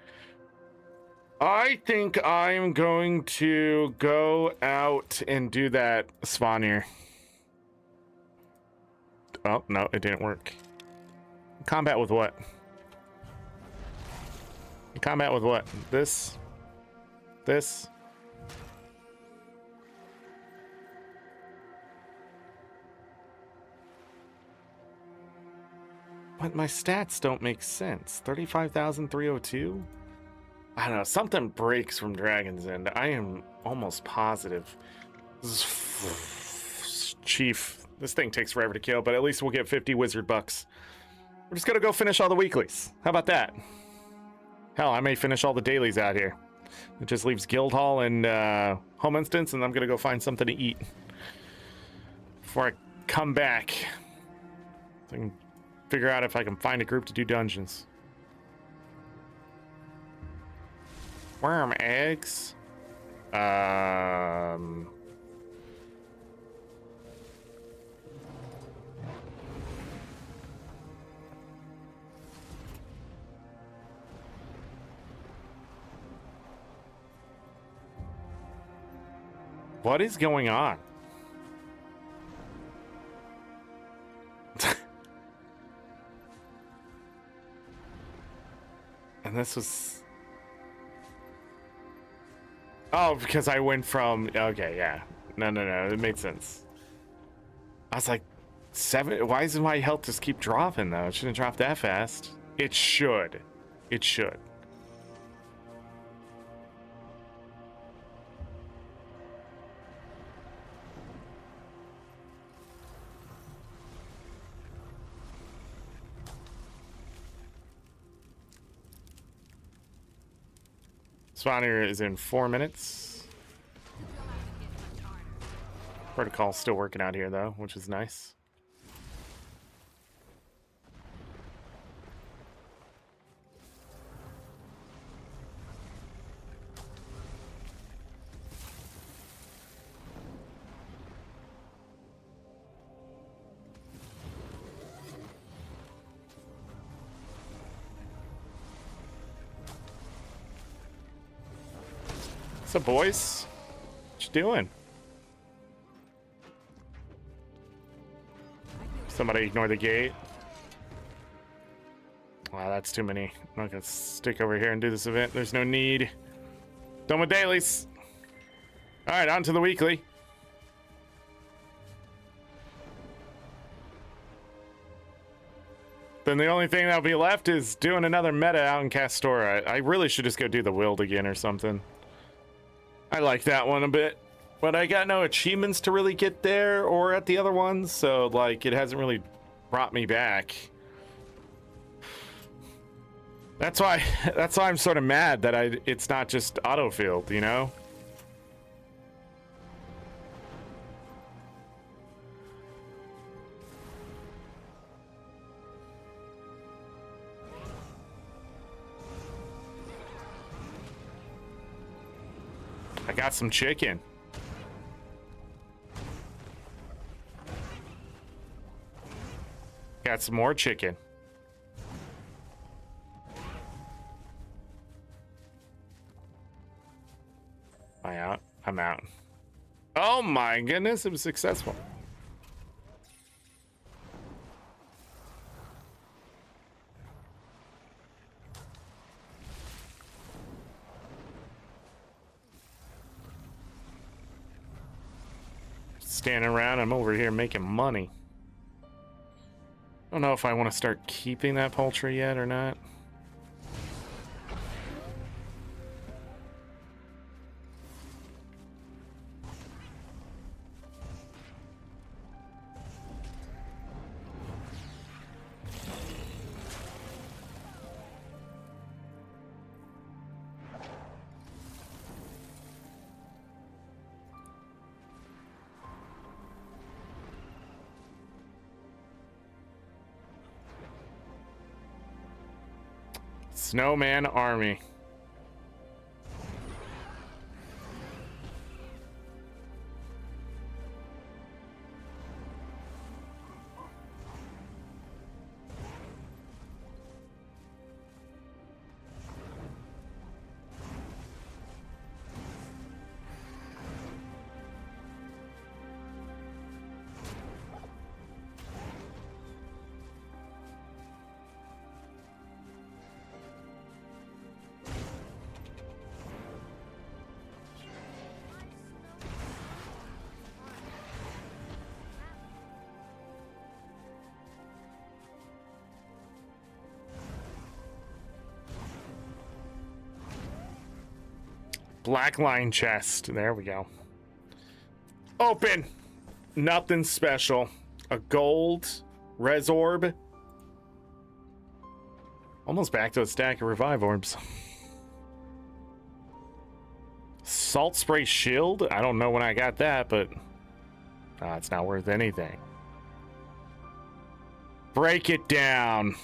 I think I'm going to go out and do that spawn here. Oh, no, it didn't work. Combat with what? Combat with what? This? This? But my stats don't make sense. 35,302? I don't know. Something breaks from Dragon's End. I am almost positive. This is Chief. This thing takes forever to kill, but at least we'll get 50 wizard bucks. We're just gonna go finish all the weeklies. How about that? Hell, I may finish all the dailies out here. It just leaves Guildhall and Home Instance, and I'm gonna go find something to eat before I come back. So I can figure out if I can find a group to do dungeons. Worm eggs. What is going on? And this was... Oh, because I went from... Okay, yeah. No, it made sense. I was like, 7... Why does my health just keep dropping, though? It shouldn't drop that fast. It should. It should. Spawner is in 4 minutes. Protocol's still working out here, though, which is nice. What's up, boys? What you doing? Somebody ignore the gate. Wow, that's too many. I'm not gonna stick over here and do this event. There's no need. Done with dailies. All right, on to the weekly. Then the only thing that'll be left is doing another meta out in Castora. I really should just go do the Wild again or something. I like that one a bit, but I got no achievements to really get there or at the other ones, so like it hasn't really brought me back. That's why I'm sort of mad that it's not just autofilled, you know? I got some chicken. Got some more chicken. Am I out? I'm out. Oh my goodness, it was successful. Standing around, I'm over here making money. I don't know if I want to start keeping that poultry yet or not. Snowman Army. Black line chest. There we go. Open. Nothing special. A gold res orb. Almost back to a stack of revive orbs. Salt spray shield. I don't know when I got that, but it's not worth anything. Break it down.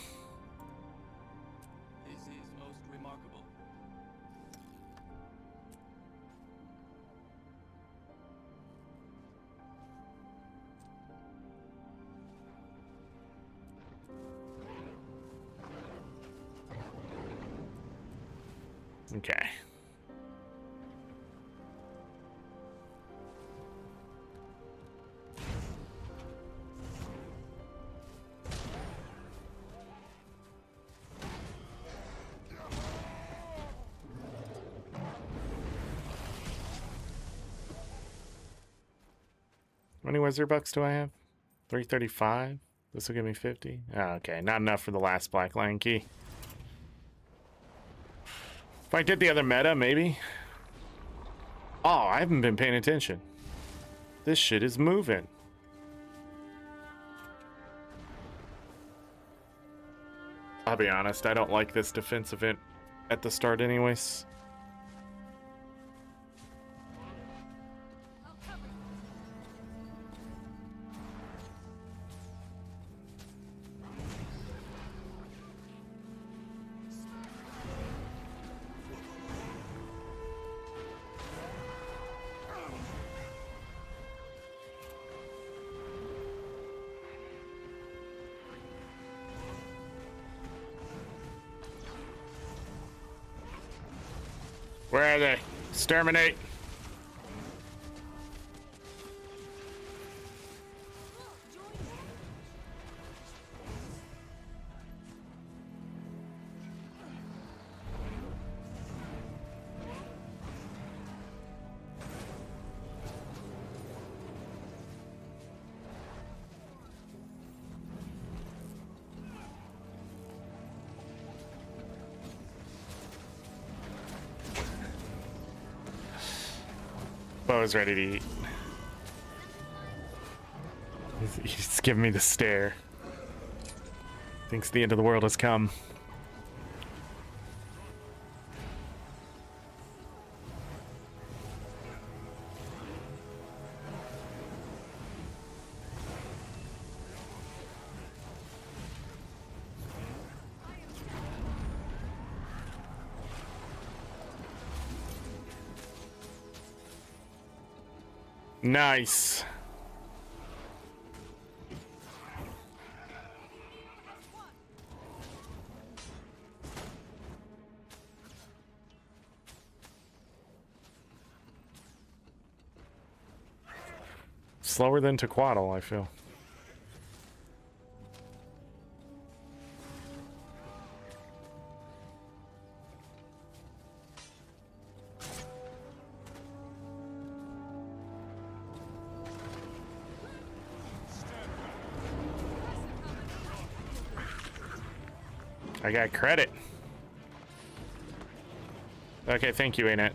Okay. How many wizard bucks do I have? 335. This will give me 50. Oh, okay, not enough for the last Black Lion key. If I did the other meta, maybe. Oh, I haven't been paying attention. This shit is moving. I'll be honest, I don't like this defense event at the start anyways. Where are they? Exterminate! Bo's ready to eat. He's giving me the stare. Thinks the end of the world has come. Nice. Slower than Tequatl, I feel. I got credit. Okay, thank you, ArenaNet.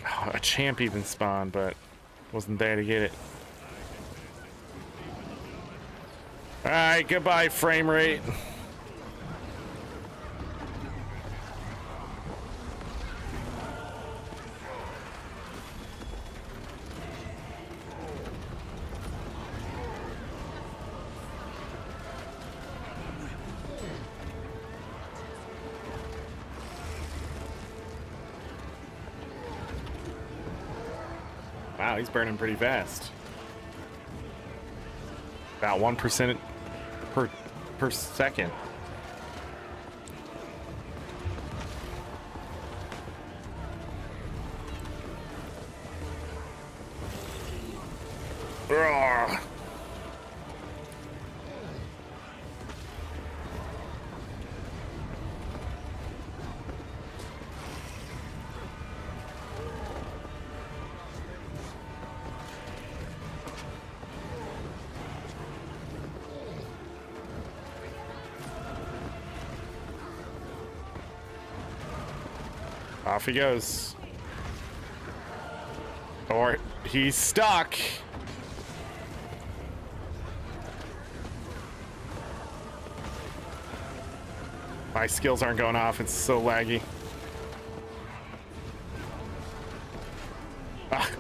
Oh, a champ even spawned, but wasn't there to get it. Alright, goodbye, frame rate. Wow, he's burning pretty fast. About 1% per second. Ugh. Off he goes. Or he's stuck. My skills aren't going off. It's so laggy. Ah.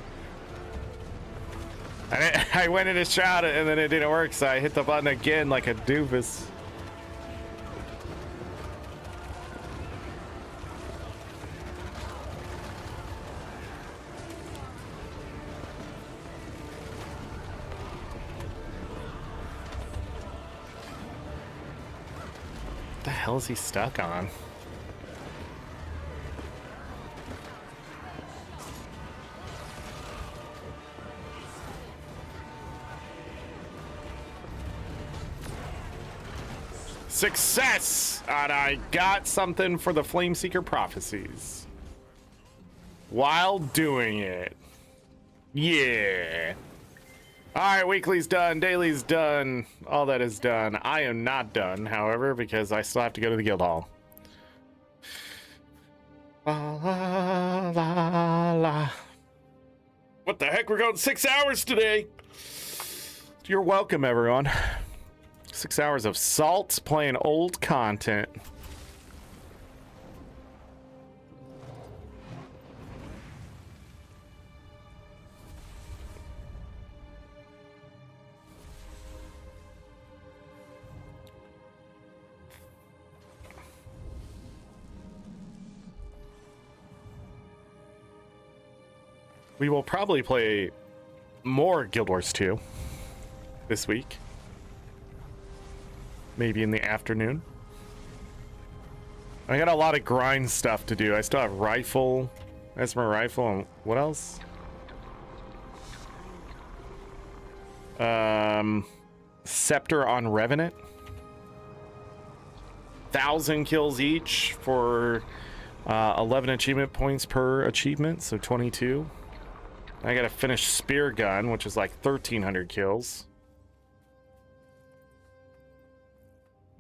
I went in a shot and then it didn't work, so I hit the button again like a doofus. What the hell is he stuck on? Success! And I got something for the Flameseeker Prophecies. while doing it. Yeah. Alright, weekly's done, daily's done, all that is done. I am not done, however, because I still have to go to the guild hall. La la la la. What the heck? We're going 6 hours today. You're welcome, everyone. 6 hours of salt playing old content. We will probably play more Guild Wars 2 this week. Maybe in the afternoon. I got a lot of grind stuff to do. I still have rifle, Esmer rifle, and what else? Scepter on Revenant. 1,000 kills each for 11 achievement points per achievement, so 22. I gotta finish Spear Gun, which is like 1,300 kills.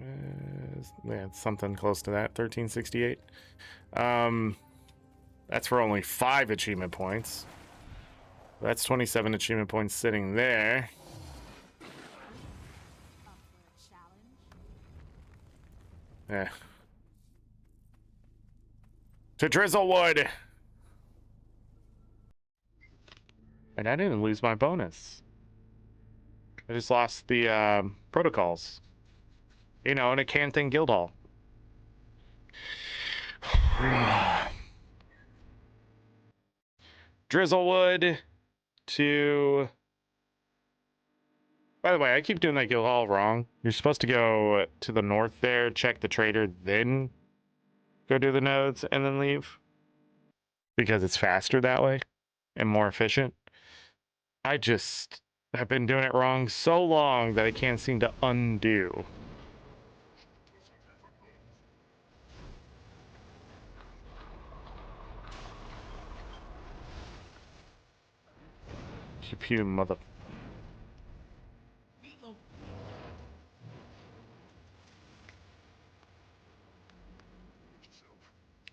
Yeah, it's something close to that, 1,368. That's for only 5 achievement points. That's 27 achievement points sitting there. Yeah. To Drizzlewood! And I didn't lose my bonus. I just lost the protocols. You know, in a Canthan Guildhall. Drizzlewood to... By the way, I keep doing that Guildhall wrong. You're supposed to go to the north there, check the trader, then go do the nodes, and then leave. Because it's faster that way and more efficient. I just have been doing it wrong so long that I can't seem to undo. You mother...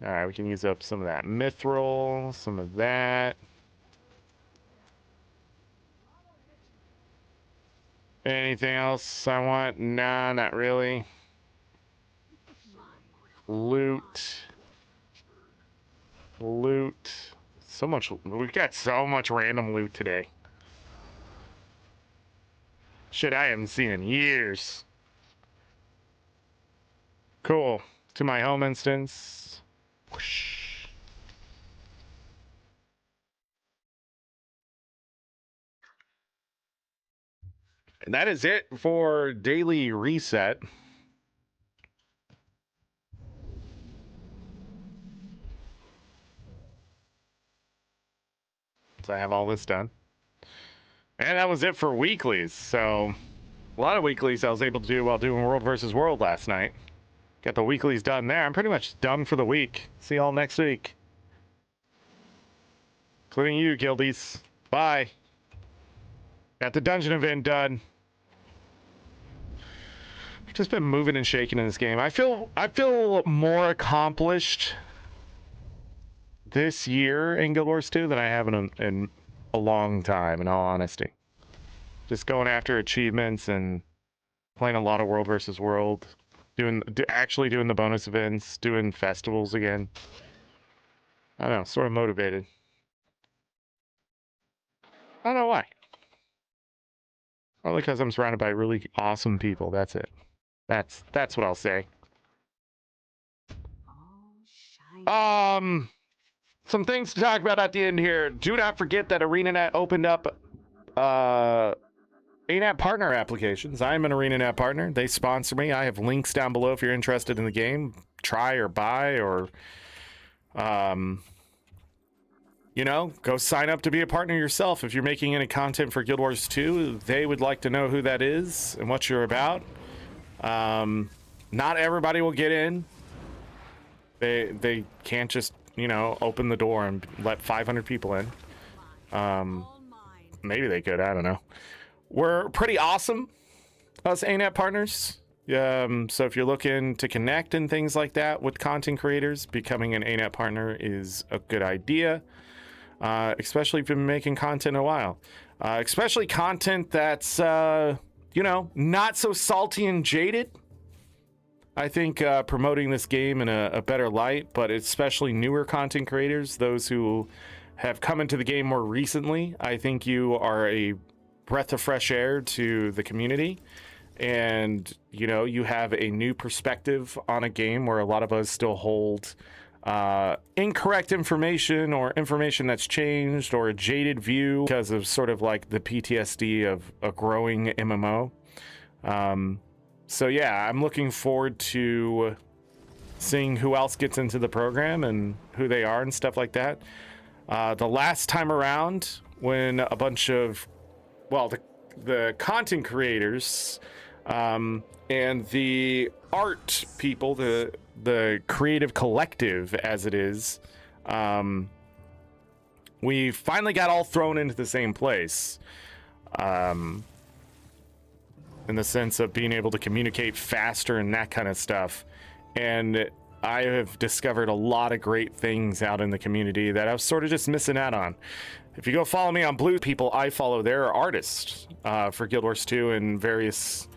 Alright, we can use up some of that mithril, some of that. Anything else I want? Nah, not really. Loot. Loot. So much. We've got so much random loot today. Shit I haven't seen in years. Cool. To my home instance. Whoosh. And that is it for daily reset. So I have all this done. And that was it for weeklies. So a lot of weeklies I was able to do while doing World vs. World last night. Got the weeklies done there. I'm pretty much done for the week. See y'all next week. Including you, guildies. Bye. Got the dungeon event done. Just been moving and shaking in this game. I feel more accomplished this year in Guild Wars 2 than I have in a long time, in all honesty. Just going after achievements and playing a lot of World vs. World. Actually doing the bonus events, doing festivals again. I don't know, sort of motivated. I don't know why. Probably because I'm surrounded by really awesome people, that's it. That's what I'll say. Some things to talk about at the end here. Do not forget that ArenaNet opened up ANAT partner applications. I'm an ArenaNet partner. They sponsor me. I have links down below if you're interested in the game. Try or buy or you know, go sign up to be a partner yourself. If you're making any content for Guild Wars 2, they would like to know who that is and what you're about. Not everybody will get in. They can't just you know, open the door and let 500 people in. Maybe they could, I don't know. We're pretty awesome, us ANET partners. So if you're looking to connect and things like that with content creators, becoming an ANET partner is a good idea, especially if you've been making content a while. Especially content that's, you know, not so salty and jaded. I think promoting this game in a better light, but especially newer content creators, those who have come into the game more recently, I think you are a breath of fresh air to the community. And, you know, you have a new perspective on a game where a lot of us still hold incorrect information or information that's changed or a jaded view because of sort of like the PTSD of a growing MMO. So yeah, I'm looking forward to seeing who else gets into the program and who they are and stuff like that. The last time around when a bunch of, well, the content creators and the art people, the creative collective as it is, we finally got all thrown into the same place, in the sense of being able to communicate faster and that kind of stuff. And I have discovered a lot of great things out in the community that I was sort of just missing out on. If you go follow me on Blue, people I follow there are artists for Guild Wars 2 and various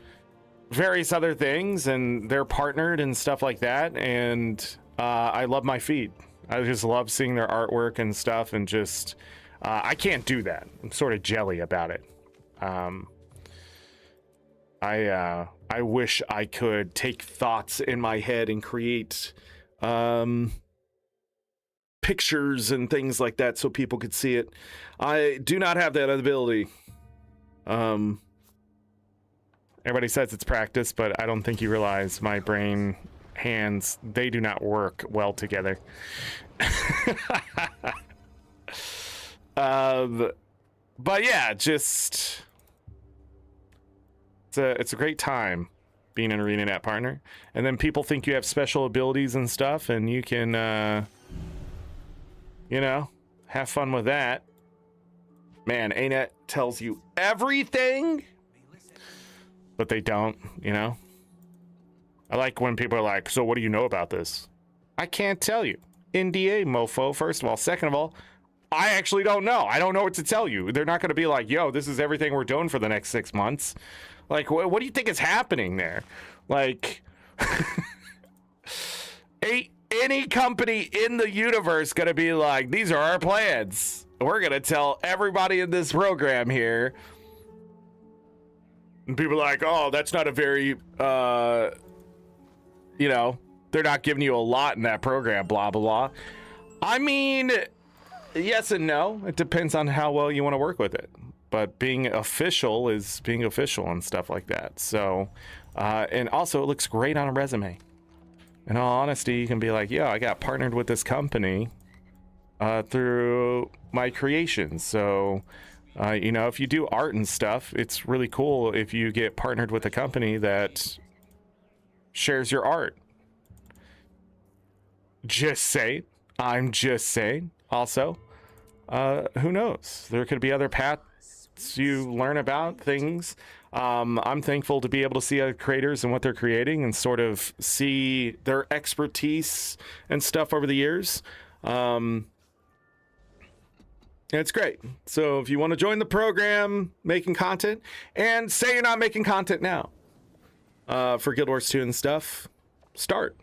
other things, and they're partnered and stuff like that. And I love my feed. I just love seeing their artwork and stuff, and just I can't do that. I'm sort of jelly about it. I wish I could take thoughts in my head and create pictures and things like that so people could see it. I do not have that ability. Everybody says it's practice, but I don't think you realize my brain, hands, they do not work well together. But yeah, just it's a great time being an ArenaNet partner. And then people think you have special abilities and stuff, and you can you know, have fun with that. Man, ANET tells you everything, but they don't, you know. I like when people are like, so what do you know about this? I can't tell you. NDA, mofo, first of all. Second of all, I actually don't know. I don't know what to tell you. They're not going to be like, yo, this is everything we're doing for the next 6 months. Like, what do you think is happening there? Like, any company in the universe going to be like, these are our plans. We're going to tell everybody in this program here. And people are like, oh, that's not a very, you know, they're not giving you a lot in that program, blah, blah, blah. I mean, yes and no. It depends on how well you want to work with it. But being official is being official and stuff like that. So, and also it looks great on a resume. In all honesty, you can be like, yo, I got partnered with this company through my creations. So, you know, if you do art and stuff, it's really cool if you get partnered with a company that shares your art. Just saying. I'm just saying. Also, who knows? There could be other paths you learn about things. I'm thankful to be able to see other creators and what they're creating and sort of see their expertise and stuff over the years. It's great. So if you want to join the program, making content, and say you're not making content now for Guild Wars 2 and stuff, start.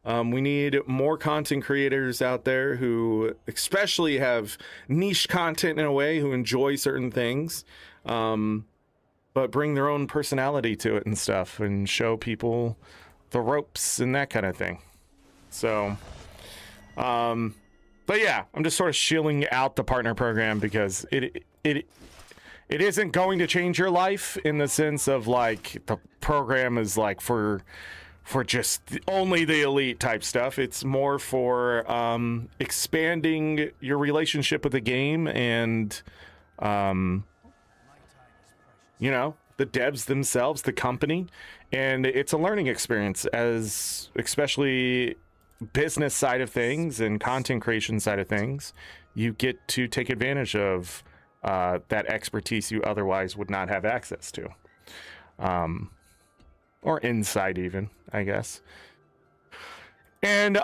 We need more content creators out there who especially have niche content in a way, who enjoy certain things, but bring their own personality to it and stuff and show people the ropes and that kind of thing. So, but yeah, I'm just sort of shilling out the partner program because it isn't going to change your life in the sense of like the program is like for just only the elite type stuff. It's more for expanding your relationship with the game and you know, the devs themselves, the company, and it's a learning experience, as especially business side of things and content creation side of things, you get to take advantage of that expertise you otherwise would not have access to, or insight even, I guess. And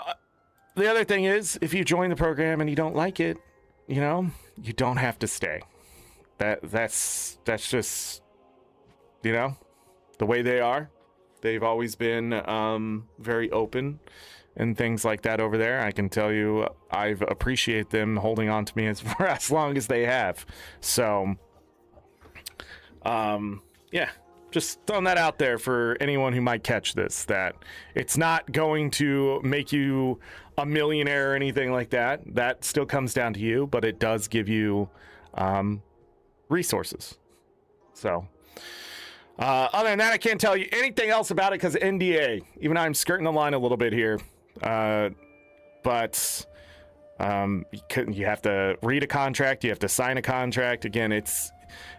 the other thing is, if you join the program and you don't like it, you know, you don't have to stay. That's just, you know, the way they are. They've always been very open and things like that over there. I can tell you, I've appreciate them holding on to me for as long as they have. So, yeah, just throwing that out there for anyone who might catch this, that it's not going to make you a millionaire or anything like that. That still comes down to you, but it does give you resources. So, other than that, I can't tell you anything else about it because NDA. Even I'm skirting the line a little bit here. But you have to read a contract. You have to sign a contract. Again, it's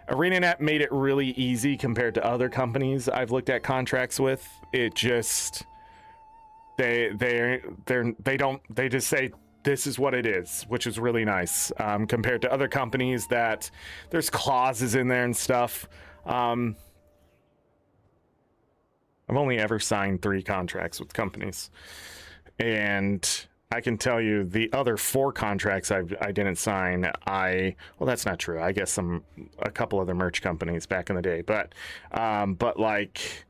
ArenaNet made it really easy compared to other companies I've looked at contracts with. It just they just say this is what it is, which is really nice compared to other companies that there's clauses in there and stuff. I've only ever signed 3 contracts with companies, and I can tell you the other 4 contracts I didn't sign. Well, that's not true. I guess a couple other merch companies back in the day, but like,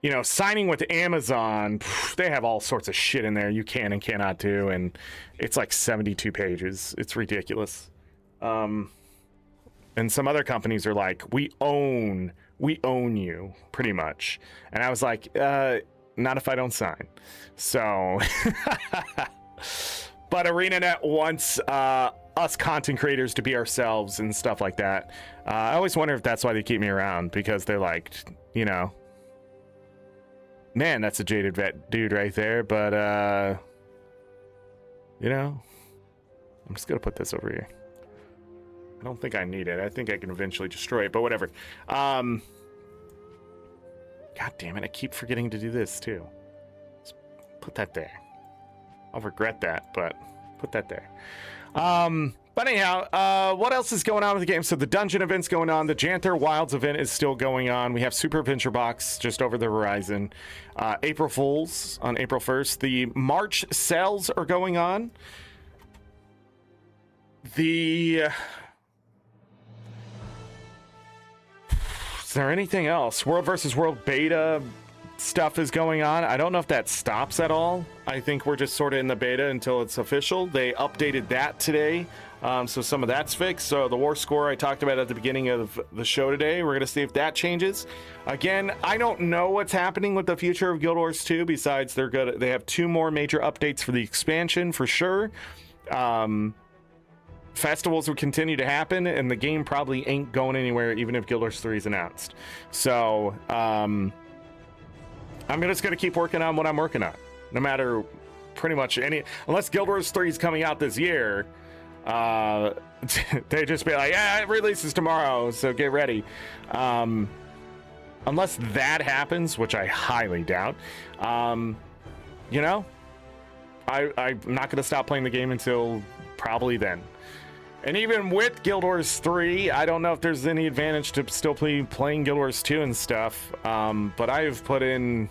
you know, signing with Amazon, they have all sorts of shit in there you can and cannot do, and it's like 72 pages. It's ridiculous. And some other companies are like, we own you, pretty much. And I was like, not if I don't sign. So, but ArenaNet wants us content creators to be ourselves and stuff like that. I always wonder if that's why they keep me around, because they're like, you know, man, that's a jaded vet dude right there. But, you know, I'm just going to put this over here. I don't think I need it. I think I can eventually destroy it, but whatever. God damn it, I keep forgetting to do this too. Let's put that there. I'll regret that, but put that there. But anyhow, what else is going on with the game? So the dungeon event's going on. The Janther Wilds event is still going on. We have Super Adventure Box just over the horizon. April Fools on April 1st. The March sales are going on. Is there anything else? World versus World beta stuff is going on. I don't know if that stops at all. I think we're just sort of in the beta until it's official. They updated that today, so some of that's fixed. So the war score I talked about at the beginning of the show today, we're going to see if that changes. Again, I don't know what's happening with the future of Guild Wars 2, besides they have 2 more major updates for the expansion for sure. Festivals will continue to happen, and the game probably ain't going anywhere even if Guild Wars 3 is announced. So I'm just going to keep working on what I'm working on, no matter pretty much unless Guild Wars 3 is coming out this year. They just be like, yeah, it releases tomorrow, so get ready. Unless that happens, which I highly doubt, you know, I'm not going to stop playing the game until probably then. And even with Guild Wars 3, I don't know if there's any advantage to still playing Guild Wars 2 and stuff. But I've put in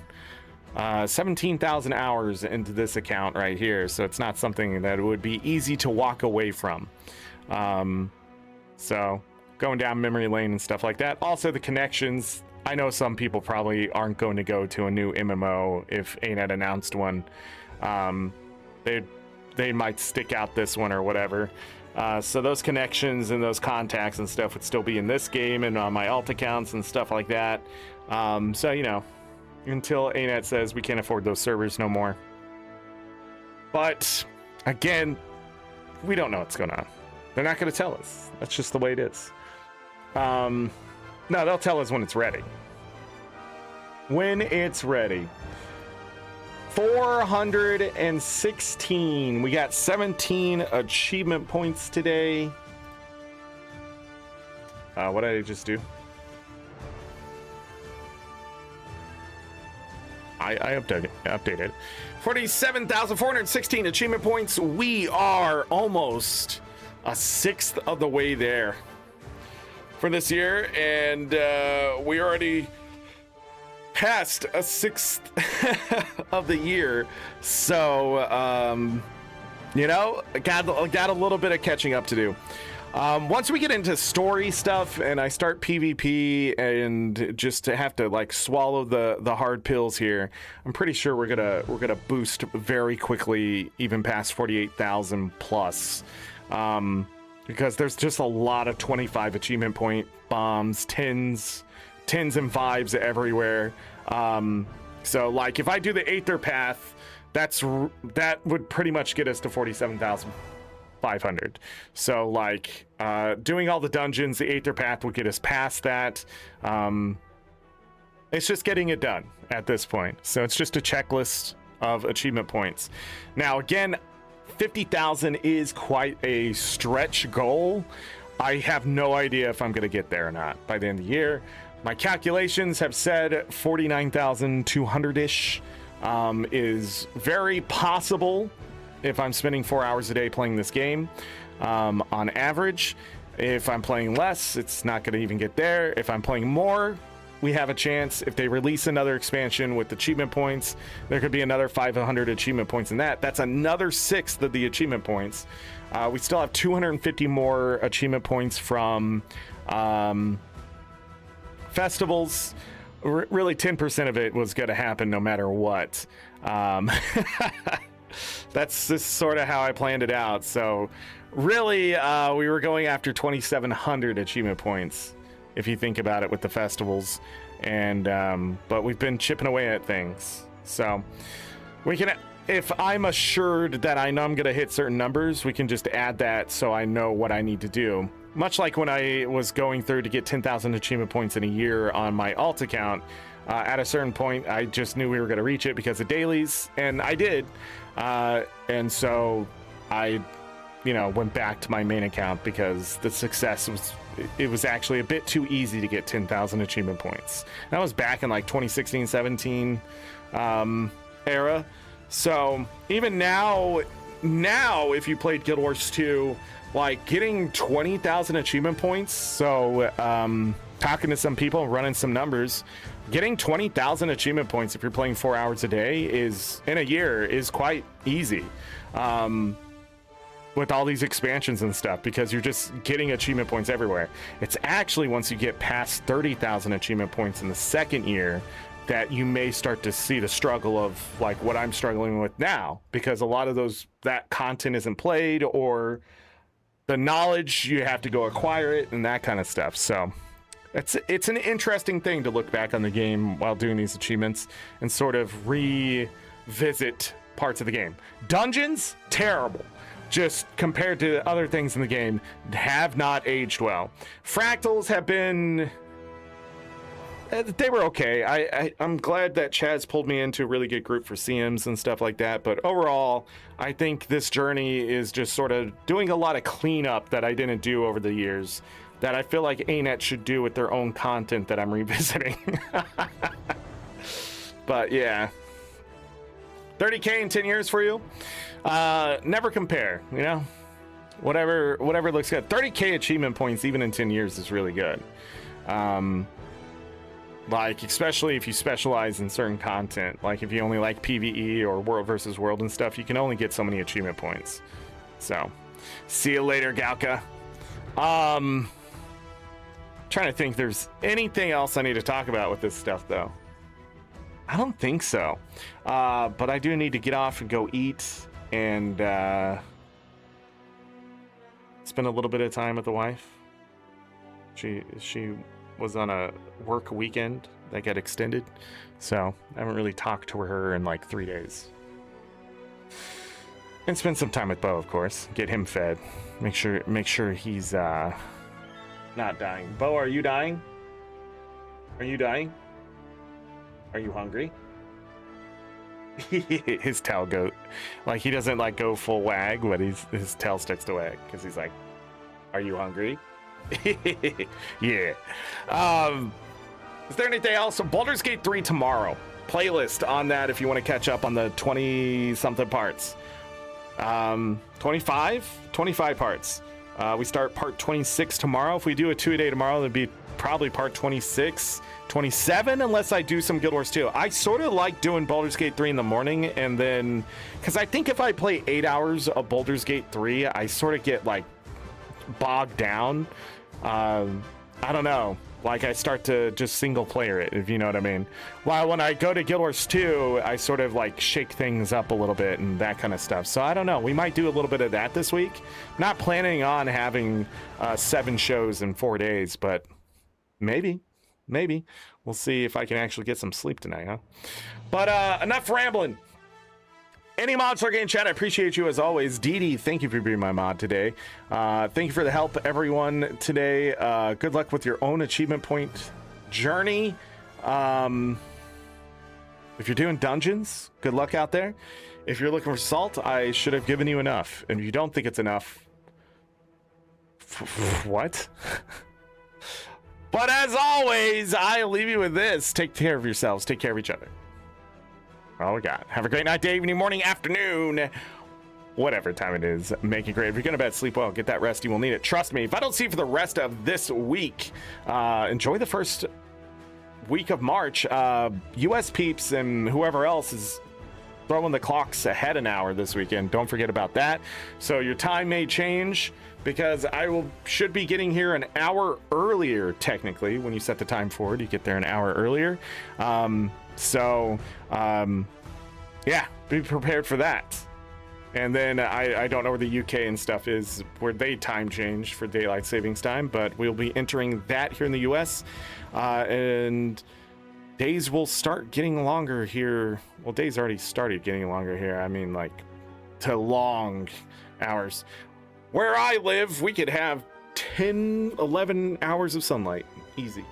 17,000 hours into this account right here, so it's not something that would be easy to walk away from. So going down memory lane and stuff like that. Also, the connections. I know some people probably aren't going to go to a new MMO if ArenaNet announced one. They might stick out this one or whatever. So those connections and those contacts and stuff would still be in this game and on my alt accounts and stuff like that. So, you know, until ArenaNet says we can't afford those servers no more. But, again, we don't know what's going on. They're not going to tell us. That's just the way it is. No, they'll tell us when it's ready. When it's ready. 416. We got 17 achievement points today. What did I just do? I updated. 47,416 achievement points. We are almost a sixth of the way there for this year, and we already passed a sixth of the year. So, you know, got a little bit of catching up to do. Once we get into story stuff and I start PvP and just to have to like swallow the hard pills here, I'm pretty sure we're gonna boost very quickly, even past 48,000 plus, because there's just a lot of 25 achievement point bombs, tens and 5s everywhere. So like if I do the Aether path, that would pretty much get us to 47,500. So like doing all the dungeons, the Aether path would get us past that. It's just getting it done at this point. So it's just a checklist of achievement points. Now again, 50,000 is quite a stretch goal. I have no idea if I'm going to get there or not by the end of the year. My calculations have said 49,200-ish is very possible if I'm spending 4 hours a day playing this game on average. If I'm playing less, it's not going to even get there. If I'm playing more, we have a chance. If they release another expansion with achievement points, there could be another 500 achievement points in that. That's another sixth of the achievement points. We still have 250 more achievement points from festivals. Really 10% of it was going to happen no matter what. That's just sort of how I planned it out. So really we were going after 2,700 achievement points if you think about it with the festivals, and but we've been chipping away at things. So we can, if I'm assured that I know I'm going to hit certain numbers, we can just add that so I know what I need to do. Much like when I was going through to get 10,000 achievement points in a year on my alt account, at a certain point, I just knew we were going to reach it because of dailies, and I did. And so I, you know, went back to my main account because the success was actually a bit too easy to get 10,000 achievement points. That was back in like 2016, 17 era. So even now if you played Guild Wars 2, like getting 20,000 achievement points, so talking to some people, running some numbers, getting 20,000 achievement points if you're playing 4 hours a day is, in a year, is quite easy. With all these expansions and stuff, because you're just getting achievement points everywhere. It's actually once you get past 30,000 achievement points in the second year that you may start to see the struggle of like what I'm struggling with now, because a lot of that content isn't played, or the knowledge, you have to go acquire it and that kind of stuff. So it's an interesting thing to look back on the game while doing these achievements and sort of revisit parts of the game. Dungeons, terrible. Just compared to other things in the game, have not aged well. Fractals have been, they were okay. I'm glad that Chaz pulled me into a really good group for CMs and stuff like that, but overall, I think this journey is just sort of doing a lot of cleanup that I didn't do over the years, that I feel like ArenaNet should do with their own content that I'm revisiting. But yeah, 30K in 10 years for you? Never compare, you know? Whatever looks good. 30K achievement points even in 10 years is really good. Like, especially if you specialize in certain content. Like, if you only like PvE or World versus World and stuff, you can only get so many achievement points. So, see you later, Galka. Trying to think if there's anything else I need to talk about with this stuff, though. I don't think so. But I do need to get off and go eat and spend a little bit of time with the wife. She was on a work weekend that got extended, so I haven't really talked to her in like 3 days. And spend some time with Bo, of course. Get him fed. Make sure he's not dying. Bo, are you dying? Are you dying? Are you hungry? His tail goes, like, he doesn't like go full wag, but his tail sticks to wag because he's like, "Are you hungry?" Yeah. Is there anything else? Baldur's Gate 3 tomorrow. playlist on that if you want to catch up on the 20-something parts. 25 parts. We start part 26 tomorrow. If we do a 2-a-day tomorrow, it'd be probably part 26, 27, unless I do some Guild Wars 2. I sort of like doing Baldur's Gate 3 in the morning, and then, because I think if I play 8 hours of Baldur's Gate 3, I sort of get like bogged down. I don't know. Like, I start to just single player it, if you know what I mean. While when I go to Guild Wars 2, I sort of like shake things up a little bit and that kind of stuff. So I don't know. We might do a little bit of that this week. Not planning on having 7 shows in 4 days, but maybe. We'll see if I can actually get some sleep tonight, huh? But enough rambling. Any mods for Game Chat, I appreciate you as always. Dee Dee, thank you for being my mod today. Thank you for the help, everyone, today. Good luck with your own achievement point journey. If you're doing dungeons, good luck out there. If you're looking for salt, I should have given you enough. And if you don't think it's enough, what? But as always, I leave you with this. Take care of yourselves. Take care of each other. All we got. Have a great night, day, evening, morning, afternoon, whatever time it is. Make it great. If you're going to bed, sleep well. Get that rest. You will need it. Trust me. If I don't see you for the rest of this week, enjoy the first week of March. US peeps and whoever else is throwing the clocks ahead an hour this weekend. Don't forget about that. So your time may change because should be getting here an hour earlier, technically. When you set the time forward, you get there an hour earlier. Yeah, be prepared for that. And then I don't know where the UK and stuff is, where they time change for daylight savings time, but we'll be entering that here in the US. And days will start getting longer here. Well, days already started getting longer here. I mean, like, to long hours. Where I live, we could have 10, 11 hours of sunlight. Easy.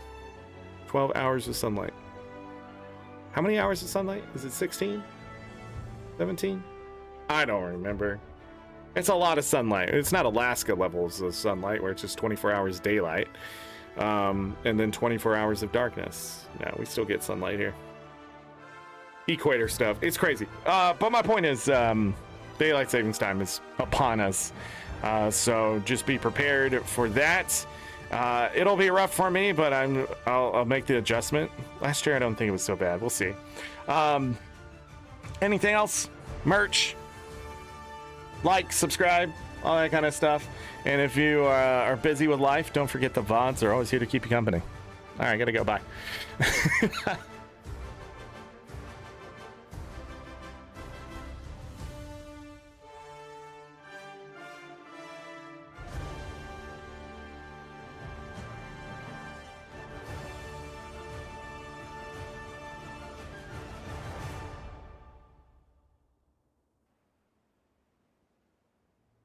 12 hours of sunlight. How many hours of sunlight? Is it 16? 17? I don't remember. It's a lot of sunlight. It's not Alaska levels of sunlight where it's just 24 hours daylight. And then 24 hours of darkness. No, we still get sunlight here. Equator stuff. It's crazy. But my point is, daylight savings time is upon us. So just be prepared for that. It'll be rough for me, but I'll make the adjustment. Last year, I don't think it was so bad. We'll see. Anything else? Merch, like, subscribe, all that kind of stuff. And if you are busy with life, don't forget the VODs are always here to keep you company. All right, gotta go. Bye.